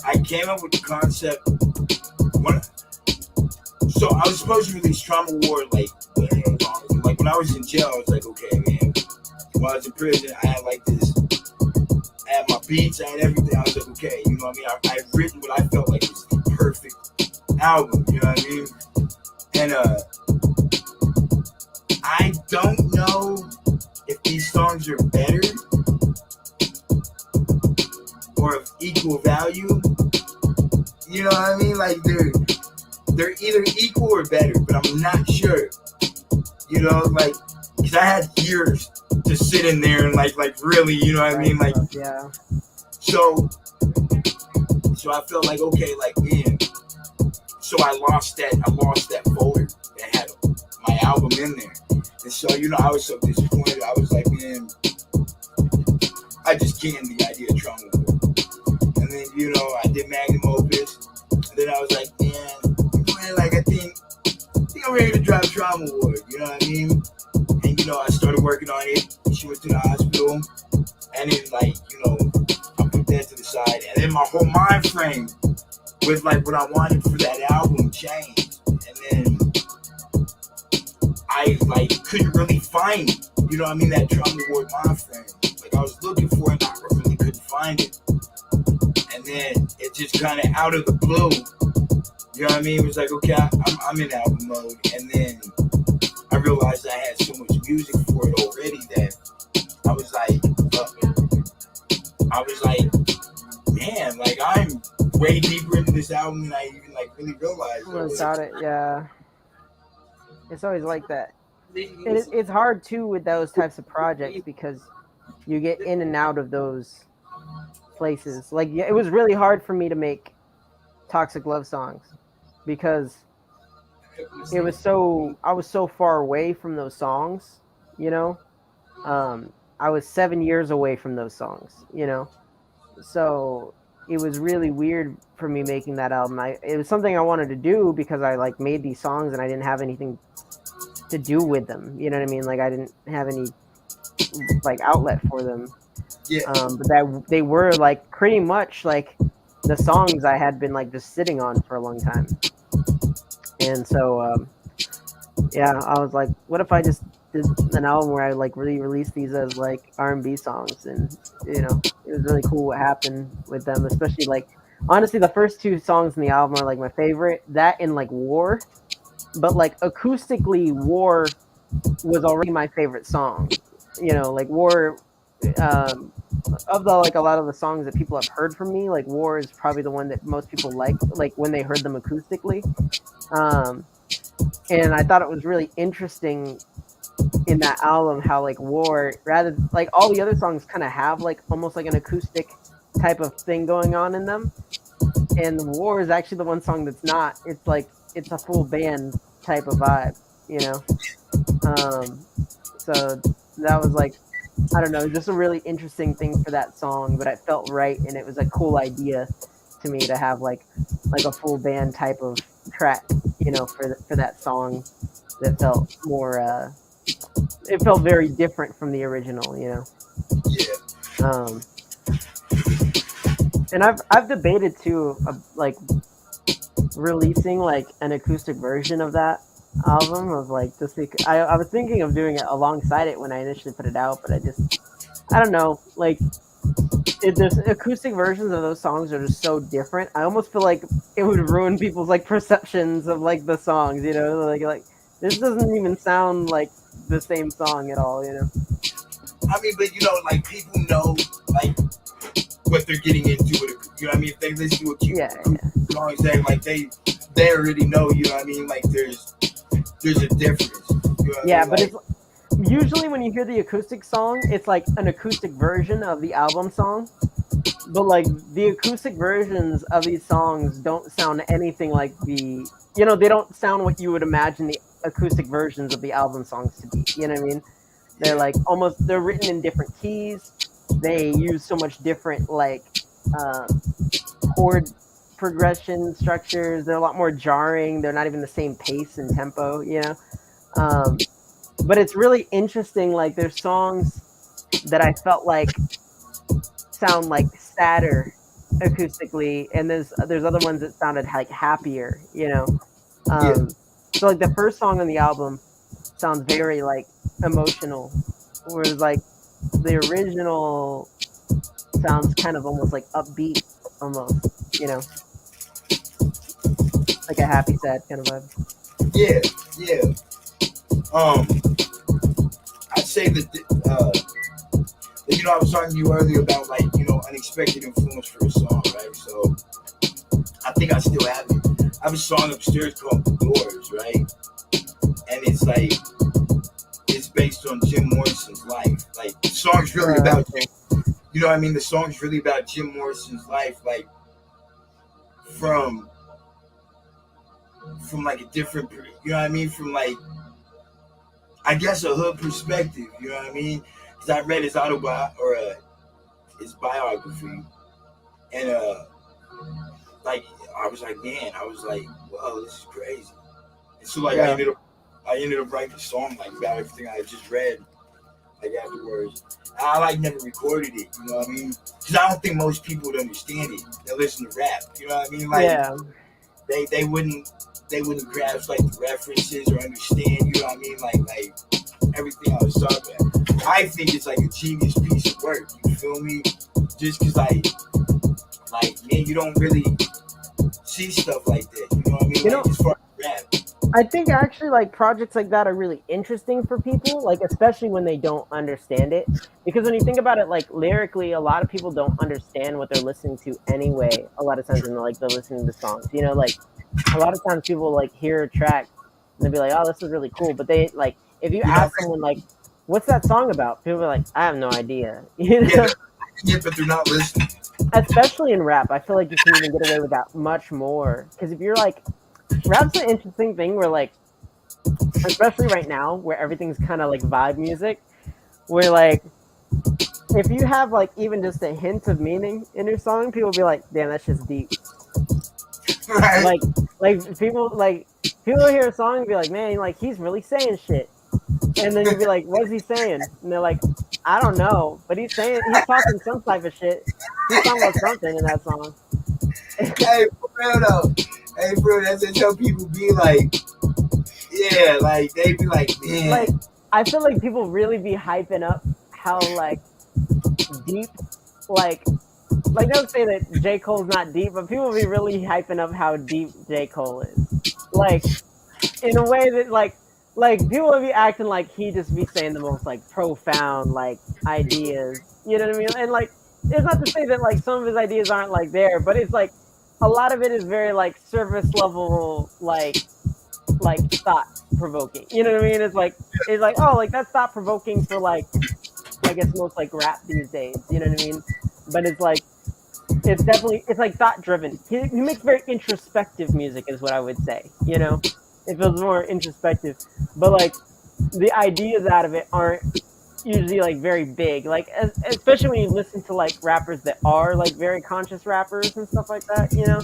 [SPEAKER 2] I came up with the concept when, so I was supposed to release Trauma War like when I was in jail. I was like, okay, man. When I was in prison, I had like this. I had my beats, I had everything. I was like, okay, you know what I mean? I written what I felt like was the perfect album. You know what I mean? And I don't know if these songs are better or of equal value. You know what I mean? Like they're either equal or better, but I'm not sure. You know, like because I had years to sit in there and like really, you know what I mean? Like
[SPEAKER 5] yeah.
[SPEAKER 2] So I felt like okay, like man. So I lost that folder that had my album in there, and so you know I was so disappointed. I was like, man, I just canned the idea of Trauma War. And then you know I did Magnum Opus, and then I was like, man, like I think I'm ready to drop Trauma War. You know what I mean? And you know I started working on it. She went to the hospital, and then like you know I put that to the side, and then my whole mind frame with like what I wanted for that album changed, and then I like couldn't really find it. You know what I mean? That Trauma War mind frame. Like I was looking for it, and I really couldn't find it. And then it just kind of out of the blue. You know what I mean? It was like okay, I'm in album mode, and then I realized I had so much music for it already that I was like, man, like I'm way deeper into this album than I even like really realized.
[SPEAKER 5] Without it, yeah. It's always like that. And it's hard too with those types of projects because you get in and out of those places. Like it was really hard for me to make Toxic Love songs because I was so far away from those songs, you know. I was 7 years away from those songs, you know. So it was really weird for me making that album. It was something I wanted to do because I like made these songs and I didn't have anything to do with them. You know what I mean? Like I didn't have any like outlet for them.
[SPEAKER 2] Yeah.
[SPEAKER 5] But that they were like pretty much like the songs I had been like just sitting on for a long time. And so yeah, I was like, what if I just did an album where I like really released these as like R&B songs? And you know, it was really cool what happened with them, especially like honestly the first two songs in the album are like my favorite, that and like War. But like acoustically, War was already my favorite song. You know, like War of the like a lot of the songs that people have heard from me, like War is probably the one that most people like when they heard them acoustically. And I thought it was really interesting in that album how like War, rather like all the other songs kind of have like almost like an acoustic type of thing going on in them, and War is actually the one song that's not. It's like it's a full band type of vibe, you know. So that was like, I don't know, just a really interesting thing for that song, but it felt right, and it was a cool idea to me to have like a full band type of track, you know, for that song that felt more. It felt very different from the original, you know.
[SPEAKER 2] Yeah.
[SPEAKER 5] And I've debated too, like releasing like an acoustic version of that album of like just because I was thinking of doing it alongside it when I initially put it out, but I don't know, like the acoustic versions of those songs are just so different. I almost feel like it would ruin people's like perceptions of like the songs, you know, like this doesn't even sound like the same song at all, you know.
[SPEAKER 2] I mean, but you know, like people know like what they're getting into with it. You know what I mean? If they listen to a cute song, like they already know. You know what I mean? Like there's a difference. You know what I mean?
[SPEAKER 5] But it's usually when you hear the acoustic song, it's like an acoustic version of the album song. But like the acoustic versions of these songs don't sound anything like they don't sound what you would imagine the acoustic versions of the album songs to be. You know what I mean? They're like they're written in different keys. They use so much different like chord progression structures. They're a lot more jarring. They're not even the same pace and tempo, you know. But it's really interesting. Like there's songs that I felt like sound like sadder acoustically, and there's other ones that sounded like happier, you know.
[SPEAKER 2] Yeah.
[SPEAKER 5] So like the first song on the album sounds very like emotional, whereas like the original sounds kind of almost like upbeat, almost, you know, like a happy sad kind of vibe.
[SPEAKER 2] Yeah, yeah. I'd say that you know, I was talking to you earlier about like, you know, unexpected influence for a song, right? So I think I still have it. I have a song upstairs called The Doors, right? And it's like it's based on Jim Morrison's life. Like the song's really about you know what I mean? The song's really about Jim Morrison's life, like from like a different, you know what I mean? From like, I guess a hood perspective, you know what I mean? Because I read his his biography, and like I was like, man, I was like, whoa, this is crazy. And so like I ended up writing a song like about everything I just read, like afterwards. I like never recorded it, you know what I mean? Because I don't think most people would understand it. They listen to rap, you know what I mean? Like they wouldn't grasp like the references or understand, you know what I mean? Like everything I was talking about. I think it's like a genius piece of work. You feel me? Just because like man, you don't really see stuff like that. You know what I mean?
[SPEAKER 5] You
[SPEAKER 2] like,
[SPEAKER 5] know,
[SPEAKER 2] as far as rap.
[SPEAKER 5] I think actually like projects like that are really interesting for people, like especially when they don't understand it. Because when you think about it, like lyrically, a lot of people don't understand what they're listening to anyway. A lot of times when they're listening to songs, you know, like a lot of times people like hear a track and they'll be like, "Oh, this is really cool," but they like if you ask someone like, "What's that song about?" People are like, "I have no idea." You know?
[SPEAKER 2] Yeah, but they're not listening.
[SPEAKER 5] Especially in rap, I feel like you can even get away with that much more. Because if you're like, rap's an interesting thing where like, especially right now where everything's kind of like vibe music, where like if you have like even just a hint of meaning in your song, people will be like, "Damn, that's just deep."
[SPEAKER 2] Right.
[SPEAKER 5] Like people hear a song and be like, "Man, like he's really saying shit," and then you'd be like, "What's he saying?" And they're like, "I don't know, but he's talking some type of shit. He's talking about something in that song."
[SPEAKER 2] Hey, for real though. Hey, bro, that's just how people be like, yeah, like they be like, man.
[SPEAKER 5] Like I feel like people really be hyping up how like deep, like don't say that J. Cole's not deep, but people be really hyping up how deep J. Cole is. Like in a way that like people would be acting like he just be saying the most like profound like ideas. You know what I mean? And like it's not to say that like some of his ideas aren't like there, but it's like a lot of it is very like surface level like thought provoking. You know what I mean? It's like oh like that's thought provoking for like I guess most like rap these days. You know what I mean? But it's like it's definitely it's like thought driven. He makes very introspective music, is what I would say. You know, it feels more introspective, but like the ideas out of it aren't usually like very big. Like especially when you listen to like rappers that are like very conscious rappers and stuff like that. You know.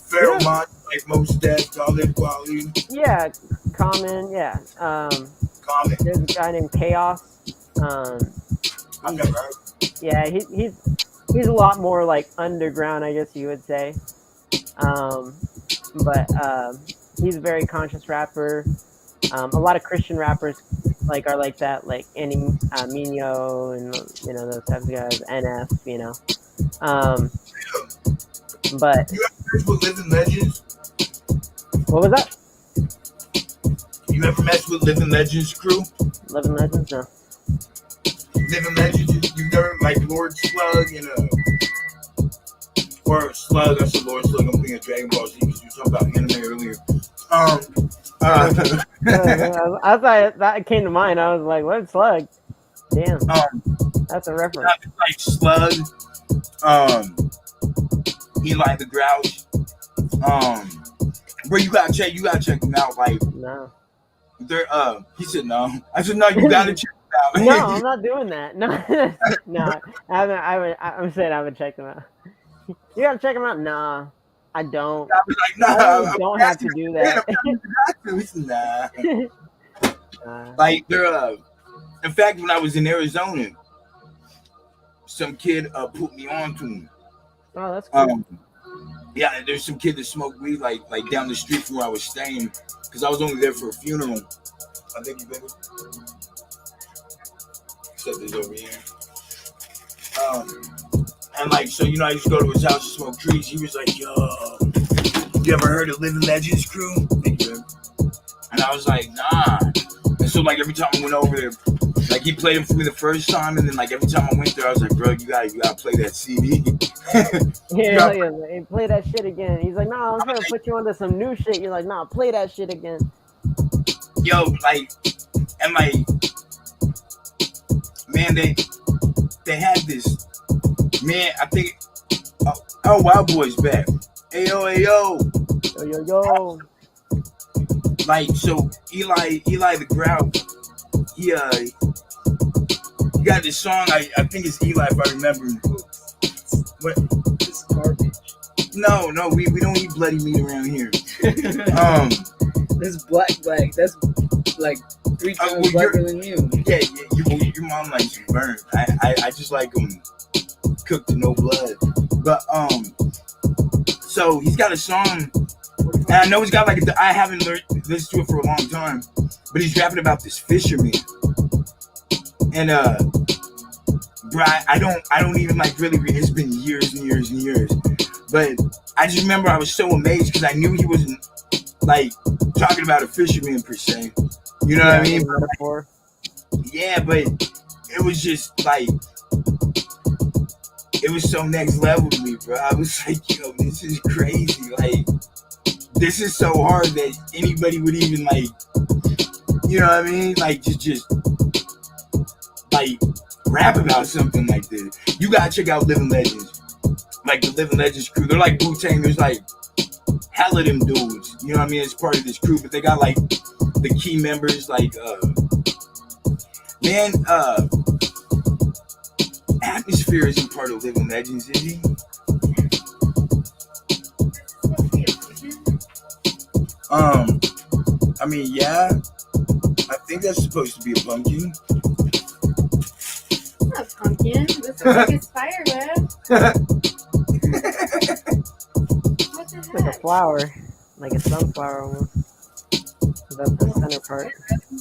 [SPEAKER 2] Fairmont, like most death, Talib Kweli.
[SPEAKER 5] Yeah, Common. Yeah.
[SPEAKER 2] Common.
[SPEAKER 5] There's a guy named Chaos.
[SPEAKER 2] I've never heard.
[SPEAKER 5] Yeah, he's a lot more like underground, I guess you would say. But he's a very conscious rapper. A lot of Christian rappers like are like that, like Mino and you know those types of guys, NF, you know. But
[SPEAKER 2] you ever mess with Living Legends?
[SPEAKER 5] What was that?
[SPEAKER 2] You ever mess with Living Legends crew?
[SPEAKER 5] Living Legends, no.
[SPEAKER 2] Living Legends, you never like Lord Slug and or Slug. I said Lord Slug. I'm thinking of Dragon Ball Z because you were talking about anime earlier.
[SPEAKER 5] I thought that came to mind. I was like, "What Slug?" Damn, that's a reference.
[SPEAKER 2] Like Slug, Eli the Grouch. Bro, you gotta check them out. Like,
[SPEAKER 5] no,
[SPEAKER 2] they're he said no. I said no. You gotta check them out.
[SPEAKER 5] No, I'm not doing that. No, no, I'm saying I haven't checked them out. You gotta check them out. Nah, I don't.
[SPEAKER 2] Like, nah,
[SPEAKER 5] I don't have to do that.
[SPEAKER 2] Nah. Like they're in fact, when I was in Arizona, some kid put me on to him.
[SPEAKER 5] Oh, that's cool.
[SPEAKER 2] Yeah, there's some kid that smoked weed like down the street from where I was staying, because I was only there for a funeral. I think you better. Except it's over here. And like, so I used to go to his house and smoke trees. He was like, "Yo, you ever heard of Living Legends crew?" Thank you. And I was like, "Nah." And so like every time I went over there, like he played it for me the first time, and then like every time I went there, I was like, "Bro, you gotta play that CD."
[SPEAKER 5] Yeah, hey, play that shit again. He's like, "No, I'm trying to put you onto some new shit." You're like, "Nah, play that shit again."
[SPEAKER 2] Yo, like, and like, man, they had this, man. I think, Wild Boy's back. Ayo, ayo.
[SPEAKER 5] Yo, yo, yo.
[SPEAKER 2] Like, so Eli the Grout, he got this song. I think it's Eli, if I remember. What?
[SPEAKER 6] It's garbage.
[SPEAKER 2] No, we don't eat bloody meat around here.
[SPEAKER 6] This black. That's like 3 times blacker than you.
[SPEAKER 2] Yeah, your mom likes them burned. I just like them cooked to no blood. But so he's got a song, and I know he's got like I haven't listened to it for a long time, but he's rapping about this fisherman, and bro, I don't even like really read. It's been years and years and years, but I just remember I was so amazed because I knew he wasn't like talking about a fisherman per se. You know what I mean?
[SPEAKER 5] Metaphor.
[SPEAKER 2] Yeah, but it was just like, it was so next level to me, bro. I was like, yo, this is crazy. Like, this is so hard that anybody would even like, you know what I mean? Like, just like rap about something like this. You gotta check out Living Legends. Like the Living Legends crew. They're like Wu-Tang. There's like hella them dudes. You know what I mean? It's part of this crew, but they got like the key members, like Atmosphere isn't part of Living Legends, is he? I mean, yeah. I think that's supposed to be a pumpkin.
[SPEAKER 4] It's not a pumpkin. This looks like a spider web. What the
[SPEAKER 5] Like a
[SPEAKER 4] heck?
[SPEAKER 5] flower, like a sunflower almost. That's the center part.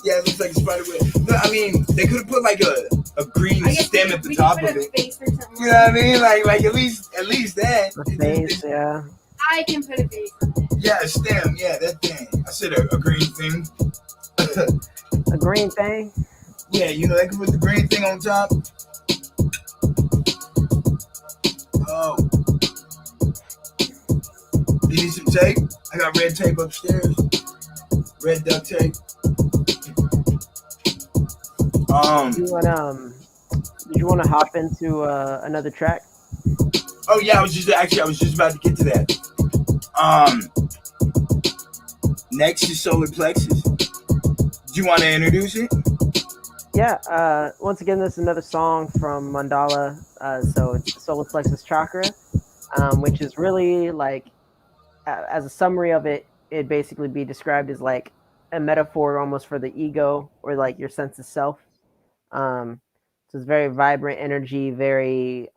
[SPEAKER 2] Yeah, it looks like a spider web. No, I mean, they could have put like a green
[SPEAKER 4] I guess
[SPEAKER 2] stem at the
[SPEAKER 4] we
[SPEAKER 2] top
[SPEAKER 4] can
[SPEAKER 2] of
[SPEAKER 4] put a
[SPEAKER 2] it.
[SPEAKER 4] face or something.
[SPEAKER 2] You know what I mean? Like at least that.
[SPEAKER 5] A face, yeah.
[SPEAKER 4] I can put a face on it.
[SPEAKER 2] Yeah, a stem. Yeah, that thing. I said a green thing.
[SPEAKER 5] A green thing.
[SPEAKER 2] Yeah, you know, they can put the green thing on top. Oh. You need some tape? I got red tape upstairs. Red duct tape.
[SPEAKER 5] Did you want to hop into another track?
[SPEAKER 2] Oh yeah, I was just about to get to that. Next is Solar Plexus. Do you want to introduce it?
[SPEAKER 5] Yeah. Once again, this is another song from Mandala. So it's Solar Plexus Chakra, which is really like, as a summary of it, it'd basically be described as like a metaphor almost for the ego or like your sense of self. So it's very vibrant energy, very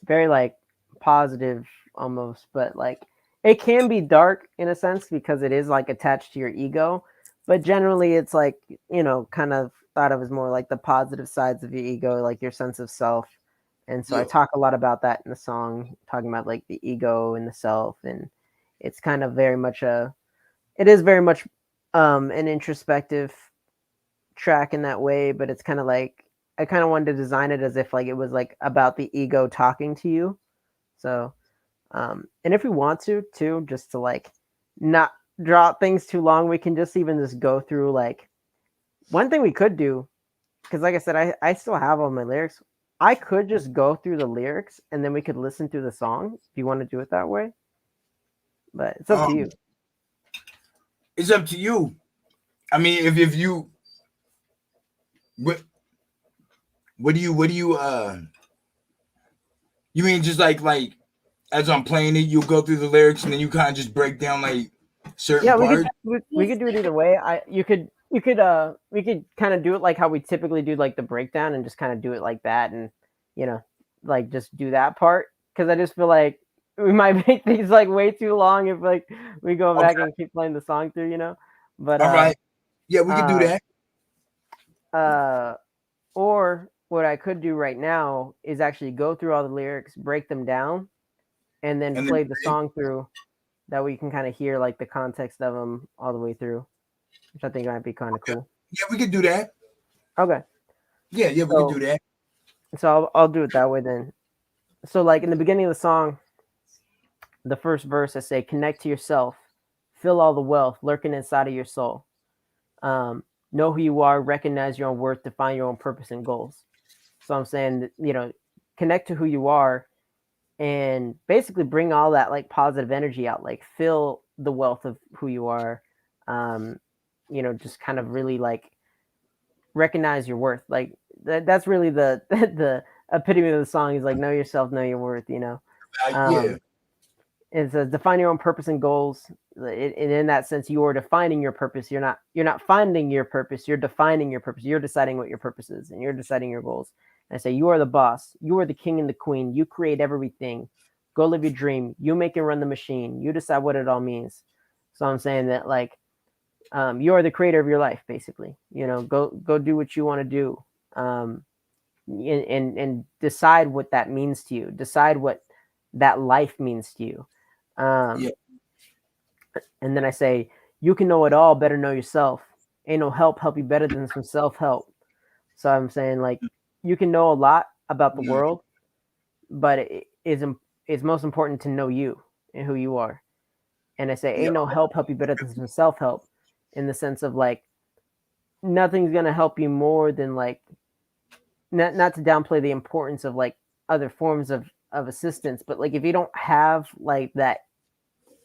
[SPEAKER 5] like positive almost, but like it can be dark in a sense because it is like attached to your ego, but generally it's like, kind of thought of as more like the positive sides of your ego, like your sense of self. And so I talk a lot about that in the song, talking about like the ego and the self, and it's kind of very much an introspective track in that way, but it's kind of like I kind of wanted to design it as if like it was like about the ego talking to you. So and if we want to too, just to like not draw out things too long, we can just even just go through like one thing we could do, because like I said, I still have all my lyrics. I could just go through the lyrics and then we could listen through the song if you want to do it that way, but it's up to you.
[SPEAKER 2] It's up to you. I mean, if you what do you you mean just like as I'm playing it, you'll go through the lyrics and then you kind of just break down like certain parts?
[SPEAKER 5] We could do it either way. You could we could kind of do it like how we typically do like the breakdown and just kind of do it like that and you know like just do that part because I just feel like we might make these like way too long if like we go back
[SPEAKER 2] Okay.
[SPEAKER 5] and keep playing the song through, you know. But
[SPEAKER 2] All right. Yeah, we can do
[SPEAKER 5] uh
[SPEAKER 2] that.
[SPEAKER 5] uh or what I could do right now is actually go through all the lyrics, break them down, and then
[SPEAKER 2] And then
[SPEAKER 5] play the song through that we can kind of hear like the context of them all the way through, which I think might be kind of cool.
[SPEAKER 2] yeah, we can do that.
[SPEAKER 5] Okay.
[SPEAKER 2] Yeah, yeah, we can do
[SPEAKER 5] So
[SPEAKER 2] that.
[SPEAKER 5] I'll do it that way then. So like in the beginning of the song, the first verse I say, connect to yourself, feel all the wealth lurking inside of your soul. Know who you are, recognize your own worth, define your own purpose and goals. So I'm saying that, you know, connect to who you are and basically bring all that like positive energy out, like feel the wealth of who you are. Um, you know, just kind of really like recognize your worth. Like that's really the the epitome of the song is like know yourself, know your worth, you know.
[SPEAKER 2] Yeah,
[SPEAKER 5] Um, it says define your own purpose and goals. And in that sense, you are defining your purpose. You're not finding your purpose. You're defining your purpose. You're deciding what your purpose is, and you're deciding your goals. And I say you are the boss. You are the king and the queen. You create everything. Go live your dream. You make and run the machine. You decide what it all means. So I'm saying that like you are the creator of your life, basically. You know, go do what you want to do, and decide what that means to you. Decide what that life means to you.
[SPEAKER 2] yeah,
[SPEAKER 5] Um, and then I say, you can know it all, better know yourself. Ain't no help you better than some self help. So I'm saying, like, you can know a lot about the
[SPEAKER 2] yeah,
[SPEAKER 5] world, but it's most important to know you and who you are. And I say,
[SPEAKER 2] yeah.
[SPEAKER 5] ain't no help you better than some self help in the sense of like, nothing's going to help you more than like, not to downplay the importance of like other forms of assistance, but like if you don't have like that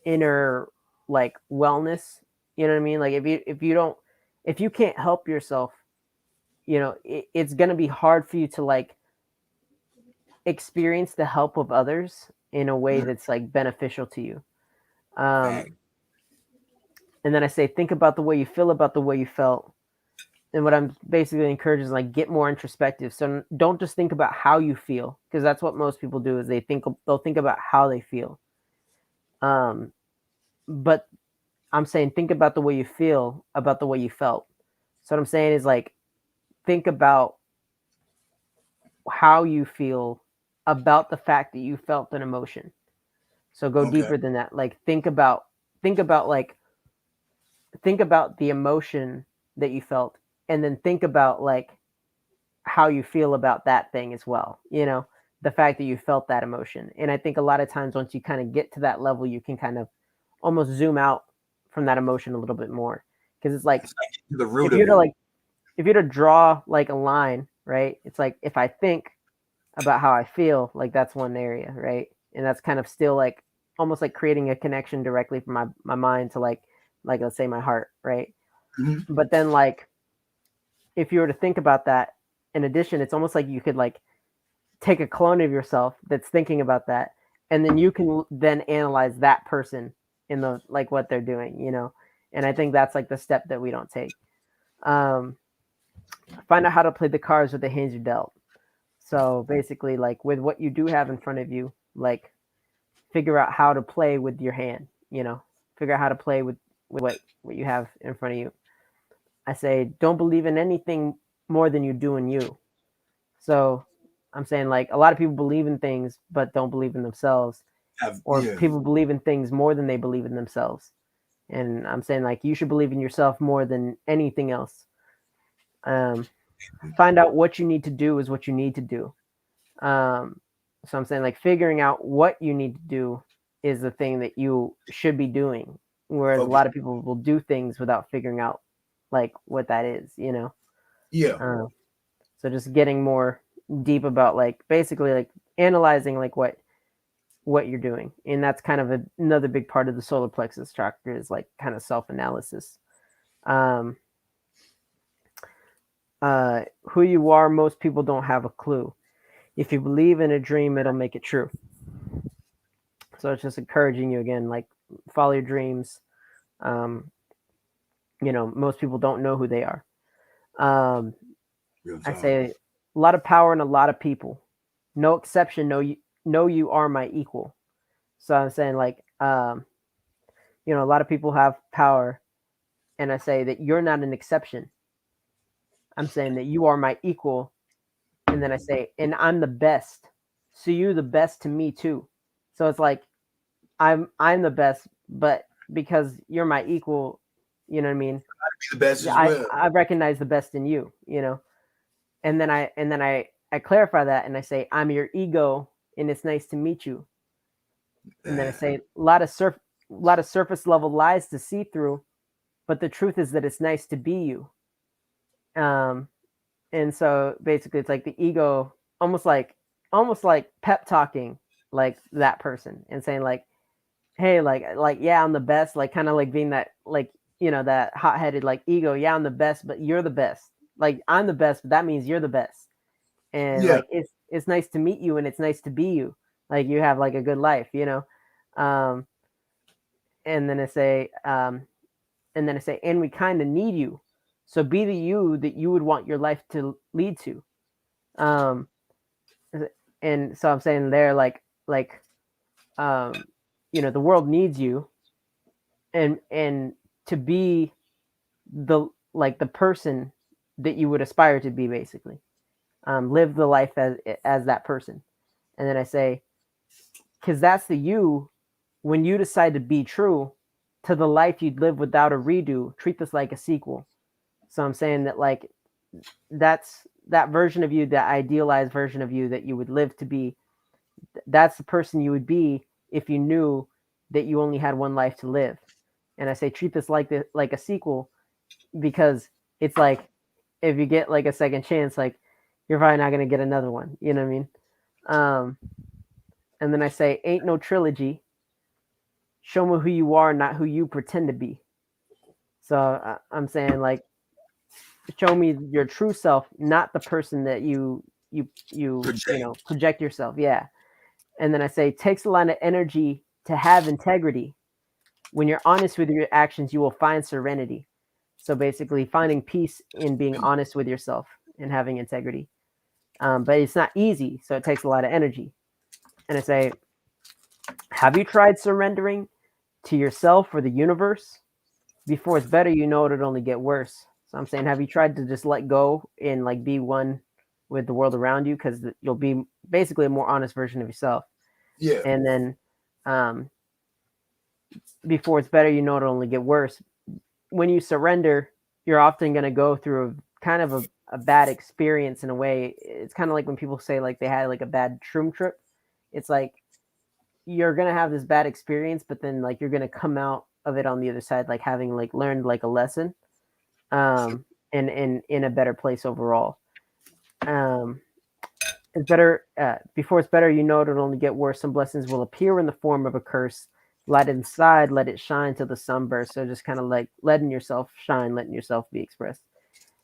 [SPEAKER 5] inner like wellness, you know what I mean, like if you don't, if you can't help yourself, you know, it's going to be hard for you to like experience the help of others in a way
[SPEAKER 2] Mhm.
[SPEAKER 5] that's like beneficial to you.
[SPEAKER 2] Fact.
[SPEAKER 5] um and then I say think about the way you feel about the way you felt, and what I'm basically encouraging is like get more introspective. So don't just think about how you feel, because that's what most people do is they'll think about how they feel. um but I'm saying think about the way you feel about the way you felt. So what I'm saying is like think about how you feel about the fact that you felt an emotion. So go
[SPEAKER 2] Okay.
[SPEAKER 5] deeper than that. Like think about like think about the emotion that you felt, and then think about like how you feel about that thing as well. You know, the fact that you felt that emotion. And I think a lot of times once you kind of get to that level, you can kind of almost zoom out from that emotion a little bit more. Because it's like
[SPEAKER 2] It's like to the root
[SPEAKER 5] if you're
[SPEAKER 2] of
[SPEAKER 5] to
[SPEAKER 2] it.
[SPEAKER 5] like if you're to draw like a line, right? It's like if I think about how I feel, like that's one area, right? And that's kind of still like almost like creating a connection directly from my mind to like let's say my heart, right?
[SPEAKER 2] Mhm.
[SPEAKER 5] But then like if you were to think about that in addition, it's almost like you could like take a clone of yourself that's thinking about that, and then you can then analyze that person in the like what they're doing, you know. And I think that's like the step that we don't take. um Find out how to play the cards with the hands you dealt. So basically like with what you do have in front of you, like figure out how to play with your hand, you know, figure out how to play with what you have in front of you. I say don't believe in anything more than you do in you. So I'm saying like a lot of people believe in things but don't believe in themselves, or
[SPEAKER 2] Yeah.
[SPEAKER 5] people believe in things more than they believe in themselves. And I'm saying like you should believe in yourself more than anything else. um, Find out what you need to do is what you need to do. um, so I'm saying like figuring out what you need to do is the thing that you should be doing, whereas a
[SPEAKER 2] Focus.
[SPEAKER 5] lot of people will do things without figuring out like what that is, you know.
[SPEAKER 2] Yeah.
[SPEAKER 5] uh, so just getting more deep about like basically like analyzing like what you're doing, and that's kind of another big part of the solar plexus chakra is like kind of self-analysis. um who you are, most people don't have a clue. If you believe in a dream, it'll make it true. So it's just encouraging you again, like follow your dreams. um most people don't know who they are. Um,
[SPEAKER 2] Real
[SPEAKER 5] I
[SPEAKER 2] talk.
[SPEAKER 5] say a lot of power in a lot of people. No exception. No, you are my equal. So I'm saying like, a lot of people have power, and I say that you're not an exception. I'm saying that you are my equal, and then I say, and I'm the best. So you're the best to me too. So it's like I'm the best, but because you're my equal, you know what I mean?
[SPEAKER 2] Be the best
[SPEAKER 5] Yeah,
[SPEAKER 2] as
[SPEAKER 5] I
[SPEAKER 2] well.
[SPEAKER 5] I recognize the best in you. And then I clarify that and I say I'm your ego and it's nice to meet you. And then I say a lot of surface level lies to see through, but the truth is that it's nice to be you. Um, and so basically, it's like the ego, almost like pep talking like that person and saying like, "Hey, like yeah, I'm the best." Like kind of like being that like that hot headed like ego. Yeah, I'm the best, but you're the best. Like I'm the best, but that means you're the best. And
[SPEAKER 2] Yeah.
[SPEAKER 5] like it's nice to meet you and it's nice to be you. Like you have like a good life. Um, and then I say, and we kind of need you. So be the you that you would want your life to lead to. Um, and so I'm saying there, um, the world needs you, and to be the person that you would aspire to be, basically. Live the life as that person. And then I say, because that's the you when you decide to be true to the life you'd live without a redo. Treat this like a sequel. So I'm saying that like that's that version of you, that idealized version of you that you would live to be. That's the person you would be if you knew that you only had one life to live. And I say treat this like a sequel, because it's like if you get like a second chance, like you're probably not gonna get another one. You know what I mean? Um, and then I say ain't no trilogy. Show me who you are, not who you pretend to be. So I'm saying like show me your true self, not the person that you
[SPEAKER 2] Project.
[SPEAKER 5] project yourself. Yeah. And then I say takes a lot of energy to have integrity. When you're honest with your actions, you will find serenity. So basically, finding peace in being honest with yourself and having integrity. But it's not easy, so it takes a lot of energy. And I say, have you tried surrendering to yourself or the universe? Before it's better, it'd only get worse. So I'm saying, have you tried to just let go and like be one with the world around you? Because you'll be basically a more honest version of yourself.
[SPEAKER 2] Yeah.
[SPEAKER 5] And then um, before it's better, it'll only get worse. When you surrender, you're often going to go through a kind of a bad experience in a way. It's kind of like when people say like they had like a bad shroom trip. It's like you're going to have this bad experience, but then like you're going to come out of it on the other side, like having like learned like a lesson, and in a better place overall. Um, it's better before it's better. It'll only get worse. Some blessings will appear in the form of a curse. Light inside, let it shine till the sun bursts. So just kind of like letting yourself shine, letting yourself be expressed.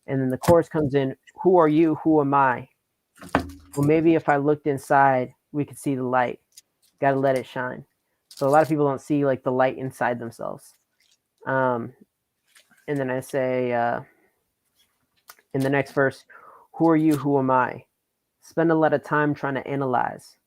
[SPEAKER 5] And then the chorus comes in. Who are you? Who am I? Well, maybe if I looked inside, we could see the light. Got to let it shine. So a lot of people don't see like the light inside themselves. Um, and then I say in the next verse, who are you? Who am I? Spend a lot of time trying to analyze.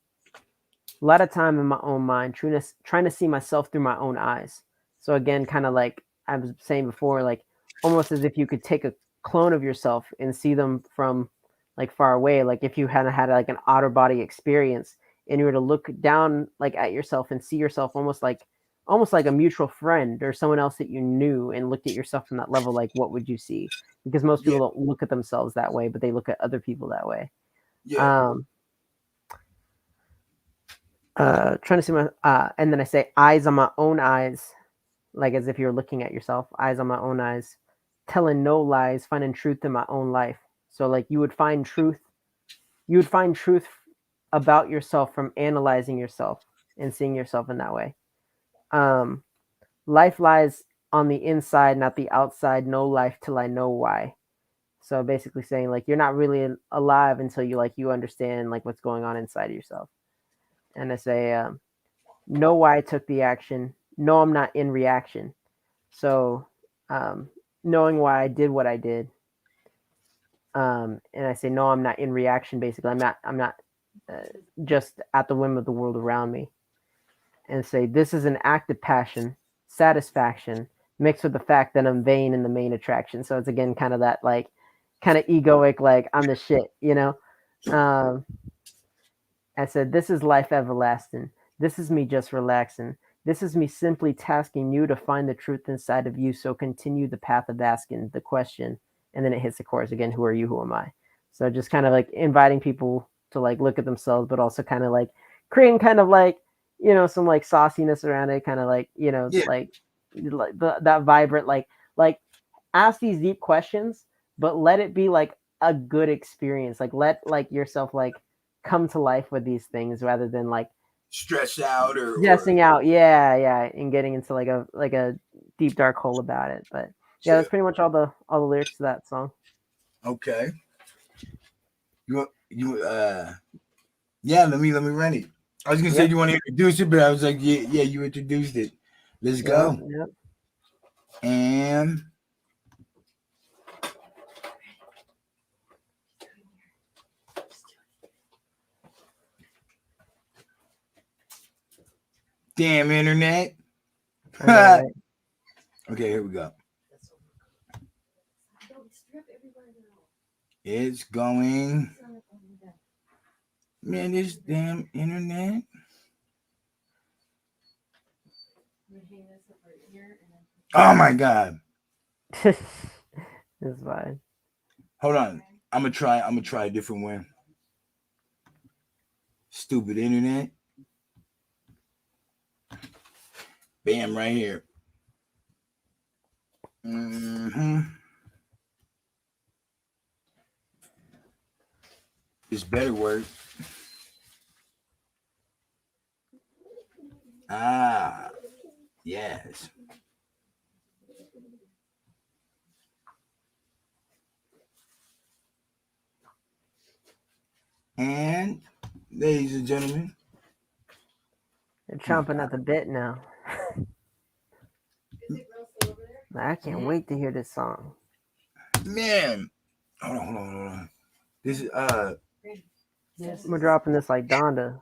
[SPEAKER 5] A lot of time in my own mind, trying to see myself through my own eyes. So again, kind of like I was saying before, like almost as if you could take a clone of yourself and see them from like far away. Like if you had like an outer body experience and you were to look down like at yourself and see yourself almost like a mutual friend or someone else that you knew, and looked at yourself from that level, like what would you see? Because most
[SPEAKER 2] Yeah.
[SPEAKER 5] people don't look at themselves that way, but they look at other people that way.
[SPEAKER 2] Yeah.
[SPEAKER 5] Um, trying to see and then I say eyes on my own eyes, like as if you're looking at yourself. Eyes on my own eyes, telling no lies, finding truth in my own life. So like you would find truth about yourself from analyzing yourself and seeing yourself in that way. um Life lies on the inside, not the outside. No life till I know why. So basically saying like you're not really alive until you understand like what's going on inside of yourself. And I say know why I took the action. No, I'm not in reaction. So knowing why I did what I did. And I say, no, I'm not in reaction. Basically, I'm not uh, just at the whim of the world around me. And say, this is an act of passion, satisfaction, mixed with the fact that I'm vain in the main attraction. So it's again kind of that like, kind of egoic, like I'm the shit, you know. Um, I said, this is life everlasting. This is me just relaxing. This is me simply tasking you to find the truth inside of you. So continue the path of asking the question. And then it hits the chorus again. Who are you? Who am I? So just kind of like inviting people to like look at themselves, but also kind of like creating kind of like, some like sauciness around it. Kind of like,
[SPEAKER 2] Yeah,
[SPEAKER 5] like that vibrant, like ask these deep questions, but let it be like a good experience. Like let like yourself like come to life with these things rather than like
[SPEAKER 2] stress out or
[SPEAKER 5] guessing out. Yeah, and getting into like a deep dark hole about it. But yeah,
[SPEAKER 2] shit.
[SPEAKER 5] that's pretty much all the lyrics to that song.
[SPEAKER 2] Okay. You yeah, let me run it. I was gonna say
[SPEAKER 5] Yep,
[SPEAKER 2] you want to introduce it, but I was like, yeah, you introduced it. Let's
[SPEAKER 5] yep,
[SPEAKER 2] go.
[SPEAKER 5] yep.
[SPEAKER 2] And damn internet.
[SPEAKER 5] I know, right?
[SPEAKER 2] Okay, here we go. It's going. Man, this damn internet. Oh my god.
[SPEAKER 5] It's fine.
[SPEAKER 2] Hold on. I'm gonna try a different way. Stupid internet. Bam, right here. This better work. Ah, yes. And, ladies and gentlemen,
[SPEAKER 5] They're
[SPEAKER 2] oh my
[SPEAKER 5] chomping
[SPEAKER 2] god,
[SPEAKER 5] at the bit now. I can't wait to hear this song.
[SPEAKER 2] man. Hold on. This is
[SPEAKER 5] We're dropping this like Donda.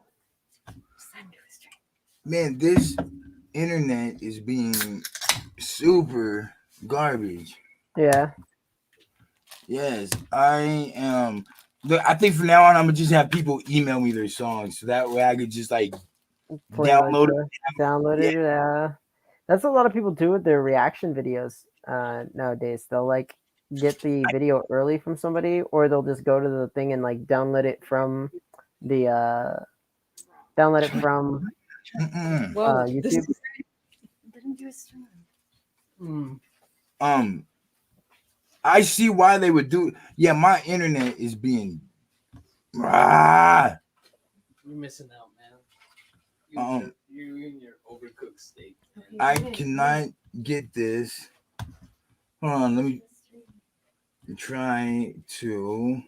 [SPEAKER 2] man, this internet is being super garbage.
[SPEAKER 5] Yeah.
[SPEAKER 2] Yes, I am. Look, I think from now on, I'm gonna just have people email me their songs, so that way I could just like
[SPEAKER 5] Play like
[SPEAKER 2] download
[SPEAKER 5] the
[SPEAKER 2] it. Yeah,
[SPEAKER 5] downloaded. That's what a lot of people do with their reaction videos nowadays. They'll like get the video early from somebody, or they'll just go to the thing and like the download it from
[SPEAKER 6] Well, this
[SPEAKER 5] YouTube.
[SPEAKER 6] mm,
[SPEAKER 2] I see why they would do. Yeah, my internet is being. Ah,
[SPEAKER 6] you're missing out, man.
[SPEAKER 2] Um,
[SPEAKER 6] You're in your overcooked state.
[SPEAKER 2] I cannot get this. Hold on, let me try to.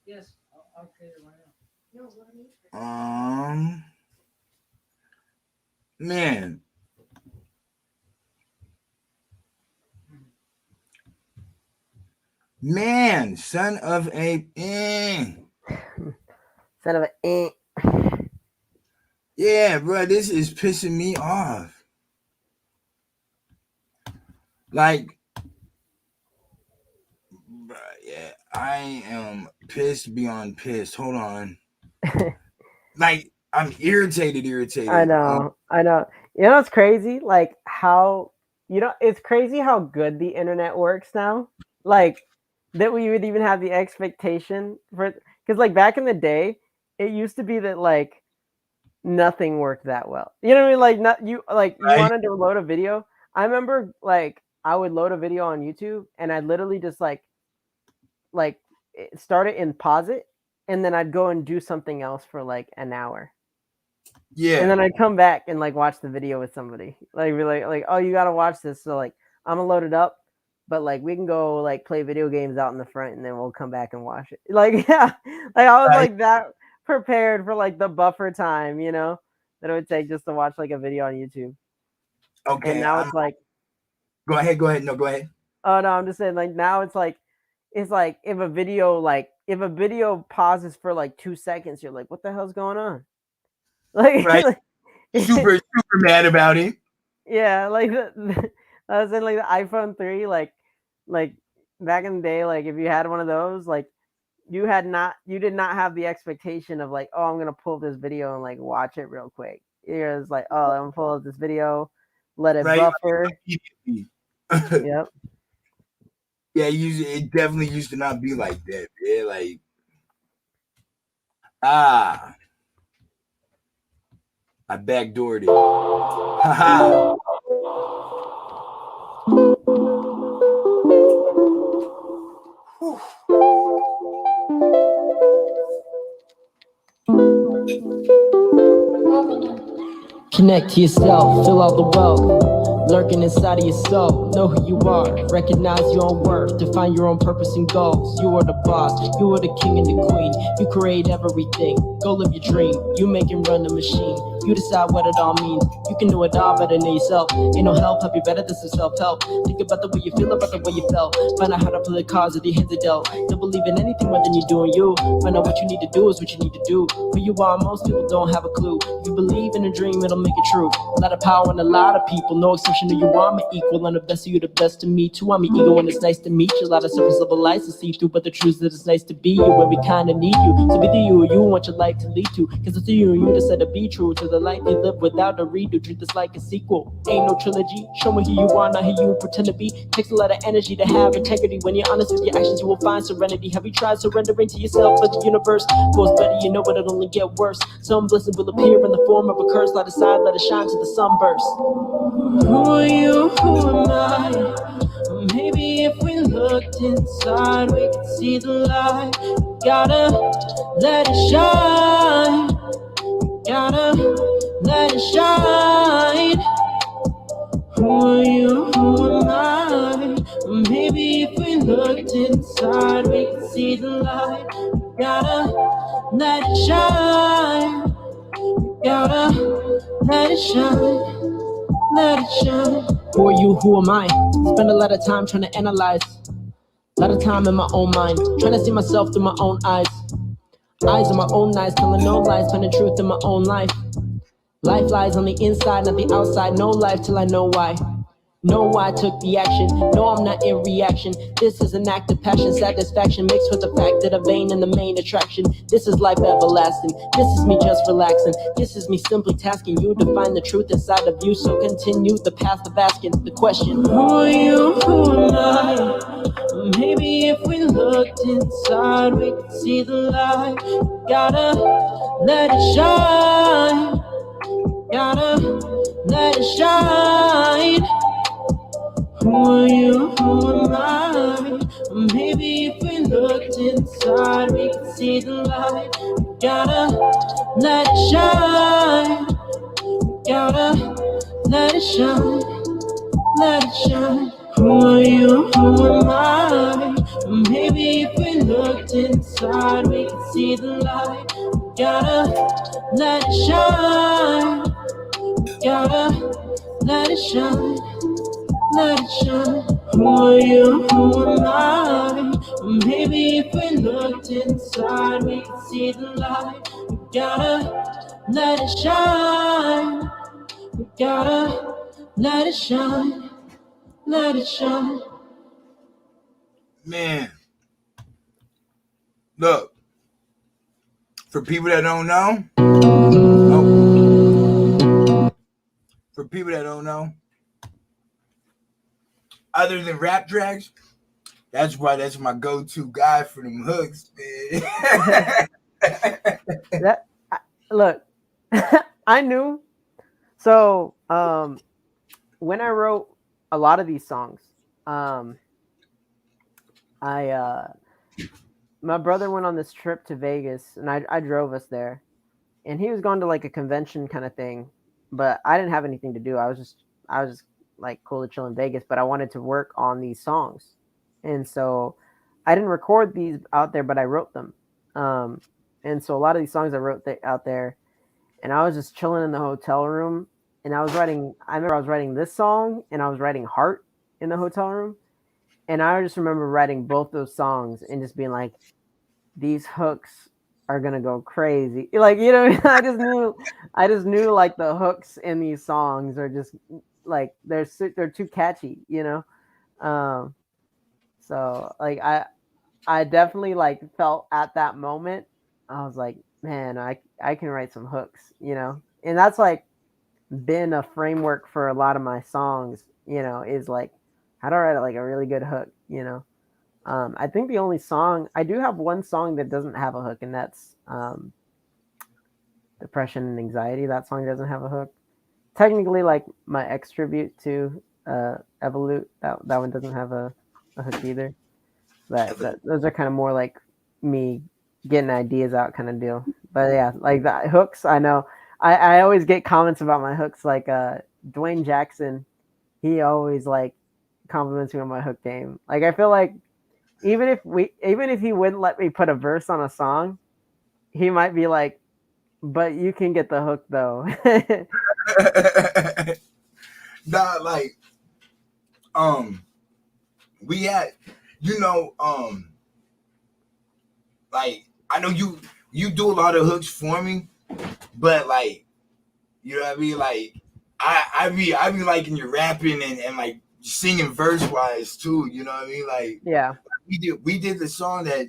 [SPEAKER 6] Yes, I'll clear it right now.
[SPEAKER 2] Man, son of a.
[SPEAKER 5] Instead of a
[SPEAKER 2] Yeah, bro, this is pissing me off. Like, bruh, yeah, I am pissed beyond pissed. Hold on. Like, I'm irritated.
[SPEAKER 5] I know, I know. You know, it's crazy. Like how it's crazy how good the internet works now. Like that we would even have the expectation for because like back in the day, it used to be that like nothing worked that well. You know what I mean? Like not you like you
[SPEAKER 2] Right?
[SPEAKER 5] wanted to load a video. I remember like I would load a video on YouTube and I'd literally just like start it and pause it, and then I'd go and do something else for like an hour. And
[SPEAKER 2] Yeah.
[SPEAKER 5] then I'd come back and like watch the video with somebody. Like be like, oh, you gotta watch this. So like I'm gonna load it up, but like we can go like play video games out in the front and then we'll come back and watch it. Like yeah. Like I was
[SPEAKER 2] Right.
[SPEAKER 5] like that prepared for like the buffer time, that it would take just to watch like a video on YouTube. And
[SPEAKER 2] Okay.
[SPEAKER 5] now it's like
[SPEAKER 2] Go ahead. Go ahead. No, go ahead.
[SPEAKER 5] Oh no, I'm just saying like now it's like if a video pauses for like 2 seconds, you're like, what the hell's going on? Like,
[SPEAKER 2] Right. Super mad about it.
[SPEAKER 5] yeah, like I was saying like the iPhone 3, like back in the day, like if you had one of those, like you did not have the expectation of like, oh, I'm gonna pull this video and like watch it real quick. It was like, oh, I'm gonna pull up this video, let it
[SPEAKER 2] Right.
[SPEAKER 5] buffer. Yep.
[SPEAKER 2] Yeah, it definitely used to not be like that, man. Like, ah, I backdoored it. Haha.
[SPEAKER 3] Connect to yourself, fill out the wealth, lurking inside of your soul. Know who you are, recognize your own worth, define your own purpose and goals. You are the boss, you are the king and the queen. You create everything, go live your dream. You make and run the machine. You decide what it all means. You can do it all better than yourself. Ain't no help you better than some self-help. Think about the way you feel, about the way you felt. Find out how to play the cards that your hands are dealt. Don't believe in anything more than you're doing you. Find out what you need to do is what you need to do. Who you are, most people don't have a clue. If you believe in a dream, it'll make it true. A lot of power in a lot of people. No exception to you, I'm an equal. I'm the best of you, the best to me too. I'm an ego and it's nice to meet you. A lot of surface level lies to see through, but the truth is that it's nice to be you. And we kinda need you. So be the you want your life to lead to. Cause it's you and you decide to be true to the life you live without a redo. Treat this like a sequel. Ain't no trilogy. Show me who you are, not who you pretend to be. Takes a lot of energy to have integrity. When you're honest with your actions, you will find serenity. Have you tried surrendering to yourself? But the universe goes better, you know, but it'll only get worse. Some blessing will appear in the form of a curse. Let it shine, let it shine to the sunburst. Who are you? Who am I? Maybe if we looked inside, we could see the light. Gotta let it shine. Gotta let it shine. Who are you? Who am I? Maybe if we looked inside, we could see the light. Gotta let it shine. Gotta let it shine. Let it shine. Who are you? Who am I? Spend a lot of time trying to analyze. A lot of time in my own mind, trying to see myself through my own eyes. Eyes on my own eyes, telling no lies, finding truth in my own life. Life lies on the inside, not the outside. No life till I know why. Know why I took the action. No, I'm not in reaction. This is an act of passion, satisfaction mixed with the fact that a vein and the main attraction. This is life everlasting. This is me just relaxing. This is me simply tasking you to find the truth inside of you. So continue the path of asking the question. Who are you? Who am I? Maybe if we looked inside, we could see the light. Gotta let it shine. Gotta let it shine. Who are you? Who am I? Maybe if we looked inside, we could see the light. Gotta let it shine. Gotta let it shine. Let it shine. Who are you? Who am I? Maybe if we looked inside, we could see the light. Gotta let it shine. Gotta let it shine. Let it shine. Who are you? Who am I? Maybe if we looked inside, we could see the light. We gotta let it shine. We gotta let it shine. Let it shine.
[SPEAKER 2] Man, look, for people that don't know, for people that don't know, other than rap tracks, that's why that's my go-to guy for them hooks, man.
[SPEAKER 5] Look, I knew. So when I wrote a lot of these songs, my brother went on this trip to Vegas, and I drove us there, and he was going to like a convention kind of thing, but I didn't have anything to do. I was just like cool to chill in Vegas, but I wanted to work on these songs, and so I didn't record these out there, but I wrote them. And so a lot of these songs I wrote out there, and I was just chilling in the hotel room, and I was writing. I remember I was writing this song, and I was writing Heart, in the hotel room, and I just remember writing both those songs and just being like, these hooks are gonna go crazy. Like, you know, I just knew like the hooks in these songs are just like they're too catchy, you know. Um, so like I definitely like felt at that moment. I was like, man, I can write some hooks, you know, and that's like been a framework for a lot of my songs. You know, is like how to write like a really good hook, you know. I think the only song I do have one song that doesn't have a hook, and that's Depression and Anxiety. That song doesn't have a hook. Technically, like my ex tribute to Evolute, that one doesn't have a hook either. But those are kind of more like me getting ideas out kind of deal. But yeah, like the hooks, I know. I always get comments about my hooks. Like Dwayne Jackson, he always like compliments me on my hook game. Like I feel like even if he wouldn't let me put a verse on a song, he might be like, but you can get the hook though.
[SPEAKER 2] Nah, like we had, you know, like I know you do a lot of hooks for me, but like you know what I mean, like I be liking your rapping and like singing verse wise too, you know what I mean, like
[SPEAKER 5] Yeah.
[SPEAKER 2] we did the song that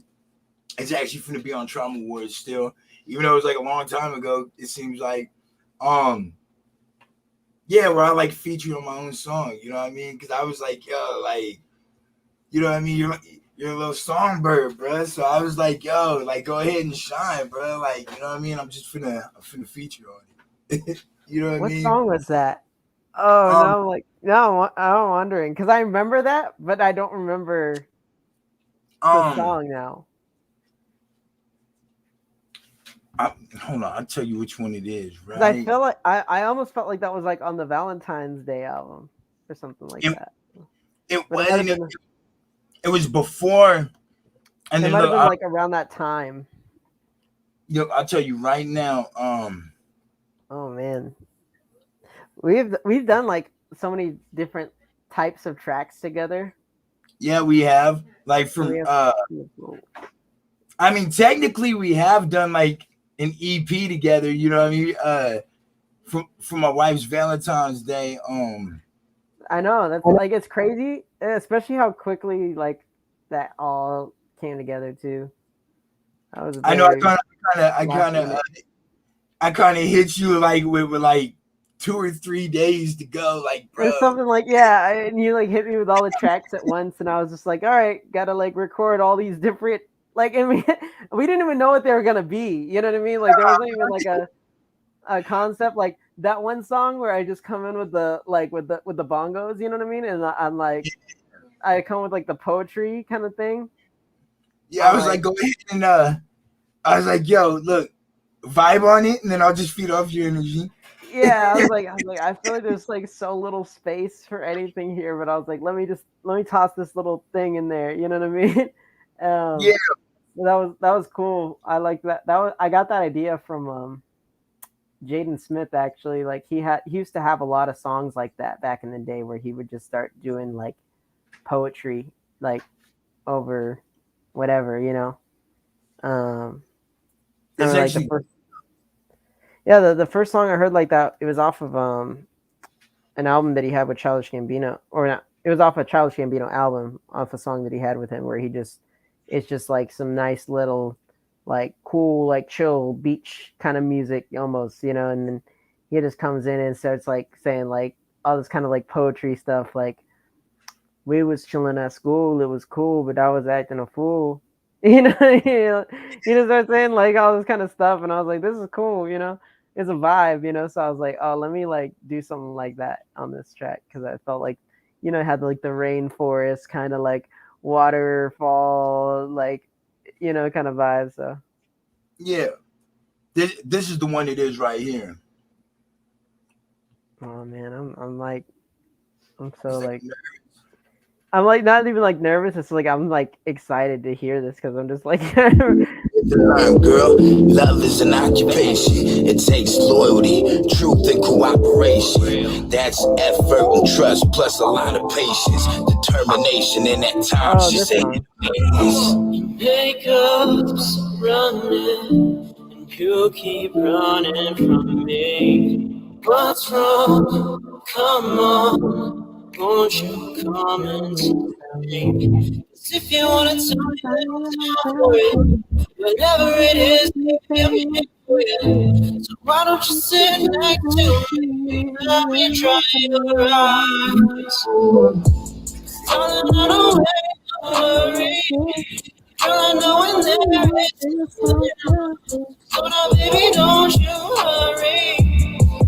[SPEAKER 2] is actually going to be on Trauma Wars still, even though it was like a long time ago. It seems like, yeah, where I like featured on my own song. You know what I mean? Because I was like, yo, like, you know what I mean? You're a little songbird, bro. So I was like, yo, like, go ahead and shine, bro. Like, you know what I mean? I'm finna feature on it. You know what I
[SPEAKER 5] What
[SPEAKER 2] mean?
[SPEAKER 5] song was that? Oh
[SPEAKER 2] Um,
[SPEAKER 5] no, like no, I'm wondering because I remember that, but I don't remember the
[SPEAKER 2] um,
[SPEAKER 5] song now.
[SPEAKER 2] hold on, I'll tell you which one it is,
[SPEAKER 5] Because I
[SPEAKER 2] right?
[SPEAKER 5] feel like I almost felt like that was like on the Valentine's Day album or something like
[SPEAKER 2] It,
[SPEAKER 5] that.
[SPEAKER 2] it
[SPEAKER 5] But it might have
[SPEAKER 2] wasn't.
[SPEAKER 5] been
[SPEAKER 2] It was before, and
[SPEAKER 5] it
[SPEAKER 2] then
[SPEAKER 5] might have
[SPEAKER 2] look,
[SPEAKER 5] been like around that time.
[SPEAKER 2] I'll tell you right now.
[SPEAKER 5] Oh man, we've done like so many different types of tracks together.
[SPEAKER 2] Yeah, we have like
[SPEAKER 5] So we
[SPEAKER 2] from
[SPEAKER 5] have
[SPEAKER 2] I mean technically we have done like an EP together, you know what I mean? From my wife's Valentine's Day.
[SPEAKER 5] I know that's like it's crazy, especially how quickly like that all came together too. That was
[SPEAKER 2] I know
[SPEAKER 5] very
[SPEAKER 2] I
[SPEAKER 5] last
[SPEAKER 2] kind of
[SPEAKER 5] minute.
[SPEAKER 2] I kind of hit you like with like 2 or 3 days to go, like bro.
[SPEAKER 5] Or something like yeah, and you like hit me with all the tracks at once, and I was just like, all right, gotta like record all these different like, and we didn't even know what they were gonna be. You know what I mean? Like there wasn't even like a concept like that one song where I just come in with the like with the bongos. You know what I mean? And I'm like I come with like the poetry kind of thing.
[SPEAKER 2] Yeah, I
[SPEAKER 5] I'm
[SPEAKER 2] was like,
[SPEAKER 5] like,
[SPEAKER 2] go ahead and I was like, yo, look, vibe on it, and then I'll just feed off your energy.
[SPEAKER 5] yeah, I was like, I feel like there's like so little space for anything here, but I was like, let me toss this little thing in there. You know what I mean?
[SPEAKER 2] Yeah,
[SPEAKER 5] That was cool. I like that. That was I got that idea from Jaden Smith actually. Like he used to have a lot of songs like that back in the day where he would just start doing like poetry like over whatever, you know. I
[SPEAKER 2] it's
[SPEAKER 5] remember like
[SPEAKER 2] actually
[SPEAKER 5] the first song I heard like that, it was off of an album that he had with Childish Gambino, or not. It was off a Childish Gambino album, off a song that he had with him, where he just it's just like some nice little, like cool, like chill beach kind of music almost, you know. And then he just comes in and starts like saying like all this kind of like poetry stuff, like we was chilling at school, it was cool, but I was acting a fool. You know, you just start saying like all this kind of stuff, and I was like, this is cool, you know, it's a vibe, you know. So I was like, oh, let me like do something like that on this track because I felt like, you know, it had like the rainforest kind of like waterfall, like you know, kind of vibe. So
[SPEAKER 2] yeah. This is the one it is right here.
[SPEAKER 5] oh man, I'm like I'm so
[SPEAKER 2] It's like
[SPEAKER 5] like I'm like not even like nervous. It's like I'm like excited to hear this because I'm just like
[SPEAKER 2] To learn, girl. Love is an occupation. It takes loyalty, truth, and cooperation. That's effort and trust, plus a lot of patience, determination. In that time,
[SPEAKER 5] oh
[SPEAKER 2] she
[SPEAKER 5] this
[SPEAKER 2] said,
[SPEAKER 5] song.
[SPEAKER 3] Makeup's running, and you keep running from me. What's wrong? Come on, won't you come and tell me? 'Cause if you wanna tell me, then I'm for it. Whatever it is, baby, I'm here for you. So why don't you sit next to me? Let me dry your eyes. Darling, I don't worry. Girl, I know when there is something wrong. So now, baby, don't you hurry.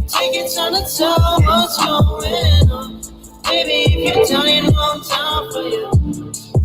[SPEAKER 3] Take your time to tell what's going on. Baby, if you're down, you know I'm down for you.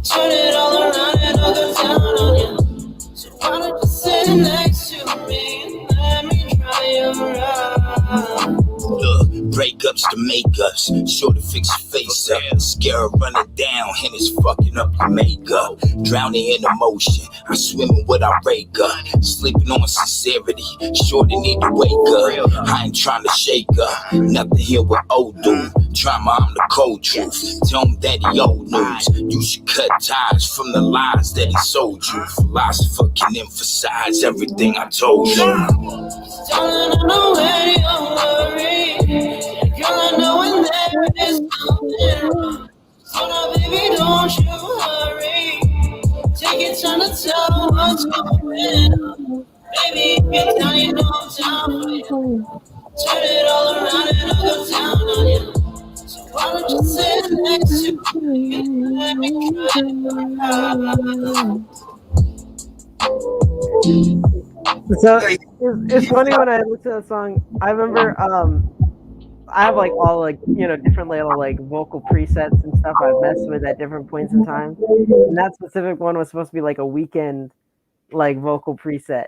[SPEAKER 3] Turn it all around and I'll go down on you. So why don't you sit next to me and let me try your eyes?
[SPEAKER 2] look, breakups to makeups, sure to fix your face up. Scare her running down, and it's fucking up your makeup. Drowning in emotion, I swim in what I rake up. Sleeping on sincerity, sure they need to wake up. I ain't trying to shake up, nothing here with old doom. Drama, I'm the cold truth. Tell him that he old news. You should cut ties from the lies that he sold you. Philosopher can emphasize everything I told you.
[SPEAKER 3] Darling, I know where you're worried. Girl, I know when there is something wrong. So now, baby, don't you hurry. Take your time to tell what's going on. Baby, if you're down, you know I'm down for you. Turn it all around and I'll go down on you. So why don't you sit next to me and let me try your eyes?
[SPEAKER 5] So it's funny when I listen to the song. I remember I have like all like different little like vocal presets and stuff I've messed with at different points in time. And that specific one was supposed to be like a weekend like vocal preset.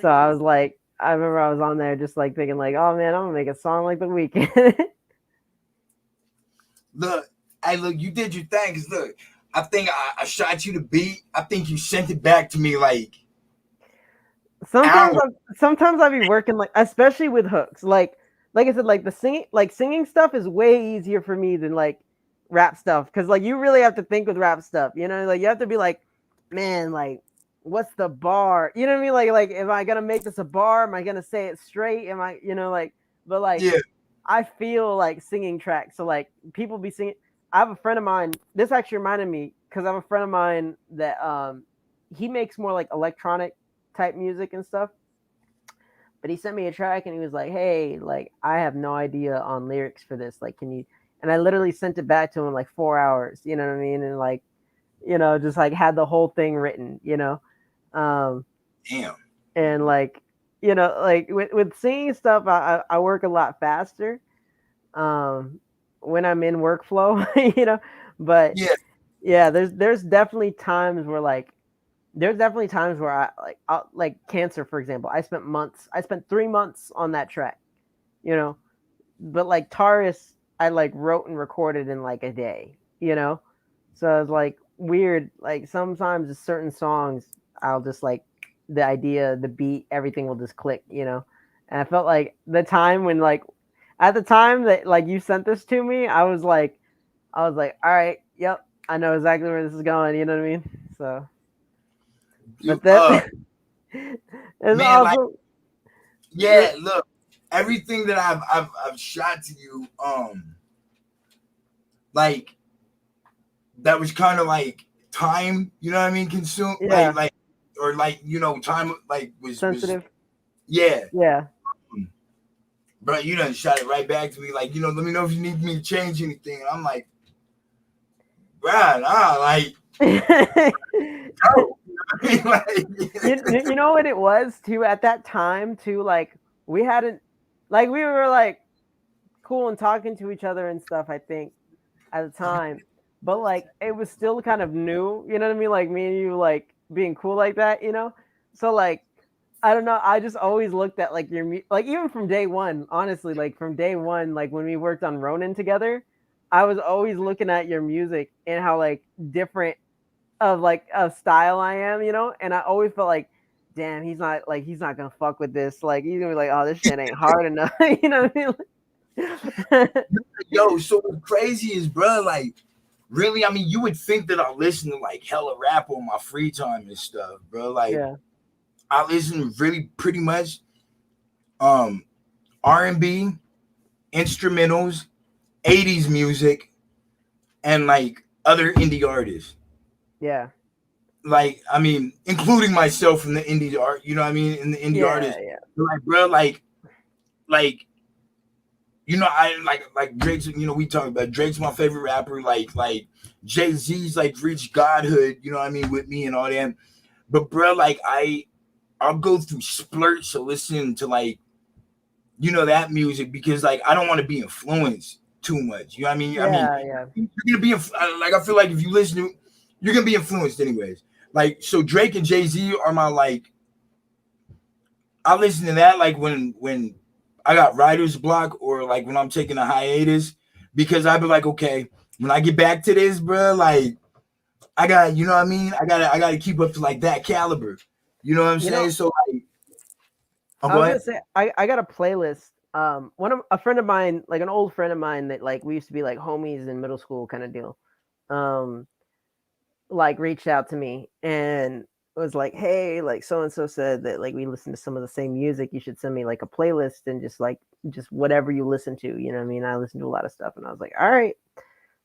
[SPEAKER 5] So I was like, I remember I was on there just like thinking like, oh man, I'm gonna make a song like the weekend.
[SPEAKER 2] look, hey, look, you did your thing. Cause look, I think I shot you the beat. I think you sent it back to me like
[SPEAKER 5] sometimes
[SPEAKER 2] hours.
[SPEAKER 5] sometimes I be working like especially with hooks. Like I said, like the singing stuff is way easier for me than like rap stuff. Cause like you really have to think with rap stuff, like you have to be like, man, like what's the bar? You know what I mean? Like am I gonna make this a bar? Am I gonna say it straight? Am I like but like
[SPEAKER 2] Yeah,
[SPEAKER 5] I feel like singing tracks. So like people be singing. I have a friend of mine. This actually reminded me because I have a friend of mine that he makes more like electronic type music and stuff. But he sent me a track and he was like, "Hey, like I have no idea on lyrics for this. Like, can you?" And I literally sent it back to him in like 4 hours. You know what I mean? And like, just like had the whole thing written. Um,
[SPEAKER 2] damn.
[SPEAKER 5] and like, like with singing stuff, I work a lot faster. Um, when I'm in workflow, But
[SPEAKER 2] Yeah,
[SPEAKER 5] yeah, there's definitely times where like there's definitely times where like Cancer, for example. I spent 3 months on that track, you know. But like Taurus, I like wrote and recorded in like a day. So it's like weird. Like sometimes with certain songs, I'll just like the idea, the beat, everything will just click. And I felt like the time when like at the time that like you sent this to me, I was like, all right, yep, I know exactly where this is going. You know what I mean? So,
[SPEAKER 2] you
[SPEAKER 5] but that is
[SPEAKER 2] man, like
[SPEAKER 5] also
[SPEAKER 2] yeah, look, everything that I've shot to you, like that was kind of like time, you know what I mean, consume
[SPEAKER 5] yeah,
[SPEAKER 2] like or like time like was
[SPEAKER 5] sensitive.
[SPEAKER 2] yeah.
[SPEAKER 5] Yeah.
[SPEAKER 2] But you done shot it right back to me like, let me know if you need me to change anything. And I'm like, bruh, nah, like
[SPEAKER 5] you,
[SPEAKER 2] no. like,
[SPEAKER 5] you know what it was too at that time too, like we hadn't like we were like cool and talking to each other and stuff, I think, at the time. But like it was still kind of new, you know what I mean? Like me and you like being cool like that. So like I don't know, I just always looked at like like even from day one, honestly, like from day one, like when we worked on Ronin together, I was always looking at your music and how like different of style I am, and I always felt like, damn, he's not gonna fuck with this. Like he's gonna be like, oh, this shit ain't hard enough. You know what I mean?
[SPEAKER 2] Yo, so what's crazy is, bro, like, really, I mean, you would think that I listen to like hella rap on my free time and stuff, bro. Like,
[SPEAKER 5] Yeah.
[SPEAKER 2] I listen really pretty much um R&B, instrumentals, 80s music, and like other indie artists.
[SPEAKER 5] Yeah.
[SPEAKER 2] Like, I mean, including myself in the indie art, you know what I mean, in the indie
[SPEAKER 5] Yeah.
[SPEAKER 2] artists.
[SPEAKER 5] Yeah.
[SPEAKER 2] Like, bro, like I like Drake's. We talk about Drake's my favorite rapper. Like Jay-Z's like reached godhood. You know what I mean, with me and all that. But bro, like I'll go through splurts to listen to like that music because like I don't want to be influenced too much. You know what I mean? I mean,
[SPEAKER 5] Yeah. Yeah.
[SPEAKER 2] you're gonna be like I feel like if you listen to, you're gonna be influenced anyways. Like so, Drake and Jay-Z are my like. I listen to that like when I got writer's block or like when I'm taking a hiatus because I be like, okay, when I get back to this, bro, like I got, you know what I mean? I gotta keep up to like that caliber. You know what I'm
[SPEAKER 5] You know,
[SPEAKER 2] saying? So like, oh,
[SPEAKER 5] I
[SPEAKER 2] go
[SPEAKER 5] was gonna
[SPEAKER 2] ahead.
[SPEAKER 5] say I got a playlist. One of a friend of mine, like an old friend of mine that like we used to be like homies in middle school kind of deal. Um, like reached out to me and was like, "Hey, like so and so said that like we listen to some of the same music. You should send me like a playlist and just whatever you listen to. You know what I mean? I listen to a lot of stuff." And I was like, "All right."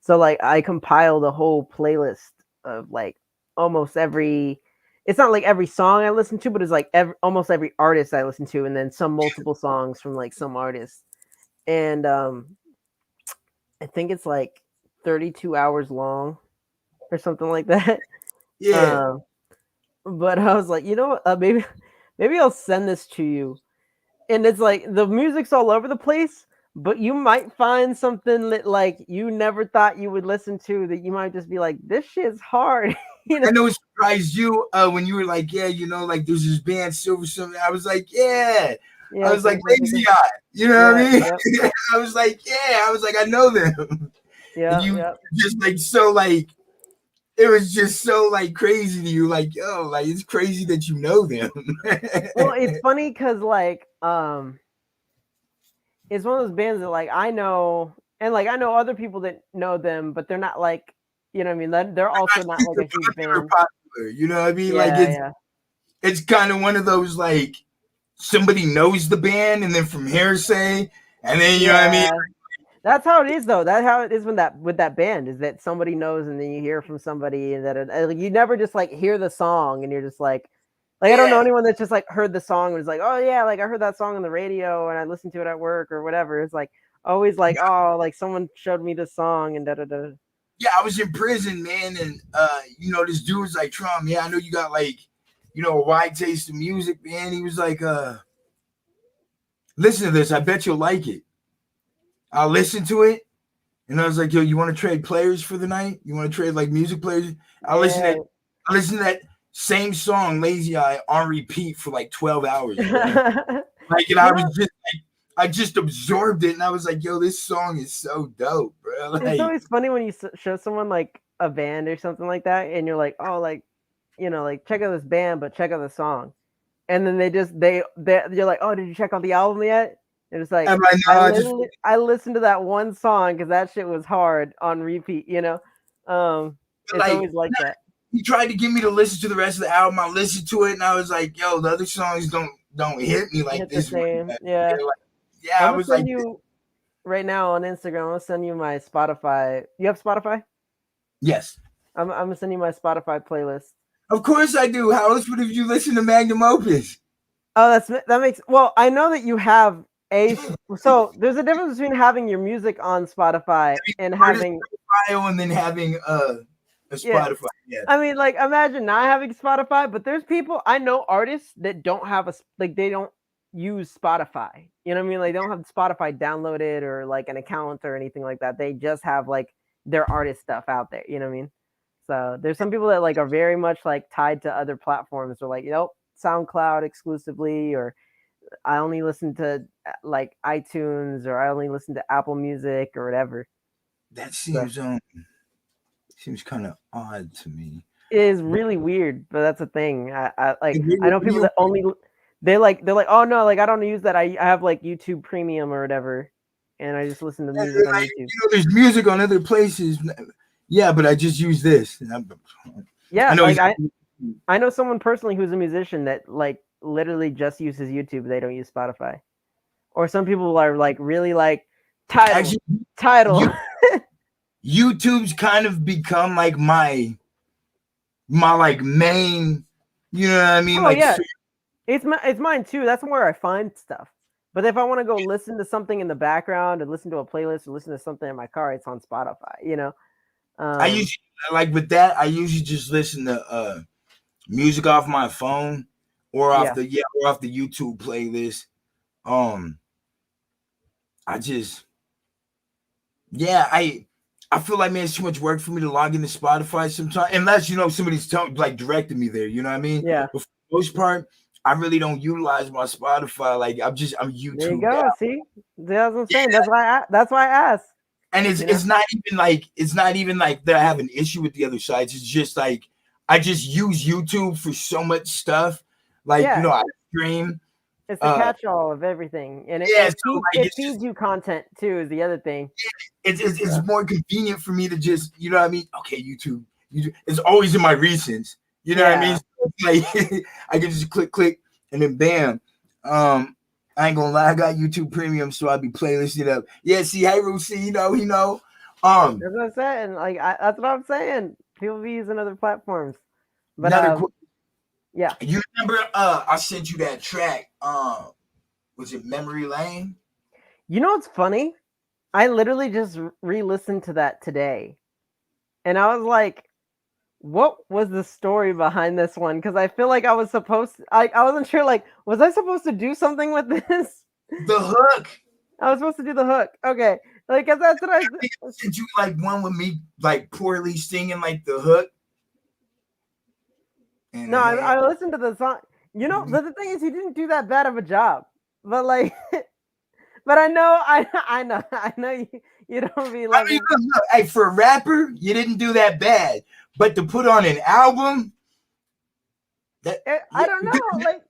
[SPEAKER 5] So like I compiled a whole playlist of like almost every. It's not like every song I listen to, but it's like almost every artist I listen to, and then some multiple songs from like some artists. And I think it's like 32 hours long or something like that.
[SPEAKER 2] Yeah.
[SPEAKER 5] Um, but I was like, you know what? Maybe I'll send this to you. And it's like the music's all over the place, but you might find something that like you never thought you would listen to that you might just be like, this shit's hard. you know?
[SPEAKER 2] I know it surprised you when you were like, yeah, like there's this band Silver something. I was like, yeah. I
[SPEAKER 5] Yeah,
[SPEAKER 2] was like
[SPEAKER 5] so
[SPEAKER 2] Lazy Eye. You know what
[SPEAKER 5] yeah,
[SPEAKER 2] I mean?
[SPEAKER 5] yep,
[SPEAKER 2] I was like, yeah. I was like, I know them. And
[SPEAKER 5] yeah,
[SPEAKER 2] you
[SPEAKER 5] yeah.
[SPEAKER 2] just like so like it was just so like crazy to you, like yo, like it's crazy that you know them.
[SPEAKER 5] Well, it's funny because like it's one of those bands that like I know and like I know other people that know them, but they're not like you know what I mean. They're also not like
[SPEAKER 2] Super
[SPEAKER 5] a huge
[SPEAKER 2] popular,
[SPEAKER 5] band.
[SPEAKER 2] popular. You know what I mean? Like
[SPEAKER 5] Yeah, yeah.
[SPEAKER 2] it's kind of one of those like somebody knows the band and then from hearsay, and then you know what I mean?
[SPEAKER 5] Yeah, that's how it is, though. That's how it is when that with that band is that somebody knows, and then you hear from somebody, and like, you never just like hear the song, and you're just like I don't know
[SPEAKER 2] Yeah.
[SPEAKER 5] anyone that's just like heard the song and was like, oh yeah, like I heard that song on the radio, and I listened to it at work or whatever. It's like always like, oh, like someone showed me this song and da da da.
[SPEAKER 2] Yeah, I was in prison, man, and this dude was like, Trump, yeah, I know you got like, a wide taste of music, man. He was like, listen to this, I bet you'll like it. I'll listen to it. And I was like, yo, you want to trade players for the night? You want to trade like music players? I listen
[SPEAKER 5] Yeah.
[SPEAKER 2] to I listen to that same song, Lazy Eye, on repeat for like 12 hours, bro. Like, and
[SPEAKER 5] you
[SPEAKER 2] I was
[SPEAKER 5] know,
[SPEAKER 2] just like, I just absorbed it, and I was like, yo, this song is so dope, bro.
[SPEAKER 5] it's
[SPEAKER 2] Like,
[SPEAKER 5] always funny when you show someone like a band or something like that, and you're like, oh, like like check out this band, but check out the song. And then you're like, oh, did you check out the album yet? And it's like
[SPEAKER 2] I'm like, no, I just
[SPEAKER 5] I listened to that one song because that shit was hard on repeat. It's
[SPEAKER 2] like
[SPEAKER 5] always like that.
[SPEAKER 2] he tried to get me to listen to the rest of the album. I listened to it, and I was like, yo, the other songs don't hit me like
[SPEAKER 5] Hit the
[SPEAKER 2] this one.
[SPEAKER 5] same,
[SPEAKER 2] Yeah,
[SPEAKER 5] yeah.
[SPEAKER 2] like, yeah, I
[SPEAKER 5] I'm gonna
[SPEAKER 2] was like,
[SPEAKER 5] send you right now on Instagram. I'm gonna send you my Spotify. You have Spotify?
[SPEAKER 2] yes,
[SPEAKER 5] I'm gonna send you my Spotify playlist.
[SPEAKER 2] of course I do. How else would you listen to Magnum Opus?
[SPEAKER 5] Oh, that makes well. I know that you have a so there's a difference between having your music on Spotify and having
[SPEAKER 2] Bio and then having a
[SPEAKER 5] yeah.
[SPEAKER 2] Spotify. Yeah,
[SPEAKER 5] I mean, like imagine not having Spotify, but there's people I know artists that don't have they don't use Spotify. You know what I mean? Like they don't have Spotify downloaded or like an account or anything like that. They just have like their artist stuff out there. You know what I mean? So there's some people that like are very much like tied to other platforms. Or like, nope, SoundCloud exclusively, or I only listen to like iTunes, or I only listen to Apple Music or whatever.
[SPEAKER 2] That
[SPEAKER 5] So
[SPEAKER 2] seems kind of odd to me.
[SPEAKER 5] it is really weird, but that's a thing. I know people
[SPEAKER 2] You,
[SPEAKER 5] that only they're like, oh no, like I don't use that. I have like YouTube Premium or whatever, and I just listen to music on
[SPEAKER 2] like,
[SPEAKER 5] YouTube.
[SPEAKER 2] there's music on other places. Yeah, but I just use this. I
[SPEAKER 5] Yeah,
[SPEAKER 2] know.
[SPEAKER 5] like I know someone personally who's a musician that like literally just uses YouTube. They don't use Spotify. Or some people are like really like title,
[SPEAKER 2] Actually,
[SPEAKER 5] title.
[SPEAKER 2] YouTube's kind of become like my like main. You know what I mean?
[SPEAKER 5] Oh
[SPEAKER 2] Like,
[SPEAKER 5] yeah, it's mine too. That's where I find stuff. But if I want to go listen to something in the background and listen to a playlist or listen to something in my car, it's on Spotify.
[SPEAKER 2] I
[SPEAKER 5] Um,
[SPEAKER 2] usually like with that. I usually just listen to music off my phone or
[SPEAKER 5] yeah,
[SPEAKER 2] off the YouTube playlist. Um, I just I feel like, man, it's too much work for me to log into Spotify sometimes, unless somebody's like directing me there. You know what I mean?
[SPEAKER 5] yeah.
[SPEAKER 2] But for the most part, I really don't utilize my Spotify. Like I'm
[SPEAKER 5] There you
[SPEAKER 2] YouTube
[SPEAKER 5] go.
[SPEAKER 2] down,
[SPEAKER 5] See, that's what I'm saying. That's why I asked.
[SPEAKER 2] and
[SPEAKER 5] You know?
[SPEAKER 2] it's not even like that I have an issue with the other sites. It's just like I just use YouTube for so much stuff. Like
[SPEAKER 5] Yeah,
[SPEAKER 2] I stream.
[SPEAKER 5] it's the catch-all of everything, and
[SPEAKER 2] Yeah, so like
[SPEAKER 5] it
[SPEAKER 2] it's just
[SPEAKER 5] feeds you content too. Is the other thing.
[SPEAKER 2] it's more convenient for me to just, you know what I mean? Okay, YouTube. It's always in my recents. You know what I mean?
[SPEAKER 5] Yeah.
[SPEAKER 2] So it's like I can just click, and then bam. I ain't gonna lie, I got YouTube Premium, so I'll be playlisting up. Yeah, see, hey, Rusi, he know.
[SPEAKER 5] That's what I'm saying. Like that's what I'm saying. People be using other platforms, but
[SPEAKER 2] Another
[SPEAKER 5] yeah.
[SPEAKER 2] you remember? I sent you that track. Was it Memory Lane?
[SPEAKER 5] You know what's funny? I literally just re-listened to that today, and I was like, "What was the story behind this one?" Because I feel like I was supposed. I wasn't sure. Like, was I supposed to do something with this?
[SPEAKER 2] The hook.
[SPEAKER 5] I was supposed to do the hook. Okay, like 'cause that's what I.
[SPEAKER 2] Sent you like one with me like poorly singing like the hook.
[SPEAKER 5] No, I listened to the song. But the thing is, he didn't do that bad of a job. But like, but I know, I know you don't be
[SPEAKER 2] I mean,
[SPEAKER 5] loving.
[SPEAKER 2] look, hey, for a rapper, you didn't do that bad, but to put on an album,
[SPEAKER 5] I don't know, like,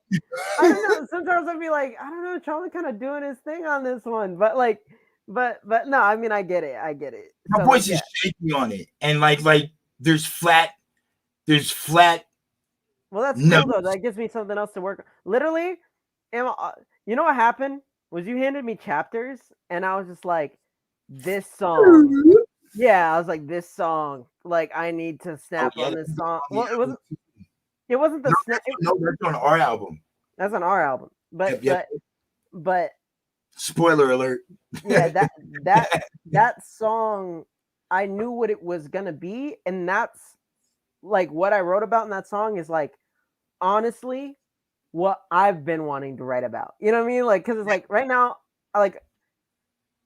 [SPEAKER 5] I don't know. Sometimes I'll be like, I don't know, Charlie kind of doing his thing on this one, but like, but no, I mean, I get it.
[SPEAKER 2] my
[SPEAKER 5] So like,
[SPEAKER 2] voice
[SPEAKER 5] yeah,
[SPEAKER 2] is shaky on it, and like there's flat
[SPEAKER 5] well, that's cool though.
[SPEAKER 2] notes.
[SPEAKER 5] That gives me something else to work on. Literally, you know what happened was you handed me chapters, and I was just like, this song. Yeah, I was like, this song. Like, I need to
[SPEAKER 2] Oh
[SPEAKER 5] snap
[SPEAKER 2] yeah,
[SPEAKER 5] on this song.
[SPEAKER 2] on the
[SPEAKER 5] Well, it
[SPEAKER 2] album.
[SPEAKER 5] wasn't. It wasn't the
[SPEAKER 2] No,
[SPEAKER 5] snap.
[SPEAKER 2] that's on our album.
[SPEAKER 5] That's on our album.
[SPEAKER 2] Yep.
[SPEAKER 5] But
[SPEAKER 2] Spoiler alert.
[SPEAKER 5] yeah, that song, I knew what it was gonna be, and that's like what I wrote about in that song is like honestly what I've been wanting to write about. You know what I mean? Like, because it's like right now, like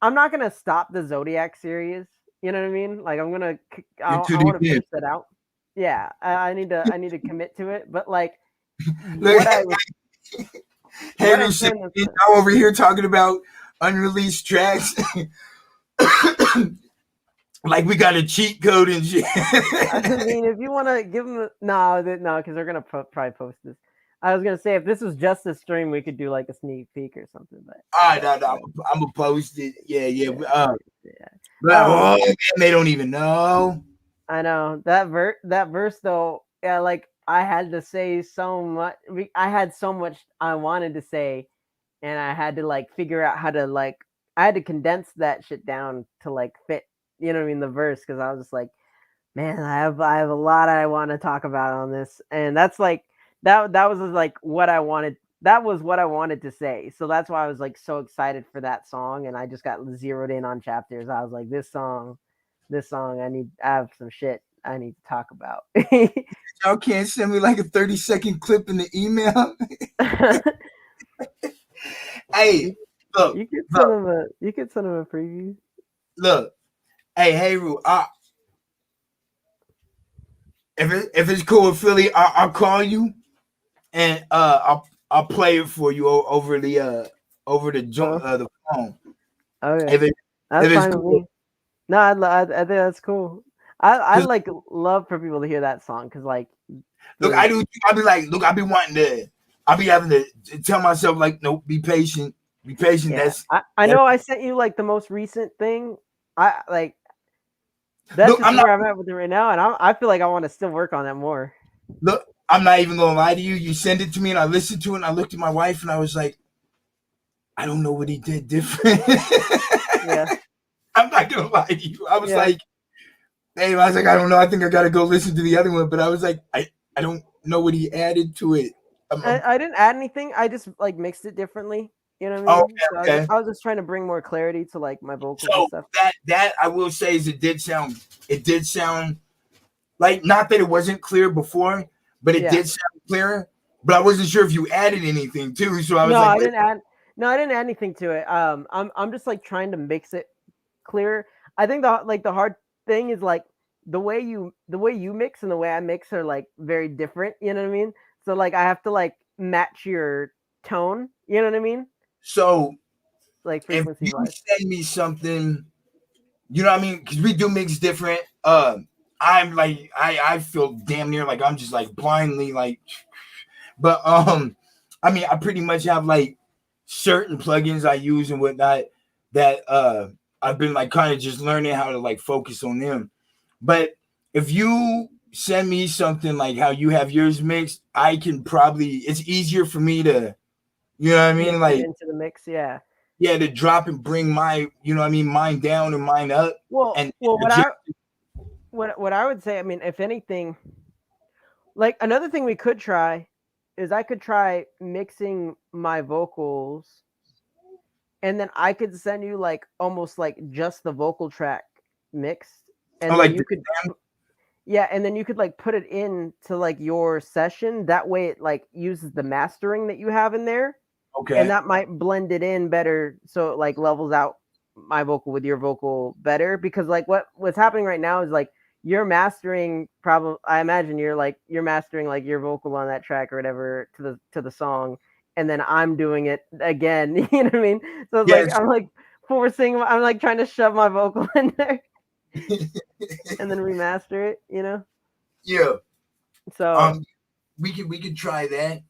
[SPEAKER 5] I'm not gonna stop the Zodiac series. You know what I mean? Like I'm gonna,
[SPEAKER 2] You're too
[SPEAKER 5] I want to
[SPEAKER 2] deep in.
[SPEAKER 5] finish that out. Yeah, I need to commit to it. But like
[SPEAKER 2] Look,
[SPEAKER 5] what I was,
[SPEAKER 2] hey,
[SPEAKER 5] what I
[SPEAKER 2] Lucy,
[SPEAKER 5] planned was,
[SPEAKER 2] now over here talking about unreleased tracks. Like we got a cheat code and shit.
[SPEAKER 5] I mean, if you want to give them, no, because they're gonna probably post this. I was gonna say if this was just a stream, we could do like a sneak peek or something. But
[SPEAKER 2] No, I'm gonna post it. Yeah.
[SPEAKER 5] yeah.
[SPEAKER 2] But, man, they don't even know.
[SPEAKER 5] I know that verse though. Yeah, like I had to say so much. I had so much I wanted to say, and I had to like figure out how to like. I had to condense that shit down to like fit. You know what I mean? The verse, because I was just like, man, I have a lot I want to talk about on this, and that's like that was like what I wanted. That was what I wanted to say. So that's why I was like so excited for that song, and I just got zeroed in on chapters. I was like, this song, I have some shit I need to talk about.
[SPEAKER 2] Y'all can't send me like a 30-second clip in the email. Hey, look,
[SPEAKER 5] you could send him a preview.
[SPEAKER 2] Look. Hey, Ru, if it's cool with Philly, I'll call you and I'll play it for you over the phone.
[SPEAKER 5] Okay,
[SPEAKER 2] If
[SPEAKER 5] that's
[SPEAKER 2] it's
[SPEAKER 5] fine
[SPEAKER 2] cool.
[SPEAKER 5] with me. No, I think that's cool. I
[SPEAKER 2] 'Cause
[SPEAKER 5] like love for people to hear that song because like
[SPEAKER 2] look, I
[SPEAKER 5] the
[SPEAKER 2] do. I be like, look, I be wanting to. I be having to tell myself like, nope, be patient, be patient.
[SPEAKER 5] yeah I
[SPEAKER 2] That's
[SPEAKER 5] know I sent you like the most recent thing. I like that's
[SPEAKER 2] look.
[SPEAKER 5] just where I'm at with it right now, and I feel like I want to still work on that more.
[SPEAKER 2] Look. I'm not even gonna lie to you. You sent it to me, and I listened to it, and I looked at my wife, and I was like, I don't know what he did different.
[SPEAKER 5] Yeah,
[SPEAKER 2] I'm not gonna lie to you. I was
[SPEAKER 5] yeah.
[SPEAKER 2] like, hey, I was like, I don't know. I think I gotta go listen to the other one, but I was like, I don't know what he added to it.
[SPEAKER 5] I didn't add anything. I just like mixed it differently. You know what I
[SPEAKER 2] Oh,
[SPEAKER 5] mean? So
[SPEAKER 2] okay.
[SPEAKER 5] I was just trying to bring more clarity to like my vocals and
[SPEAKER 2] So
[SPEAKER 5] stuff.
[SPEAKER 2] that I will say is it did sound like, not that it wasn't clear before, but it
[SPEAKER 5] Yeah.
[SPEAKER 2] did sound clearer. But I wasn't sure if you added anything too. So I was
[SPEAKER 5] No,
[SPEAKER 2] like,
[SPEAKER 5] I
[SPEAKER 2] wait.
[SPEAKER 5] didn't add. No, I didn't add anything to it. I'm just like trying to mix it clear. I think the hard thing is like the way you mix and the way I mix are like very different. You know what I mean? So like I have to like match your tone. You know what I mean?
[SPEAKER 2] So
[SPEAKER 5] Like
[SPEAKER 2] if
[SPEAKER 5] frequency
[SPEAKER 2] you
[SPEAKER 5] wise.
[SPEAKER 2] send me something, you know what I mean? Because we do mix different. I'm like, I feel damn near like I'm just like blindly like, but I mean, I pretty much have like certain plugins I use and whatnot that I've been like kind of just learning how to like focus on them. But if you send me something like how you have yours mixed, I can probably, it's easier for me to, you know what I mean?
[SPEAKER 5] Mix it
[SPEAKER 2] Like,
[SPEAKER 5] into the mix. Yeah.
[SPEAKER 2] yeah, to drop and bring my, you know what I mean, mine down and mine up
[SPEAKER 5] Well,
[SPEAKER 2] and
[SPEAKER 5] well,
[SPEAKER 2] adjust.
[SPEAKER 5] what I would say, I mean, if anything, like another thing we could try is I could try mixing my vocals and then I could send you like almost like just the vocal track mixed
[SPEAKER 2] Oh,
[SPEAKER 5] and then
[SPEAKER 2] like,
[SPEAKER 5] you could yeah, and then you could like put it into like your session. That way it like uses the mastering that you have in there and
[SPEAKER 2] okay.
[SPEAKER 5] that might blend it in better so it like levels out my vocal with your vocal better because like what's happening right now is like you're mastering probably I imagine you're mastering like your vocal on that track or whatever to the song and then I'm doing it again you know what I mean so it's like
[SPEAKER 2] Yes.
[SPEAKER 5] I'm like forcing I'm like trying to shove my vocal in there and then remaster it you know
[SPEAKER 2] Yeah.
[SPEAKER 5] so
[SPEAKER 2] We could try that.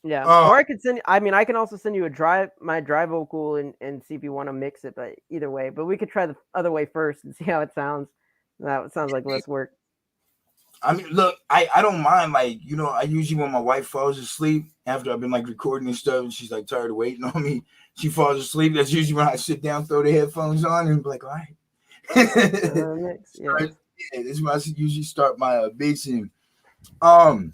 [SPEAKER 5] yeah,
[SPEAKER 2] Um,
[SPEAKER 5] or I could send. I mean, I can also send you my dry vocal and see if you want to mix it. But either way, but we could try the other way first and see how it sounds. That sounds like less work.
[SPEAKER 2] I mean, look, I don't mind. Like, you know, I usually when my wife falls asleep after I've been like recording and stuff, and she's like tired of waiting on me, she falls asleep. That's usually when I sit down, throw the headphones on, and be like, all right.
[SPEAKER 5] Mix, yeah.
[SPEAKER 2] Yeah, this is when I usually start my mixing. Um,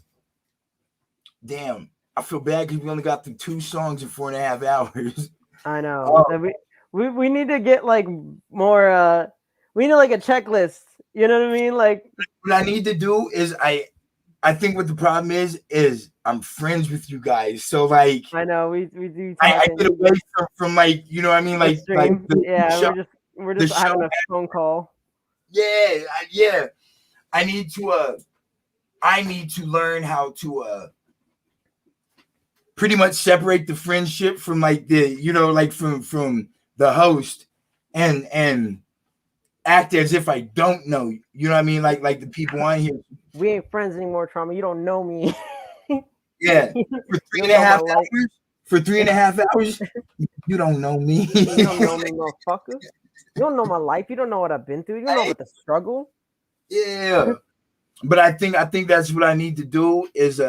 [SPEAKER 2] damn, I feel bad because we only got through 2 songs in 4.5 hours.
[SPEAKER 5] I know.
[SPEAKER 2] Um,
[SPEAKER 5] We need to get like more. We need like a checklist. You know what I mean? Like
[SPEAKER 2] what I need to do is I think what the problem is I'm friends with you guys, so like
[SPEAKER 5] I know we do
[SPEAKER 2] I
[SPEAKER 5] talking
[SPEAKER 2] get away from like, you know what I mean,
[SPEAKER 5] the
[SPEAKER 2] like
[SPEAKER 5] stream.
[SPEAKER 2] the
[SPEAKER 5] Yeah,
[SPEAKER 2] show,
[SPEAKER 5] we're
[SPEAKER 2] the
[SPEAKER 5] just
[SPEAKER 2] show.
[SPEAKER 5] having a phone call.
[SPEAKER 2] Yeah, yeah. I need to I need to learn how to pretty much separate the friendship from like the, you know, like from the host and act as if I don't know. You know what I mean? Like the people on here.
[SPEAKER 5] We ain't friends anymore, Trauma. You don't know me.
[SPEAKER 2] Yeah. For
[SPEAKER 5] You
[SPEAKER 2] three and
[SPEAKER 5] don't
[SPEAKER 2] a
[SPEAKER 5] know my
[SPEAKER 2] half
[SPEAKER 5] life.
[SPEAKER 2] hours. For 3.5 hours, you don't know me.
[SPEAKER 5] You don't know me, motherfucker. You don't know my life. You don't know what I've been through. You don't know about the struggle.
[SPEAKER 2] Yeah. But I think that's what I need to do is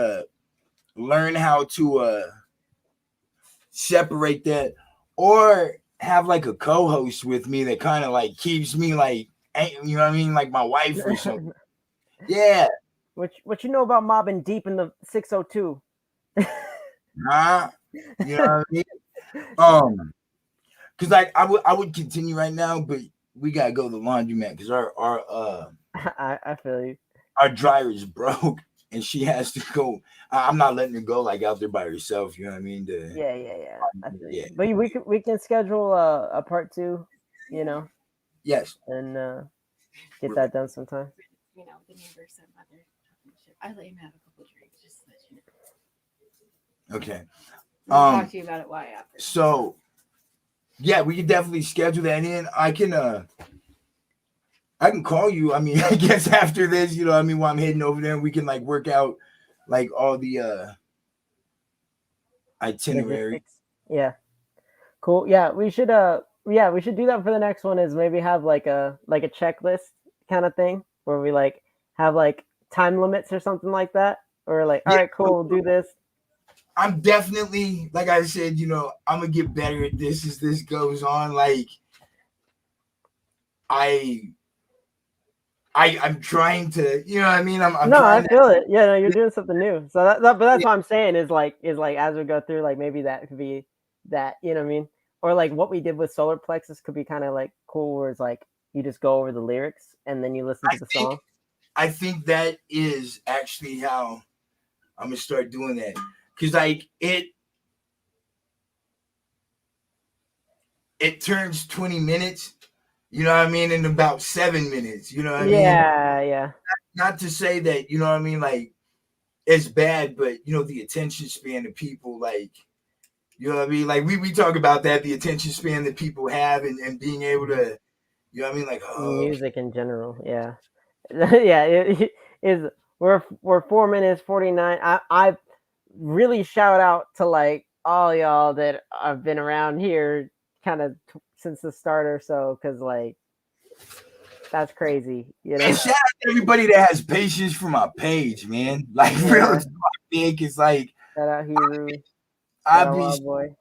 [SPEAKER 2] learn how to separate that, or have like a co-host with me that kind of like keeps me like, you know what I mean, like my wife or something. Yeah.
[SPEAKER 5] What you know about mobbing deep in the 602?
[SPEAKER 2] Huh? You know what I mean? Because like I would continue right now, but we gotta go to the laundromat because
[SPEAKER 5] I feel you.
[SPEAKER 2] our dryer is broke and she has to go. I'm not letting her go like out there by herself. You know what I mean?
[SPEAKER 5] Yeah. I feel
[SPEAKER 2] Yeah.
[SPEAKER 5] you. But we can schedule a part 2, you know,
[SPEAKER 2] Yes.
[SPEAKER 5] and get that done sometime.
[SPEAKER 4] You know, the neighbor said mother talking shit. I let him have a couple drinks just so that you know.
[SPEAKER 2] Okay.
[SPEAKER 4] I'll talk to you about it why after.
[SPEAKER 2] So yeah, we can definitely schedule that in. I can I can call you. I mean, I guess after this, you know, I mean, while I'm heading over there, we can like work out like all the itinerary.
[SPEAKER 5] Logistics. Yeah. Cool. Yeah, we should do that for the next one is maybe have like a checklist kind of thing where we like have like time limits or something like that. Or like, all
[SPEAKER 2] Yeah,
[SPEAKER 5] right, cool, we'll do this.
[SPEAKER 2] I'm definitely, like I said, you know, I'm gonna get better at this as this goes on. Like, I, I'm trying to, you know what I mean? I'm
[SPEAKER 5] No, I
[SPEAKER 2] trying
[SPEAKER 5] feel it. Yeah, no, you're
[SPEAKER 2] to.
[SPEAKER 5] doing something new. So but that's what I'm saying is like as we go through, like maybe that could be that, you know what I mean? Or like what we did with Solar Plexus could be kind of like cool, where it's like you just go over the lyrics and then you listen to
[SPEAKER 2] I
[SPEAKER 5] the
[SPEAKER 2] think,
[SPEAKER 5] song.
[SPEAKER 2] I think that is actually how I'm gonna start doing that. Cause like it turns 20 minutes, you know what I mean, in about 7 minutes, you know what I mean?
[SPEAKER 5] Yeah, yeah.
[SPEAKER 2] Not to say that, you know what I mean, like it's bad, but you know, the attention span of people, like, you know what I mean? Like we talk about that, the attention span that people have and being able to, you know what I mean? Like, oh, okay.
[SPEAKER 5] Music in general, yeah. Yeah, it is we're 4 minutes 49. I really shout out to like all y'all that have been around here kind of since the start or so, because like that's crazy, you know.
[SPEAKER 2] And shout out to everybody that has patience for my page, man. Like, real
[SPEAKER 5] Yeah,
[SPEAKER 2] big. It's like,
[SPEAKER 5] shout out Hiru,
[SPEAKER 2] I
[SPEAKER 5] shout out
[SPEAKER 2] be,
[SPEAKER 5] Wild Boy.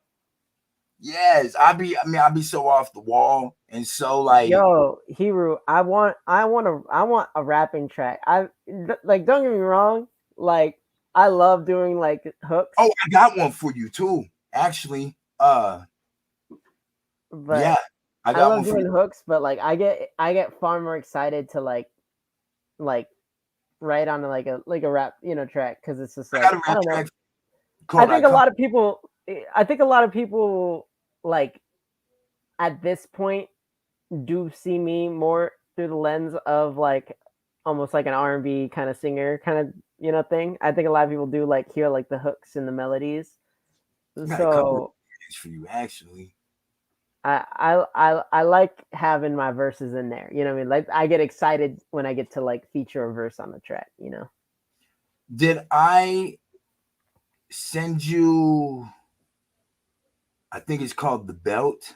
[SPEAKER 2] yes, I be so off the wall and so like,
[SPEAKER 5] Yo, Hiru, I want a rapping track. Like, don't get me wrong, like I love doing like hooks,
[SPEAKER 2] oh, I got one for you too, actually.
[SPEAKER 5] but
[SPEAKER 2] Yeah, I
[SPEAKER 5] I
[SPEAKER 2] got
[SPEAKER 5] love
[SPEAKER 2] one for
[SPEAKER 5] doing
[SPEAKER 2] you.
[SPEAKER 5] hooks, but like I get far more excited to like write on like a rap, you know, track, because it's just
[SPEAKER 2] I got
[SPEAKER 5] like
[SPEAKER 2] a
[SPEAKER 5] I
[SPEAKER 2] rap
[SPEAKER 5] don't know.
[SPEAKER 2] track called I Come.
[SPEAKER 5] I think a lot of people like at this point do see me more through the lens of like almost like an R&B kind of singer kind of, you know, thing. I think a lot of people do like hear like the hooks and the melodies.
[SPEAKER 2] I got a couple of
[SPEAKER 5] So
[SPEAKER 2] things for you, actually.
[SPEAKER 5] I like having my verses in there. You know what I mean? Like I get excited when I get to like feature a verse on the track, you know.
[SPEAKER 2] Did I send you? I think it's called the Belt.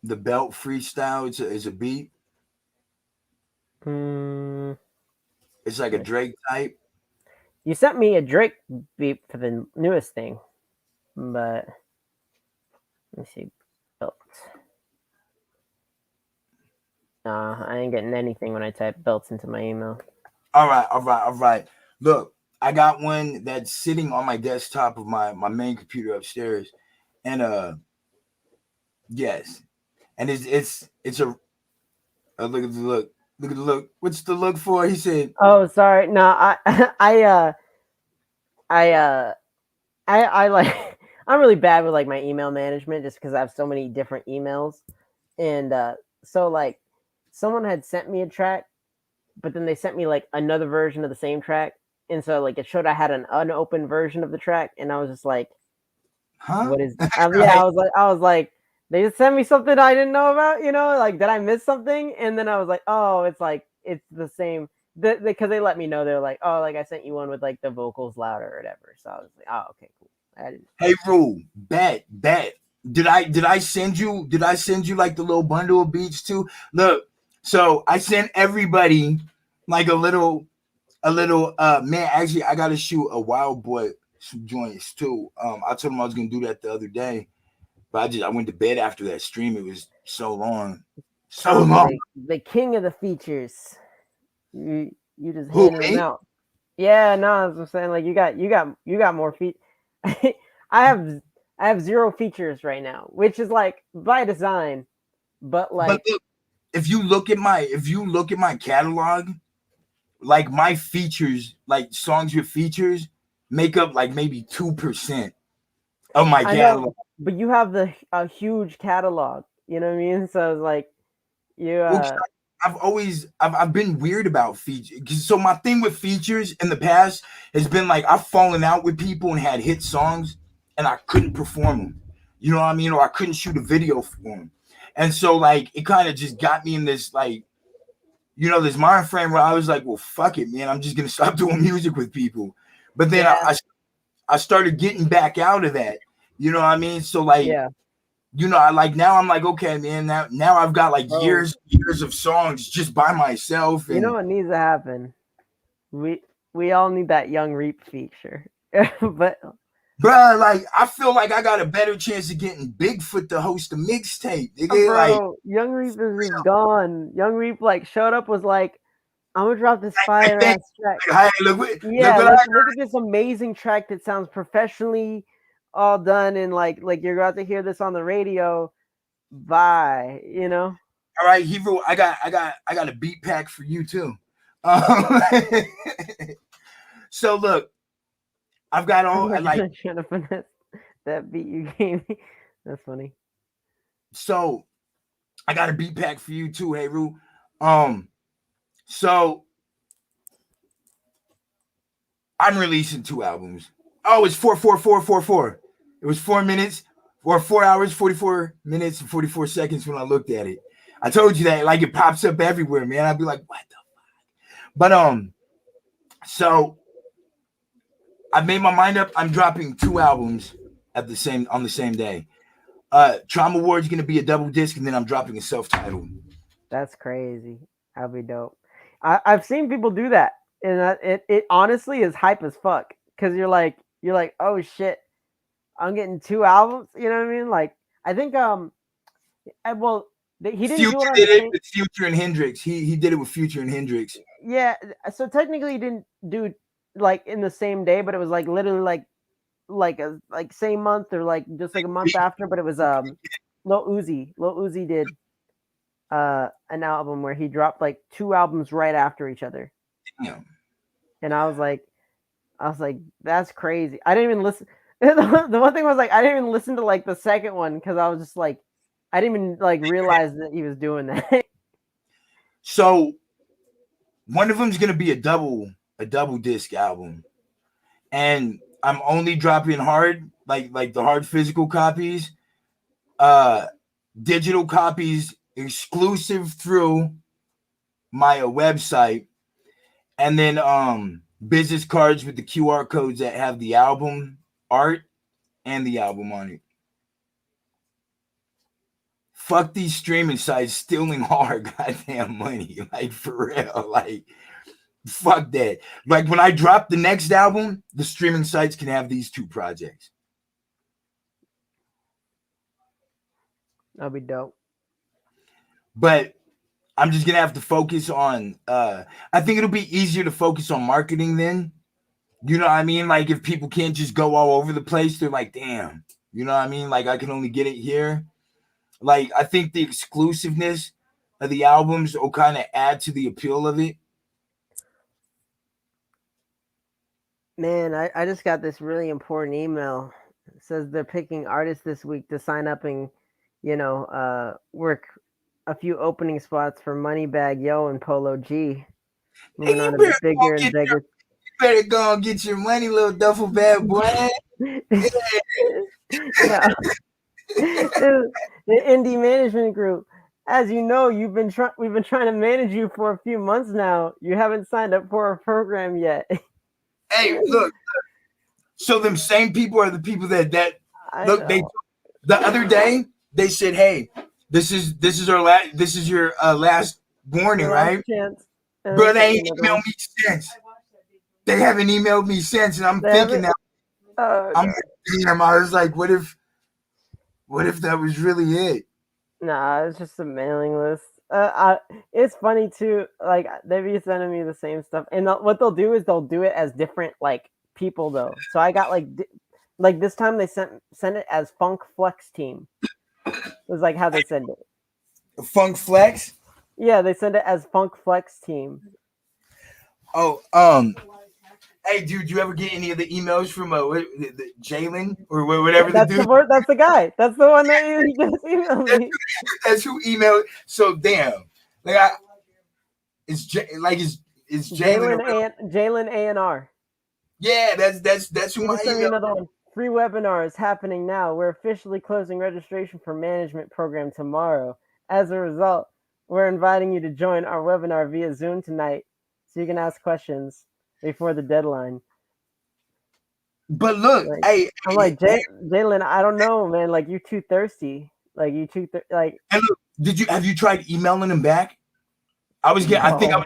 [SPEAKER 2] The Belt freestyle. It's a beat.
[SPEAKER 5] Mm,
[SPEAKER 2] It's like a Drake type.
[SPEAKER 5] you sent me a Drake beat for the newest thing, but let me see. Belt. Nah, I ain't getting anything when I type belts into my email.
[SPEAKER 2] All right, all right, all right. Look, I got one that's sitting on my desktop of my main computer upstairs, and yes, and it's look at the look, look at the look. What's the look for? He said,
[SPEAKER 5] Oh, sorry. No, I I like I'm really bad with like my email management just because I have so many different emails, and so like someone had sent me a track, but then they sent me like another version of the same track, and so like it showed I had an unopened version of the track, and I was just like,
[SPEAKER 2] "Huh?"
[SPEAKER 5] what is? Yeah,
[SPEAKER 2] Right?
[SPEAKER 5] I was like, they just sent me something I didn't know about, you know, like did I miss something? And then I was like, oh, it's like it's the same. Because they let me know, they're like, oh, like I sent you one with like the vocals louder or whatever. So I was like, oh, okay, cool. I didn't.
[SPEAKER 2] Hey, Rule, bet. Did I send you like the little bundle of beats too? Look, so I sent everybody like a little man. Actually, I gotta shoot a Wild Boy some joints too. I told him I was gonna do that the other day, but I went to bed after that stream. It was so long, so
[SPEAKER 5] Tom,
[SPEAKER 2] long.
[SPEAKER 5] the king of the features. You just
[SPEAKER 2] Who
[SPEAKER 5] handing them
[SPEAKER 2] me?
[SPEAKER 5] out. Yeah, no, I was saying like you got more feet. I have I have zero features right now, which is like by design, but
[SPEAKER 2] But
[SPEAKER 5] like
[SPEAKER 2] look, if you look at my catalog, like my features, like songs with features, make up like maybe 2% of my
[SPEAKER 5] I know,
[SPEAKER 2] catalog.
[SPEAKER 5] but you have the a huge catalog. You know what I mean? So it's like you
[SPEAKER 2] Well, I've been weird about features. So my thing with features in the past has been like I've fallen out with people and had hit songs and I couldn't perform them. You know what I mean? Or I couldn't shoot a video for them. And so like it kind of just got me in this like, this mind frame where I was like, well, fuck it, man. I'm just gonna stop doing music with people. But then
[SPEAKER 5] Yeah.
[SPEAKER 2] I started getting back out of that. You know what I mean? So like,
[SPEAKER 5] Yeah.
[SPEAKER 2] I like now I'm like, okay, man, now I've got like
[SPEAKER 5] Bro.
[SPEAKER 2] years of songs just by myself. And
[SPEAKER 5] You know what needs to happen? We all need that Young Reap feature. But
[SPEAKER 2] bro, like I feel like I got a better chance of getting Bigfoot to host a mixtape. Nigga, like
[SPEAKER 5] bro, Young Reap is just gone. Young Reap like showed up, was like, I'm gonna drop this fire ass track.
[SPEAKER 2] hey, look what
[SPEAKER 5] Look at this amazing track that sounds professionally all done, and like you're about to hear this on the radio. Bye,
[SPEAKER 2] All right, Hebrew, I got a beat pack for you too. So look, I've got all like
[SPEAKER 5] trying to finesse that beat you gave me. That's funny.
[SPEAKER 2] So I got a beat pack for you too, hey Roo. So I'm releasing 2 albums. Oh, it's 4. It was 4 minutes or 4 hours, 44 minutes and 44 seconds when I looked at it. I told you that, like it pops up everywhere, man. I'd be like, what the fuck? But so I've made my mind up. I'm dropping 2 albums on the same day. Trauma Ward's gonna be a double disc, and then I'm dropping a self-titled.
[SPEAKER 5] That's crazy. That'd be dope. I've seen people do that, and it honestly is hype as fuck. Cause you're like, oh shit, I'm getting 2 albums. You know what I mean? Like, I think he didn't
[SPEAKER 2] Future
[SPEAKER 5] do it on
[SPEAKER 2] did
[SPEAKER 5] the
[SPEAKER 2] it
[SPEAKER 5] same...
[SPEAKER 2] with Future and Hendrix. He did it with Future and Hendrix.
[SPEAKER 5] Yeah, so technically he didn't do like in the same day, but it was like literally like same month or like just like a month after. But it was Lil Uzi did an album where he dropped like 2 albums right after each other.
[SPEAKER 2] Yeah.
[SPEAKER 5] And I was like, that's crazy. I didn't even listen. The one thing was like, I didn't even listen to like the second one because I was just like, I didn't even like realize that he was doing that.
[SPEAKER 2] So one of them is gonna be a double disc album, and I'm only dropping hard, like the hard physical copies, digital copies exclusive through my website, and then business cards with the QR codes that have the album art and the album on it. Fuck these streaming sites stealing our goddamn money, like for real, like fuck that. Like when I drop the next album, the streaming sites can have these 2 projects.
[SPEAKER 5] That'd be dope.
[SPEAKER 2] But I'm just gonna have to focus on I think it'll be easier to focus on marketing then. You know what I mean? Like if people can't just go all over the place, they're like, damn, you know what I mean? Like I can only get it here. Like I think the exclusiveness of the albums will kind of add to the appeal of it.
[SPEAKER 5] Man, I just got this really important email. It says they're picking artists this week to sign up and, work a few opening spots for Moneybag Yo and Polo G. Moving on to bigger and bigger.
[SPEAKER 2] You better go and get your money, little duffel bag boy.
[SPEAKER 5] The Indie Management Group. As you know, we've been trying to manage you for a few months now. You haven't signed up for our program yet.
[SPEAKER 2] Hey, look. So them same people are the people that look. They the other day they said, "Hey, this is your last warning, right?"
[SPEAKER 5] Chance.
[SPEAKER 2] Bro, they ain't emailed me since. They haven't emailed me since, and I'm thinking that. Damn, I was like, what if that was really it?
[SPEAKER 5] Nah, it's just a mailing list. It's funny too. Like they be sending me the same stuff, and what they'll do is they'll do it as different like people though. So I got like this time they sent it as Funk Flex Team. It was like how they send it.
[SPEAKER 2] Funk Flex.
[SPEAKER 5] Yeah, they send it as Funk Flex Team.
[SPEAKER 2] Oh, hey, dude, you ever get any of the emails from Jalen or whatever the dude?
[SPEAKER 5] That's the guy. That's the one that he just emailed me.
[SPEAKER 2] That's who emailed. So damn, like it's Jalen.
[SPEAKER 5] Jalen A&R.
[SPEAKER 2] Yeah, that's who my email.
[SPEAKER 5] Another one. Free webinar is happening now. We're officially closing registration for management program tomorrow. As a result, we're inviting you to join our webinar via Zoom tonight so you can ask questions before the deadline.
[SPEAKER 2] But look,
[SPEAKER 5] Like,
[SPEAKER 2] hey,
[SPEAKER 5] I'm like, Jalen, I don't know, man. Like, you too thirsty. Like, you too, like,
[SPEAKER 2] and look, have you tried emailing him back? I think
[SPEAKER 5] no.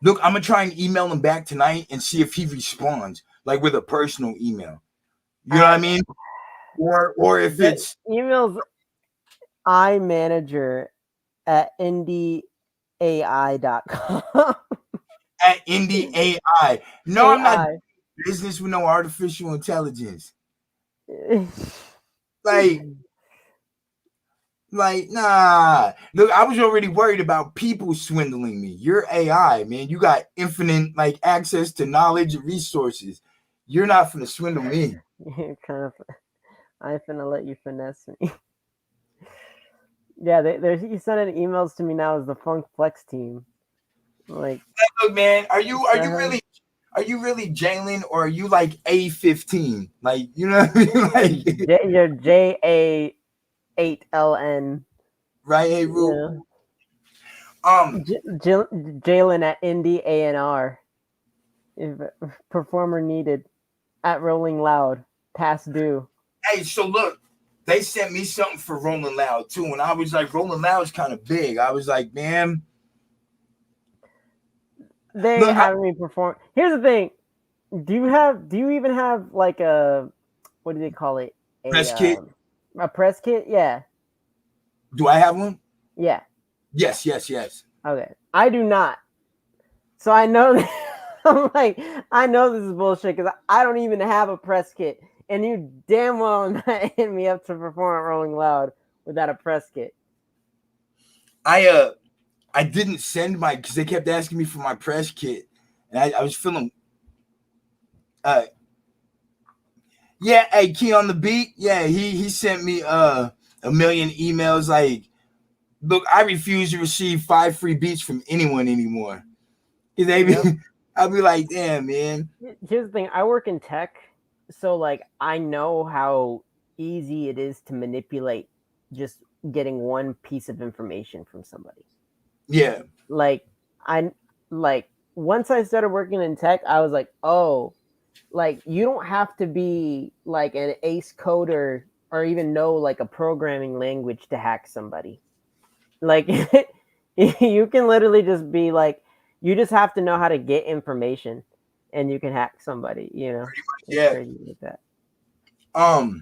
[SPEAKER 2] look, I'm gonna try and email him back tonight and see if he responds, like with a personal email. You know what I mean? Or if
[SPEAKER 5] The
[SPEAKER 2] it's
[SPEAKER 5] emails iManager at indieai.com.
[SPEAKER 2] at Indie AI. No, I'm not doing business with no artificial intelligence. Like, nah. Look, I was already worried about people swindling me. You're AI, man. You got infinite like access to knowledge and resources. You're not gonna swindle me.
[SPEAKER 5] You're kind of, I finna let you finesse me. Yeah, he's sending emails to me now as the Funk Flex team. Like,
[SPEAKER 2] look, man, are you really Jalen, or are you like A15? Like, you know what I mean? Like,
[SPEAKER 5] you're JA8LN.
[SPEAKER 2] Right, hey, Rue.
[SPEAKER 5] Yeah. Jalen at Indie A&R. Performer needed at Rolling Loud. Past due.
[SPEAKER 2] Hey, so look, they sent me something for Rolling Loud too, and I was like, Rolling Loud's kind of big. I was like, man,
[SPEAKER 5] they having me perform. Here's the thing: do you even have like a, what do they call it?
[SPEAKER 2] Press kit.
[SPEAKER 5] A press kit? Yeah.
[SPEAKER 2] Do I have one?
[SPEAKER 5] Yeah.
[SPEAKER 2] Yes.
[SPEAKER 5] Okay, I do not. So I know that, I'm like, I know this is bullshit because I don't even have a press kit, and you damn well not hit me up to perform at Rolling Loud without a press kit.
[SPEAKER 2] I didn't send because they kept asking me for my press kit, and I was feeling. Yeah, hey, Key on the Beat. Yeah, he sent me a million emails like, look, I refuse to receive 5 free beats from anyone anymore. I'll be like, damn, man.
[SPEAKER 5] Here's the thing: I work in tech, so like I know how easy it is to manipulate just getting one piece of information from somebody.
[SPEAKER 2] Yeah.
[SPEAKER 5] Like once I started working in tech, I was like, oh, like you don't have to be like an ace coder or even know like a programming language to hack somebody. Like you can literally just be like, you just have to know how to get information and you can hack somebody, you know.
[SPEAKER 2] Yeah.
[SPEAKER 5] Crazy like that.
[SPEAKER 2] I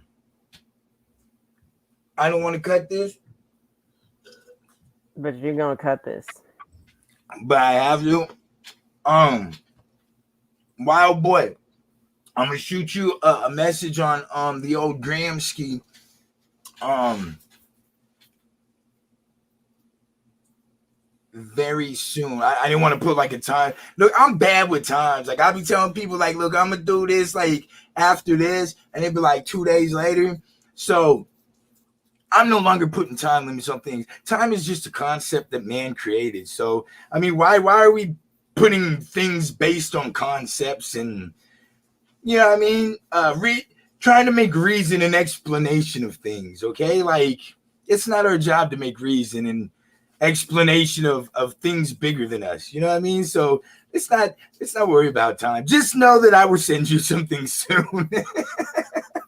[SPEAKER 2] don't want to cut this.
[SPEAKER 5] But you're gonna cut this.
[SPEAKER 2] But I have to. Wild boy, I'm gonna shoot you a message on the old Gramsci. Very soon. I didn't want to put like a time. Look, I'm bad with times. Like I be telling people, like, look, I'm gonna do this like after this, and it'd be like 2 days later. So I'm no longer putting time limits on things. Time is just a concept that man created. So I mean, why are we putting things based on concepts and, you know what I mean? Trying to make reason and explanation of things, okay? Like, it's not our job to make reason and explanation of things bigger than us. You know what I mean? So it's not worry about time. Just know that I will send you something soon.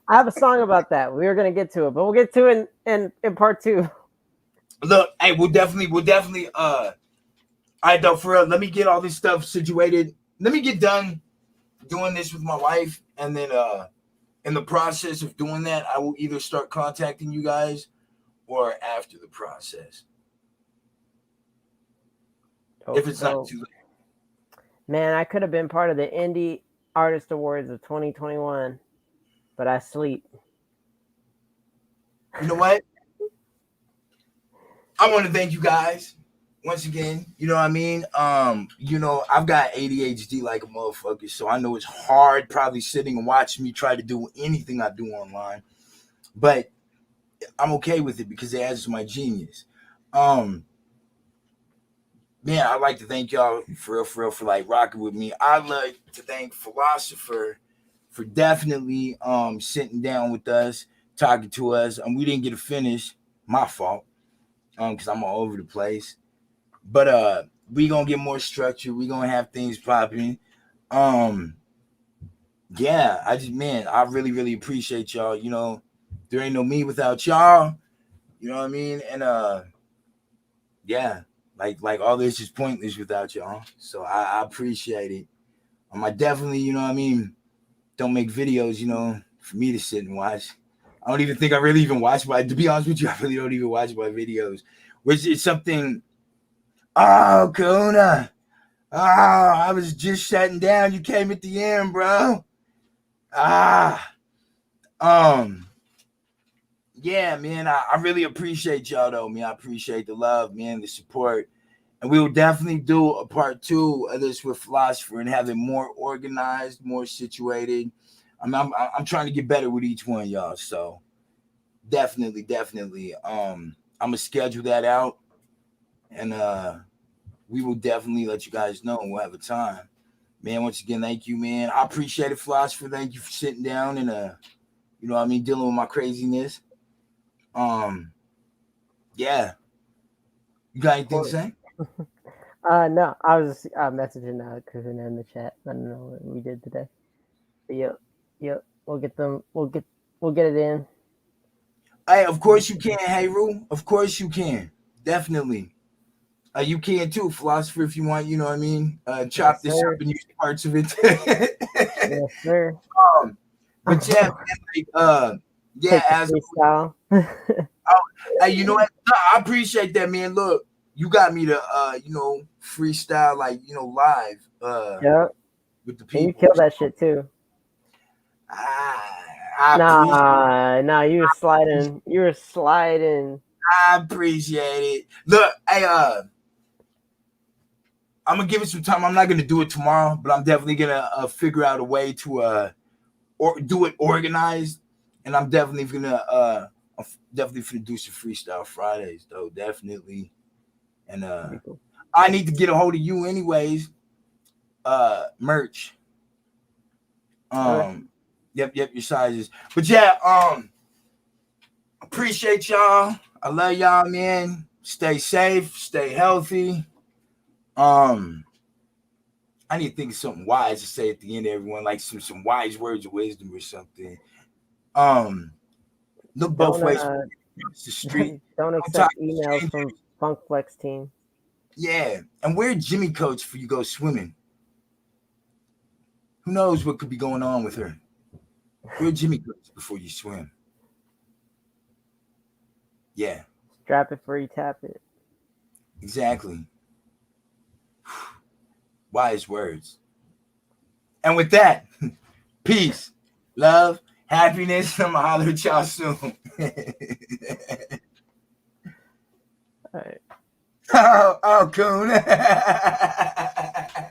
[SPEAKER 5] I have a song about that. We were gonna get to it, but we'll get to it in part 2.
[SPEAKER 2] Look, hey, we'll definitely all right, though, for real, let me get all this stuff situated. Let me get done doing this with my wife, and then in the process of doing that, I will either start contacting you guys or after the process. If it's not too late.
[SPEAKER 5] Man, I could have been part of the Indie Artist Awards of 2021, but I sleep.
[SPEAKER 2] You know what? I want to thank you guys once again. You know what I mean? You know, I've got ADHD like a motherfucker, so I know it's hard probably sitting and watching me try to do anything I do online. But I'm okay with it because it adds to my genius. Man, I'd like to thank y'all for real for like rocking with me. I'd like to thank Philozopher for definitely sitting down with us, talking to us, and we didn't get to finish. My fault. because I'm all over the place. But we gonna get more structure. We gonna have things popping. Um, yeah, I really, really appreciate y'all. There ain't no me without y'all. You know what I mean? And yeah, like all this is pointless without y'all. So I appreciate it. I definitely, you know what I mean, don't make videos, for me to sit and watch. I don't even think I really even watch to be honest with you, I really don't even watch my videos, which is something. Oh, Kuna. Oh, I was just shutting down. You came at the end, bro. Ah, um, yeah, man. I really appreciate y'all, though, man. I appreciate the love, man, the support. And we will definitely do a part 2 of this with Philozopher and have it more organized, more situated. I'm trying to get better with each one, y'all. So definitely. I'm gonna schedule that out, and we will definitely let you guys know, and we'll have a time. Man, once again, thank you, man. I appreciate it, Philozopher. Thank you for sitting down and dealing with my craziness. Yeah. You got anything to say?
[SPEAKER 5] No, I was just messaging Kahuna in the chat. I don't know what we did today. But yep. We'll get them. We'll get it in.
[SPEAKER 2] Hey, of course you can, Hayru. Of course you can. Definitely. You can too, Philozopher, if you want, you know what I mean? Chop
[SPEAKER 5] Yes,
[SPEAKER 2] this
[SPEAKER 5] sir.
[SPEAKER 2] up and use parts of it.
[SPEAKER 5] Yes, sir.
[SPEAKER 2] But yeah, man,
[SPEAKER 5] Take the
[SPEAKER 2] as
[SPEAKER 5] freestyle.
[SPEAKER 2] hey, you know what? No, I appreciate that, man. Look, you got me to freestyle live
[SPEAKER 5] Yep.
[SPEAKER 2] with the
[SPEAKER 5] And you
[SPEAKER 2] people.
[SPEAKER 5] killed that shit too.
[SPEAKER 2] I appreciate
[SPEAKER 5] Nah, you were sliding. You were sliding.
[SPEAKER 2] I appreciate it. Look, hey, I'm gonna give it some time. I'm not gonna do it tomorrow, but I'm definitely gonna figure out a way to or do it organized. And I'm definitely gonna do some freestyle Fridays though, definitely. And
[SPEAKER 5] Cool.
[SPEAKER 2] I need to get a hold of you anyways. Merch.
[SPEAKER 5] Okay.
[SPEAKER 2] Yep, your sizes. But yeah, appreciate y'all. I love y'all, man. Stay safe, stay healthy. I need to think of something wise to say at the end of everyone, like some wise words of wisdom or something. Look both
[SPEAKER 5] Don't
[SPEAKER 2] ways. It's the street.
[SPEAKER 5] don't
[SPEAKER 2] Don't talk
[SPEAKER 5] accept
[SPEAKER 2] to
[SPEAKER 5] emails
[SPEAKER 2] strangers.
[SPEAKER 5] from Funk Flex team.
[SPEAKER 2] Yeah, and wear Jimmy coats before you go swimming. Who knows what could be going on with her? Wear Jimmy coats before you swim. Yeah,
[SPEAKER 5] Strap it before you tap it.
[SPEAKER 2] exactly. Wise words. And with that, peace, love, happiness. I'm gonna holler at y'all soon.
[SPEAKER 5] All right.
[SPEAKER 2] Oh, coon.